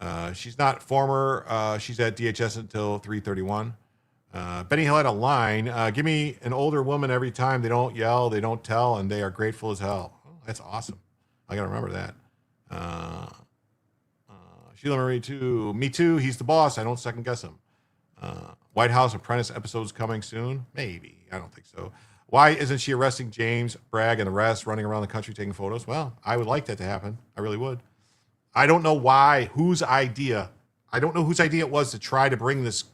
odd. She's not former. She's at DHS until 3/31. Benny Hill had a line, give me an older woman every time. They don't yell, they don't tell, and they are grateful as hell. Oh, that's awesome. I got to remember that. Sheila Marie, too. Me too. He's the boss. I don't second guess him. White House Apprentice episodes coming soon? Maybe. I don't think so. Why isn't she arresting James, Bragg, and the rest, running around the country taking photos? Well, I would like that to happen. I really would. I don't know whose idea it was to try to bring this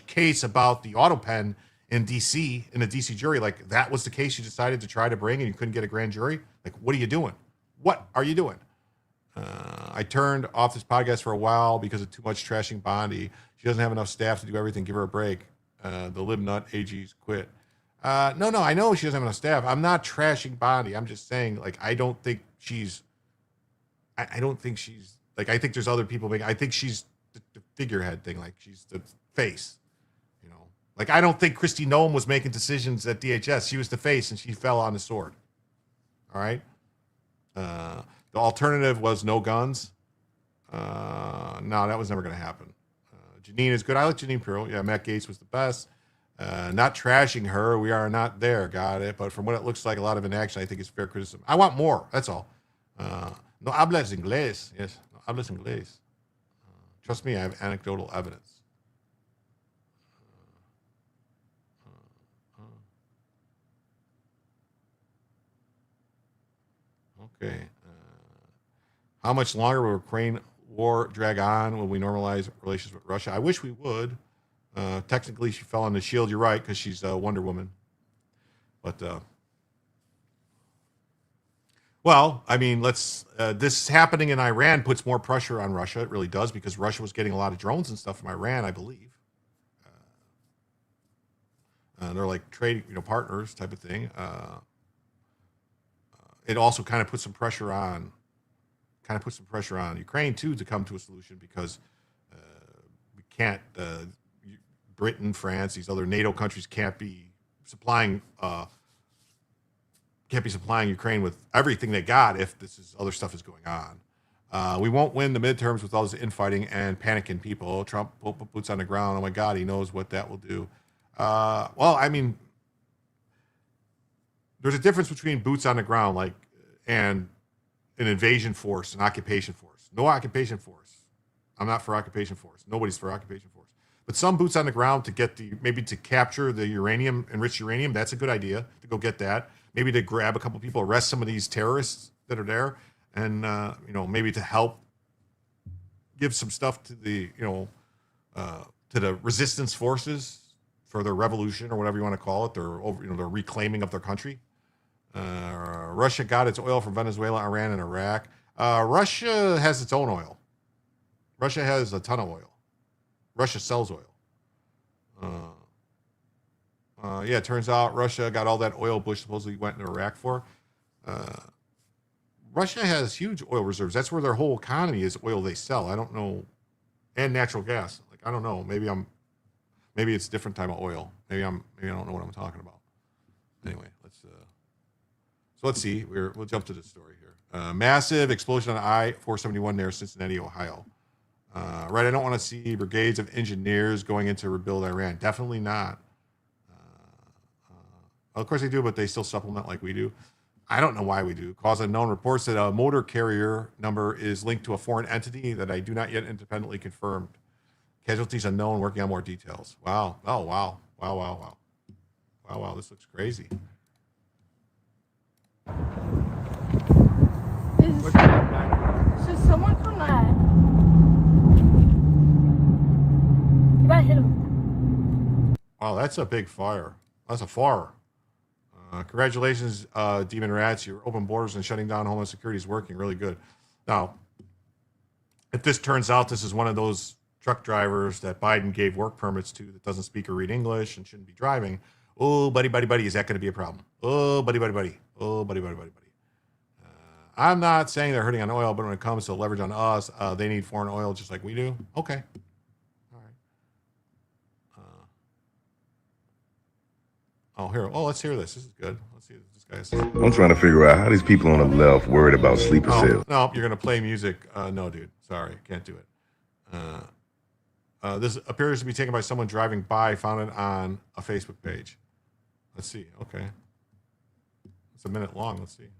case about the auto pen in D.C., in a D.C. jury. Like, that was the case you decided to try to bring and you couldn't get a grand jury? Like, what are you doing? What are you doing? I turned off this podcast for a while because of too much trashing Bondi. She doesn't have enough staff to do everything. Give her a break. The lib nut AG's quit. No, I know she doesn't have enough staff. I'm not trashing Bondi. I'm just saying, like, I don't think she's, like, I think there's other people I think she's the figurehead thing. Like, she's the face, Like, I don't think Kristi Noem was making decisions at DHS. She was the face, and she fell on the sword. All right? The alternative was no guns. No, that was never going to happen. Janine is good. I like Janine Pirro. Yeah, Matt Gaetz was the best. Not trashing her. We are not there. Got it. But from what it looks like, a lot of inaction, I think it's fair criticism. I want more. That's all. No hablas inglés. Yes, no hablas inglés. Trust me, I have anecdotal evidence. Okay. How much longer will Ukraine war drag on? Will we normalize relations with Russia? I wish we would. Technically, she fell on the shield. You're right, because she's Wonder Woman. But well, I mean, this happening in Iran puts more pressure on Russia. It really does, because Russia was getting a lot of drones and stuff from Iran, I believe. They're like trade, partners type of thing. It also kind of puts some pressure on Ukraine too to come to a solution, because we can't. Britain, France, these other NATO countries can't be supplying Ukraine with everything they got if other stuff is going on. We won't win the midterms with all this infighting and panicking people. Trump will put boots on the ground. Oh my God, he knows what that will do. Well, I mean, there's a difference between boots on the ground, and an invasion force, an occupation force. No occupation force. I'm not for occupation force. Nobody's for occupation force. But some boots on the ground to get maybe to capture the uranium, enriched uranium. That's a good idea, to go get that. Maybe to grab a couple people, arrest some of these terrorists that are there, and maybe to help give some stuff to the resistance forces for their revolution, or whatever you want to call it. Their reclaiming of their country. Russia got its oil from Venezuela, Iran, and Iraq. Russia has its own oil. Russia has a ton of oil. Russia sells oil. It turns out Russia got all that oil Bush supposedly went into Iraq for. Russia has huge oil reserves. That's where their whole economy is oil they sell. I don't know, and natural gas. I don't know. Maybe it's a different type of oil. Maybe I don't know what I'm talking about. Anyway, let's see. We'll jump to this story here. Massive explosion on I-471 near Cincinnati, Ohio. Right, I don't want to see brigades of engineers going in to rebuild Iran. Definitely not. Of course they do, but they still supplement like we do. I don't know why we do. Cause unknown reports that a motor carrier number is linked to a foreign entity that I do not yet independently confirmed. Casualties unknown, working on more details. Wow. Oh, wow. Wow. Wow, this looks crazy. Should someone come back? You gotta hit him. Wow, that's a big fire. That's a fire. Congratulations, Demon Rats. Your open borders and shutting down Homeland Security is working really good. Now, if this turns out this is one of those truck drivers that Biden gave work permits to that doesn't speak or read English and shouldn't be driving, oh, buddy, is that going to be a problem? Oh, buddy. Oh, buddy. I'm not saying they're hurting on oil, but when it comes to leverage on us, they need foreign oil just like we do. Okay. All right. Let's hear this. This is good. Let's see what this guy says. I'm trying to figure out how these people on the left worried about sleeper cells. No, you're going to play music. No, dude. Sorry. Can't do it. This appears to be taken by someone driving by, found it on a Facebook page. Let's see. Okay. It's a minute long. Let's see. Okay.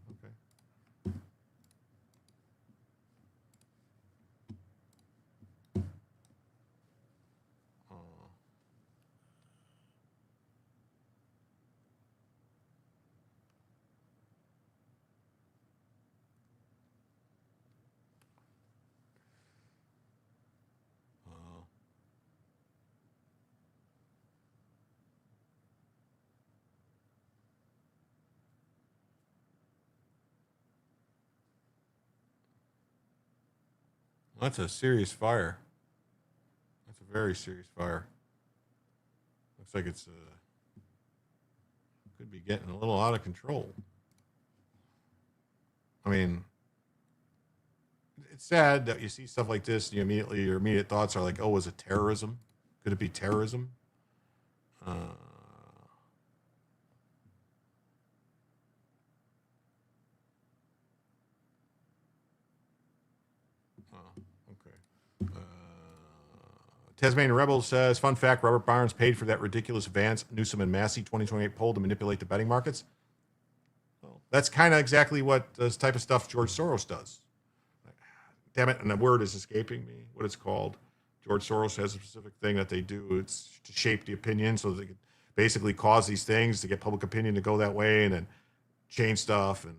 That's a serious fire. That's a very serious fire. Looks like it's could be getting a little out of control. I mean, it's sad that you see stuff like this and your immediate thoughts are like, oh, is it terrorism? Could it be terrorism? Tasmanian Rebel says, fun fact, Robert Barnes paid for that ridiculous Vance, Newsom, and Massey 2028 poll to manipulate the betting markets. Well, that's kind of exactly what this type of stuff George Soros does. Damn it, and the word is escaping me, what it's called. George Soros has a specific thing that they do. It's to shape the opinion so they can basically cause these things to get public opinion to go that way and then change stuff. And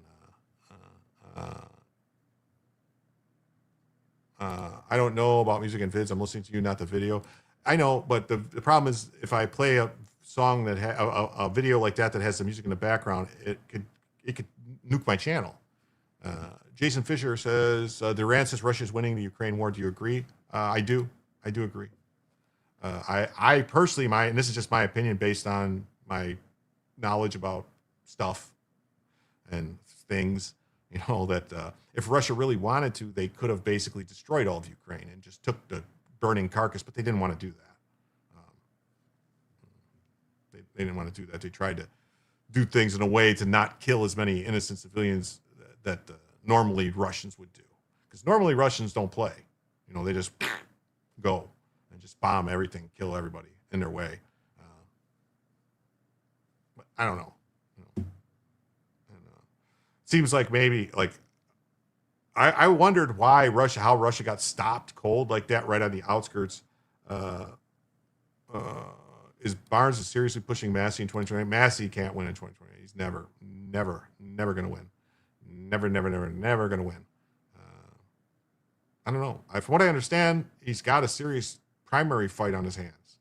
I don't know about music and vids. I'm listening to you, not the video. I know, but the problem is if I play a song that a video like that has the music in the background, it could nuke my channel. Jason Fisher says, Durant says Russia is winning the Ukraine war. Do you agree? I do agree. I personally, and this is just my opinion based on my knowledge about stuff and things, that if Russia really wanted to, they could have basically destroyed all of Ukraine and just took the burning carcass, but they didn't want to do that. They didn't want to do that. They tried to do things in a way to not kill as many innocent civilians that normally Russians would do. Because normally Russians don't play. They just go and just bomb everything, kill everybody in their way. But I don't know. Seems like maybe I wondered how Russia got stopped cold like that right on the outskirts. Is Barnes seriously pushing Massey in 2028? Massey can't win in 2028. He's never going to win. Never going to win. I don't know. From what I understand, he's got a serious primary fight on his hands.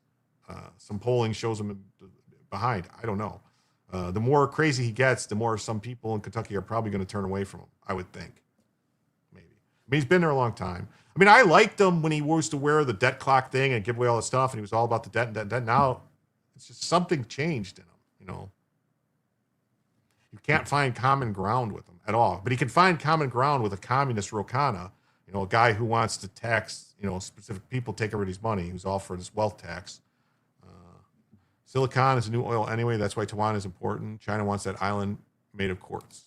Some polling shows him behind. I don't know. The more crazy he gets, the more some people in Kentucky are probably going to turn away from him, I would think. Maybe. He's been there a long time. I liked him when he used to wear the debt clock thing and give away all the stuff, and he was all about the debt and debt. Now, it's just something changed in him, You can't find common ground with him at all. But he can find common ground with a communist Ro Khanna, a guy who wants to tax, specific people, take everybody's money, who's all for this wealth tax. Silicon is a new oil anyway. That's why Taiwan is important. China wants that island made of quartz.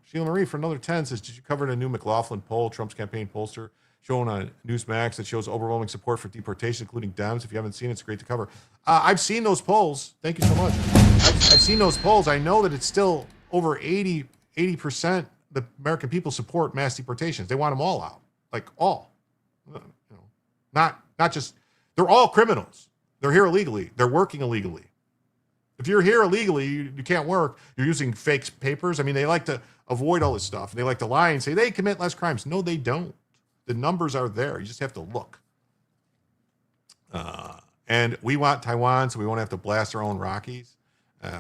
Sheila Marie for another 10 says, did you cover the new McLaughlin poll, Trump's campaign pollster, shown on Newsmax that shows overwhelming support for deportation, including Dems? If you haven't seen it, it's great to cover. I've seen those polls. Thank you so much. I've seen those polls. I know that it's still over 80% the American people support mass deportations. They want them all out, like all. Not just, they're all criminals. They're here illegally. They're working illegally. If you're here illegally, you can't work. You're using fake papers. They like to avoid all this stuff. And they like to lie and say they commit less crimes. No, they don't. The numbers are there. You just have to look. And we want Taiwan, so we won't have to blast our own Rockies.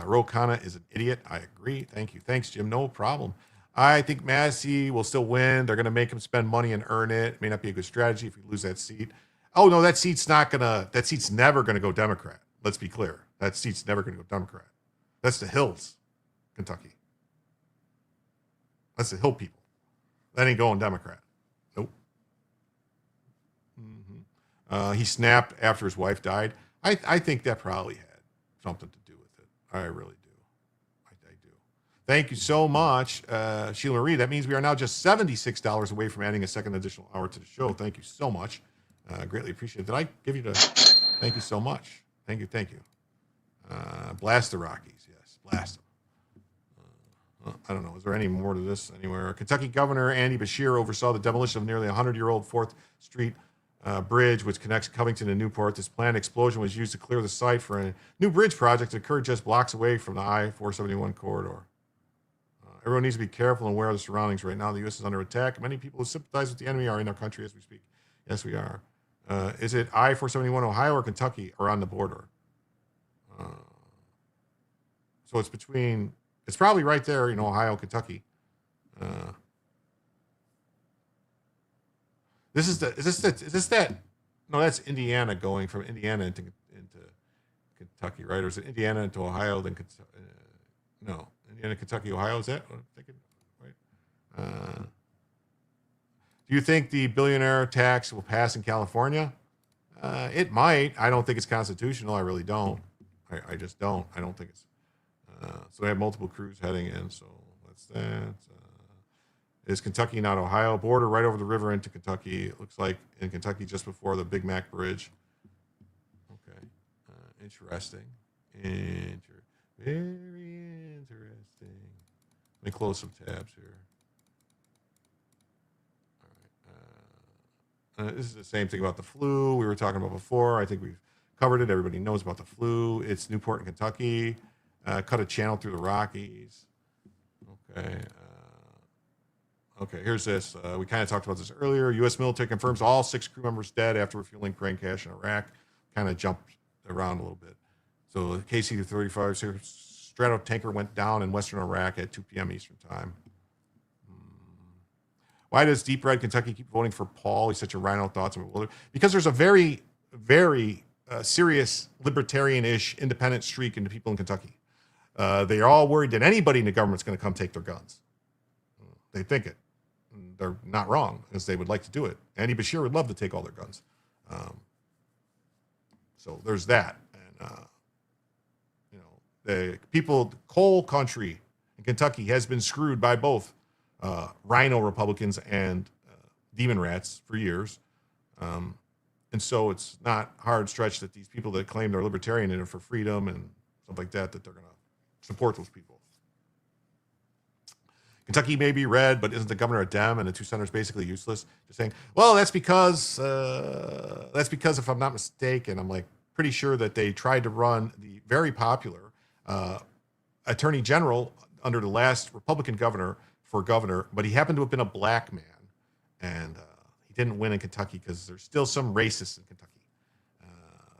Ro Khanna is an idiot. I agree. Thank you. Thanks, Jim. No problem. I think Massey will still win. They're going to make him spend money and earn it. It may not be a good strategy if we lose that seat. Oh, no, that seat's never going to go Democrat. Let's be clear. That seat's never going to go Democrat. That's the Hills, Kentucky. That's the Hill people. That ain't going Democrat. Nope. He snapped after his wife died. I think that probably had something to do with it. I really do. I do. Thank you so much, Sheila Marie. That means we are now just $76 away from adding a second additional hour to the show. Thank you so much. Greatly appreciate it. Did I give you the... Thank you so much. Thank you. Blast the Rockies. Yes, blast them. I don't know. Is there any more to this anywhere? Kentucky Governor Andy Beshear oversaw the demolition of nearly 100-year-old 4th Street bridge, which connects Covington and Newport. This planned explosion was used to clear the site for a new bridge project that occurred just blocks away from the I-471 corridor. Everyone needs to be careful and aware of the surroundings right now. The U.S. is under attack. Many people who sympathize with the enemy are in our country as we speak. Yes, we are. Is it I-471 Ohio or Kentucky or on the border? So it's probably right there, Ohio, Kentucky. Is this that? No, that's Indiana going from Indiana into Kentucky, right? Or is it Indiana into Ohio, then no, Indiana, Kentucky, Ohio, is that what I'm thinking? Right? Do you think the billionaire tax will pass in California? It might. I don't think it's constitutional. I really don't. I just don't. I don't think it's. So they have multiple crews heading in. So that's that. Is Kentucky not Ohio? Border right over the river into Kentucky. It looks like in Kentucky just before the Big Mac Bridge. Okay. Interesting. Very interesting. Let me close some tabs here. This is the same thing about the flu we were talking about before. I think we've covered it. Everybody knows about the flu. It's Newport in Kentucky. Cut a channel through the Rockies. Okay. Okay, here's this. We kind of talked about this earlier. U.S. military confirms all 6 crew members dead after refueling praying cash in Iraq. kind of jumped around a little bit. So the KC-35 Strato tanker went down in western Iraq at 2 p.m. Eastern time. Why does Deep Red Kentucky keep voting for Paul? He's such a rhino. Thoughts? Because there's a very, very serious libertarian-ish independent streak in the people in Kentucky. They are all worried that anybody in the government's going to come take their guns. They think it. They're not wrong, as they would like to do it. Andy Bashir would love to take all their guns. So there's that. And, the people, coal country in Kentucky has been screwed by both rhino Republicans and demon rats for years. And so it's not hard stretch that these people that claim they're libertarian and are for freedom and stuff like that, that they're going to support those people. Kentucky may be red, but isn't the governor a Dem and the two senators basically useless? Just saying, well, that's because if I'm not mistaken, I'm like pretty sure that they tried to run the very popular attorney general under the last Republican governor for governor, but he happened to have been a black man, and he didn't win in Kentucky because there's still some racists in Kentucky.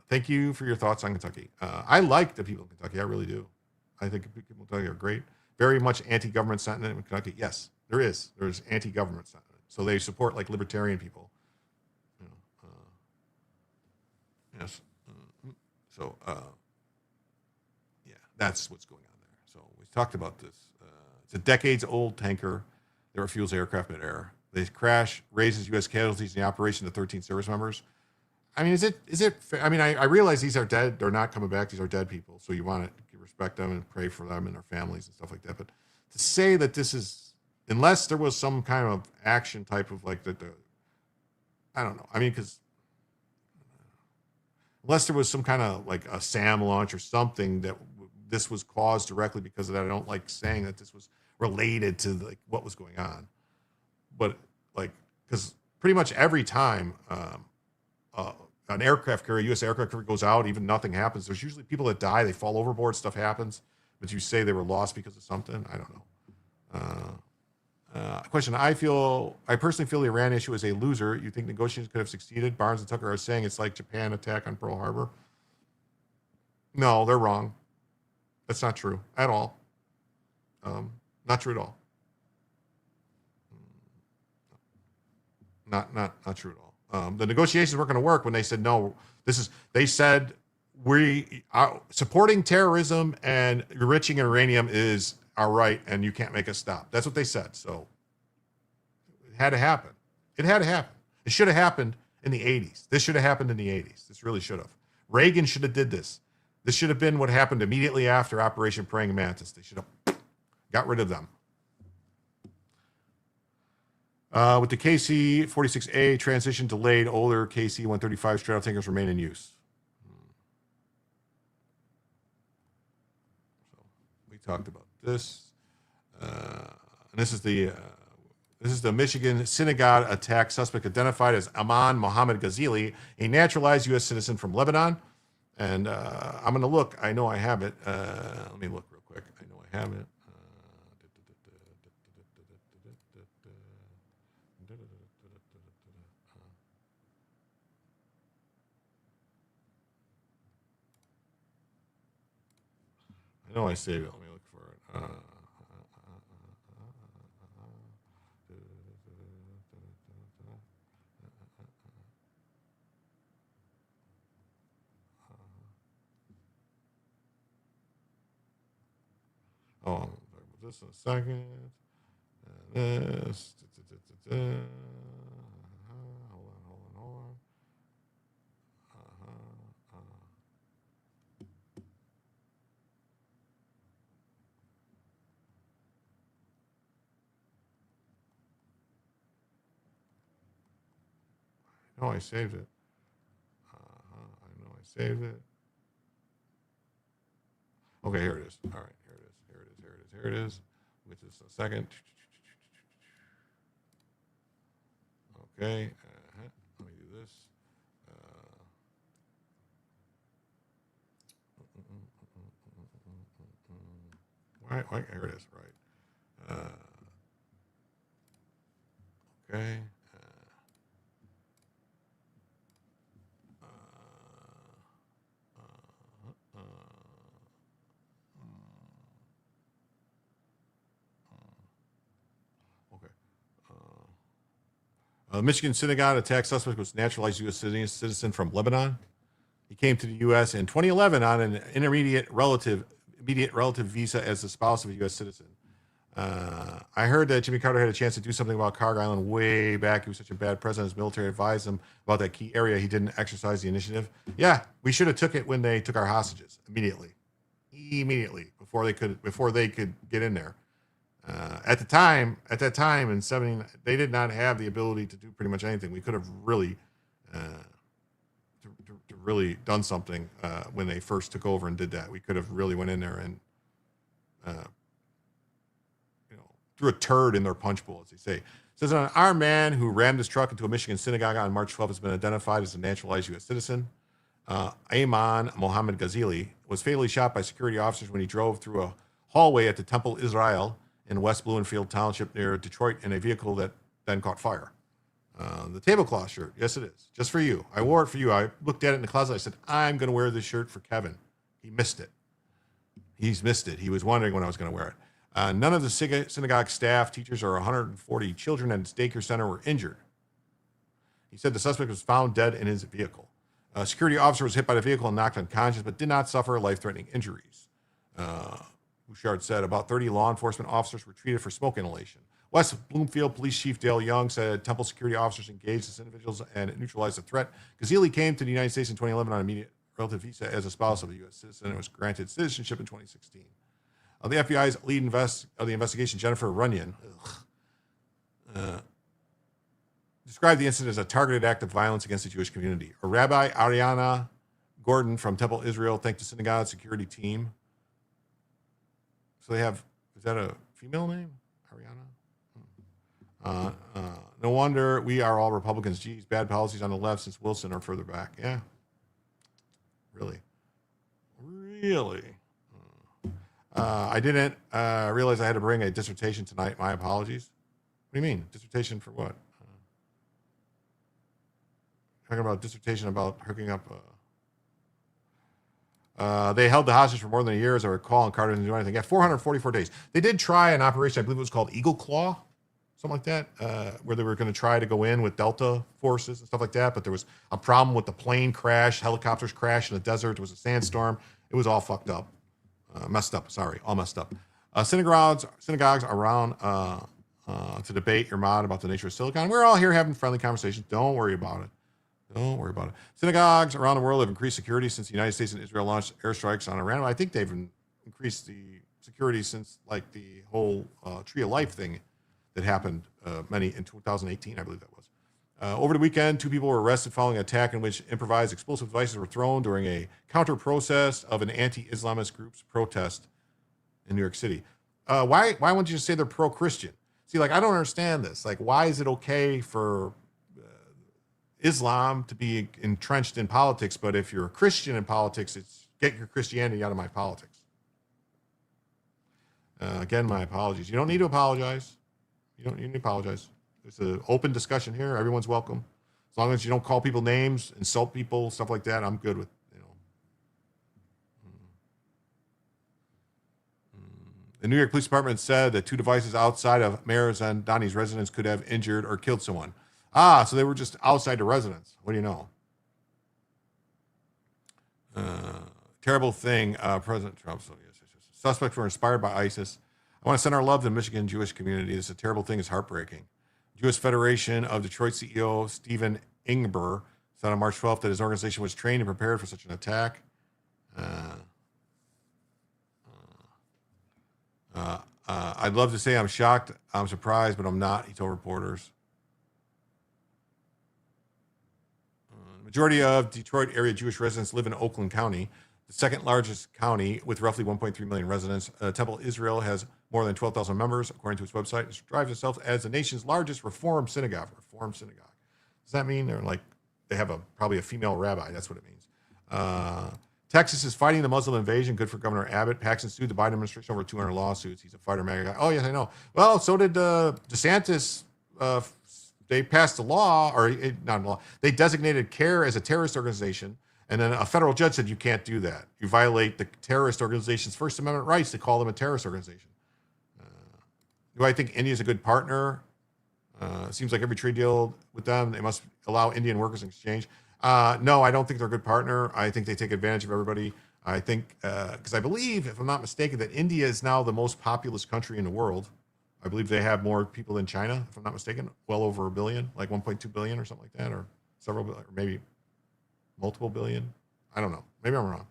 Thank you for your thoughts on Kentucky. I like the people in Kentucky. I really do. I think people in Kentucky are great. Very much anti-government sentiment in Kentucky. Yes, there is. There's anti-government sentiment. So they support like libertarian people. Yes. So, yeah, that's what's going on there. So we talked about this. It's a decades-old tanker that refuels aircraft mid-air. They crash, raises U.S. casualties in the operation to 13 service members. I mean, is it fair? I mean, I realize these are dead. They're not coming back. These are dead people. So you want to respect them and pray for them and their families and stuff like that. But to say that this is, unless there was some kind of action type of like I don't know. I mean, because unless there was some kind of like a SAM launch or something that this was caused directly because of that, I don't like saying that this was related to like what was going on. But like, because pretty much every time an aircraft carrier, U.S. aircraft carrier goes out, even nothing happens, there's usually people that die, they fall overboard, stuff happens, but you say they were lost because of something. I don't know. Question. I personally feel the Iran issue is a loser. You think negotiations could have succeeded? Barnes and Tucker are saying it's like Japan attack on Pearl Harbor. No, they're wrong. That's not true at all. Not true at all. Not true at all. The negotiations weren't going to work when they said no. They said we are supporting terrorism and enriching uranium is our right, and you can't make us stop. That's what they said. So it had to happen. It had to happen. It should have happened in the 80s. This should have happened in the 80s. This really should have. Reagan should have did this. This should have been what happened immediately after Operation Praying Mantis. They should have got rid of them. With the KC-46A transition delayed, older KC-135 straddle tankers remain in use. So we talked about this. And this is the Michigan synagogue attack suspect identified as Aman Mohammed Ghazali, a naturalized U.S. citizen from Lebanon. And I'm going to look. I know I have it. Let me look real quick. I know I have it. I know I saved it. Let me look for it. I'll talk about this in a second. This. Hold on. I know I saved it. Okay, here it is. All right, here it is. Which is a second. Okay, let me do this. Why? Here it is. Right. Okay. Michigan synagogue attack suspect was naturalized U.S. citizen from Lebanon. He came to the U.S. in 2011 on an immediate relative visa as the spouse of a U.S. citizen. I heard that Jimmy Carter had a chance to do something about Carg Island way back. He was such a bad president. His military advised him about that key area. He didn't exercise the initiative. Yeah, we should have took it when they took our hostages immediately before they could get in there. At that time in 70, they did not have the ability to do pretty much anything. We could have really, really done something when they first took over and did that. We could have really went in there and, threw a turd in their punch bowl, as they say. It says an armed man who rammed his truck into a Michigan synagogue on March 12th has been identified as a naturalized U.S. citizen. Ayman Mohammed Ghazili was fatally shot by security officers when he drove through a hallway at the Temple Israel in West Bloomfield Township near Detroit in a vehicle that then caught fire. The tablecloth shirt, yes it is, just for you. I wore it for you. I looked at it in the closet. I said, I'm going to wear this shirt for Kevin. He missed it. He's missed it. He was wondering when I was going to wear it. None of the synagogue staff, teachers, or 140 children at its daycare center were injured. He said the suspect was found dead in his vehicle. A security officer was hit by the vehicle and knocked unconscious, but did not suffer life-threatening injuries. Bouchard said about 30 law enforcement officers were treated for smoke inhalation. West Bloomfield Police Chief Dale Young said Temple security officers engaged these individuals and neutralized the threat. Ghazili came to the United States in 2011 on an immediate relative visa as a spouse of a U.S. citizen and was granted citizenship in 2016. The FBI's lead of the investigation, Jennifer Runyon, described the incident as a targeted act of violence against the Jewish community. A Rabbi Ariana Gordon from Temple Israel thanked the synagogue security team. So they have, is that a female name? Ariana? No wonder we are all Republicans. Geez, bad policies on the left since Wilson or further back. Yeah. Really? I didn't realize I had to bring a dissertation tonight. My apologies. What do you mean? Dissertation for what? Talking about dissertation about hooking up. They held the hostage for more than a year, as I recall, and Carter didn't do anything. Yeah, 444 days. They did try an operation, I believe it was called Eagle Claw, something like that, where they were going to try to go in with Delta forces and stuff like that, but there was a problem with the plane crash, helicopters crashed in the desert, there was a sandstorm. It was all fucked up. All messed up. Synagogues around to debate Irmad about the nature of silicon. We're all here having friendly conversations. Don't worry about it. Synagogues around the world have increased security since the United States and Israel launched airstrikes on Iran. I think they've increased the security since like the whole Tree of Life thing that happened in 2018, I believe that was. Over the weekend, 2 people were arrested following an attack in which improvised explosive devices were thrown during a counter-protest of an anti-Islamist group's protest in New York City. Why wouldn't you just say they're pro-Christian? See, like, I don't understand this. Like, why is it okay for Islam to be entrenched in politics, but if you're a Christian in politics, it's get your Christianity out of my politics? Again, my apologies. You don't need to apologize. You don't need to apologize. It's an open discussion here. Everyone's welcome. As long as you don't call people names, insult people, stuff like that, I'm good with, The New York Police Department said that 2 devices outside of Mayor Zandani's residence could have injured or killed someone. So they were just outside the residence. What do you know? Terrible thing, President Trump. So yes. Suspects were inspired by ISIS. I want to send our love to the Michigan Jewish community. This is a terrible thing. It's heartbreaking. Jewish Federation of Detroit CEO Stephen Ingber said on March 12th that his organization was trained and prepared for such an attack. I'd love to say I'm shocked, I'm surprised, but I'm not, he told reporters. The majority of Detroit area Jewish residents live in Oakland County, the second largest county with roughly 1.3 million residents. Temple Israel has more than 12,000 members, according to its website. It describes itself as the nation's largest Reform synagogue. Does that mean they have probably a female rabbi? That's what it means. Texas is fighting the Muslim invasion. Good for Governor Abbott. Paxton sued the Biden administration over 200 lawsuits. He's a fighter MAGA guy. Oh, yes, I know. Well, so did DeSantis. They passed a law, not a law. They designated CARE as a terrorist organization, and then a federal judge said you can't do that. You violate the terrorist organization's First Amendment rights to call them a terrorist organization. Do I think India is a good partner? Seems like every trade deal with them, they must allow Indian workers in exchange. No, I don't think they're a good partner. I think they take advantage of everybody. I think, because I believe, if I'm not mistaken, that India is now the most populous country in the world. I believe they have more people than China, if I'm not mistaken, well over a billion, like 1.2 billion or something like that, or several, or maybe multiple billion. I don't know. Maybe I'm wrong.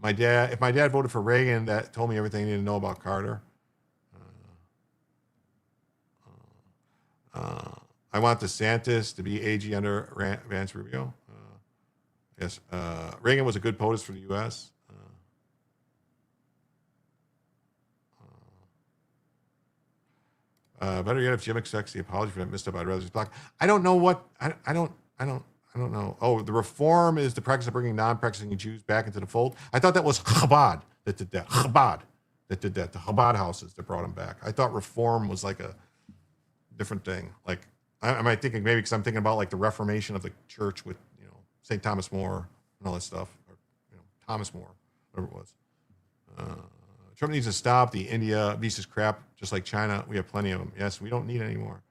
If my dad voted for Reagan, that told me everything I needed to know about Carter. I want DeSantis to be AG under Vance Rubio. Yes, Reagan was a good POTUS for the U.S. Better yet, if Jim accepts the apology for that misstep, I'd rather just block. I don't know what I don't know. Oh, the reform is the practice of bringing non-practicing Jews back into the fold. I thought that was Chabad that did that. Chabad that did that. The Chabad houses that brought them back. I thought reform was like a different thing. Like, am I thinking maybe because I'm thinking about like the Reformation of the church with, St. Thomas More and all that stuff, or, Thomas More, whatever it was. Trump needs to stop the India visas crap, just like China. We have plenty of them. Yes, we don't need any more.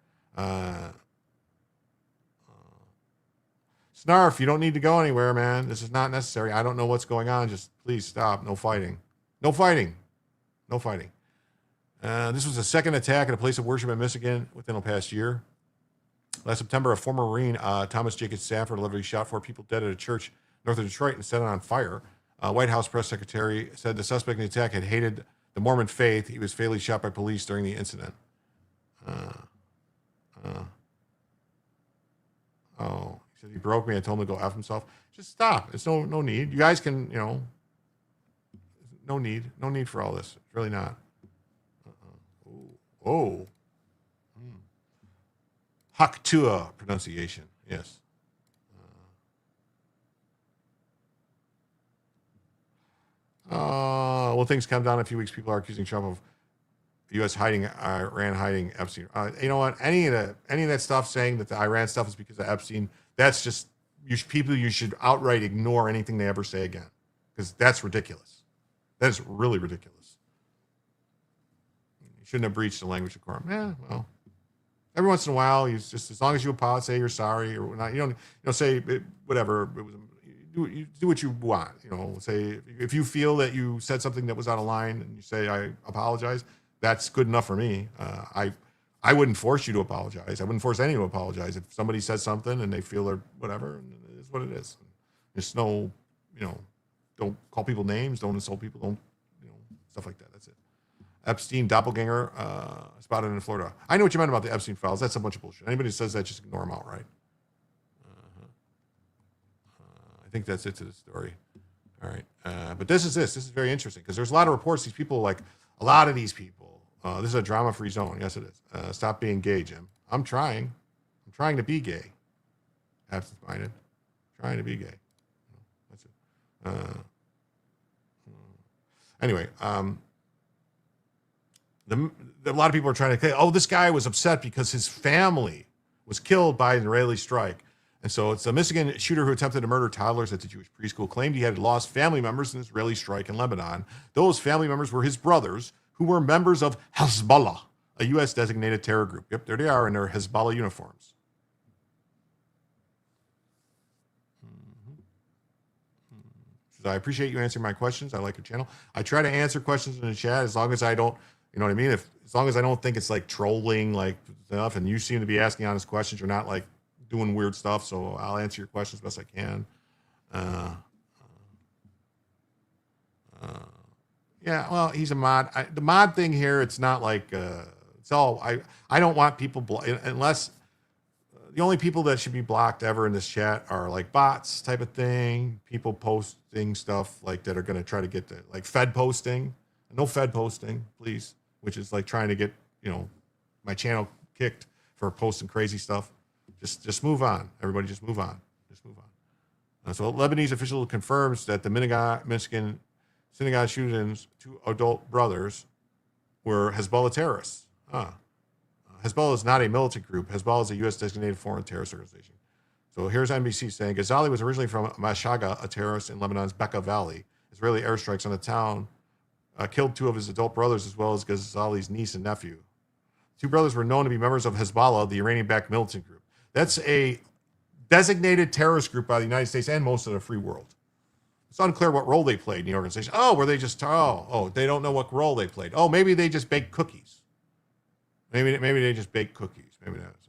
Snarf, you don't need to go anywhere, man. This is not necessary. I don't know what's going on. Just please stop. No fighting. No fighting. No fighting. This was the second attack at a place of worship in Michigan within the past year. Last September, a former Marine, Thomas Jacob Safford, allegedly shot 4 people dead at a church north of Detroit and set it on fire. White House press secretary said the suspect in the attack had hated the Mormon faith. He was fatally shot by police during the incident. He said he broke me. I told him to go F himself. Just stop. It's no need. You guys can, no need for all this. It's really not. Haktua pronunciation. Yes. Will things come down in a few weeks? People are accusing Trump of U.S. Iran hiding Epstein. You know what? Any of that stuff saying that the Iran stuff is because of Epstein, that's just you should outright ignore anything they ever say again, because that's ridiculous. That is really ridiculous. You shouldn't have breached the language decorum. Yeah, well, every once in a while, you just, as long as you apologize, say you're sorry or not. You don't say whatever. It was, you do what you want. Say if you feel that you said something that was out of line and you say I apologize, that's good enough for me. I wouldn't force you to apologize. I wouldn't force anyone to apologize. If somebody says something and they feel they're whatever, it is what it is. There's no, don't call people names, don't insult people, don't, stuff like that. That's it. Epstein doppelganger spotted in Florida. I know what you meant about the Epstein files. That's a bunch of bullshit. Anybody who says that, just ignore them outright. I think that's it to the story. All right. But this is very interesting because there's a lot of reports. These people, like a lot of these people, this is a drama-free zone. Yes, it is. Stop being gay, Jim. I'm trying to be gay. Absent-minded. Trying to be gay. That's it. Anyway, a lot of people are trying to say, this guy was upset because his family was killed by an Israeli strike. And so it's a Michigan shooter who attempted to murder toddlers at the Jewish preschool, claimed he had lost family members in an Israeli strike in Lebanon. Those family members were his brothers, who were members of Hezbollah, a U.S. designated terror group. Yep, there they are in their Hezbollah uniforms. I appreciate you answering my questions. I like your channel. I try to answer questions in the chat as long as I don't, you know what I mean? As long as I don't think it's like trolling, like stuff, and you seem to be asking honest questions. You're not like doing weird stuff, so I'll answer your questions best I can. Yeah, well, he's a mod. The mod thing here, it's not like it's all. I don't want people unless the only people that should be blocked ever in this chat are like bots type of thing. People posting stuff like that are going to try to get the like Fed posting. No Fed posting, please. Which is like trying to get my channel kicked for posting crazy stuff. Just move on. Everybody just move on. Just move on. So Lebanese official confirms that the Michigan synagogue shootings, 2 adult brothers, were Hezbollah terrorists. Hezbollah is not a militant group. Hezbollah is a U.S. designated foreign terrorist organization. So here's NBC saying, Ghazali was originally from Mashaga, a terrorist in Lebanon's Bekaa Valley. Israeli airstrikes on the town killed 2 of his adult brothers as well as Ghazali's niece and nephew. Two brothers were known to be members of Hezbollah, the Iranian-backed militant group. That's a designated terrorist group by the United States and most of the free world. It's unclear what role they played in the organization. Oh, were they just, they don't know what role they played. Oh, maybe they just baked cookies. Maybe they just baked cookies. Maybe that's,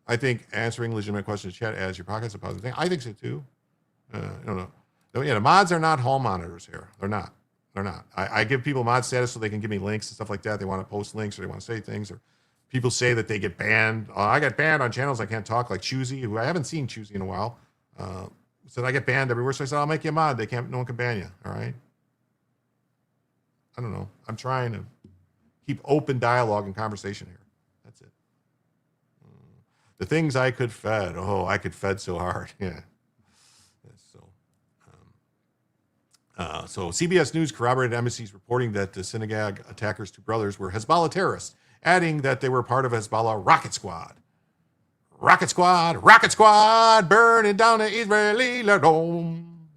I think answering legitimate questions in chat as your pocket's a positive thing. I think so too. I don't know. Yeah, the mods are not hall monitors here. They're not. I give people mod status so they can give me links and stuff like that. They want to post links or they want to say things, or people say that they get banned. I got banned on channels I can't talk, like Choosy, who I haven't seen Choosy in a while. Said I get banned everywhere. So I said, I'll make you a mod. No one can ban you. All right. I don't know. I'm trying to keep open dialogue and conversation here. That's it. The things I could fed. Oh, I could fed so hard. Yeah. So CBS News corroborated embassies reporting that the synagogue attackers' two brothers were Hezbollah terrorists, adding that they were part of Hezbollah rocket squad. Rocket squad, burning down the Israeli dome.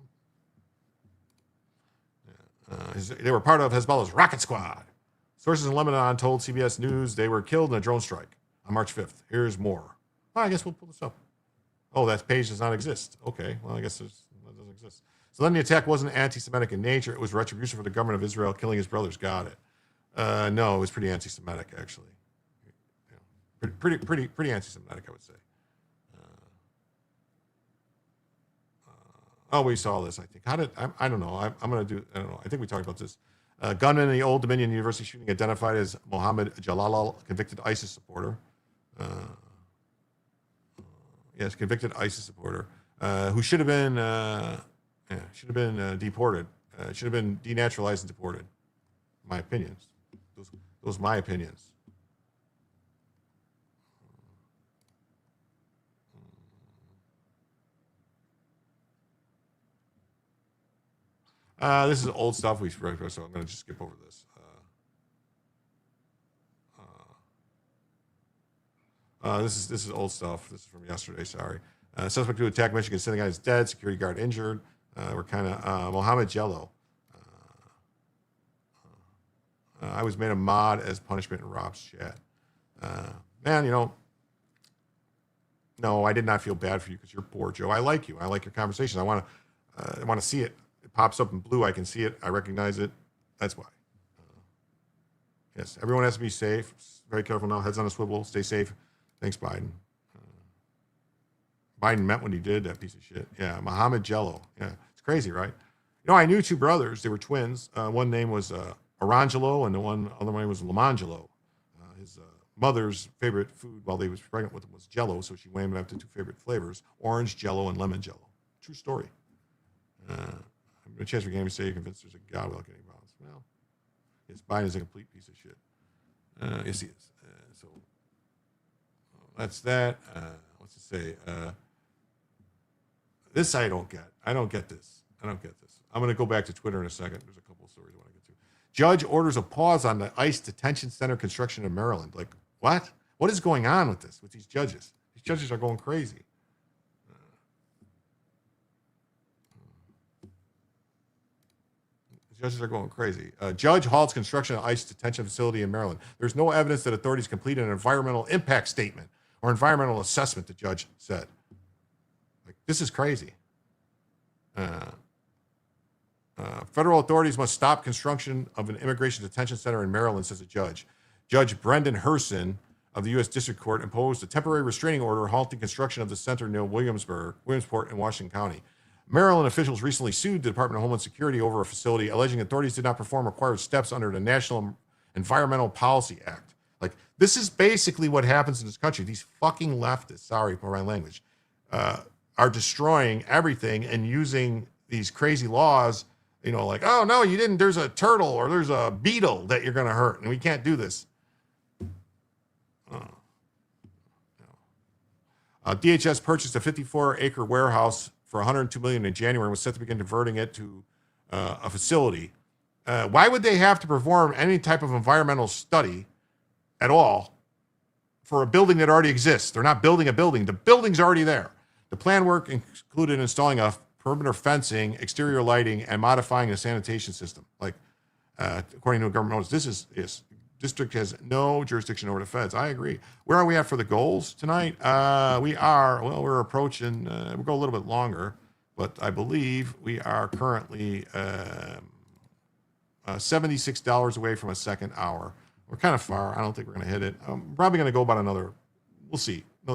They were part of Hezbollah's rocket squad. Sources in Lebanon told CBS News they were killed in a drone strike on March 5th. Here's more. Oh, I guess we'll pull this up. Oh, that page does not exist. Okay, well, I guess that doesn't exist. So then the attack wasn't anti-Semitic in nature. It was retribution for the government of Israel killing his brothers. Got it. No, it was pretty anti-Semitic, actually. Yeah. Pretty anti-Semitic, I would say. We saw this, I think. I don't know. I'm going to do, I don't know. I think we talked about this. Gunman in the Old Dominion University shooting identified as Mohammed Jalal, convicted ISIS supporter. Yes, convicted ISIS supporter who should have been deported. Should have been denaturalized and deported. My opinions. Those my opinions. This is old stuff we read, so I'm going to just skip over this. This is old stuff. This is from yesterday. Sorry. Suspect who attacked Michigan City guy is dead. Security guard injured. We're kind of Mohammed Jello. I was made a mod as punishment in Rob's chat. Man, no, I did not feel bad for you because you're poor, Joe. I like you. I like your conversation. I want to see it. It pops up in blue. I can see it. I recognize it. That's why. Yes, everyone has to be safe. Very careful now. Heads on a swivel. Stay safe. Thanks, Biden. Biden meant when he did that piece of shit. Yeah, Mohammed Jello. Yeah, it's crazy, right? I knew two brothers. They were twins. One name was Orangelo, and the other name was Lamangelo. His mother's favorite food while they was pregnant with him was Jello, so she named him after two favorite flavors: orange Jello and lemon Jello. True story. A chance for game to say you're convinced there's a God without getting violence. Well, yes, Biden is a complete piece of shit. Yes, he is. So that's that. What's it say? This I don't get. I don't get this. I'm going to go back to Twitter in a second. There's a couple of stories I want to get to. Judge orders a pause on the ICE detention center construction in Maryland. Like, what? What is going on with this, with these judges? These judges are going crazy. Judges are going crazy. Judge halts construction of ICE detention facility in Maryland. There's no evidence that authorities completed an environmental impact statement or environmental assessment, the judge said. Like, this is crazy. Federal authorities must stop construction of an immigration detention center in Maryland, says a judge. Judge Brendan Herson of the U.S. District Court imposed a temporary restraining order halting construction of the center near Williamsport in Washington County. Maryland officials recently sued the Department of Homeland Security over a facility, alleging authorities did not perform required steps under the National Environmental Policy Act. Like, this is basically what happens in this country. These fucking leftists, sorry for my language, are destroying everything and using these crazy laws, like, oh, no, you didn't. There's a turtle or there's a beetle that you're going to hurt, and we can't do this. DHS purchased a 54-acre warehouse for $102 million in January and was set to begin converting it to a facility. Why would they have to perform any type of environmental study at all for a building that already exists? They're not building a building. The building's already there. The plan work included installing a perimeter fencing, exterior lighting, and modifying the sanitation system. Like, According to a government notice, this district has no jurisdiction over the feds. I agree. Where are we at for the goals tonight? We're approaching, we'll go a little bit longer, but I believe we are currently $76 away from a second hour. We're kind of far. I don't think we're going to hit it. I'm probably going to go about another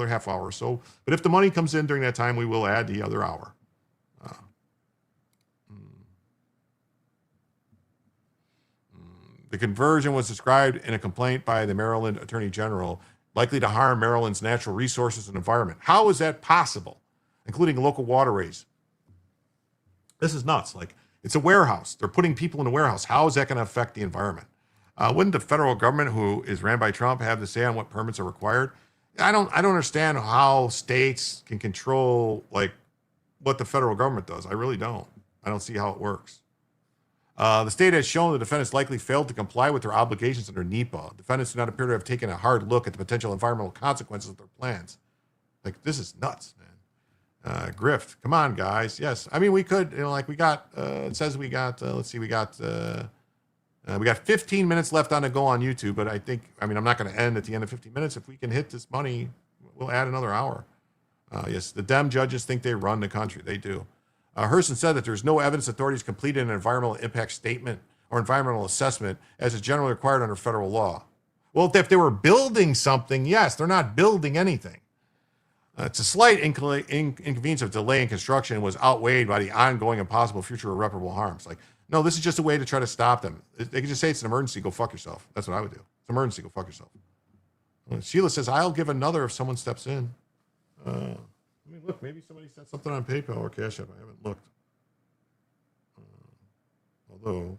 half hour or so. But if the money comes in during that time, we will add the other hour. The conversion was described in a complaint by the Maryland Attorney General, likely to harm Maryland's natural resources and environment. How is that possible, including local waterways? This is nuts. Like, it's a warehouse. They're putting people in a warehouse. How is that going to affect the environment? Wouldn't the federal government, who is ran by Trump, have to say on what permits are required? I don't understand how states can control like what the federal government does. I really don't. I don't see how it works. The state has shown the defendants likely failed to comply with their obligations under NEPA. Defendants do not appear to have taken a hard look at the potential environmental consequences of their plans. Like, this is nuts, man. Grift. Come on, guys. Yes. I mean, we could, we got, it says we got, we got 15 minutes left on to go on YouTube, but I'm not going to end at the end of 15 minutes. If we can hit this money, we'll add another hour. Yes, the Dem judges think they run the country. They do. Hurston said that there's no evidence authorities completed an environmental impact statement or environmental assessment as is generally required under federal law. Well, if they were building something, yes, they're not building anything. It's a slight inconvenience of delay in construction was outweighed by the ongoing and possible future irreparable harms. Like, no, this is just a way to try to stop them. They can just say it's an emergency, go fuck yourself. That's what I would do. It's an emergency, go fuck yourself. Sheila says, I'll give another if someone steps in. Let me look. Maybe somebody sent something on PayPal or Cash App. I haven't looked. Although,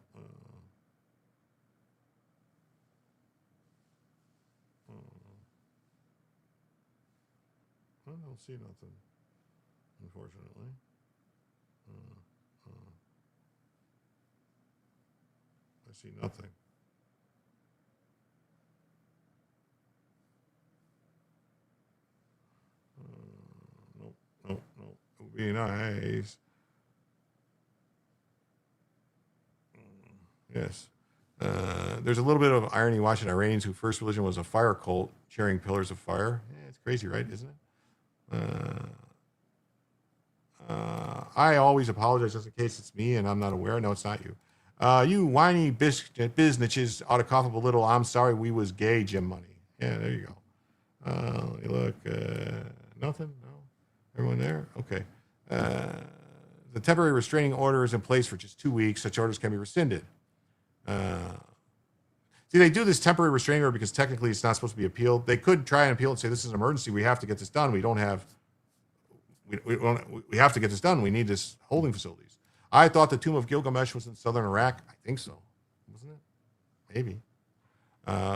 I don't see nothing, unfortunately. I see nothing. Nope. It would be nice. Yes. There's a little bit of irony watching Iranians whose first religion was a fire cult sharing pillars of fire. Yeah, it's crazy, right? Isn't it? I always apologize just in case it's me and I'm not aware. No, it's not you. You whiny businesses ought to cough up a little. I'm sorry we was gay, Jim Money. Yeah, there you go. You look, nothing? No? Everyone there? Okay. The temporary restraining order is in place for just 2 weeks. Such orders can be rescinded. See, they do this temporary restraining order because technically it's not supposed to be appealed. They could try and appeal and say, this is an emergency. We have to get this done. We have to get this done. We need this holding facilities. I thought the Tomb of Gilgamesh was in southern Iraq. I think so. Wasn't it? Maybe.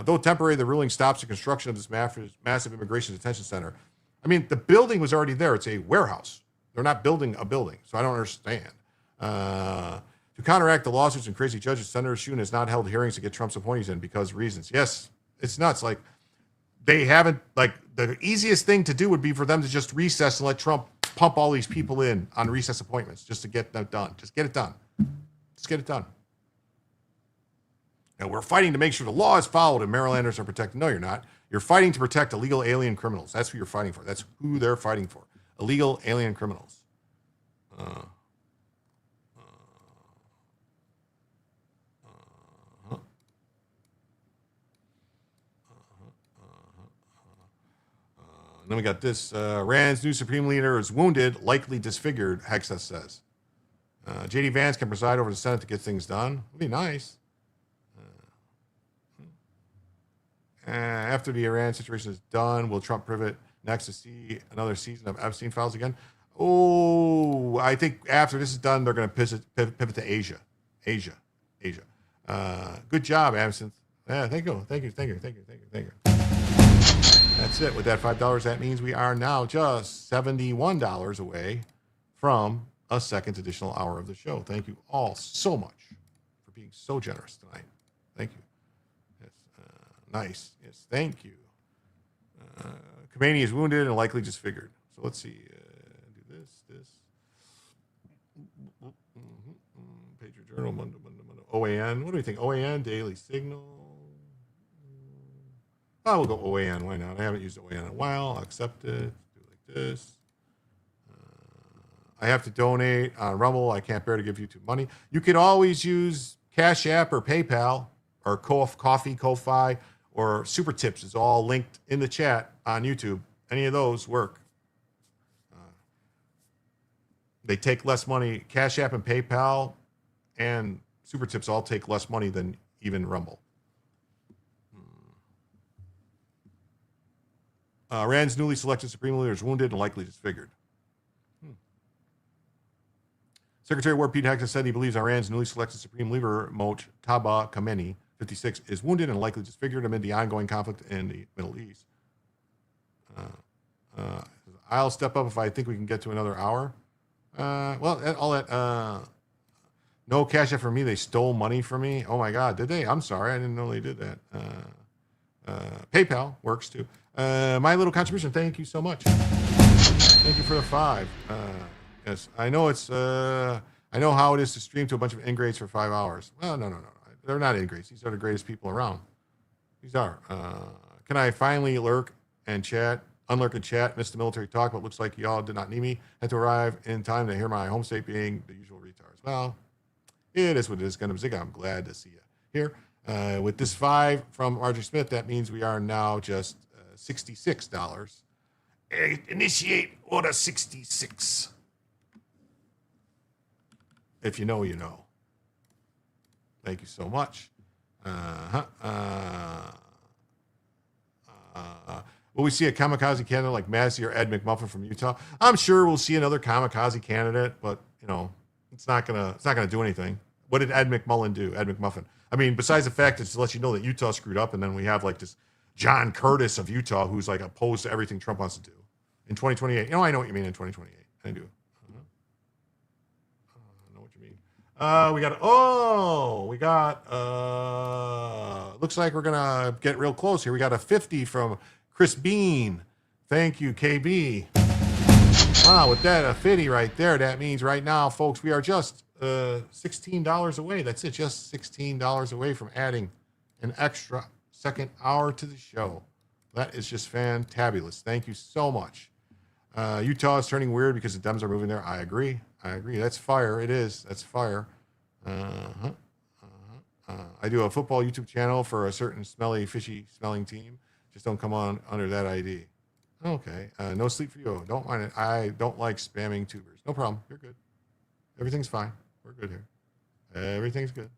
Though temporary, the ruling stops the construction of this massive immigration detention center. I mean, the building was already there. It's a warehouse. They're not building a building, so I don't understand. To counteract the lawsuits and crazy judges, Senator Shun has not held hearings to get Trump's appointees in because of reasons. Yes, it's nuts. Like, they haven't, like, the easiest thing to do would be for them to just recess and let Trump pump all these people in on recess appointments just to get that done. Just get it done. Just get it done. Now, we're fighting to make sure the law is followed and Marylanders are protected. No, you're not. You're fighting to protect illegal alien criminals. That's who you're fighting for. That's who they're fighting for. Illegal alien criminals. Then we got this. Rand's new Supreme Leader is wounded, likely disfigured, Hexa says. J.D. Vance can preside over the Senate to get things done. Would be nice. After the Iran situation is done, will Trump pivot next to see another season of Epstein files again? Oh, I think after this is done, they're going to pivot to Asia. Good job, Absinthe. Yeah, thank you. That's it. With that $5, that means we are now just $71 away from a second additional hour of the show. Thank you all so much for being so generous tonight. Thank you. Yes, nice. Yes, thank you. Khomeini is wounded and likely disfigured. So let's see. Do this. Patriot Journal, Monday. OAN. What do we think? OAN, Daily Signal. Oh, we'll go OAN. Why not? I haven't used OAN in a while. I'll accept it. Do it like this. I have to donate on Rumble. I can't bear to give YouTube money. You could always use Cash App or PayPal or Coffee, Ko-Fi, or Super Tips is all linked in the chat on YouTube. Any of those work. They take less money. Cash App and PayPal and Super Tips all take less money than even Rumble. Iran's newly selected supreme leader is wounded and likely disfigured. Secretary of War Pete Hegseth said he believes Iran's newly selected supreme leader, Mojtaba Khamenei, 56, is wounded and likely disfigured amid the ongoing conflict in the Middle East. I'll step up if I think we can get to another hour. No Cash App for me. They stole money from me. Oh my God, did they? I'm sorry. I didn't know they did that. PayPal works too. My little contribution. Thank you so much. Thank you for the 5. Yes, I know it's. I know how it is to stream to a bunch of ingrates for 5 hours. Well, no. They're not ingrates. These are the greatest people around. These are. Can I finally unlurk and chat? Missed the military talk, but looks like y'all did not need me. Had to arrive in time to hear my home state being the usual retards. Well, it is what it is. I'm glad to see you here. With this 5 from Marjorie Smith, that means we are now just $66. Initiate order 66. If you know, you know. Thank you so much. Will we see a kamikaze candidate like Massey or Ed McMuffin from Utah? I'm sure we'll see another kamikaze candidate, but it's not gonna do anything. What did Ed McMullin do? Ed McMuffin. I mean, besides the fact that to let you know that Utah screwed up, and then we have like this John Curtis of Utah who's like opposed to everything Trump wants to do in 2028. I know what you mean in 2028. I do. Looks like we're gonna get real close here. We got a 50 from Chris Bean. Thank you, KB. Wow, with that, a 50 right there, that means right now, folks, we are just $16 away. That's it, just $16 away from adding an extra second hour to the show. That is just fantabulous. Thank you so much. Utah is turning weird because the Dems are moving there. I agree. That's fire. It is. That's fire. I do a football YouTube channel for a certain smelly, fishy smelling team. Just don't come on under that ID. Okay. No sleep for you. Don't mind it. I don't like spamming tubers. No problem. You're good. Everything's fine. We're good here. Everything's good.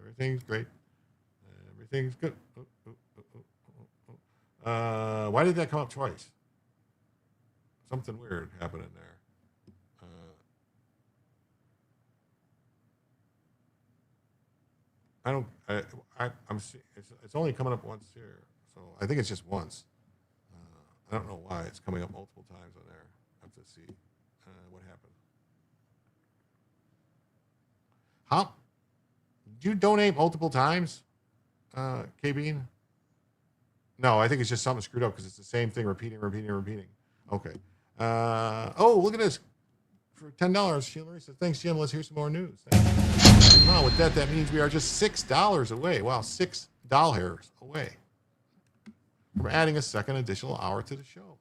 Everything's great. Everything's good. Why did that come up twice? Something weird happening there. It's only coming up once here, so I think it's just once. I don't know why it's coming up multiple times on there. I have to see what happened. How? Did you donate multiple times, KB? No, I think it's just something screwed up because it's the same thing repeating. Okay. Look at this. For $10, Sheila Marie says, thanks, Jim. Let's hear some more news. Wow, with that means we are just $6 away. Wow, $6 away from adding a second additional hour to the show.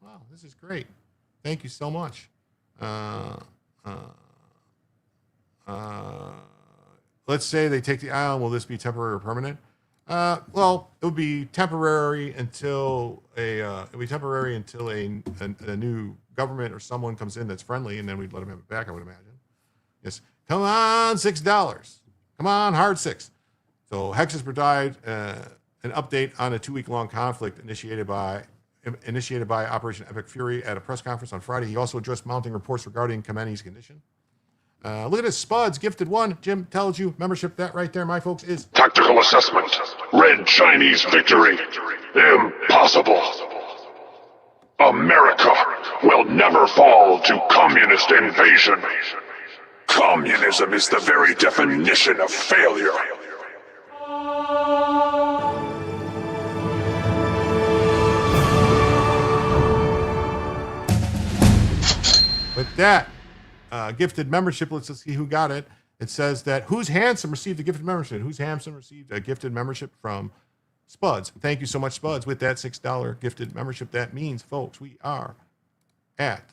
Wow, this is great. Thank you so much. Let's say they take the island. Will this be temporary or permanent? Well, it would be temporary until a new government or someone comes in that's friendly, and then we'd let them have it back, I would imagine. Yes. Come on, $6. Come on, hard 6. So Hex has provided an update on a 2-week-long conflict initiated by Operation Epic Fury at a press conference on Friday. He also addressed mounting reports regarding Khamenei's condition. Look at this, Spuds, gifted 1. Jim tells you membership. That right there, my folks, is tactical assessment. Red Chinese victory. Impossible. America will never fall to communist invasion. Communism is the very definition of failure. With that gifted membership, let's see who got it. It says that Who's Handsome received a gifted membership. Who's Handsome received a gifted membership from Spuds. Thank you so much, Spuds. With that $6 gifted membership, that means, folks, we are at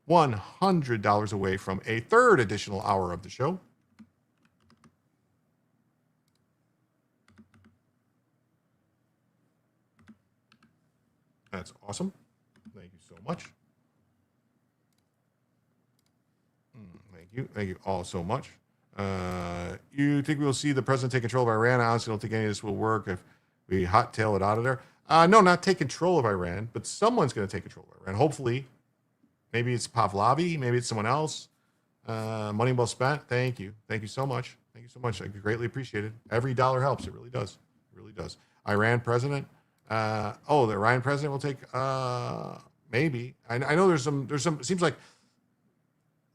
$100 away from a third additional hour of the show. That's awesome. Thank you so much. Thank you. Thank you all so much. You think we'll see the president take control of Iran? I honestly don't think any of this will work if we hot tail it out of there. No, not take control of Iran, but someone's going to take control of Iran. Hopefully. Maybe it's Pahlavi. Maybe it's someone else. Money well spent. Thank you. Thank you so much. Thank you so much. I greatly appreciate it. Every dollar helps. It really does. It really does. Iran president. The Iran president will take, maybe. I know there's some, it seems like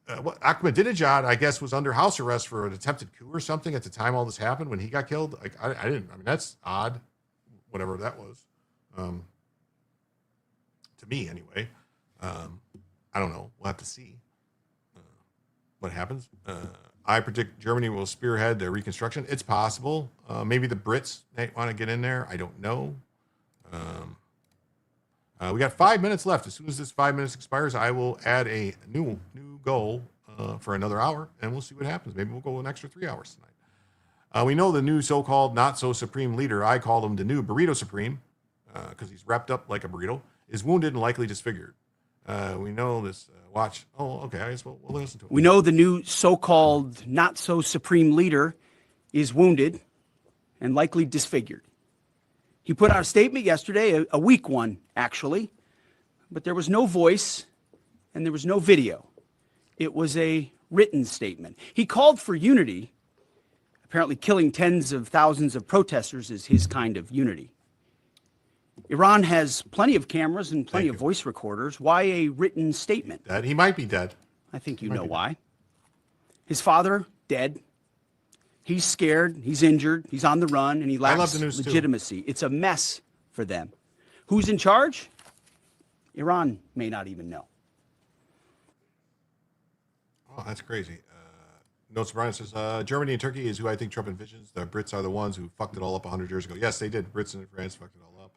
Ahmadinejad, I guess, was under house arrest for an attempted coup or something at the time all this happened when he got killed. Like, I mean, that's odd, whatever that was. To me, anyway. I don't know. We'll have to see what happens. I predict Germany will spearhead the reconstruction. It's possible. Maybe the Brits might want to get in there. I don't know. We got 5 minutes left. As soon as this 5 minutes expires, I will add a new goal for another hour, and we'll see what happens. Maybe we'll go an extra 3 hours tonight. We know the new so-called not-so-supreme leader, I call him the new Burrito Supreme, because he's wrapped up like a burrito, is wounded and likely disfigured. We know this. Watch. Oh, okay. I guess we'll listen to it. We know the new so-called not-so-supreme leader is wounded and likely disfigured. He put out a statement yesterday, a weak one, actually, but there was no voice and there was no video. It was a written statement. He called for unity. Apparently killing tens of thousands of protesters is his kind of unity. Iran has plenty of cameras and plenty of voice recorders. Why a written statement? Dead. He might be dead. I think you know why. His father, dead. He's scared. He's injured. He's on the run, and he lacks legitimacy. It's a mess for them. Who's in charge? Iran may not even know. Oh, that's crazy. Notes Brian says, Germany and Turkey is who I think Trump envisions. The Brits are the ones who fucked it all up 100 years ago. Yes, they did. Brits and France fucked it all up.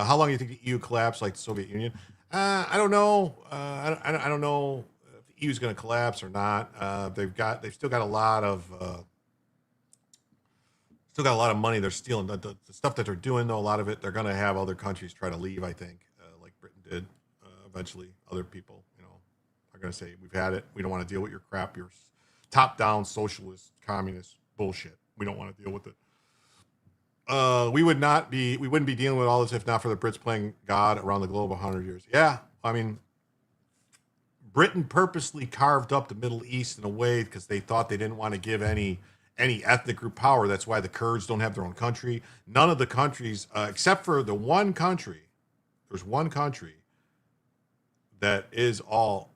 How long do you think the EU collapsed like the Soviet Union? I don't know. I don't know if the EU is going to collapse or not. They've still got a lot of money they're stealing. The stuff that they're doing, though, a lot of it, they're going to have other countries try to leave, I think, like Britain did. Eventually, other people, are going to say, we've had it. We don't want to deal with your crap, your top-down socialist, communist bullshit. We don't want to deal with it. We wouldn't be dealing with all this if not for the Brits playing God around the globe 100 years. Yeah, I mean, Britain purposely carved up the Middle East in a way because they thought they didn't want to give any ethnic group power. That's why the Kurds don't have their own country. None of the countries, except for the one country, there's one country that is all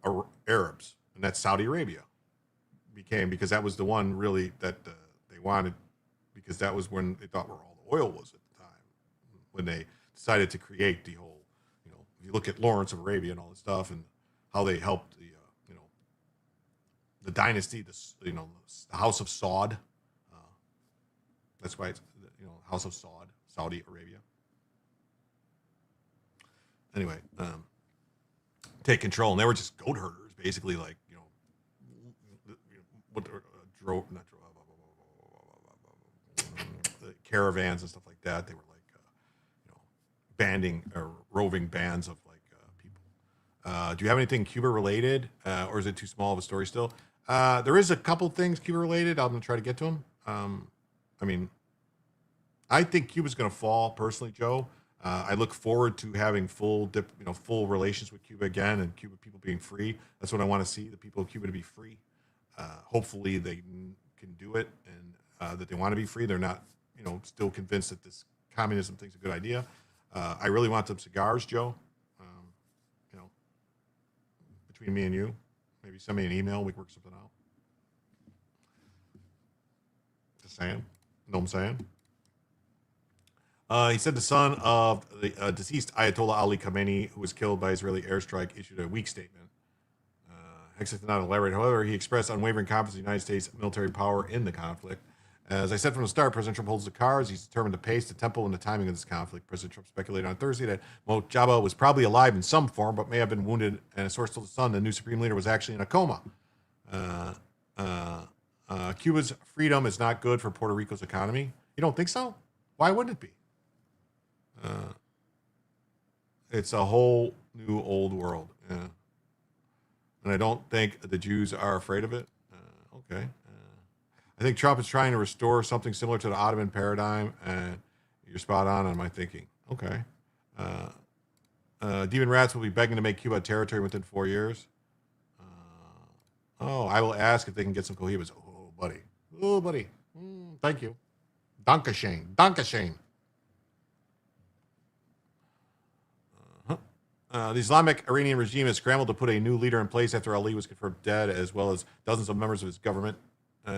Arabs, and that's Saudi Arabia. Because that was the one really that they wanted, because that was when they thought where all the oil was at the time, when they decided to create the whole, if you look at Lawrence of Arabia and all this stuff and how they helped the dynasty, the House of Saud. That's why it's, House of Saud, Saudi Arabia. Anyway, take control. And they were just goat herders, basically, like, caravans and stuff like that. They were like, banding or roving bands of like people. Do you have anything Cuba related, or is it too small of a story still? There is a couple things Cuba related. I'm gonna try to get to them. I mean, I think Cuba's gonna fall personally, Joe. I look forward to having full relations with Cuba again, and Cuba people being free. That's what I want to see, the people of Cuba to be free. Hopefully they can do it, and that they want to be free. They're not, still convinced that this communism thing's a good idea. I really want some cigars, Joe. Between me and you, maybe send me an email. We can work something out. Just saying. Know what I'm saying? He said the son of the deceased Ayatollah Ali Khamenei, who was killed by Israeli airstrike, issued a weak statement. Exit did not elaborate. However, he expressed unwavering confidence in the United States military power in the conflict. As I said from the start, President Trump holds the cards. He's determined the pace, the tempo, and the timing of this conflict. President Trump speculated on Thursday that Mojaba was probably alive in some form, but may have been wounded. And a source told The Sun the new supreme leader was actually in a coma. Cuba's freedom is not good for Puerto Rico's economy. You don't think so? Why wouldn't it be? It's a whole new old world. Yeah. And I don't think the Jews are afraid of it. Okay. I think Trump is trying to restore something similar to the Ottoman paradigm, and you're spot on my thinking. Okay. Demon rats will be begging to make Cuba a territory within 4 years. I will ask if they can get some cohibas. Oh, buddy. Oh, buddy. Thank you. Dankeschön. Dankeschön. The Islamic Iranian regime has scrambled to put a new leader in place after Ali was confirmed dead, as well as dozens of members of his government.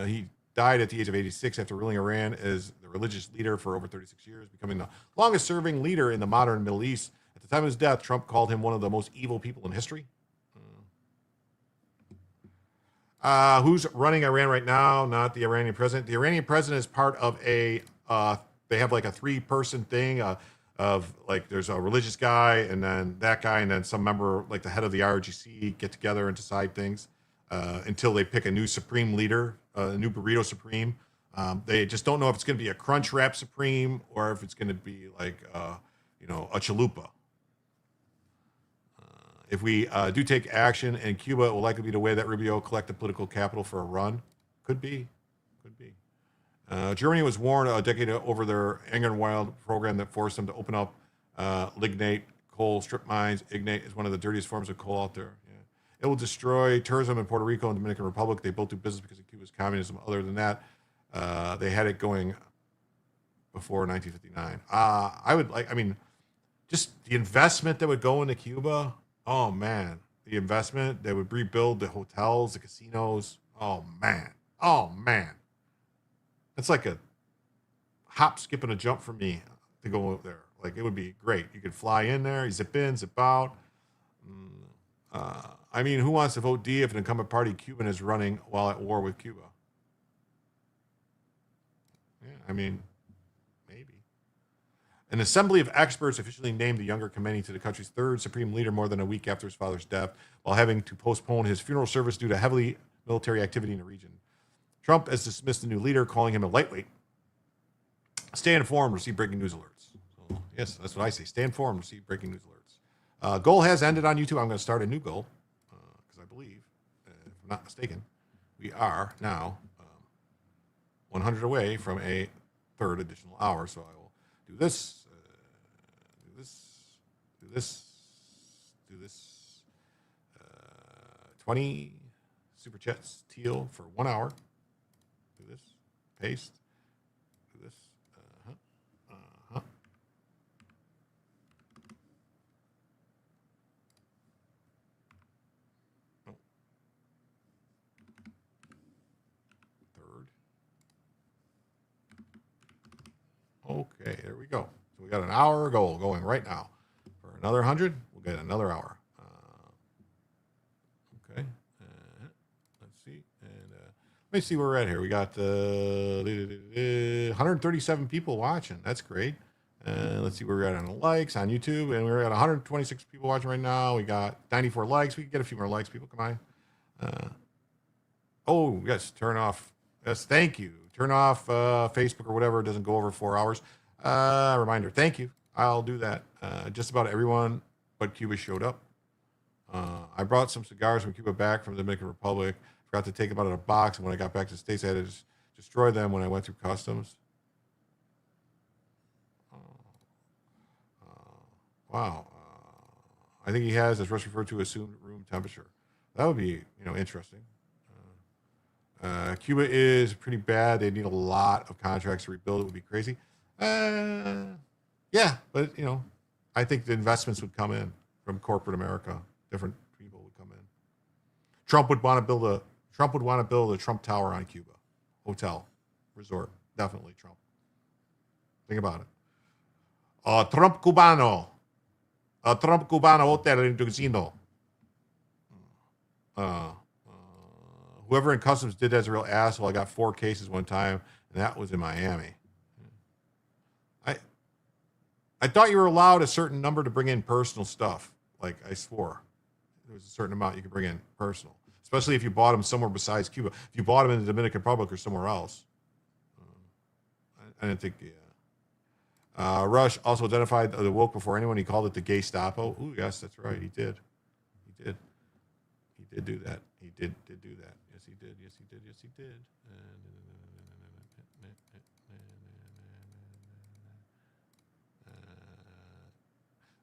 He died at the age of 86 after ruling Iran as the religious leader for over 36 years, becoming the longest-serving leader in the modern Middle East. At the time of his death, Trump called him one of the most evil people in history. Who's running Iran right now? Not the Iranian president. The Iranian president is part of they have like a 3-person thing of like there's a religious guy and then that guy and then some member like the head of the IRGC get together and decide things until they pick a new supreme leader, a new burrito supreme. They just don't know if it's going to be a crunch wrap supreme or if it's going to be like a chalupa. If we do take action in Cuba, it will likely be the way that Rubio collected political capital for a run. Could be. Germany was warned a decade over their Anger and Wild program that forced them to open up lignite coal strip mines. Ignite is one of the dirtiest forms of coal out there. Yeah. It will destroy tourism in Puerto Rico and Dominican Republic. They both do business because of Cuba's communism. Other than that, they had it going before 1959. Just the investment that would go into Cuba. Oh, man. The investment, they would rebuild the hotels, the casinos. Oh, man. It's like a hop, skip, and a jump for me to go over there. Like, it would be great. You could fly in there, you zip in, zip out. Who wants to vote D if an incumbent party Cuban is running while at war with Cuba? Yeah, maybe. An assembly of experts officially named the younger Khomeini to the country's 3rd supreme leader more than a week after his father's death, while having to postpone his funeral service due to heavily military activity in the region. Trump has dismissed the new leader, calling him a lightweight. Stay informed, receive breaking news alerts. So, yes, that's what I say. Stay informed, receive breaking news alerts. Goal has ended on YouTube. I'm going to start a new goal because I believe, if I'm not mistaken, we are now 100 away from a 3rd additional hour. So I will do this. Do this. 20 super chats, teal for 1 hour. Do this. Paste. Do this. Oh. 3rd. Okay, there we go. So we got an hour goal going right now. For another 100, we'll get another hour. Okay. Let's see. And let me see where we're at here. We got 137 people watching. That's great. Let's see where we're at on the likes on YouTube. And we're at 126 people watching right now. We got 94 likes. We can get a few more likes, people. Come on. Oh, yes. Turn off. Yes, thank you. Turn off Facebook or whatever. It doesn't go over 4 hours. Reminder. Thank you. I'll do that. Just about everyone but Cuba showed up. I brought some cigars from Cuba back from the Dominican Republic. Forgot to take them out of the box, and when I got back to the States, I had to destroy them when I went through customs. Wow. I think he has, as Russ referred to, assumed room temperature. That would be, interesting. Cuba is pretty bad. They need a lot of contracts to rebuild. It would be crazy. Yeah, but I think the investments would come in from corporate America. Different people would come in. Trump would want to build a Trump Tower on Cuba, hotel, resort. Definitely Trump. Think about it. Trump Cubano hotel in casino. Whoever in customs did that's a real asshole. I got 4 cases one time, and that was in Miami. I thought you were allowed a certain number to bring in personal stuff. Like I swore, there was a certain amount you could bring in personal, especially if you bought them somewhere besides Cuba. If you bought them in the Dominican Republic or somewhere else, I didn't think. Rush also identified the woke before anyone. He called it the Gestapo. Ooh, yes, that's right. He did. He did. He did do that. He did do that. Yes, he did. Yes, he did. Yes, he did.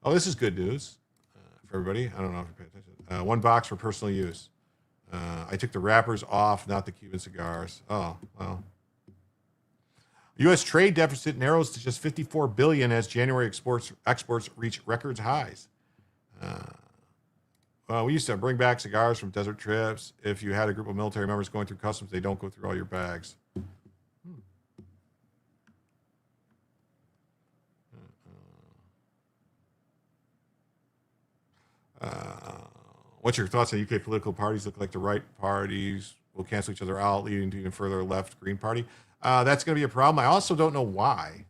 Oh, this is good news for everybody. I don't know if you pay attention. 1 box for personal use. I took the wrappers off, not the Cuban cigars. Oh, well. U.S. trade deficit narrows to just $54 billion as January exports reach records highs. Well, we used to bring back cigars from desert trips. If you had a group of military members going through customs, they don't go through all your bags. What's your thoughts on UK political parties? Look like the right parties will cancel each other out, leading to even further left Green Party. That's going to be a problem. I also don't know why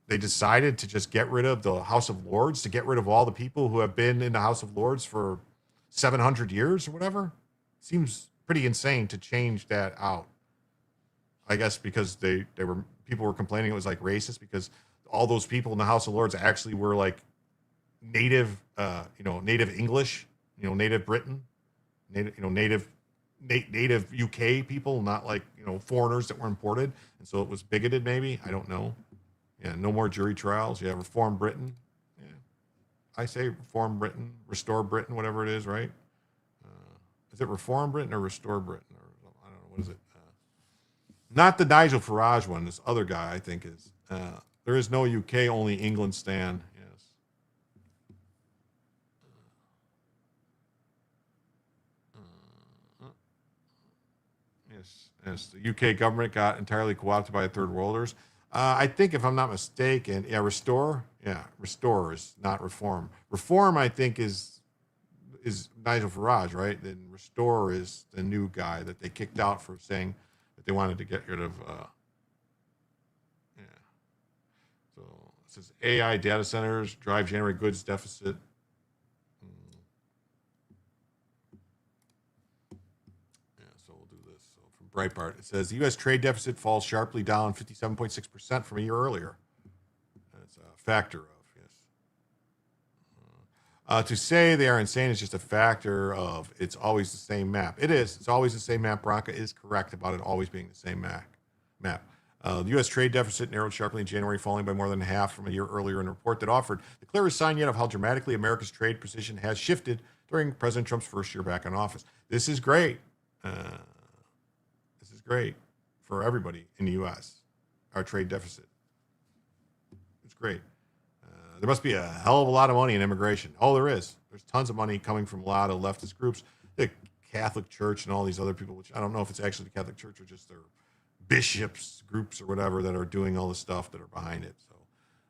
they decided to just get rid of the House of Lords, to get rid of all the people who have been in the House of Lords for 700 years or whatever. Seems pretty insane to change that out. I guess because people were complaining it was like racist because all those people in the House of Lords actually were like native English, native Britain, native UK people, not like, foreigners that were imported. And so it was bigoted maybe. I don't know. Yeah. No more jury trials. Yeah. Reform Britain. Yeah. I say reform Britain, restore Britain, whatever it is, right? Is it reform Britain or restore Britain? Or I don't know. What is it? Not the Nigel Farage one. This other guy, I think, is. There is no UK, only England stand. Yes, the UK government got entirely co-opted by third worlders. I think, if I'm not mistaken, restore. Yeah, restore is not reform. Reform, I think, is Nigel Farage, right? Then restore is the new guy that they kicked out for saying that they wanted to get rid of. So it says AI data centers drive January goods deficit. Breitbart. It says the U.S. trade deficit falls sharply down 57.6% from a year earlier. That's a factor of, yes. To say they are insane is just a factor of it's always the same map. It is. It's always the same map. Bronca is correct about it always being the same map. The U.S. trade deficit narrowed sharply in January, falling by more than half from a year earlier in a report that offered the clearest sign yet of how dramatically America's trade position has shifted during President Trump's first year back in office. This is great. Great for everybody in the U.S. Our trade deficit. It's great. There must be a hell of a lot of money in immigration. Oh, there is. There's tons of money coming from a lot of leftist groups, the Catholic Church and all these other people, which I don't know if it's actually the Catholic Church or just their bishops groups or whatever that are doing all the stuff that are behind it. So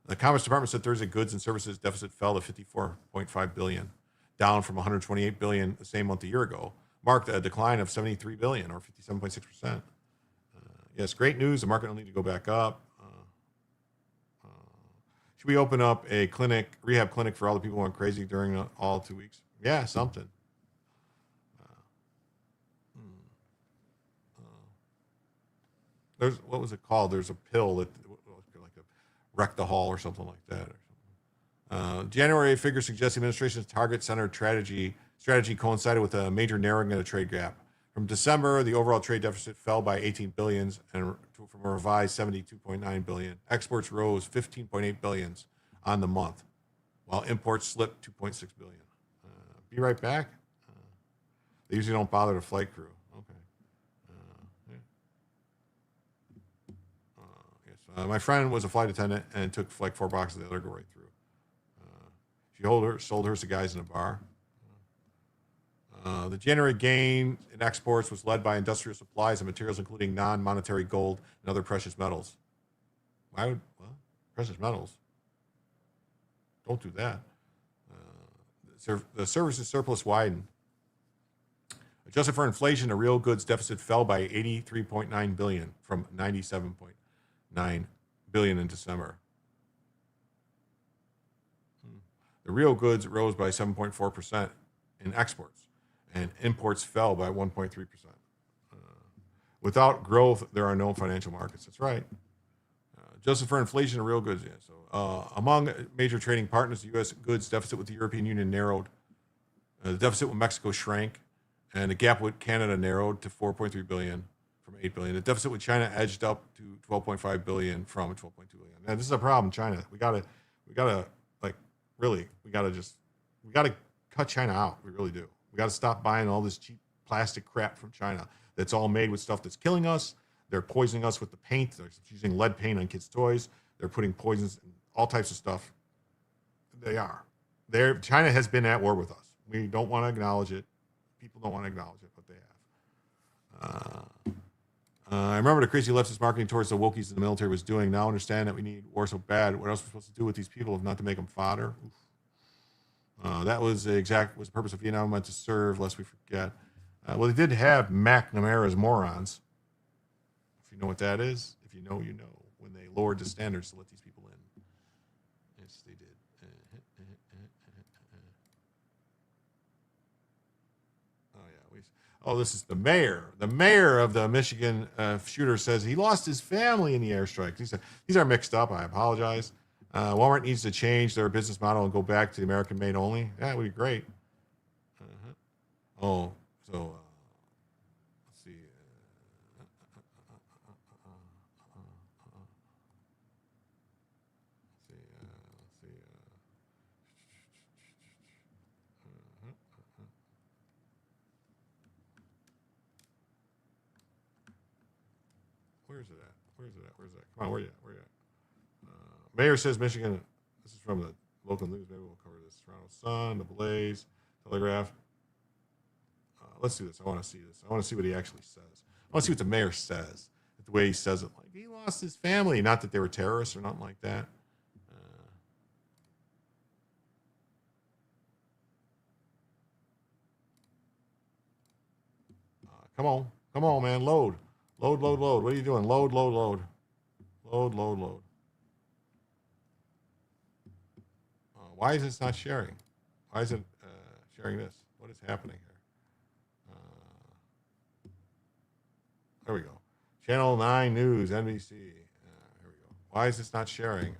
the Commerce Department said Thursday goods and services deficit fell to $54.5 billion, down from $128 billion the same month a year ago. Marked a decline of $73 billion or 57.6%. Yes, great news. The market will need to go back up. Should we open up a rehab clinic for all the people who went crazy during all 2 weeks? Yeah, something. What was it called? There's a pill that like a wreck the hall or something like that. January figures suggest the administration's target-centered strategy coincided with a major narrowing of the trade gap. From December, the overall trade deficit fell by $18 billion and from a revised $72.9 billion. Exports rose $15.8 billion on the month, while imports slipped $2.6 billion. Be right back. They usually don't bother the flight crew. Okay. Yes. My friend was a flight attendant and took like 4 boxes of the other go right through. She sold hers to guys in a bar. The January gain in exports was led by industrial supplies and materials, including non-monetary gold and other precious metals. Precious metals? Don't do that. The services surplus widened. Adjusted for inflation, the real goods deficit fell by 83.9 billion from 97.9 billion in December. The real goods rose by 7.4% in exports, and imports fell by 1.3%. Without growth, there are no financial markets. That's right. Adjusted for inflation and real goods. Yeah. So among major trading partners, the U.S. goods deficit with the European Union narrowed. The deficit with Mexico shrank, and the gap with Canada narrowed to 4.3 billion from 8 billion. The deficit with China edged up to 12.5 billion from 12.2 billion. Now, this is a problem, China. We gotta cut China out. We really do. We gotta stop buying all this cheap plastic crap from China that's all made with stuff that's killing us. They're poisoning us with the paint. They're using lead paint on kids' toys. They're putting poisons in all types of stuff. They are. China has been at war with us. We don't want to acknowledge it. People don't want to acknowledge it, but they have. I remember the crazy leftist marketing towards the wokies in the military was doing. Now I understand that we need war so bad. What else are we supposed to do with these people if not to make them fodder? That was the purpose of Vietnam, meant to serve, lest we forget. Well, they did have McNamara's morons. If you know what that is, if you know, you know. When they lowered the standards to let these people in. Yes, they did. This is the mayor. The mayor of the Michigan shooter says he lost his family in the airstrike. He said, these are mixed up. I apologize. Walmart needs to change their business model and go back to the American made only. That would be great. Let's see. Where's it at? Come on, where you at? Mayor says Michigan. This is from the local news. Maybe we'll cover this. Toronto Sun, the Blaze, Telegraph. Let's do this. I want to see this. I want to see what he actually says. I want to see what the mayor says. The way he says it, like he lost his family. Not that they were terrorists or nothing like that. Come on, man. Load. What are you doing? Load. Why is this not sharing? Why is it sharing this? What is happening here? There we go. Channel 9 News, NBC. Here we go. Why is this not sharing?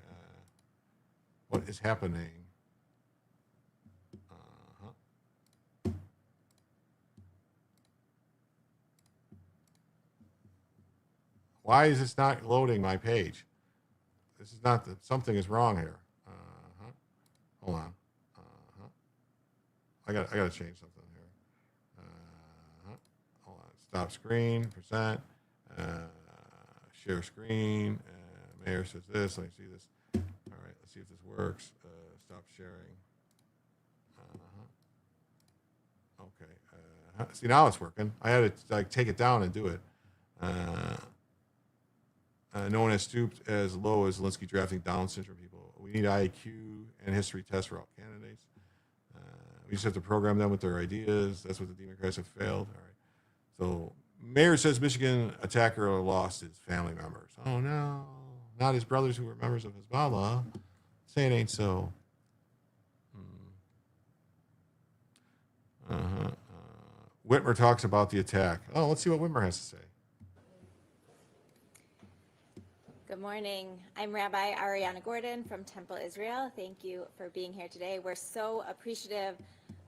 What is happening? Why is this not loading my page? This is not something is wrong here. Hold on. I got to change something here. Hold on. Stop screen, percent, share screen. Mayor says this. Let me see this. All right. Let's see if this works. Stop sharing. Okay. See, now it's working. I had to take it down and do it. No one has stooped as low as Zelensky drafting Down syndrome people. We need IQ and history tests for all candidates. We just have to program them with their ideas. That's what the Democrats have failed. All right. So, mayor says Michigan attacker lost his family members. Oh, no. Not his brothers who were members of Hezbollah. Say it ain't so. Whitmer talks about the attack. Oh, let's see what Whitmer has to say. Good morning. I'm Rabbi Ariana Gordon from Temple, Israel. Thank you for being here today. We're so appreciative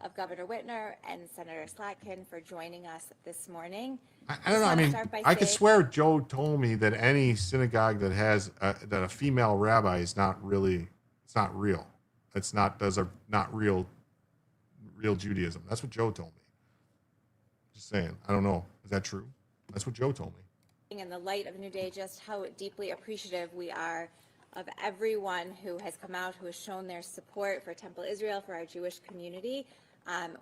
of Governor Whitmer and Senator Slotkin for joining us this morning. I don't know. I mean, I could swear Joe told me that any synagogue that has that a female rabbi is not really, it's not real. It's not, those are not real Judaism. That's what Joe told me. Just saying. I don't know. Is that true? That's what Joe told me. In the light of a new day, just how deeply appreciative we are of everyone who has come out, who has shown their support for Temple Israel, for our Jewish community.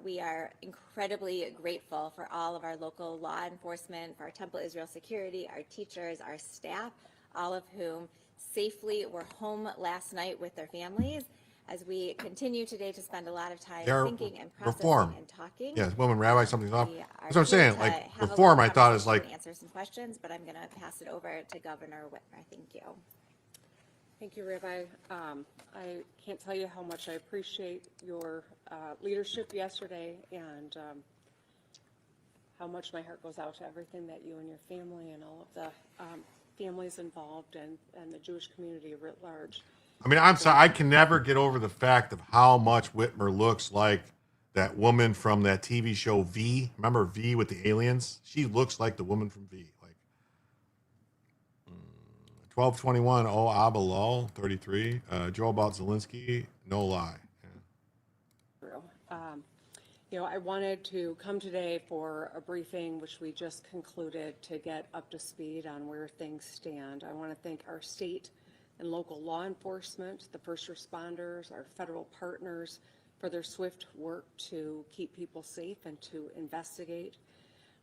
We are incredibly grateful for all of our local law enforcement, for our Temple Israel security, our teachers, our staff, all of whom safely were home last night with their families, as we continue today to spend a lot of time They're thinking and processing reform. and talking. Yeah, woman rabbi, something's off. We are That's what I'm here saying. to Like have a reform, long I thought is conversation like and answer some questions, but I'm going to pass it over to Governor Whitmer. Thank you. Thank you, Rabbi. I can't tell you how much I appreciate your leadership yesterday, and how much my heart goes out to everything that you and your family and all of the families involved and the Jewish community writ large. I mean, I'm sorry, I can never get over the fact of how much Whitmer looks like that woman from that TV show V. Remember V with the aliens? She looks like the woman from V. Like 1221, oh Abba Lol, 33. Joe about Zelensky, no lie. You know, I wanted to come today for a briefing, which we just concluded, to get up to speed on where things stand. I want to thank our state and local law enforcement, the first responders, our federal partners for their swift work to keep people safe and to investigate.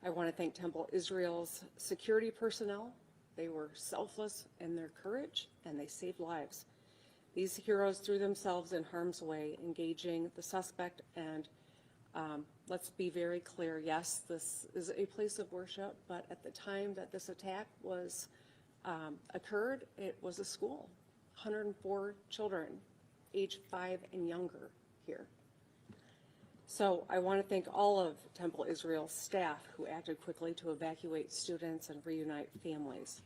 I want to thank Temple Israel's security personnel. They were selfless in their courage and they saved lives. These heroes threw themselves in harm's way, engaging the suspect, and let's be very clear, yes, this is a place of worship, but at the time that this attack was occurred, it was a school. 104 children, age 5 and younger here. So I want to thank all of Temple Israel's staff who acted quickly to evacuate students and reunite families.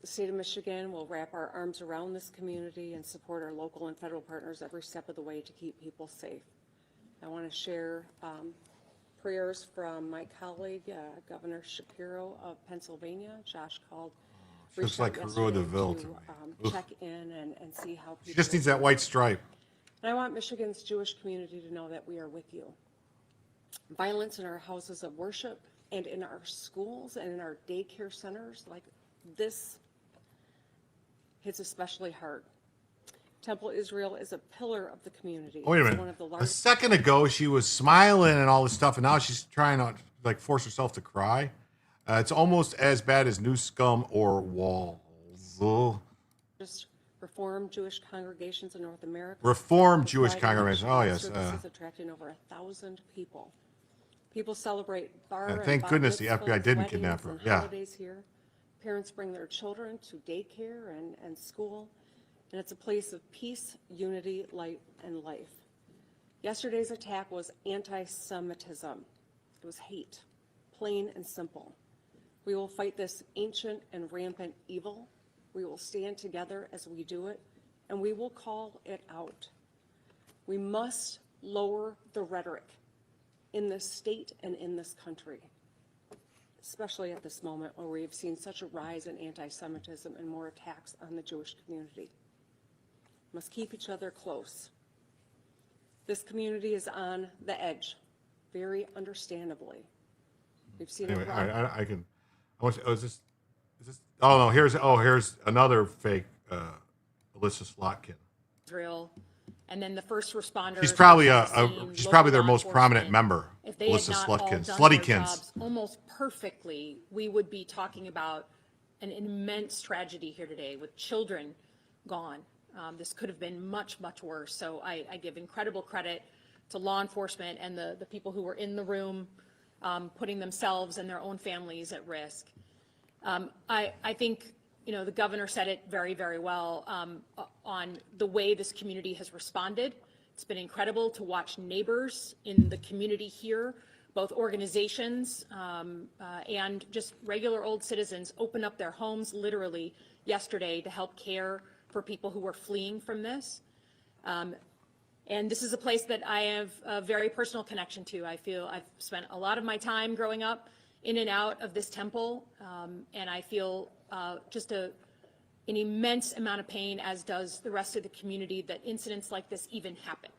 The state of Michigan will wrap our arms around this community and support our local and federal partners every step of the way to keep people safe. I want to share prayers from my colleague, Governor Shapiro of Pennsylvania. Josh called. She looks like Cruella de Vil to me. Check in and see how people. She just needs that white stripe. And I want Michigan's Jewish community to know that we are with you. Violence in our houses of worship and in our schools and in our daycare centers, like this, hits especially hard. Temple Israel is a pillar of the community. Wait a It's minute. one of the A largest. second ago, she was smiling and all this stuff, and now she's trying to like force herself to cry. It's almost as bad as New Scum or Walls. Ugh. Just Reformed Jewish congregations in North America. Reformed Jewish Friday night congregations. Oh, yes. services attracting over 1,000 people. People celebrate bar and thank bat goodness the mitzvahs, FBI didn't weddings, kidnap her. and Yeah. holidays here. Parents bring their children to daycare and school, and it's a place of peace, unity, light, and life. Yesterday's attack was anti-Semitism. It was hate, plain and simple. We will fight this ancient and rampant evil. We will stand together as we do it, and we will call it out. We must lower the rhetoric in this state and in this country, especially at this moment where we've seen such a rise in anti-Semitism and more attacks on the Jewish community. We must keep each other close. This community is on the edge, very understandably. We've seen Anyway, it. I can. Is this? Oh no! Here's another fake Alyssa Slotkin. Israel, and then the first responders. She's probably she's probably their most prominent member. If they had Alyssa not all Slutkin, done Sluttykins. their jobs almost perfectly, we would be talking about an immense tragedy here today with children gone. This could have been much, much worse. So I give incredible credit to law enforcement and the people who were in the room, putting themselves and their own families at risk. I think, you know, the governor said it very, very well on the way this community has responded. It's been incredible to watch neighbors in the community here, both organizations and just regular old citizens open up their homes literally yesterday to help care for people who were fleeing from this. And this is a place that I have a very personal connection to. I feel I've spent a lot of my time growing up in and out of this temple, and I feel just an immense amount of pain, as does the rest of the community, that incidents like this even happen.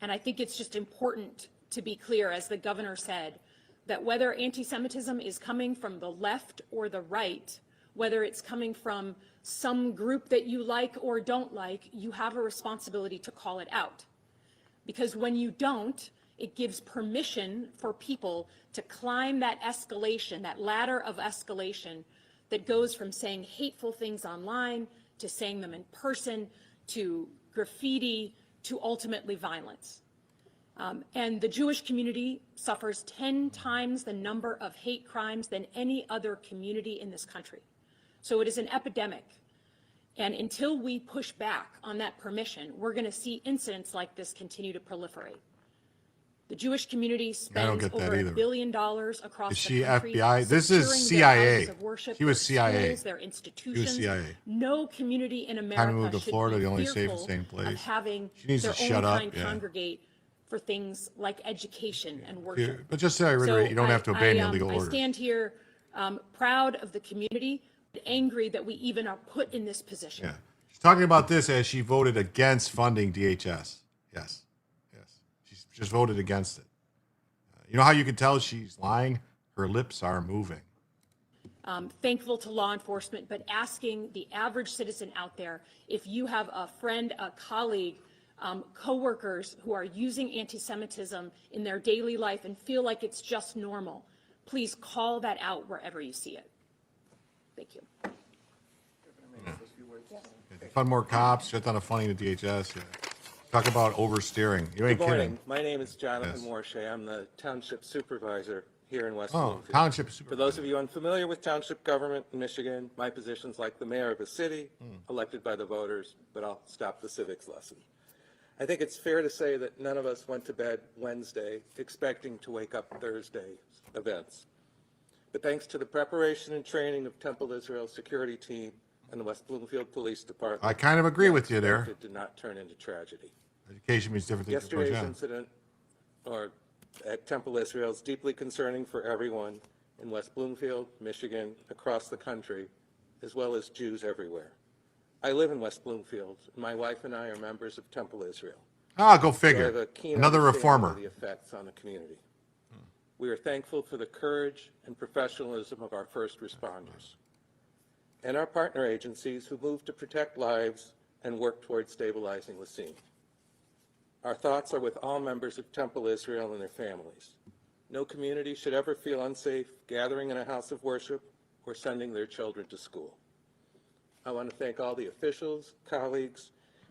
And I think it's just important to be clear, as the governor said, that whether anti-Semitism is coming from the left or the right, whether it's coming from some group that you like or don't like, you have a responsibility to call it out. Because when you don't, it gives permission for people to climb that escalation, that ladder of escalation that goes from saying hateful things online to saying them in person, to graffiti to ultimately violence. And the Jewish community suffers 10 times the number of hate crimes than any other community in this country. So it is an epidemic. And until we push back on that permission, we're going to see incidents like this continue to proliferate. The Jewish community spends over $1 billion across the country. FBI? This is securing their CIA. houses of worship, She was their CIA. schools, their institutions. She was CIA. No community in Time to America move to should Florida, be the only safe and fearful sane place. of having She needs their to own shut up, kind yeah. congregate for things like education and worship. But just to reiterate, you don't have to obey any legal I orders. stand here proud of the community, angry that we even are put in this position. Yeah. She's talking about this as she voted against funding DHS. Yes. She's just voted against it. You know how you can tell she's lying? Her lips are moving. Thankful to law enforcement, but asking the average citizen out there, if you have a friend, a colleague, coworkers who are using anti-Semitism in their daily life and feel like it's just normal, please call that out wherever you see it. Thank you. Fund more cops, shut down the funding to DHS. Yeah. Talk about oversteering. You ain't Good morning. kidding. My name is Jonathan Yes. Morshay. I'm the township supervisor here in West Oh, Bloomfield. township For supervisor. those of you unfamiliar with township government in Michigan, my position's like the mayor of a city, elected by the voters, but I'll stop the civics lesson. I think it's fair to say that none of us went to bed Wednesday expecting to wake up Thursday's events. But thanks to the preparation and training of Temple Israel's security team and the West Bloomfield Police Department, I kind of agree with you there. it did not turn into tragedy. Education means different things. Yesterday's Yeah. incident at Temple Israel is deeply concerning for everyone in West Bloomfield, Michigan, across the country, as well as Jews everywhere. I live in West Bloomfield. My wife and I are members of Temple Israel. Ah, go So I figure. have a keen Another understanding reformer. of the effects on the community. We are thankful for the courage and professionalism of our first responders and our partner agencies who move to protect lives and work toward stabilizing the scene. Our thoughts are with all members of Temple Israel and their families. No community should ever feel unsafe gathering in a house of worship or sending their children to school. I want to thank all the officials, colleagues,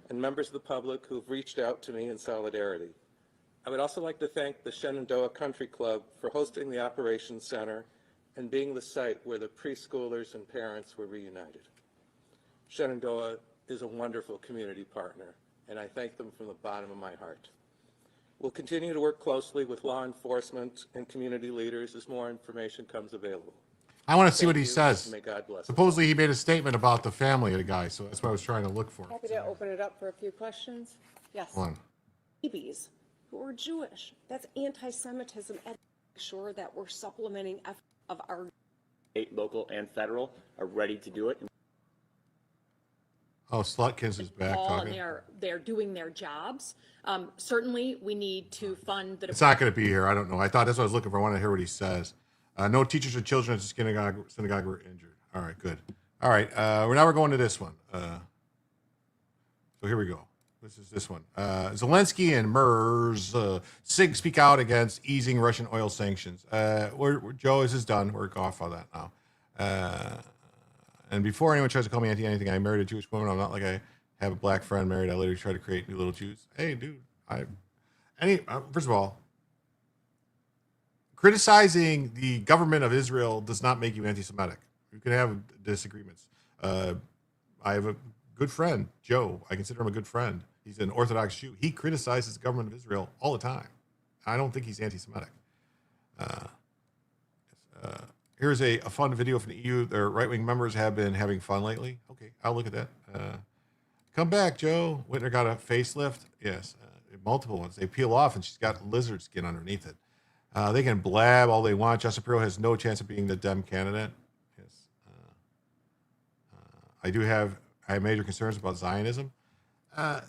and members of the public who have reached out to me in solidarity. I would also like to thank the Shenandoah Country Club for hosting the Operations Center and being the site where the preschoolers and parents were reunited. Shenandoah is a wonderful community partner, and I thank them from the bottom of my heart. We'll continue to work closely with law enforcement and community leaders as more information comes available. I want to see Thank what he you, says. and may God bless us. Supposedly he made a statement about the family of the guy, so that's what I was trying to look for. Happy to open it up for a few questions. Yes. One. Babies who are Jewish. That's anti-Semitism. And make sure that we're supplementing efforts of our state, local, and federal are ready to do it. Oh, Slutkins is back And talking. they're doing their jobs. Certainly, we need to fund the. It's not going to be here. I don't know. I thought that's what I was looking for. I want to hear what he says. No teachers or children at the synagogue were injured. All right, good. All right, we're going to this one. So here we go. This one. Zelensky and MERS speak out against easing Russian oil sanctions. Joe, this is done. We're off on that now. And before anyone tries to call me anti-anything, I married a Jewish woman. I'm not like I have a black friend married. I literally try to create new little Jews. Hey, dude. First of all, criticizing the government of Israel does not make you anti-Semitic. You can have disagreements. I have a good friend, Joe. I consider him a good friend. He's an Orthodox Jew. He criticizes the government of Israel all the time. I don't think he's anti-Semitic. Here's a fun video from the EU. Their right-wing members have been having fun lately. Okay, I'll look at that. Come back, Joe. Whitner got a facelift. Yes, multiple ones. They peel off, and she's got lizard skin underneath it. They can blab all they want. Justin Pearl has no chance of being the Dem candidate. Yes. I have major concerns about Zionism.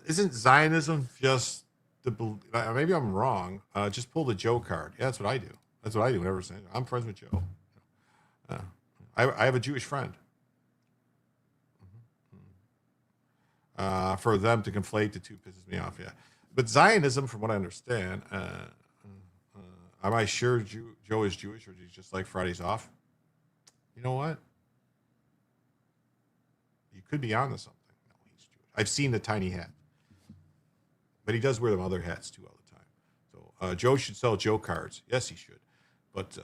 Isn't Zionism just maybe I'm wrong. Just pull the Joe card. Yeah, that's what I do. That's what I do whenever I'm friends with Joe. I have a Jewish friend. For them to conflate the two pisses me off, yeah. But Zionism, from what I understand, am I sure Joe is Jewish, or is he just like Fridays off? You know what? You could be onto something. No, he's Jewish. I've seen the tiny hat. but he does wear them other hats too all the time. So Joe should sell Joe cards. Yes, he should. But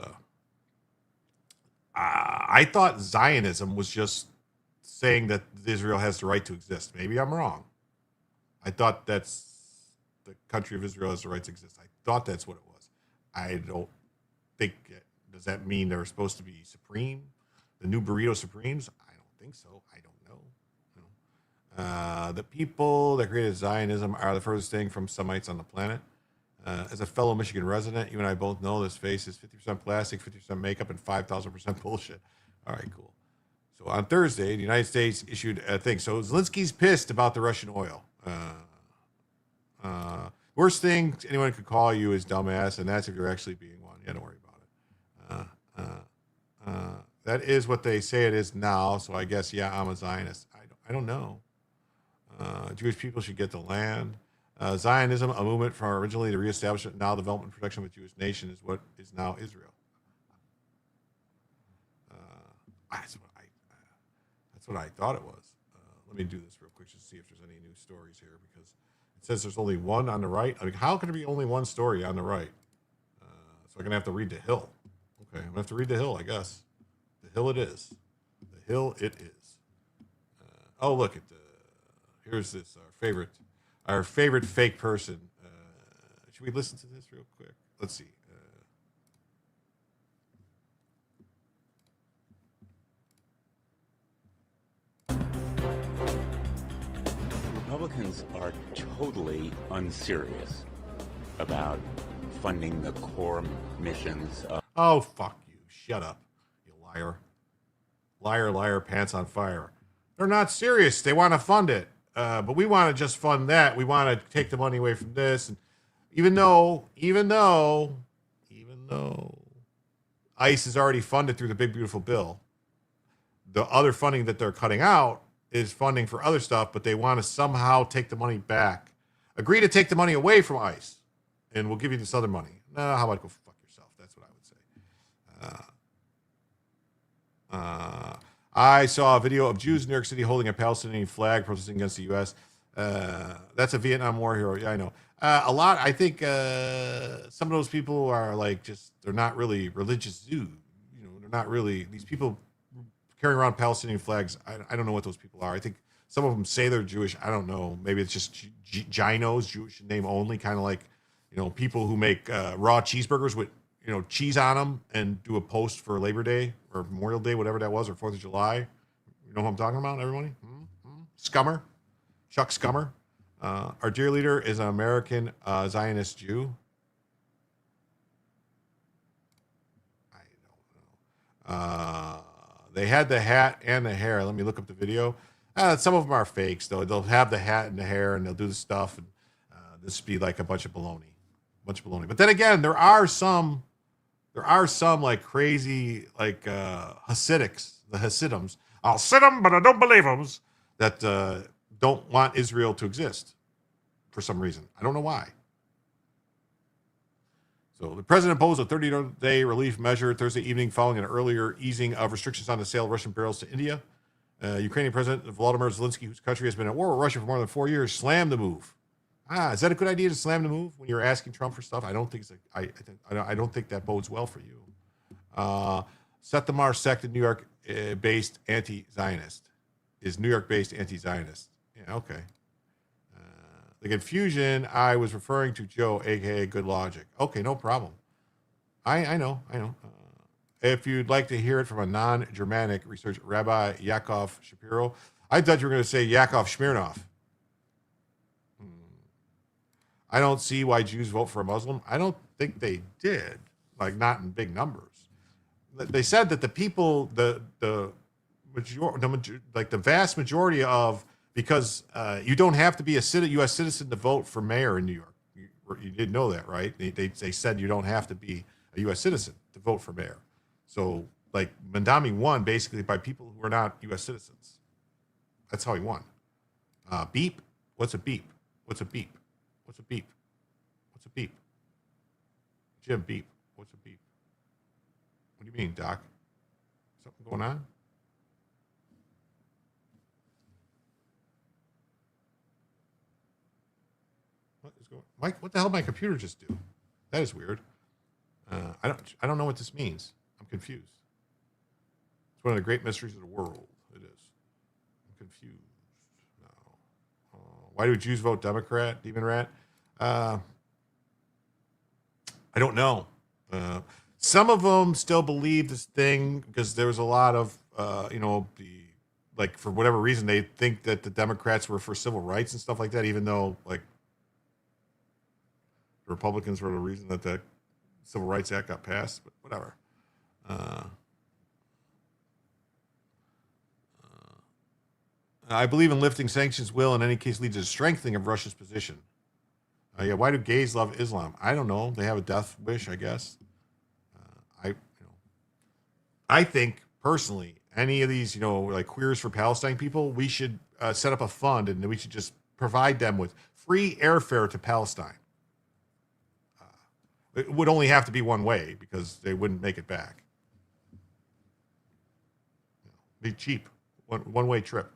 I thought Zionism was just saying that Israel has the right to exist. Maybe I'm wrong. I thought that's the country of Israel has the right to exist. I thought that's what it was. I don't think. Does that mean they're supposed to be supreme? The new burrito supremes? I don't think so. I don't know. The people that created Zionism are the furthest thing from Semites on the planet. As a fellow Michigan resident, you and I both know this face is 50% plastic, 50% makeup, and 5,000% bullshit. All right, cool. So on Thursday, the United States issued a thing. So Zelensky's pissed about the Russian oil. Worst thing anyone could call you is dumbass, and that's if you're actually being one. Yeah, don't worry about it. That is what they say it is now. So I guess, yeah, I'm a Zionist. I don't know. Jewish people should get the land. Zionism, a movement from originally the reestablishment, now development and protection of a Jewish nation, is what is now Israel. That's what I thought it was. Let me do this real quick just to see if there's any new stories here, because it says there's only one on the right. I mean, how can there be only one story on the right? So I'm going to have to read The Hill. Okay, I'm going to have to read The Hill, I guess. The Hill it is. The Hill it is. Oh, look at here's this, our favorite fake person. Should we listen to this real quick? Let's see. Republicans are totally unserious about funding the core missions of... Oh, fuck you. Shut up, you liar. Liar, liar, pants on fire. They're not serious. They want to fund it. But we want to just fund that. We want to take the money away from this. And even though ICE is already funded through the big, beautiful bill, the other funding that they're cutting out is funding for other stuff, but they want to somehow take the money back. Agree to take the money away from ICE, and we'll give you this other money. No, how about go fuck yourself? That's what I would say. I saw a video of Jews in New York City holding a Palestinian flag protesting against the U.S. That's a Vietnam War hero. Yeah, I know. I think some of those people are like they're not really religious Jews. They're not really, these people carrying around Palestinian flags. I don't know what those people are. I think some of them say they're Jewish. I don't know. Maybe it's just Ginos, Jewish name only, kind of like, people who make raw cheeseburgers with, cheese on them and do a post for Labor Day or Memorial Day, whatever that was, or 4th of July. You know what I'm talking about, everybody? Scummer. Chuck Scummer. Our dear leader is an American Zionist Jew. I don't know. They had the hat and the hair. Let me look up the video. Some of them are fakes, though. They'll have the hat and the hair, and they'll do the stuff, and this be like a bunch of baloney. But then again, there are some like crazy, like Hasidics, the Hasidims. I'll sit them, but I don't believe them. That don't want Israel to exist for some reason. I don't know why. So the president imposed a 30-day relief measure Thursday evening following an earlier easing of restrictions on the sale of Russian barrels to India. Ukrainian President Volodymyr Zelensky, whose country has been at war with Russia for more than 4 years, slammed the move. Is that a good idea to slam the move when you're asking Trump for stuff? I don't think I don't think that bodes well for you. Setamar Sect, New York-based anti-Zionist, is New York-based anti-Zionist. Yeah, okay. The confusion, I was referring to Joe, aka Good Logic. Okay, no problem. I know. If you'd like to hear it from a non-Germanic researcher, Rabbi Yaakov Shapiro, I thought you were going to say Yakov Smirnov. I don't see why Jews vote for a Muslim. I don't think they did, like not in big numbers. They said that the people, the vast majority of, because you don't have to be a U.S. citizen to vote for mayor in New York. You did know that, right? They said you don't have to be a U.S. citizen to vote for mayor. So, like, Mandami won basically by people who are not U.S. citizens. That's how he won. Beep? What's a beep? What's a beep? What's a beep? What's a beep? Jim, beep. What's a beep? What do you mean, Doc? Something going on? What? What's going? Mike, what the hell did my computer just do? That is weird. I don't know what this means. I'm confused. It's one of the great mysteries of the world. It is. I'm confused now. Why do Jews vote Democrat, Demon Rat? I don't know. Some of them still believe this thing because there was a lot of, for whatever reason, they think that the Democrats were for civil rights and stuff like that, even though, like, the Republicans were the reason that the Civil Rights Act got passed, but whatever. I believe in lifting sanctions will, in any case, lead to the strengthening of Russia's position. Why do gays love Islam? I don't know. They have a death wish, I guess. I think personally, any of these, like Queers for Palestine people, we should set up a fund and we should just provide them with free airfare to Palestine. It would only have to be one way because they wouldn't make it back. Be cheap, one-way trip.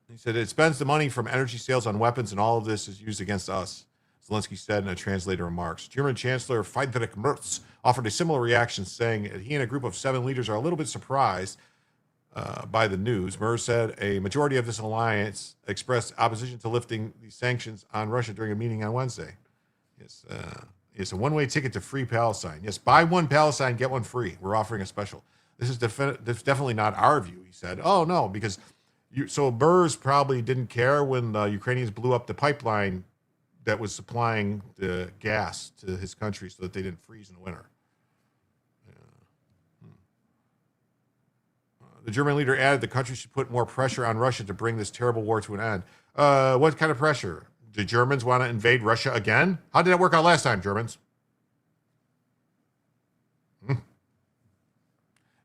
He said, it spends the money from energy sales on weapons, and all of this is used against us, Zelensky said in a translator remarks. German Chancellor Friedrich Merz offered a similar reaction, saying that he and a group of 7 leaders are a little bit surprised by the news. Merz said a majority of this alliance expressed opposition to lifting the sanctions on Russia during a meeting on Wednesday. Yes, it's a one-way ticket to free Palestine. Yes, buy one Palestine, get one free. We're offering a special. This is definitely not our view, he said. Oh, no, because... So Merz probably didn't care when the Ukrainians blew up the pipeline that was supplying the gas to his country so that they didn't freeze in the winter. The German leader added the country should put more pressure on Russia to bring this terrible war to an end. What kind of pressure? The Germans want to invade Russia again? How did that work out last time, Germans?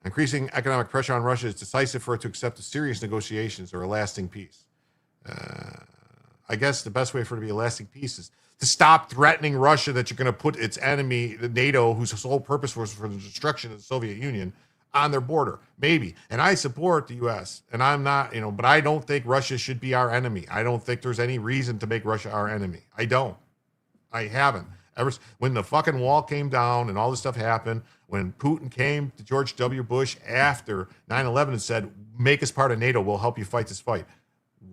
Increasing economic pressure on Russia is decisive for it to accept the serious negotiations or a lasting peace. I guess the best way for it to be a lasting peace is to stop threatening Russia that you're going to put its enemy, the NATO, whose sole purpose was for the destruction of the Soviet Union, on their border. Maybe. And I support the U.S. And I'm not, but I don't think Russia should be our enemy. I don't think there's any reason to make Russia our enemy. I don't. I haven't. Ever when the fucking wall came down and all this stuff happened, when Putin came to George W. Bush after 9/11 and said, make us part of NATO, we'll help you fight this fight.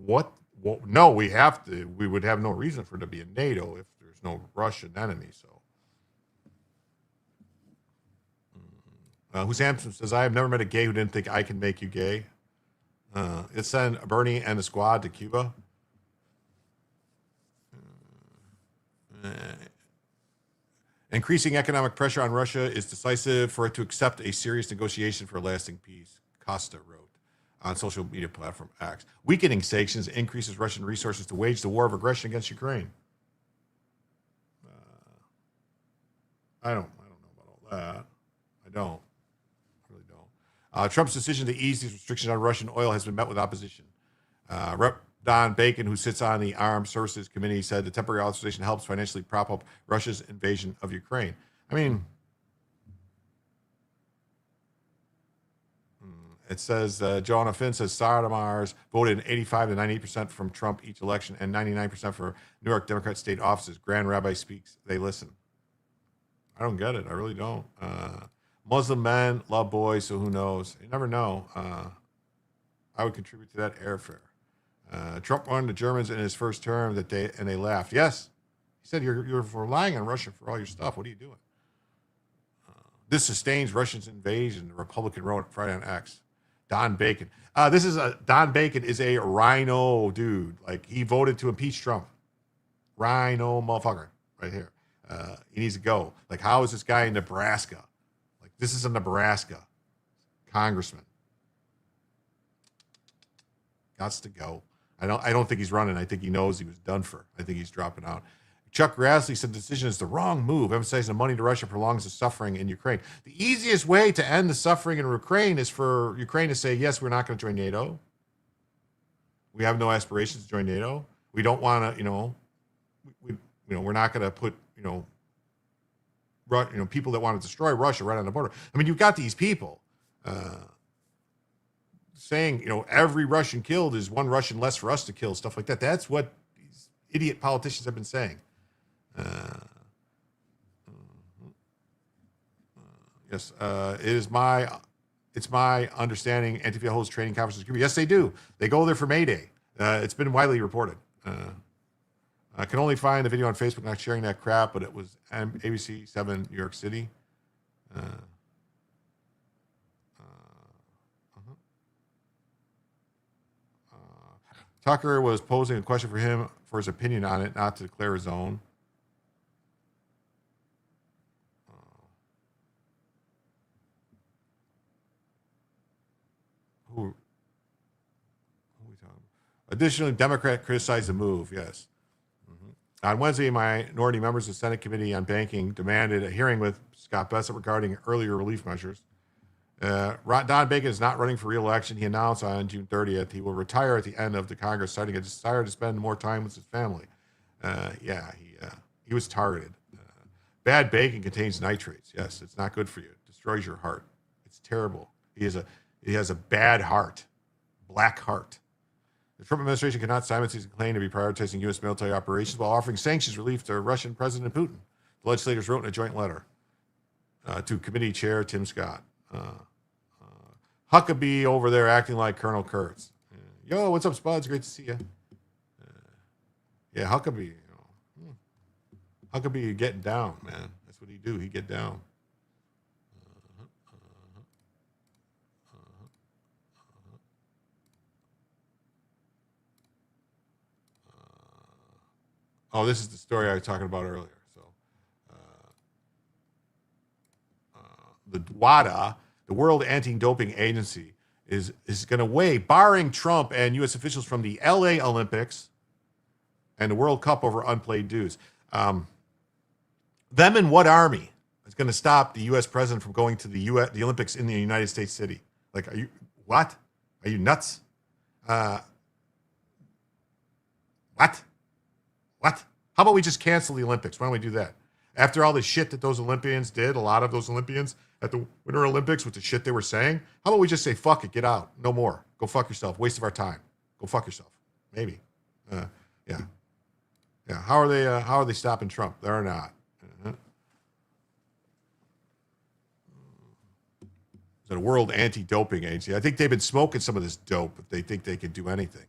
What? Well, no, we have to. We would have no reason for it to be in NATO if there's no Russian enemy. So, Sampson says, I have never met a gay who didn't think I can make you gay. It sent Bernie and the squad to Cuba. Increasing economic pressure on Russia is decisive for it to accept a serious negotiation for a lasting peace, Costa wrote on social media platform X. Weakening sanctions increases Russian resources to wage the war of aggression against Ukraine. I don't know about all that. I really don't. Trump's decision to ease these restrictions on Russian oil has been met with opposition. Rep. Don Bacon, who sits on the Armed Services Committee, said the temporary authorization helps financially prop up Russia's invasion of Ukraine. I mean, it says Joanna Finn says Sodomars voted 85 to 98% from Trump each election and 99% for New York Democrat state offices. Grand Rabbi speaks. They listen. I don't get it. I really don't. Muslim men love boys, so who knows? You never know. I would contribute to that airfare. Trump warned the Germans in his first term that they laughed. Yes, he said you're relying on Russia for all your stuff. What are you doing? This sustains Russia's invasion. The Republican wrote Friday on X. Don Bacon. Don Bacon is a rhino dude. Like he voted to impeach Trump. Rhino motherfucker right here. He needs to go. Like how is this guy in Nebraska? Like this is a Nebraska congressman. Gots to go. I don't think he's running. I think he knows he was done for. I think he's dropping out. Chuck Grassley said the decision is the wrong move, emphasizing the money to Russia prolongs the suffering in Ukraine. The easiest way to end the suffering in Ukraine is for Ukraine to say, yes, we're not going to join NATO. We have no aspirations to join NATO. We don't want to, we're not going to put, people that want to destroy Russia right on the border. I mean, you've got these people saying, every Russian killed is one Russian less for us to kill, stuff like that. That's what idiot politicians have been saying. Yes, it's my understanding Antifa holds training conferences. Yes, they do. They go there for May Day. It's been widely reported. I can only find the video on Facebook, not sharing that crap, but it was ABC 7 New York City. Tucker was posing a question for him for his opinion on it, not to declare his own. Who are we talking about? Additionally, Democrat criticized the move, yes. On Wednesday, minority members of the Senate Committee on Banking demanded a hearing with Scott Bessent regarding earlier relief measures. Don Bacon is not running for re-election. He announced on June 30th he will retire at the end of the Congress, citing a desire to spend more time with his family. He was targeted. Bad bacon contains nitrates. Yes, it's not good for you. It destroys your heart. It's terrible. He has a bad heart, black heart. The Trump administration cannot simultaneously claim to be prioritizing U.S. military operations while offering sanctions relief to Russian President Putin. The legislators wrote in a joint letter to committee chair Tim Scott. Huckabee over there acting like Colonel Kurtz. Yo, what's up, Spuds? Great to see you. Huckabee. Huckabee getting down, man. That's what he do. He get down. Oh, this is the story I was talking about earlier. So, the WADA, the World Anti-Doping Agency, is going to weigh, barring Trump and U.S. officials from the L.A. Olympics and the World Cup over unplayed dues. Them and what army is going to stop the U.S. president from going to the Olympics in the United States city? Like, what? Are you nuts? What? How about we just cancel the Olympics? Why don't we do that? After all the shit that those Olympians did, a lot of those Olympians at the Winter Olympics with the shit they were saying, how about we just say, fuck it, get out, no more. Go fuck yourself, waste of our time. Go fuck yourself. Maybe. Yeah. How are they stopping Trump? They're not. The World Anti-Doping Agency. I think they've been smoking some of this dope, but they think they can do anything.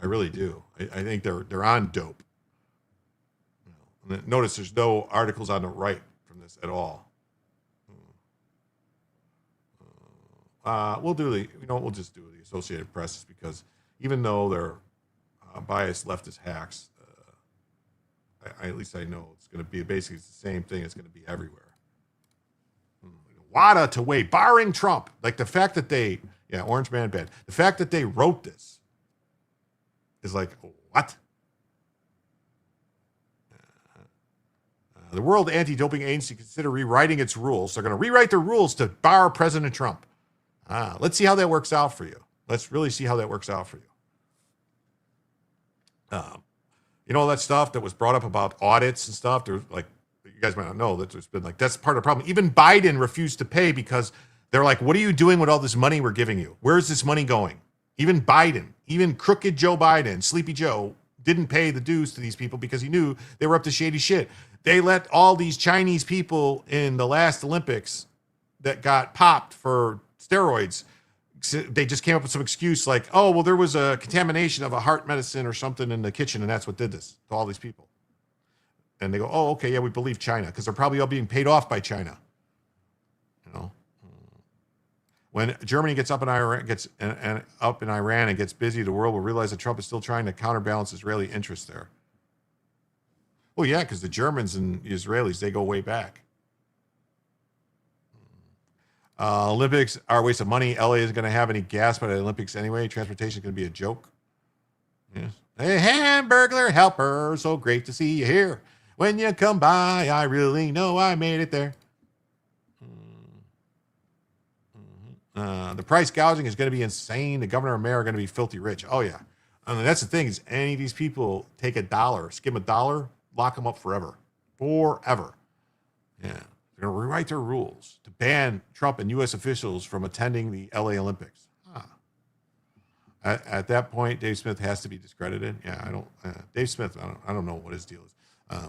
I really do. I think they're on dope. Notice there's no articles on the right from this at all. We'll just do the Associated Press, because even though they're biased leftist hacks, at least I know it's going to be basically the same thing. It's going to be everywhere. WADA to weigh, barring Trump. Like the fact that Orange Man bad. The fact that they wrote this is like, what? The World Anti-Doping Agency consider rewriting its rules. They're going to rewrite their rules to bar President Trump. Let's see how that works out for you. Let's really see how that works out for you. All that stuff that was brought up about audits and stuff. There's like, you guys might not know that there's been like, that's part of the problem. Even Biden refused to pay because they're like, what are you doing with all this money we're giving you? Where's this money going? Even Biden, even crooked Joe Biden, Sleepy Joe, didn't pay the dues to these people because he knew they were up to shady shit. They let all these Chinese people in the last Olympics that got popped for steroids, they just came up with some excuse like, oh, well, there was a contamination of a heart medicine or something in the kitchen, and that's what did this to all these people. And they go, oh, okay, yeah, we believe China, because they're probably all being paid off by China. When Germany gets up in Iran, and gets busy, the world will realize that Trump is still trying to counterbalance Israeli interests there. Well, yeah, because the Germans and the Israelis, they go way back. Olympics are a waste of money. LA isn't going to have any gas by the Olympics anyway. Transportation is going to be a joke. Yes. Hey, Hamburglar helper, so great to see you here. When you come by, I really know I made it there. The price gouging is going to be insane. The governor and mayor are going to be filthy rich. Oh, yeah. I mean, that's the thing is any of these people take $1, skim $1, lock them up forever. Forever. Yeah. They're going to rewrite their rules to ban Trump and U.S. officials from attending the L.A. Olympics. At that point, Dave Smith has to be discredited. Yeah, I don't. Dave Smith, I don't know what his deal is. I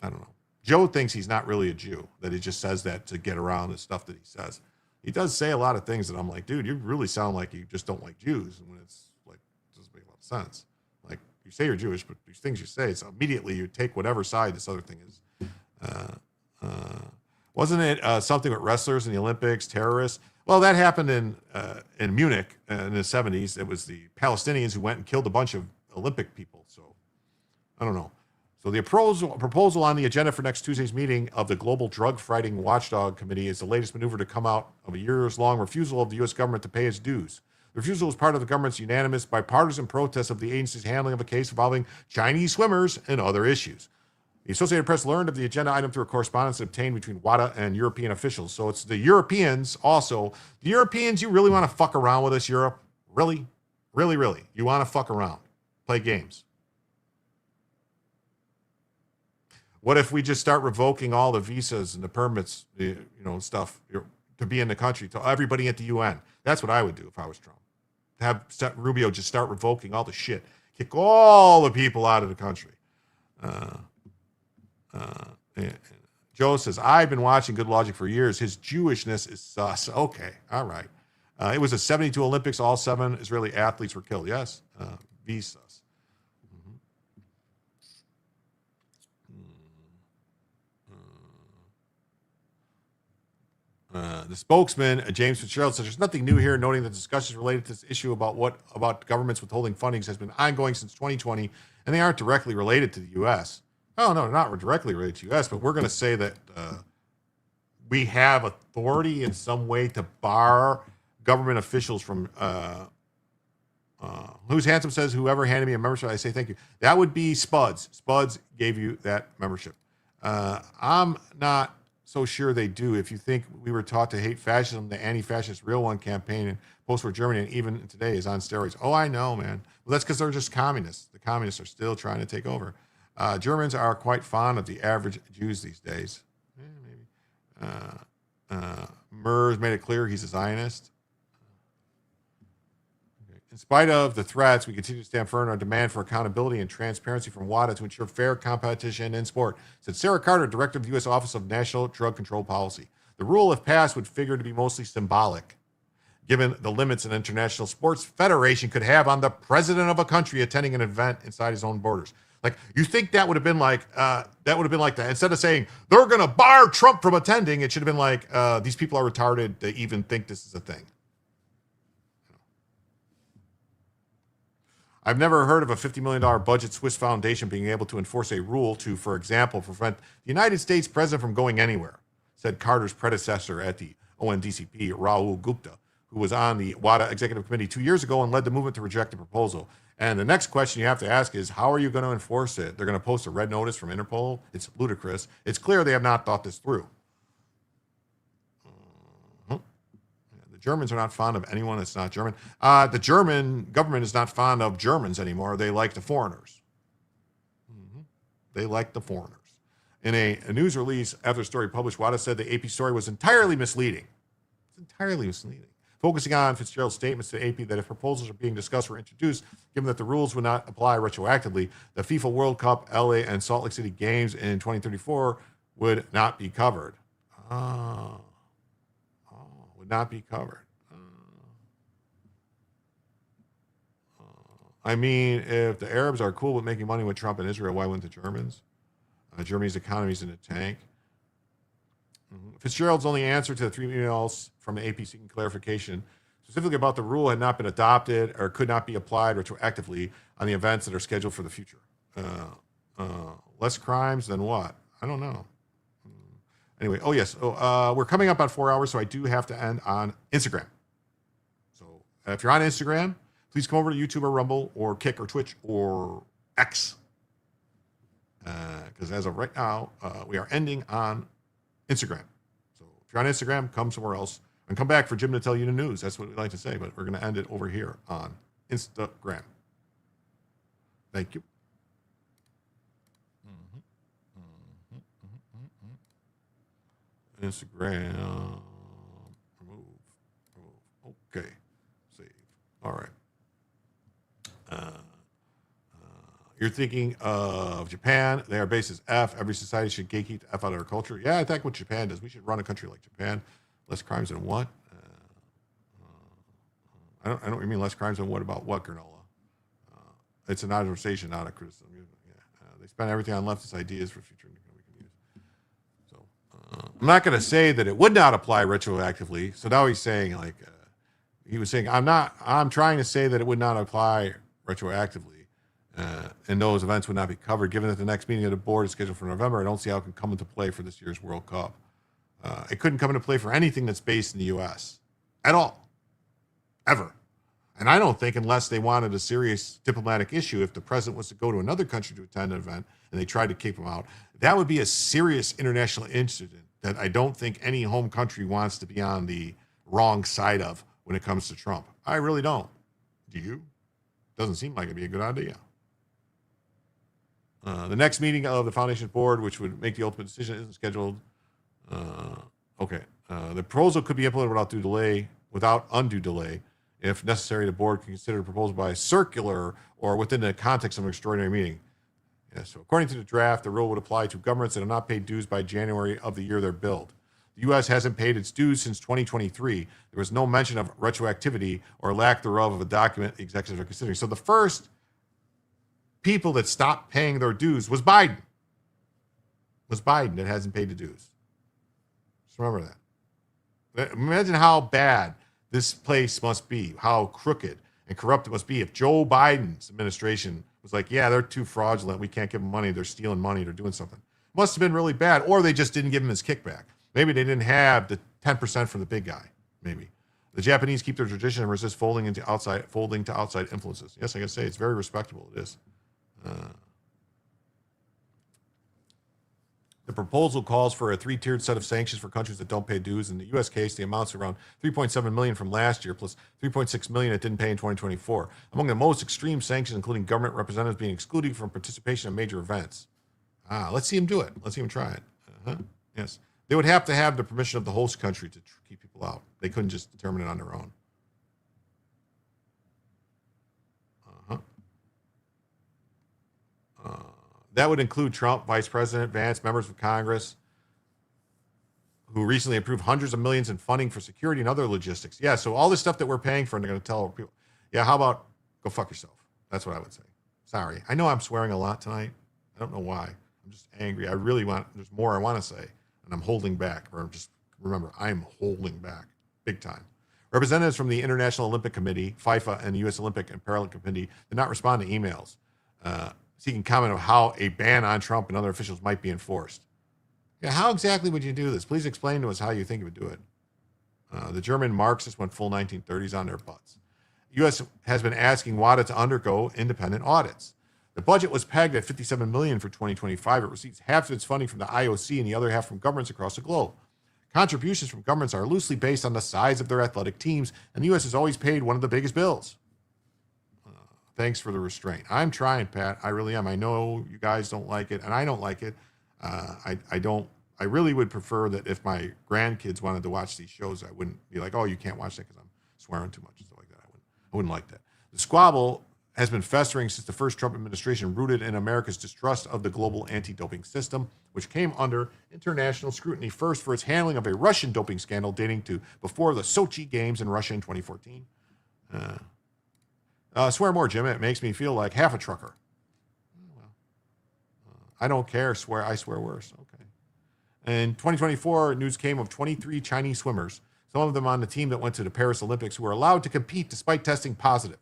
don't know. Joe thinks he's not really a Jew, that he just says that to get around the stuff that he says. He does say a lot of things that I'm like, dude, you really sound like you just don't like Jews. When it's like, it doesn't make a lot of sense. Like, you say you're Jewish, but these things you say, so immediately you take whatever side this other thing is. Wasn't it something with wrestlers in the Olympics, terrorists? Well, that happened in Munich in the 70s. It was the Palestinians who went and killed a bunch of Olympic people. So I don't know. So the proposal on the agenda for next Tuesday's meeting of the Global Drug Fighting Watchdog Committee is the latest maneuver to come out of a years-long refusal of the U.S. government to pay its dues. The refusal is part of the government's unanimous bipartisan protest of the agency's handling of a case involving Chinese swimmers and other issues. The Associated Press learned of the agenda item through a correspondence obtained between WADA and European officials. So it's the Europeans also. The Europeans, you really want to fuck around with us, Europe? Really? Really, really? You want to fuck around? Play games. What if we just start revoking all the visas and the permits, stuff to be in the country, to everybody at the UN? That's what I would do if I was Trump. Have Rubio just start revoking all the shit. Kick all the people out of the country. Joe says, I've been watching Good Logic for years. His Jewishness is sus. Okay, all right. It was a 72 Olympics. All 7 Israeli athletes were killed. Yes, sus. The spokesman, James Fitzgerald, says there's nothing new here, noting that discussions related to this issue about governments withholding fundings has been ongoing since 2020, and they aren't directly related to the U.S. Oh, no, not directly related to the U.S., but we're going to say that we have authority in some way to bar government officials from Who's Handsome says, whoever handed me a membership, I say thank you. That would be Spuds. Spuds gave you that membership. I'm not so sure they do. If you think we were taught to hate fascism, the anti-fascist Real One campaign in post-war Germany, and even today, is on steroids. Oh, I know, man. Well, that's because they're just communists. The communists are still trying to take over. Germans are quite fond of the average Jews these days. Maybe. Mers made it clear he's a Zionist. In spite of the threats, we continue to stand firm on our demand for accountability and transparency from WADA to ensure fair competition in sport, said Sarah Carter, director of the U.S. Office of National Drug Control Policy. The rule, if passed, would figure to be mostly symbolic, given the limits an international sports federation could have on the president of a country attending an event inside his own borders. Like, you think that would have been like that. Instead of saying they're going to bar Trump from attending, it should have been like, these people are retarded to even think this is a thing. I've never heard of a $50 million budget Swiss foundation being able to enforce a rule to, for example, prevent the United States president from going anywhere, said Carter's predecessor at the ONDCP, Rahul Gupta, who was on the WADA Executive Committee 2 years ago and led the movement to reject the proposal. And the next question you have to ask is, how are you going to enforce it? They're going to post a red notice from Interpol? It's ludicrous. It's clear they have not thought this through. Germans are not fond of anyone that's not German. The German government is not fond of Germans anymore. They like the foreigners. They like the foreigners. In a news release after the story published, WADA said the AP story was entirely misleading. It's entirely misleading. Focusing on Fitzgerald's statements to AP that if proposals are being discussed or introduced, given that the rules would not apply retroactively, the FIFA World Cup, LA, and Salt Lake City games in 2034 would not be covered. Would not be covered. I mean, if the Arabs are cool with making money with Trump and Israel, why wouldn't the Germans? Germany's economy is in a tank. Fitzgerald's only answer to the 3 emails from the AP seeking clarification, specifically about the rule, had not been adopted or could not be applied retroactively on the events that are scheduled for the future. Less crimes than what? I don't know. Anyway, oh yes, we're coming up on 4 hours, so I do have to end on Instagram. So if you're on Instagram, please come over to YouTube or Rumble or Kick or Twitch or X. Because as of right now, we are ending on Instagram. So if you're on Instagram, come somewhere else and come back for Jim to tell you the news. That's what we like to say, but we're going to end it over here on Instagram. Thank you. Instagram. Remove. Okay. Save. All right. You're thinking of Japan. Their base is F. Every society should gatekeep the F out of their culture. Yeah, I think what Japan does. We should run a country like Japan. Less crimes than what? I don't what you mean less crimes than what about what, Granola? It's an observation, not a criticism. They spend everything on leftist ideas for future we can use. So I'm not going to say that it would not apply retroactively. So now he's saying he was saying I'm trying to say that it would not apply retroactively, and those events would not be covered. Given that the next meeting of the board is scheduled for November, I don't see how it can come into play for this year's World Cup. It couldn't come into play for anything that's based in the U.S. at all, ever. And I don't think unless they wanted a serious diplomatic issue, if the president was to go to another country to attend an event and they tried to keep him out, that would be a serious international incident that I don't think any home country wants to be on the wrong side of when it comes to Trump. I really don't. Do you? Doesn't seem like it'd be a good idea. The next meeting of the foundation board, which would make the ultimate decision, isn't scheduled. The proposal could be implemented without undue delay. If necessary, the board can consider the proposal by circular or within the context of an extraordinary meeting. Yeah, so according to the draft, the rule would apply to governments that have not paid dues by January of the year they're billed. The U.S. hasn't paid its dues since 2023. There was no mention of retroactivity or lack thereof of a document the executives are considering. So the first people that stopped paying their dues was Biden. That hasn't paid the dues. Just remember that. Imagine how bad this place must be, how crooked and corrupt it must be if Joe Biden's administration was like, yeah, they're too fraudulent. We can't give them money. They're stealing money. They're doing something. Must have been really bad. Or they just didn't give him his kickback. Maybe they didn't have the 10% from the big guy. Maybe. The Japanese keep their tradition and resist folding to outside influences. Yes, I can say it's very respectable. It is. The proposal calls for a three-tiered set of sanctions for countries that don't pay dues. In the U.S. case, the amounts around $3.7 million from last year, plus $3.6 million that didn't pay in 2024. Among the most extreme sanctions, including government representatives being excluded from participation in major events. Let's see them do it. Let's see them try it. Yes. They would have to have the permission of the host country to keep people out. They couldn't just determine it on their own. That would include Trump, Vice President Vance, members of Congress, who recently approved hundreds of millions in funding for security and other logistics. Yeah, so all this stuff that we're paying for, and they're going to tell people, yeah, how about go fuck yourself? That's what I would say. Sorry. I know I'm swearing a lot tonight. I don't know why. I'm just angry. I really there's more I want to say, and I'm holding back. Remember, I'm holding back big time. Representatives from the International Olympic Committee, FIFA, and the U.S. Olympic and Paralympic Committee did not respond to emails seeking comment of how a ban on Trump and other officials might be enforced. Yeah, how exactly would you do this? Please explain to us how you think you would do it. The German Marxists went full 1930s on their butts. The U.S. has been asking WADA to undergo independent audits. The budget was pegged at $57 million for 2025. It receives half of its funding from the IOC and the other half from governments across the globe. Contributions from governments are loosely based on the size of their athletic teams, and the U.S. has always paid one of the biggest bills. Thanks for the restraint. I'm trying, Pat. I really am. I know you guys don't like it, and I don't like it. I really would prefer that if my grandkids wanted to watch these shows, I wouldn't be like, oh, you can't watch that because I'm swearing too much and stuff like that. I wouldn't like that. The squabble has been festering since the first Trump administration, rooted in America's distrust of the global anti-doping system, which came under international scrutiny first for its handling of a Russian doping scandal dating to before the Sochi Games in Russia in 2014. Swear more, Jim. It makes me feel like half a trucker. I don't care. I swear worse. Okay. In 2024, news came of 23 Chinese swimmers, some of them on the team that went to the Paris Olympics, who were allowed to compete despite testing positive.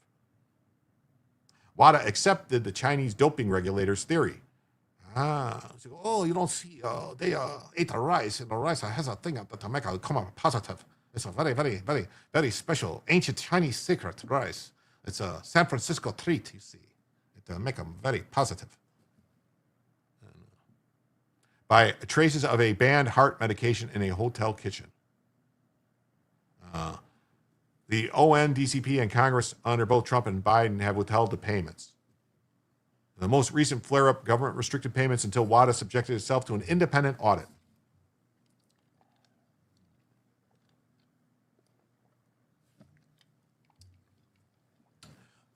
WADA accepted the Chinese doping regulators' theory. So, you don't see, they ate a rice, and the rice has a thing that make it come out positive. It's a very, very, very, very special ancient Chinese secret rice. It's a San Francisco treat, you see. It make them very positive. By traces of a banned heart medication in a hotel kitchen. The ON, DCP, and Congress under both Trump and Biden have withheld the payments. The most recent flare-up, government restricted payments until WADA subjected itself to an independent audit.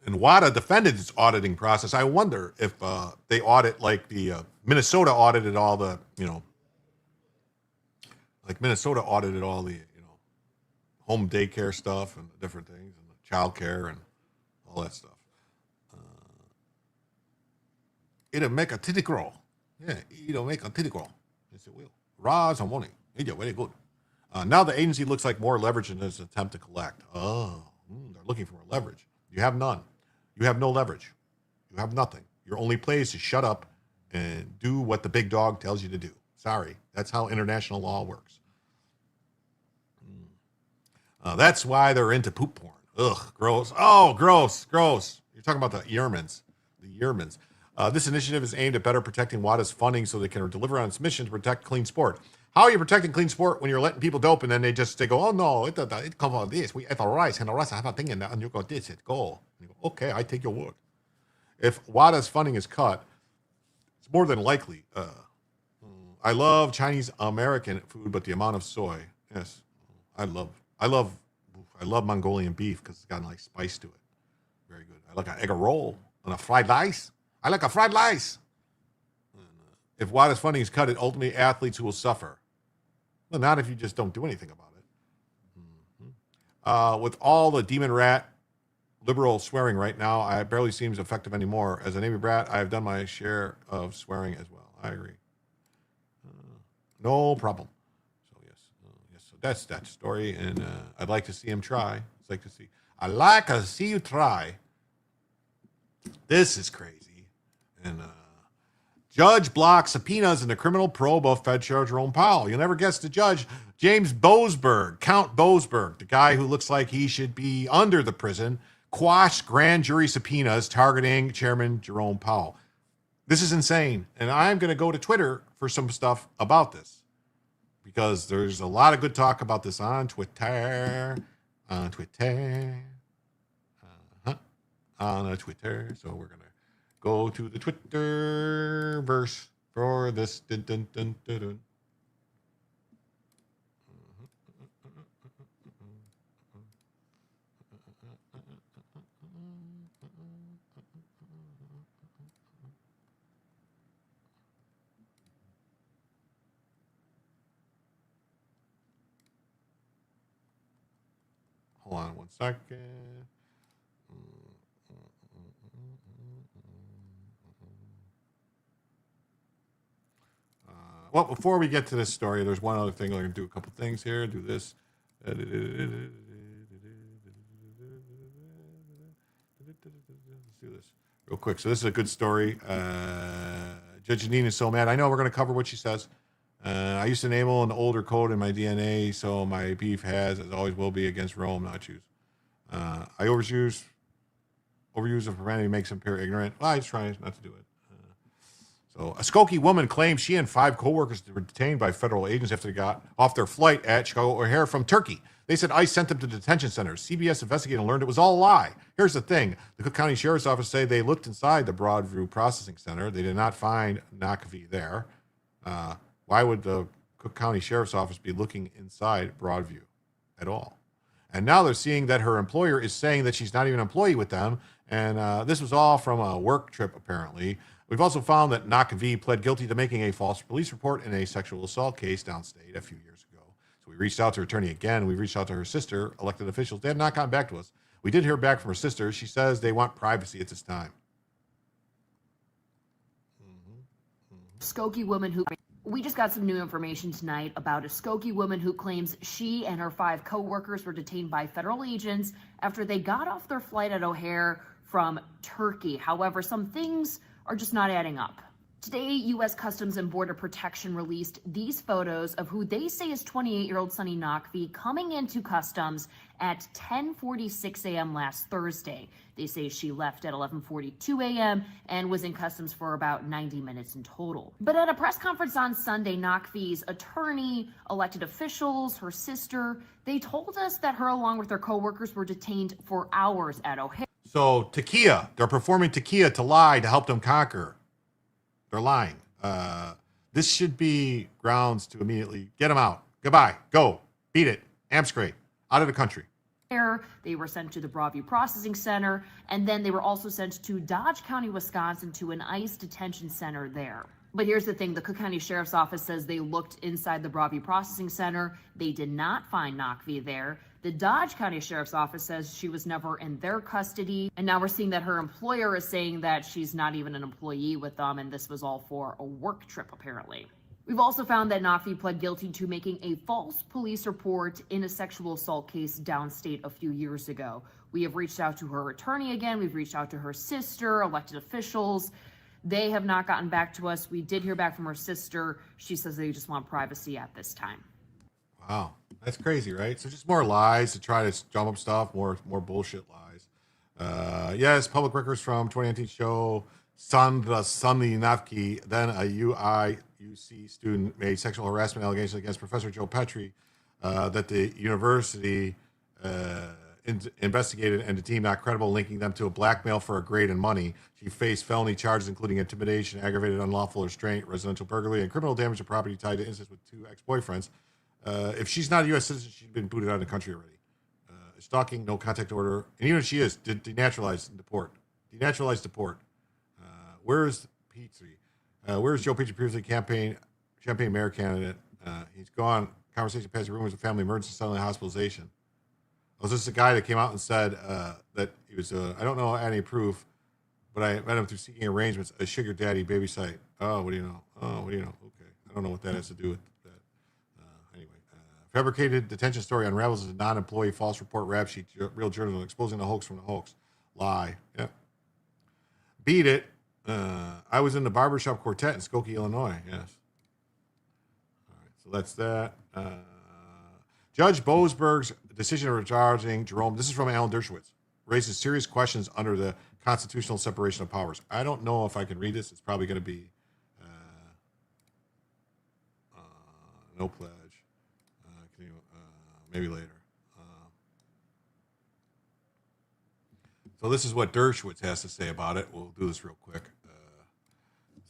In And WADA defended its auditing process. I wonder if they audit like the Minnesota audited all the, like Minnesota audited all the, home daycare stuff and different things and child care and all that stuff. It'll make a titty crawl. Yeah, it'll make a titty crawl. Yes, it will. Rise and morning. Yeah, very good. Now the agency looks like more leverage in its attempt to collect. They're looking for more leverage. You have none. You have no leverage. You have nothing. Your only play is to shut up and do what the big dog tells you to do. Sorry, that's how international law works. That's why they're into poop porn. Ugh, gross. Oh, gross. You're talking about the Yermans. This initiative is aimed at better protecting WADA's funding so they can deliver on its mission to protect clean sport. How are you protecting clean sport when you're letting people dope and then they go, oh no, it comes out this. We ate the rice and the rice I have a thing in there and you go, this, it go. And you go, okay, I take your word. If WADA's funding is cut, it's more than likely. I love Chinese American food, but the amount of soy, yes, I love Mongolian beef because it's got a nice spice to it. Very good. I like an egg roll and a fried rice. I like a fried rice. If WADA's funding is cut, it ultimately athletes who will suffer. Well, not if you just don't do anything about it. With all the demon rat liberal swearing right now, it barely seems effective anymore. As a Navy brat, I have done my share of swearing as well. I agree. No problem. So yes, so that's that story, and I'd like to see him try. I'd like to see you try. This is crazy, and judge blocks subpoenas in the criminal probe of Fed Chair Jerome Powell. You'll never guess the judge, James Boasberg, Count Boasberg, the guy who looks like he should be under the prison, quashed grand jury subpoenas targeting Chairman Jerome Powell. This is insane. And I'm going to go to Twitter for some stuff about this because there's a lot of good talk about this on Twitter. On Twitter. So we're going to go to the Twitter verse for this. Dun, dun, dun, dun, dun. Hold on 1 second. Well, before we get to this story, there's one other thing. I'm going to do a couple things here. Do this. Let's do this real quick. So this is a good story. Judge Janine is so mad. I know we're going to cover what she says. I used to enable an older code in my DNA, so my beef has, as always will be, against Rome, not Jews. I overuse of profanity makes him appear ignorant. Well, I just try not to do it. So a Skokie woman claims she and 5 coworkers were detained by federal agents after they got off their flight at Chicago O'Hare from Turkey. They said ICE sent them to detention centers. CBS investigated and learned it was all a lie. Here's the thing. The Cook County Sheriff's Office say they looked inside the Broadview Processing Center. They did not find Nakvi there. Why would the Cook County Sheriff's Office be looking inside Broadview at all? And now they're seeing that her employer is saying that she's not even an employee with them. And this was all from a work trip, apparently. We've also found that Nakvi pled guilty to making a false police report in a sexual assault case downstate a few years ago. So we reached out to her attorney again. We reached out to her sister, elected officials. They have not gotten back to us. We did hear back from her sister. She says they want privacy at this time. Skokie woman who... We just got some new information tonight about a Skokie woman who claims she and her 5 co-workers were detained by federal agents after they got off their flight at O'Hare from Turkey. However, some things are just not adding up. Today, U.S. Customs and Border Protection released these photos of who they say is 28-year-old Sunny Nakvi coming into customs at 10:46 a.m. last Thursday. They say she left at 11:42 a.m. and was in customs for about 90 minutes in total. But at a press conference on Sunday, Nakvi's attorney, elected officials, her sister, they told us that her along with her coworkers were detained for hours at O'Hare. So Tequila, they're performing Tequila to lie to help them conquer. They're lying. This should be grounds to immediately get them out. Goodbye. Go. Beat it. Amscray. Out of the country. They were sent to the Broadview Processing Center, and then they were also sent to Dodge County, Wisconsin, to an ICE detention center there. But here's the thing, the Cook County Sheriff's Office says they looked inside the Broadview Processing Center. They did not find Nakvi there. The Dodge County Sheriff's Office says she was never in their custody. And now we're seeing that her employer is saying that she's not even an employee with them, and this was all for a work trip, apparently. We've also found that Nakvi pled guilty to making a false police report in a sexual assault case downstate a few years ago. We have reached out to her attorney again. We've reached out to her sister, elected officials. They have not gotten back to us. We did hear back from her sister. She says they just want privacy at this time. Wow, that's crazy, right? So just more lies to try to drum up stuff, more bullshit lies. Yes, public records from 2019 show Sandra Sunny Navki, then a UIUC student, made sexual harassment allegations against Professor Joe Petrie, that the university investigated and deemed not credible, linking them to a blackmail for a grade and money. She faced felony charges including intimidation, aggravated unlawful restraint, residential burglary, and criminal damage to property tied to incidents with 2 ex-boyfriends. If she's not a U.S. citizen, she's been booted out of the country already. Stalking, no contact order, and even if she is, denaturalize and deport. Denaturalize, deport. Where's Petrie? Where's Joe Petrie, previously Champaign mayor candidate? He's gone. Conversation past rumors of family emergency, suddenly hospitalization. Was this a guy that came out and said that he was, I don't know any proof, but I met him through seeking arrangements, a sugar daddy baby site. Oh, what do you know? Oh, what do you know? Okay. I don't know what that has to do with that. Anyway, fabricated detention story unravels as a non-employee false report rap sheet, real journalism, exposing the hoax from the hoax. Lie. Yep. Beat it. I was in the barbershop quartet in Skokie, Illinois. Yes. All right. So that's that. Judge Boasberg's decision regarding Jerome, this is from Alan Dershowitz, raises serious questions under the constitutional separation of powers. I don't know if I can read this. It's probably going to be no pledge. Can you, maybe later. So this is what Dershowitz has to say about it. We'll do this real quick.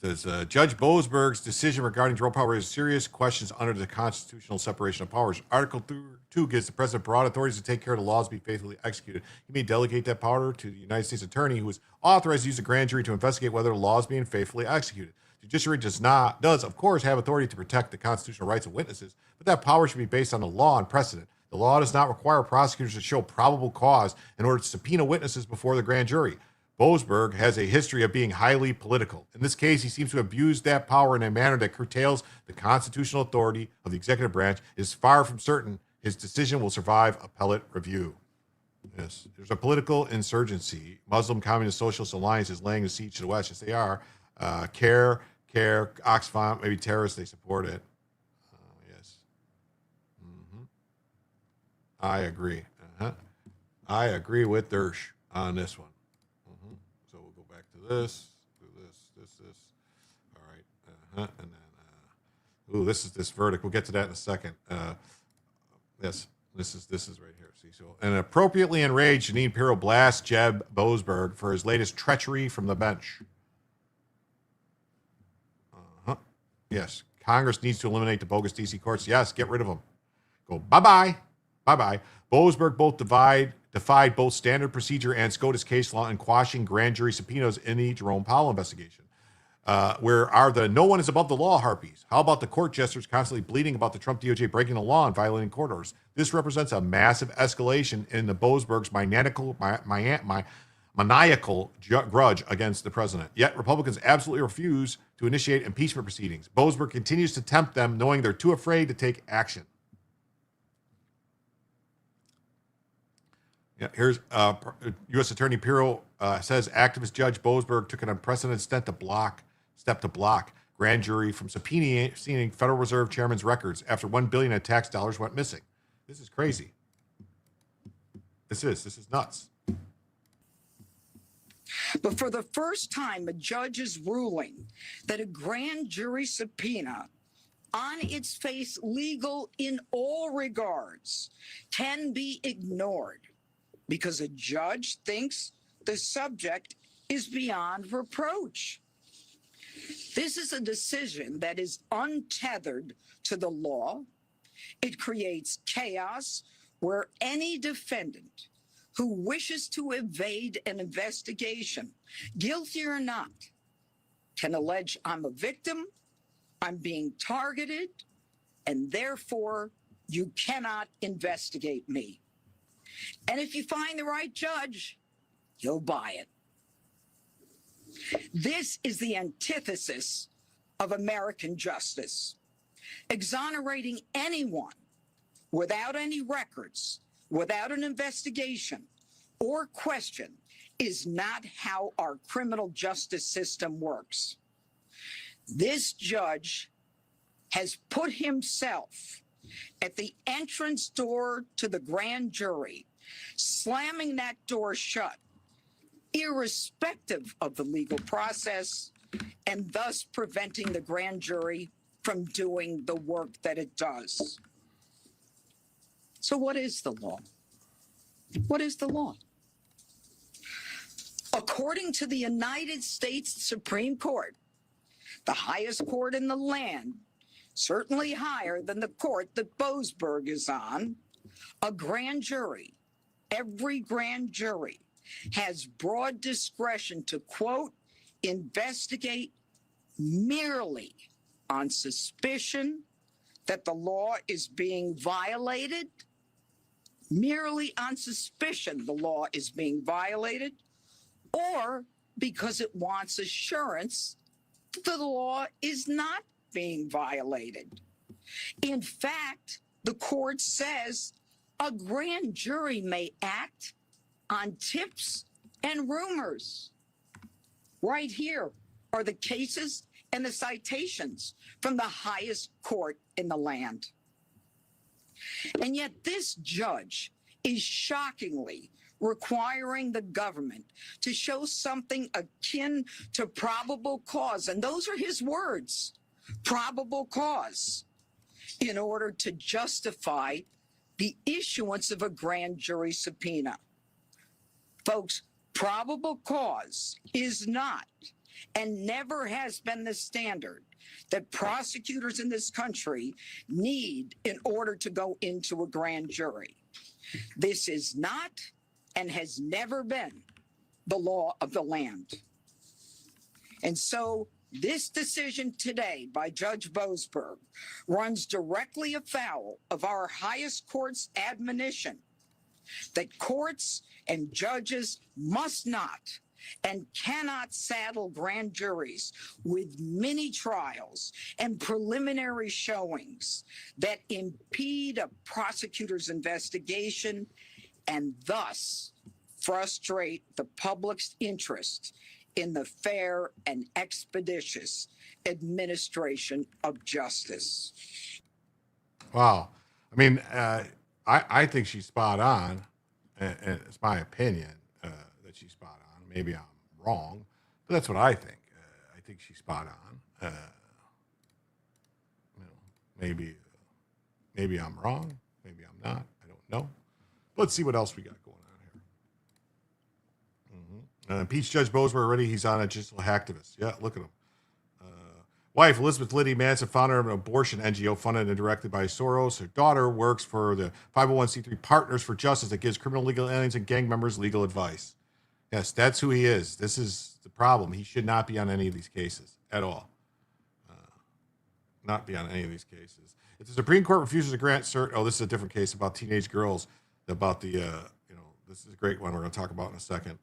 Says Judge Boasberg's decision regarding Jerome Powell raises serious questions under the constitutional separation of powers. Article 2 gives the president broad authorities to take care of the laws be faithfully executed. He may delegate that power to the United States attorney, who is authorized to use a grand jury to investigate whether the law is being faithfully executed. The judiciary does of course have authority to protect the constitutional rights of witnesses, but that power should be based on the law and precedent. The law does not require prosecutors to show probable cause in order to subpoena witnesses before the grand jury. Boasberg has a history of being highly political. In this case, he seems to abuse that power in a manner that curtails the constitutional authority of the executive branch. It is far from certain his decision will survive appellate review. Yes, there's a political insurgency. Muslim Communist Socialist Alliance is laying the siege to the West. Yes, they are. CARE, Oxfam, maybe terrorists, they support it. Yes. I agree. I agree with Dersh on this one. So we'll go back to this, do this. All right. And then, this is this verdict. We'll get to that in a second. Yes, this is right here. See, so an appropriately enraged Janine Pirro blasts Jeb Boasberg for his latest treachery from the bench. Yes, Congress needs to eliminate the bogus D.C. courts. Yes, get rid of them. Go bye-bye. Boasberg both defied both standard procedure and SCOTUS case law in quashing grand jury subpoenas in the Jerome Powell investigation. Where are the no one is above the law harpies? How about the court jesters constantly bleating about the Trump DOJ breaking the law and violating court orders? This represents a massive escalation in the Boasberg's maniacal grudge against the president. Yet Republicans absolutely refuse to initiate impeachment proceedings. Boasberg continues to tempt them, knowing they're too afraid to take action. Yeah, here's U.S. Attorney Pirro says activist Judge Boasberg took an unprecedented step to block grand jury from subpoenaing Federal Reserve Chairman's records after $1 billion in tax dollars went missing. This is crazy. This is nuts. But for the first time, a judge is ruling that a grand jury subpoena, on its face legal in all regards, can be ignored because a judge thinks the subject is beyond reproach. This is a decision that is untethered to the law. It creates chaos where any defendant who wishes to evade an investigation, guilty or not, can allege I'm a victim, I'm being targeted, and therefore you cannot investigate me. And if you find the right judge, he'll buy it. This is the antithesis of American justice. Exonerating anyone without any records, without an investigation or question, is not how our criminal justice system works. This judge has put himself at the entrance door to the grand jury, slamming that door shut, irrespective of the legal process, and thus preventing the grand jury from doing the work that it does. So what is the law? What is the law? According to the United States Supreme Court, the highest court in the land, certainly higher than the court that Boasberg is on, a grand jury, every grand jury, has broad discretion to, quote, investigate merely on suspicion that the law is being violated, merely on suspicion the law is being violated, or because it wants assurance that the law is not being violated. In fact, the court says a grand jury may act on tips and rumors. Right here are the cases and the citations from the highest court in the land. And yet this judge is shockingly requiring the government to show something akin to probable cause, and those are his words, probable cause, in order to justify the issuance of a grand jury subpoena. Folks, probable cause is not and never has been the standard that prosecutors in this country need in order to go into a grand jury. This is not and has never been the law of the land. And so this decision today by Judge Boasberg runs directly afoul of our highest court's admonition that courts and judges must not and cannot saddle grand juries with mini trials and preliminary showings that impede a prosecutor's investigation and thus frustrate the public's interest in the fair and expeditious administration of justice. Wow. I mean, I think she's spot on, and it's my opinion that she's spot on. Maybe I'm wrong, but that's what I think. I think she's spot on. Maybe I'm wrong. Maybe I'm not. I don't know. Let's see what else we got going on here. Impeach Judge Boasberg already. He's on a digital hacktivist. Yeah, look at him. Wife, Elizabeth Liddy Manson, founder of an abortion NGO funded and directed by Soros. Her daughter works for the 501c3 Partners for Justice that gives criminal legal aliens and gang members legal advice. Yes, that's who he is. This is the problem. He should not be on any of these cases at all. Not be on any of these cases. If the Supreme Court refuses to grant cert, this is a different case about teenage girls, about the, this is a great one we're going to talk about in a second.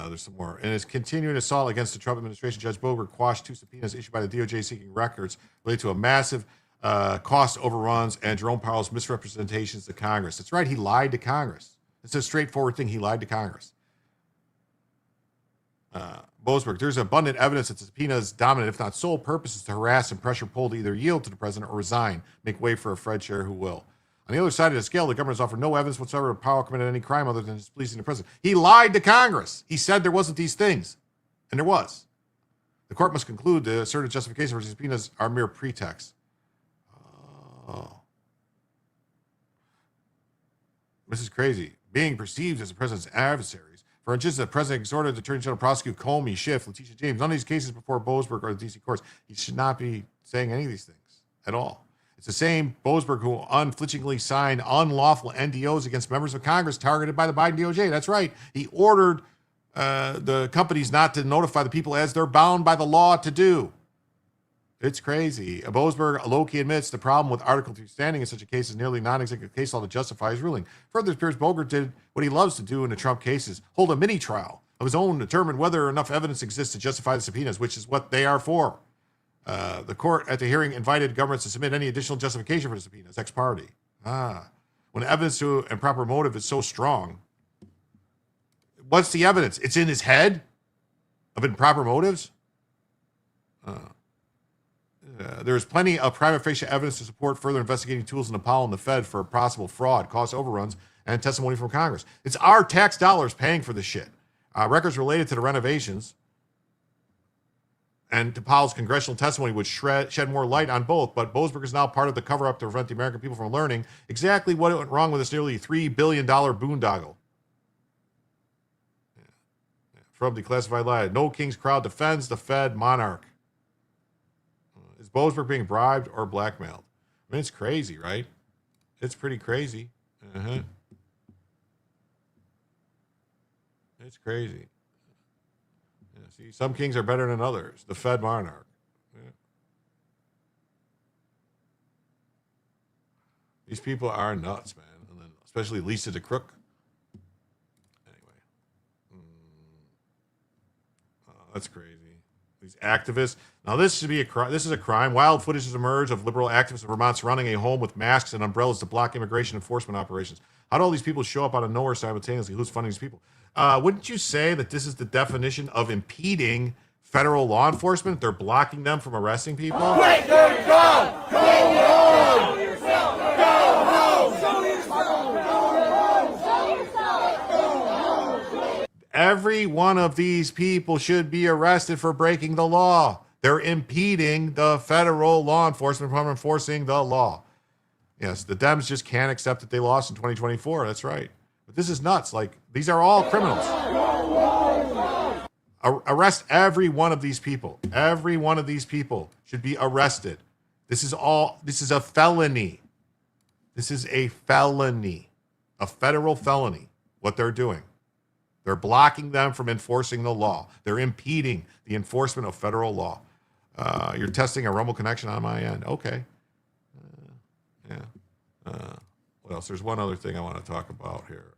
There's some more. In his continuing assault against the Trump administration, Judge Boasberg quashed 2 subpoenas issued by the DOJ seeking records related to a massive cost overruns and Jerome Powell's misrepresentations to Congress. That's right. He lied to Congress. It's a straightforward thing. He lied to Congress. Boasberg, there's abundant evidence that the subpoena's dominant, if not sole purpose, is to harass and pressure Poll to either yield to the president or resign, make way for a Fred Scher who will. On the other side of the scale, the government has offered no evidence whatsoever of Powell committed any crime other than displeasing the president. He lied to Congress. He said there wasn't these things, and there was. The court must conclude the asserted justification for the subpoenas are mere pretext. Oh. This is crazy. Being perceived as the president's adversaries. For instance, the president exhorted the Attorney General to prosecute Comey, Schiff, Letitia James, none of these cases before Boasberg or the D.C. courts. He should not be saying any of these things at all. It's the same Boasberg who unflinchingly signed unlawful NDOs against members of Congress targeted by the Biden DOJ. That's right. He ordered the companies not to notify the people as they're bound by the law to do. It's crazy. Boasberg low-key admits the problem with Article 3 standing in such a case is nearly non-executive case law to justify his ruling. Further, it appears Boasberg did what he loves to do in the Trump cases, hold a mini-trial of his own to determine whether enough evidence exists to justify the subpoenas, which is what they are for. The court at the hearing invited governments to submit any additional justification for the subpoenas, ex parte. When evidence to improper motive is so strong, what's the evidence? It's in his head of improper motives? There's plenty of prima facie evidence to support further investigating tools in Nepal and the Fed for possible fraud, cost overruns, and testimony from Congress. It's our tax dollars paying for this shit. Records related to the renovations and Nepal's congressional testimony would shed more light on both, but Boasberg is now part of the cover-up to prevent the American people from learning exactly what went wrong with this nearly $3 billion boondoggle. From Declassified Lie, no king's crowd defends the Fed monarch. Is Boasberg being bribed or blackmailed? I mean, it's crazy, right? It's pretty crazy. It's crazy. Yeah, see, some kings are better than others. The Fed monarch. Yeah. These people are nuts, man. And then especially Lisa the Crook. Anyway. That's crazy. These activists. Now, this should be a crime. This is a crime. Wild footage has emerged of liberal activists in Vermont surrounding a home with masks and umbrellas to block immigration enforcement operations. How do all these people show up out of nowhere simultaneously? Who's funding these people? Wouldn't you say that this is the definition of impeding federal law enforcement? They're blocking them from arresting people? Let them go! Go home! Every one of these people should be arrested for breaking the law. They're impeding the federal law enforcement from enforcing the law. Yes, the Dems just can't accept that they lost in 2024. That's right. But this is nuts. Like, these are all criminals. Arrest every one of these people. Every one of these people should be arrested. This is a felony. This is a felony. A federal felony, what they're doing. They're blocking them from enforcing the law. They're impeding the enforcement of federal law. You're testing a Rumble connection on my end. Okay. What else? There's one other thing I want to talk about here.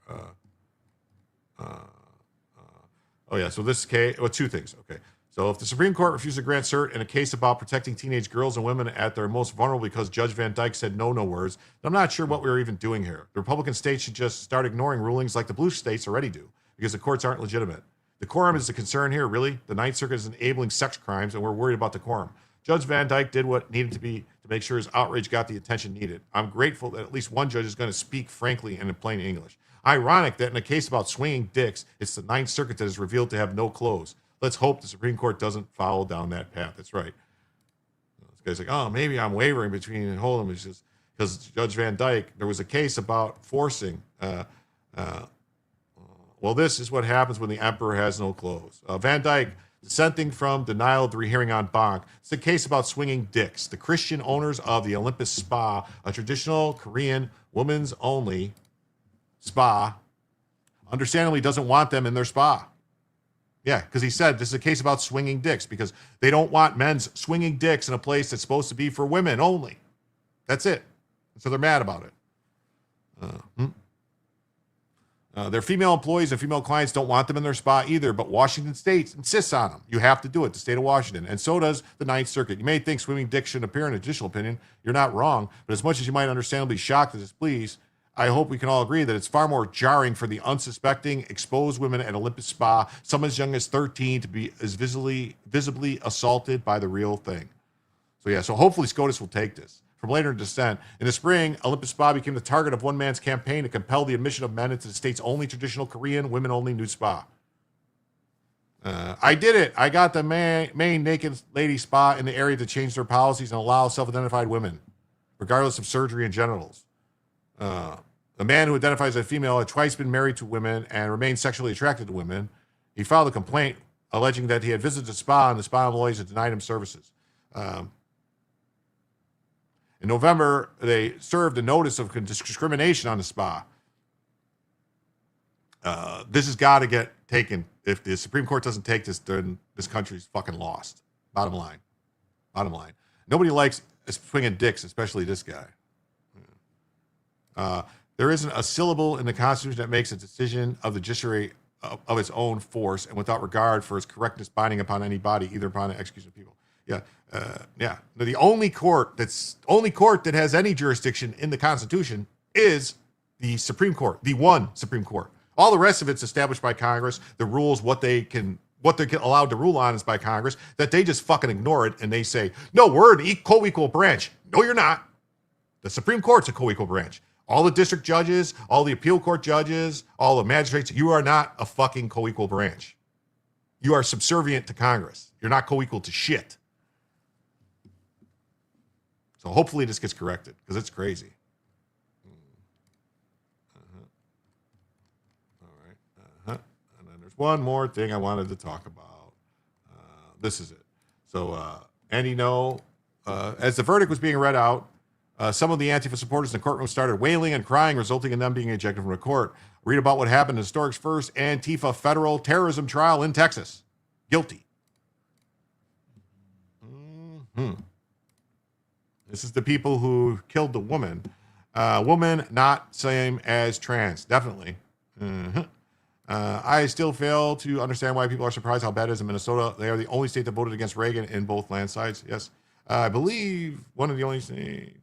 So this case, two things. Okay. So if the Supreme Court refused to grant cert in a case about protecting teenage girls and women at their most vulnerable because Judge Van Dyke said no words, I'm not sure what we're even doing here. The Republican states should just start ignoring rulings like the blue states already do because the courts aren't legitimate. Decorum is the concern here, really. The Ninth Circuit is enabling sex crimes, and we're worried about decorum. Judge Van Dyke did what needed to be to make sure his outrage got the attention needed. I'm grateful that at least one judge is going to speak frankly and in plain English. Ironic that in a case about swinging dicks, it's the Ninth Circuit that is revealed to have no clothes. Let's hope the Supreme Court doesn't follow down that path. That's right. This guy's like, oh, maybe I'm wavering between and hold him. It's just because Judge Van Dyke, there was a case about forcing. Well, this is what happens when the emperor has no clothes. Van Dyke, dissenting from denial of the rehearing on Bonk. It's a case about swinging dicks. The Christian owners of the Olympus Spa, a traditional Korean women's only spa, understandably doesn't want them in their spa. Yeah, because he said this is a case about swinging dicks because they don't want men's swinging dicks in a place that's supposed to be for women only. That's it. So they're mad about it. Their female employees and female clients don't want them in their spa either, but Washington State insists on them. You have to do it, the state of Washington, and so does the Ninth Circuit. You may think swimming dicks shouldn't appear in a judicial opinion. You're not wrong, but as much as you might understandably be shocked and displeased, I hope we can all agree that it's far more jarring for the unsuspecting, exposed women at Olympus Spa, some as young as 13, to be as visibly assaulted by the real thing. So hopefully SCOTUS will take this. From later in dissent, in the spring, Olympus Spa became the target of one man's campaign to compel the admission of men into the state's only traditional Korean, women-only nude spa. I did it. I got the main naked lady spa in the area to change their policies and allow self-identified women, regardless of surgery and genitals. A man who identifies as a female had twice been married to women and remained sexually attracted to women. He filed a complaint alleging that he had visited the spa and the spa employees had denied him services. In November, they served a notice of discrimination on the spa. This has got to get taken. If the Supreme Court doesn't take this, then this country's fucking lost. Bottom line. Nobody likes swinging dicks, especially this guy. There isn't a syllable in the Constitution that makes a decision of the judiciary of its own force and without regard for its correctness binding upon any body, either upon the execution of people. Yeah. The only court that has any jurisdiction in the Constitution is the Supreme Court, the one Supreme Court. All the rest of it's established by Congress. The rules, what they're allowed to rule on is by Congress, that they just fucking ignore it and they say, no, we're an co-equal branch. No, you're not. The Supreme Court's a co-equal branch. All the district judges, all the appeal court judges, all the magistrates, you are not a fucking co-equal branch. You are subservient to Congress. You're not co-equal to shit. So hopefully this gets corrected because it's crazy. All right. And then there's one more thing I wanted to talk about. This is it. So, Andy, as the verdict was being read out, some of the Antifa supporters in the courtroom started wailing and crying, resulting in them being ejected from the court. Read about what happened in historic's first Antifa federal terrorism trial in Texas. Guilty. This is the people who killed the woman. Woman not same as trans. Definitely. I still fail to understand why people are surprised how bad it is in Minnesota. They are the only state that voted against Reagan in both landslides. Yes. I believe one of the only states.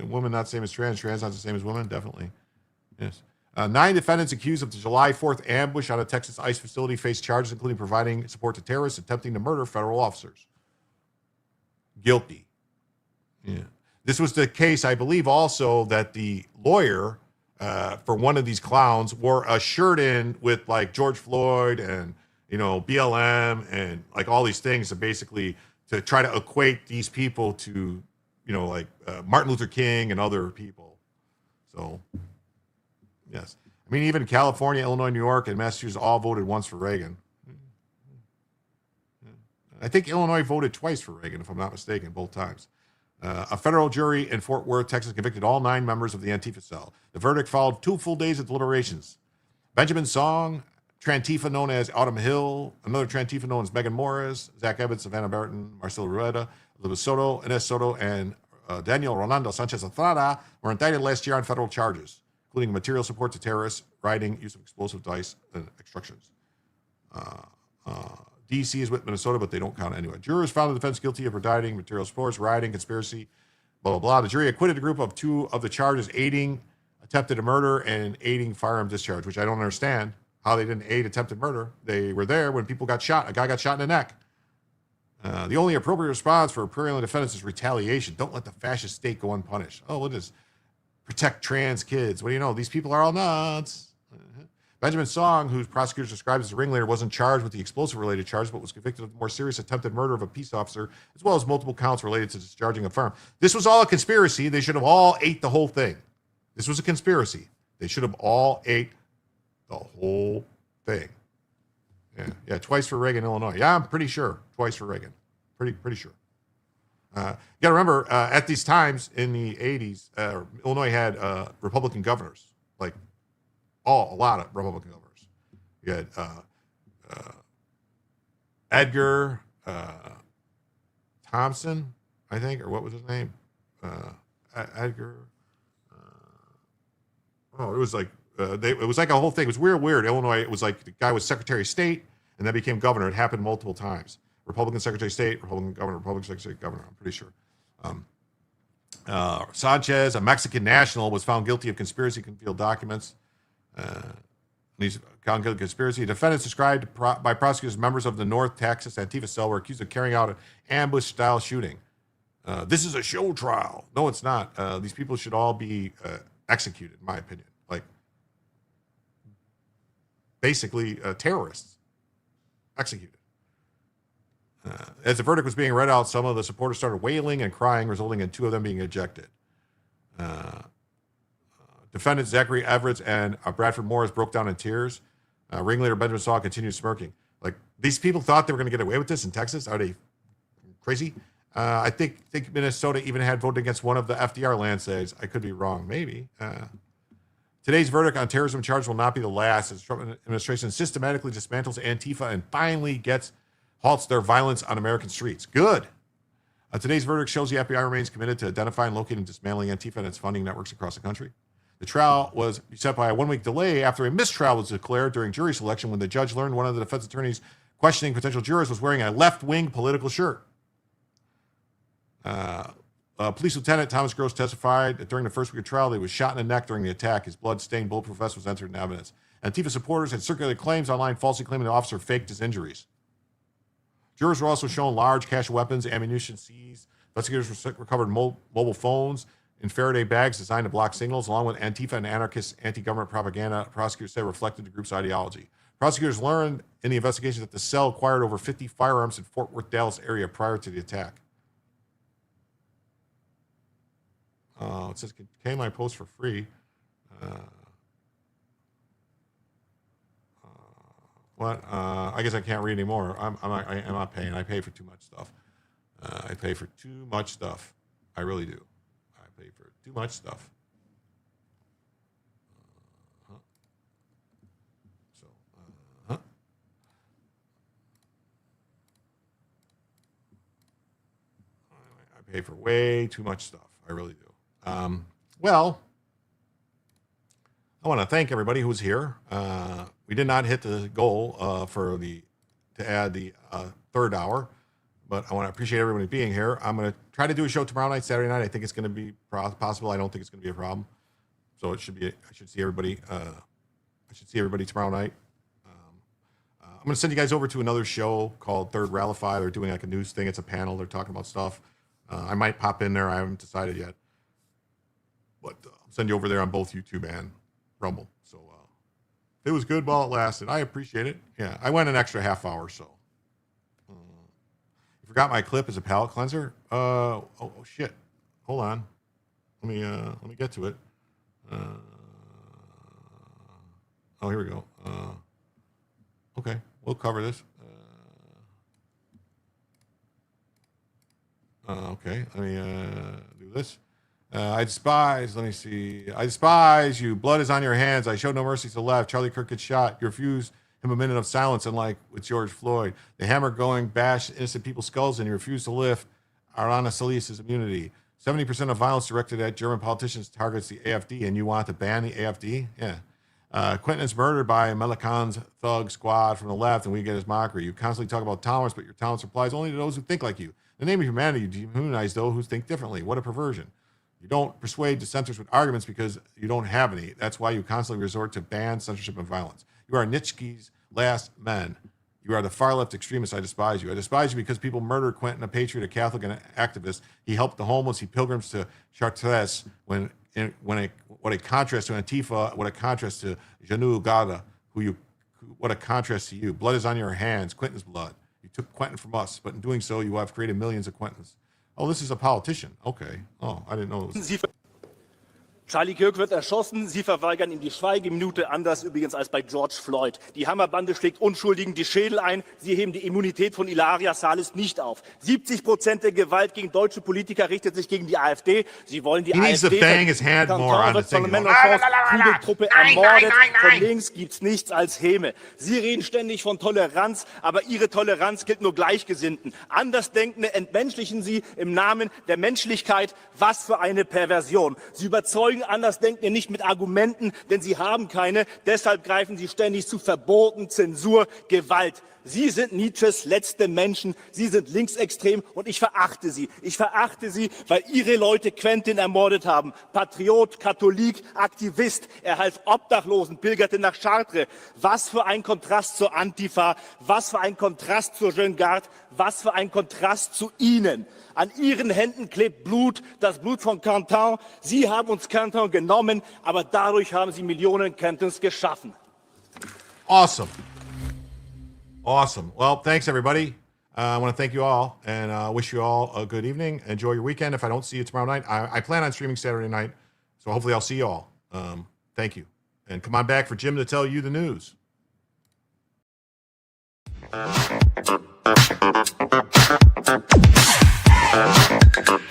Woman not same as trans. Trans not the same as woman. Definitely. Yes. 9 defendants accused of the July 4th ambush on a Texas ICE facility face charges including providing support to terrorists attempting to murder federal officers. Guilty. Yeah. This was the case, I believe, also that the lawyer for one of these clowns wore a shirt in with like George Floyd and, BLM and like all these things to basically to try to equate these people to, Martin Luther King and other people. So, yes. I mean, even California, Illinois, New York, and Massachusetts all voted once for Reagan. I think Illinois voted twice for Reagan, if I'm not mistaken, both times. A federal jury in Fort Worth, Texas, convicted all 9 members of the Antifa cell. The verdict followed 2 full days of deliberations. Benjamin Song, Trantifa known as Autumn Hill, another Trantifa known as Megan Morris, Zach Evans, Savannah Barton, Marcelo Rueda, Elizabeth Soto, Ines Soto, and Daniel Rolando Sanchez Estrada were indicted last year on federal charges, including material support to terrorists, rioting, use of explosive device, and obstructions. D.C. is with Minnesota, but they don't count anyway. Jurors found the defense guilty of rioting, material supports, rioting, conspiracy, blah, blah, blah. The jury acquitted a group of 2 of the charges, aiding attempted murder and aiding firearm discharge, which I don't understand how they didn't aid attempted murder. They were there when people got shot. A guy got shot in the neck. The only appropriate response for purulent defendants is retaliation. Don't let the fascist state go unpunished. Oh, what is protect trans kids? What do you know? These people are all nuts. Benjamin Song, who prosecutors described as a ringleader, wasn't charged with the explosive-related charge, but was convicted of more serious attempted murder of a peace officer, as well as multiple counts related to discharging a firearm. This was all a conspiracy. They should have all ate the whole thing. This was a conspiracy. They should have all ate the whole thing. Yeah, twice for Reagan, Illinois. Yeah, I'm pretty sure. Twice for Reagan. Pretty sure. You got to remember, at these times in the 80s, Illinois had Republican governors, like a lot of Republican governors. You had Edgar Thompson, I think, or what was his name? Edgar. It was like it was like a whole thing. It was weird. Illinois. It was like the guy was Secretary of State and then became governor. It happened multiple times. Republican Secretary of State, Republican governor, Republican Secretary of Governor. I'm pretty sure. Sanchez, a Mexican national, was found guilty of conspiracy to conceal documents. He's found guilty of conspiracy. Defendants described by prosecutors as members of the North Texas Antifa cell were accused of carrying out an ambush-style shooting. This is a show trial. No, it's not. These people should all be executed, in my opinion. Like, basically, terrorists executed. As the verdict was being read out, some of the supporters started wailing and crying, resulting in 2 of them being ejected. Defendants Zachary Everett and Bradford Morris broke down in tears. Ringleader Benjamin Saw continued smirking. Like, these people thought they were going to get away with this in Texas? Are they crazy? I think Minnesota even had voted against one of the FDR land sales. I could be wrong, maybe. Today's verdict on terrorism charge will not be the last, as the Trump administration systematically dismantles Antifa and finally halts their violence on American streets. Good. Today's verdict shows the FBI remains committed to identifying, locating, and dismantling Antifa and its funding networks across the country. The trial was beset by a one-week delay after a mistrial was declared during jury selection when the judge learned one of the defense attorneys questioning potential jurors was wearing a left-wing political shirt. Police Lieutenant Thomas Gross testified that during the first week of trial, he was shot in the neck during the attack. His blood-stained bulletproof vest was entered in evidence. Antifa supporters had circulated claims online falsely claiming the officer faked his injuries. Jurors were also shown large cache of weapons, ammunition seized. Investigators recovered mobile phones in Faraday bags designed to block signals, along with Antifa and anarchist anti-government propaganda prosecutors said reflected the group's ideology. Prosecutors learned in the investigation that the cell acquired over 50 firearms in Fort Worth, Dallas area prior to the attack. It says, came my post for free. What? I guess I can't read anymore. I'm not paying. I pay for too much stuff. I pay for too much stuff. I really do. I pay for too much stuff. I pay for way too much stuff. I really do. Well, I want to thank everybody who was here. We did not hit the goal to add the third hour, but I want to appreciate everybody being here. I'm going to try to do a show tomorrow night, Saturday night. I think it's going to be possible. I don't think it's going to be a problem. So it should be. I should see everybody. I should see everybody tomorrow night. I'm going to send you guys over to another show called Third Rallify. They're doing like a news thing. It's a panel. They're talking about stuff. I might pop in there. I haven't decided yet. But I'll send you over there on both YouTube and Rumble. So it was good while it lasted. I appreciate it. Yeah, I went an extra half hour, so. You forgot my clip as a palate cleanser? Oh shit. Hold on. Let me get to it. Oh, here we go. Okay, we'll cover this. Okay, let me do this. I despise you. Blood is on your hands. I showed no mercy to the left. Charlie Kirk gets shot. You refuse him a minute of silence, unlike with George Floyd. The hammer going bash innocent people's skulls, and you refuse to lift Arana Solis's immunity. 70% of violence directed at German politicians targets the AFD, and you want to ban the AFD? Yeah. Quentin is murdered by Melican's thug squad from the left, and we get his mockery. You constantly talk about tolerance, but your tolerance applies only to those who think like you. In the name of humanity, you dehumanize those who think differently. What a perversion. You don't persuade dissenters with arguments because you don't have any. That's why you constantly resort to ban, censorship, and violence. You are Nietzsche's last men. You are the far-left extremists. I despise you. I despise you because people murdered Quentin, a patriot, a Catholic, and an activist. He helped the homeless. He pilgrims to Chartres. What a contrast to Antifa. What a contrast to Janu Gada. What a contrast to you. Blood is on your hands. Quentin's blood. You took Quentin from us, but in doing so, you have created millions of Quentins. Oh, this is a politician. Okay. Oh, I didn't know it was. Charlie Kirk wird erschossen, Sie verweigern ihm die Schweigeminute, anders übrigens als bei George Floyd. Die Hammerbande schlägt Unschuldigen die Schädel ein, Sie heben die Immunität von Ilaria Salis nicht auf. 70% der Gewalt gegen deutsche Politiker richtet sich gegen die AfD. Sie wollen die AfD wird von Männerschauß, Kugeltruppe ermordet. Von links gibt's nichts als Häme. Sie reden ständig von Toleranz, aber Ihre Toleranz gilt nur Gleichgesinnten. Andersdenkende entmenschlichen Sie im Namen der Menschlichkeit. Was für eine Perversion. Sie überzeugen Andersdenkende nicht mit Argumenten, denn sie haben keine. Deshalb greifen sie ständig zu Verboten, Zensur, Gewalt. Sie sind Nietzsches letzte Menschen. Sie sind linksextrem und ich verachte sie. Ich verachte sie, weil ihre Leute Quentin ermordet haben. Patriot, Katholik, Aktivist. Er half Obdachlosen, pilgerte nach Chartres. Was für ein Kontrast zur Antifa. Was für ein Kontrast zur Jeune Garde. Was für ein Kontrast zu Ihnen. An Ihren Händen klebt Blut, das Blut von Quentin. Sie haben uns Quentin genommen, aber dadurch haben Sie Millionen Quentins geschaffen. Awesome. Awesome. Well, thanks, everybody. I want to thank you all and wish you all a good evening. Enjoy your weekend. If I don't see you tomorrow night, I plan on streaming Saturday night, so hopefully I'll see you all. Thank you. And come on back for Jim to tell you the news. Thank you.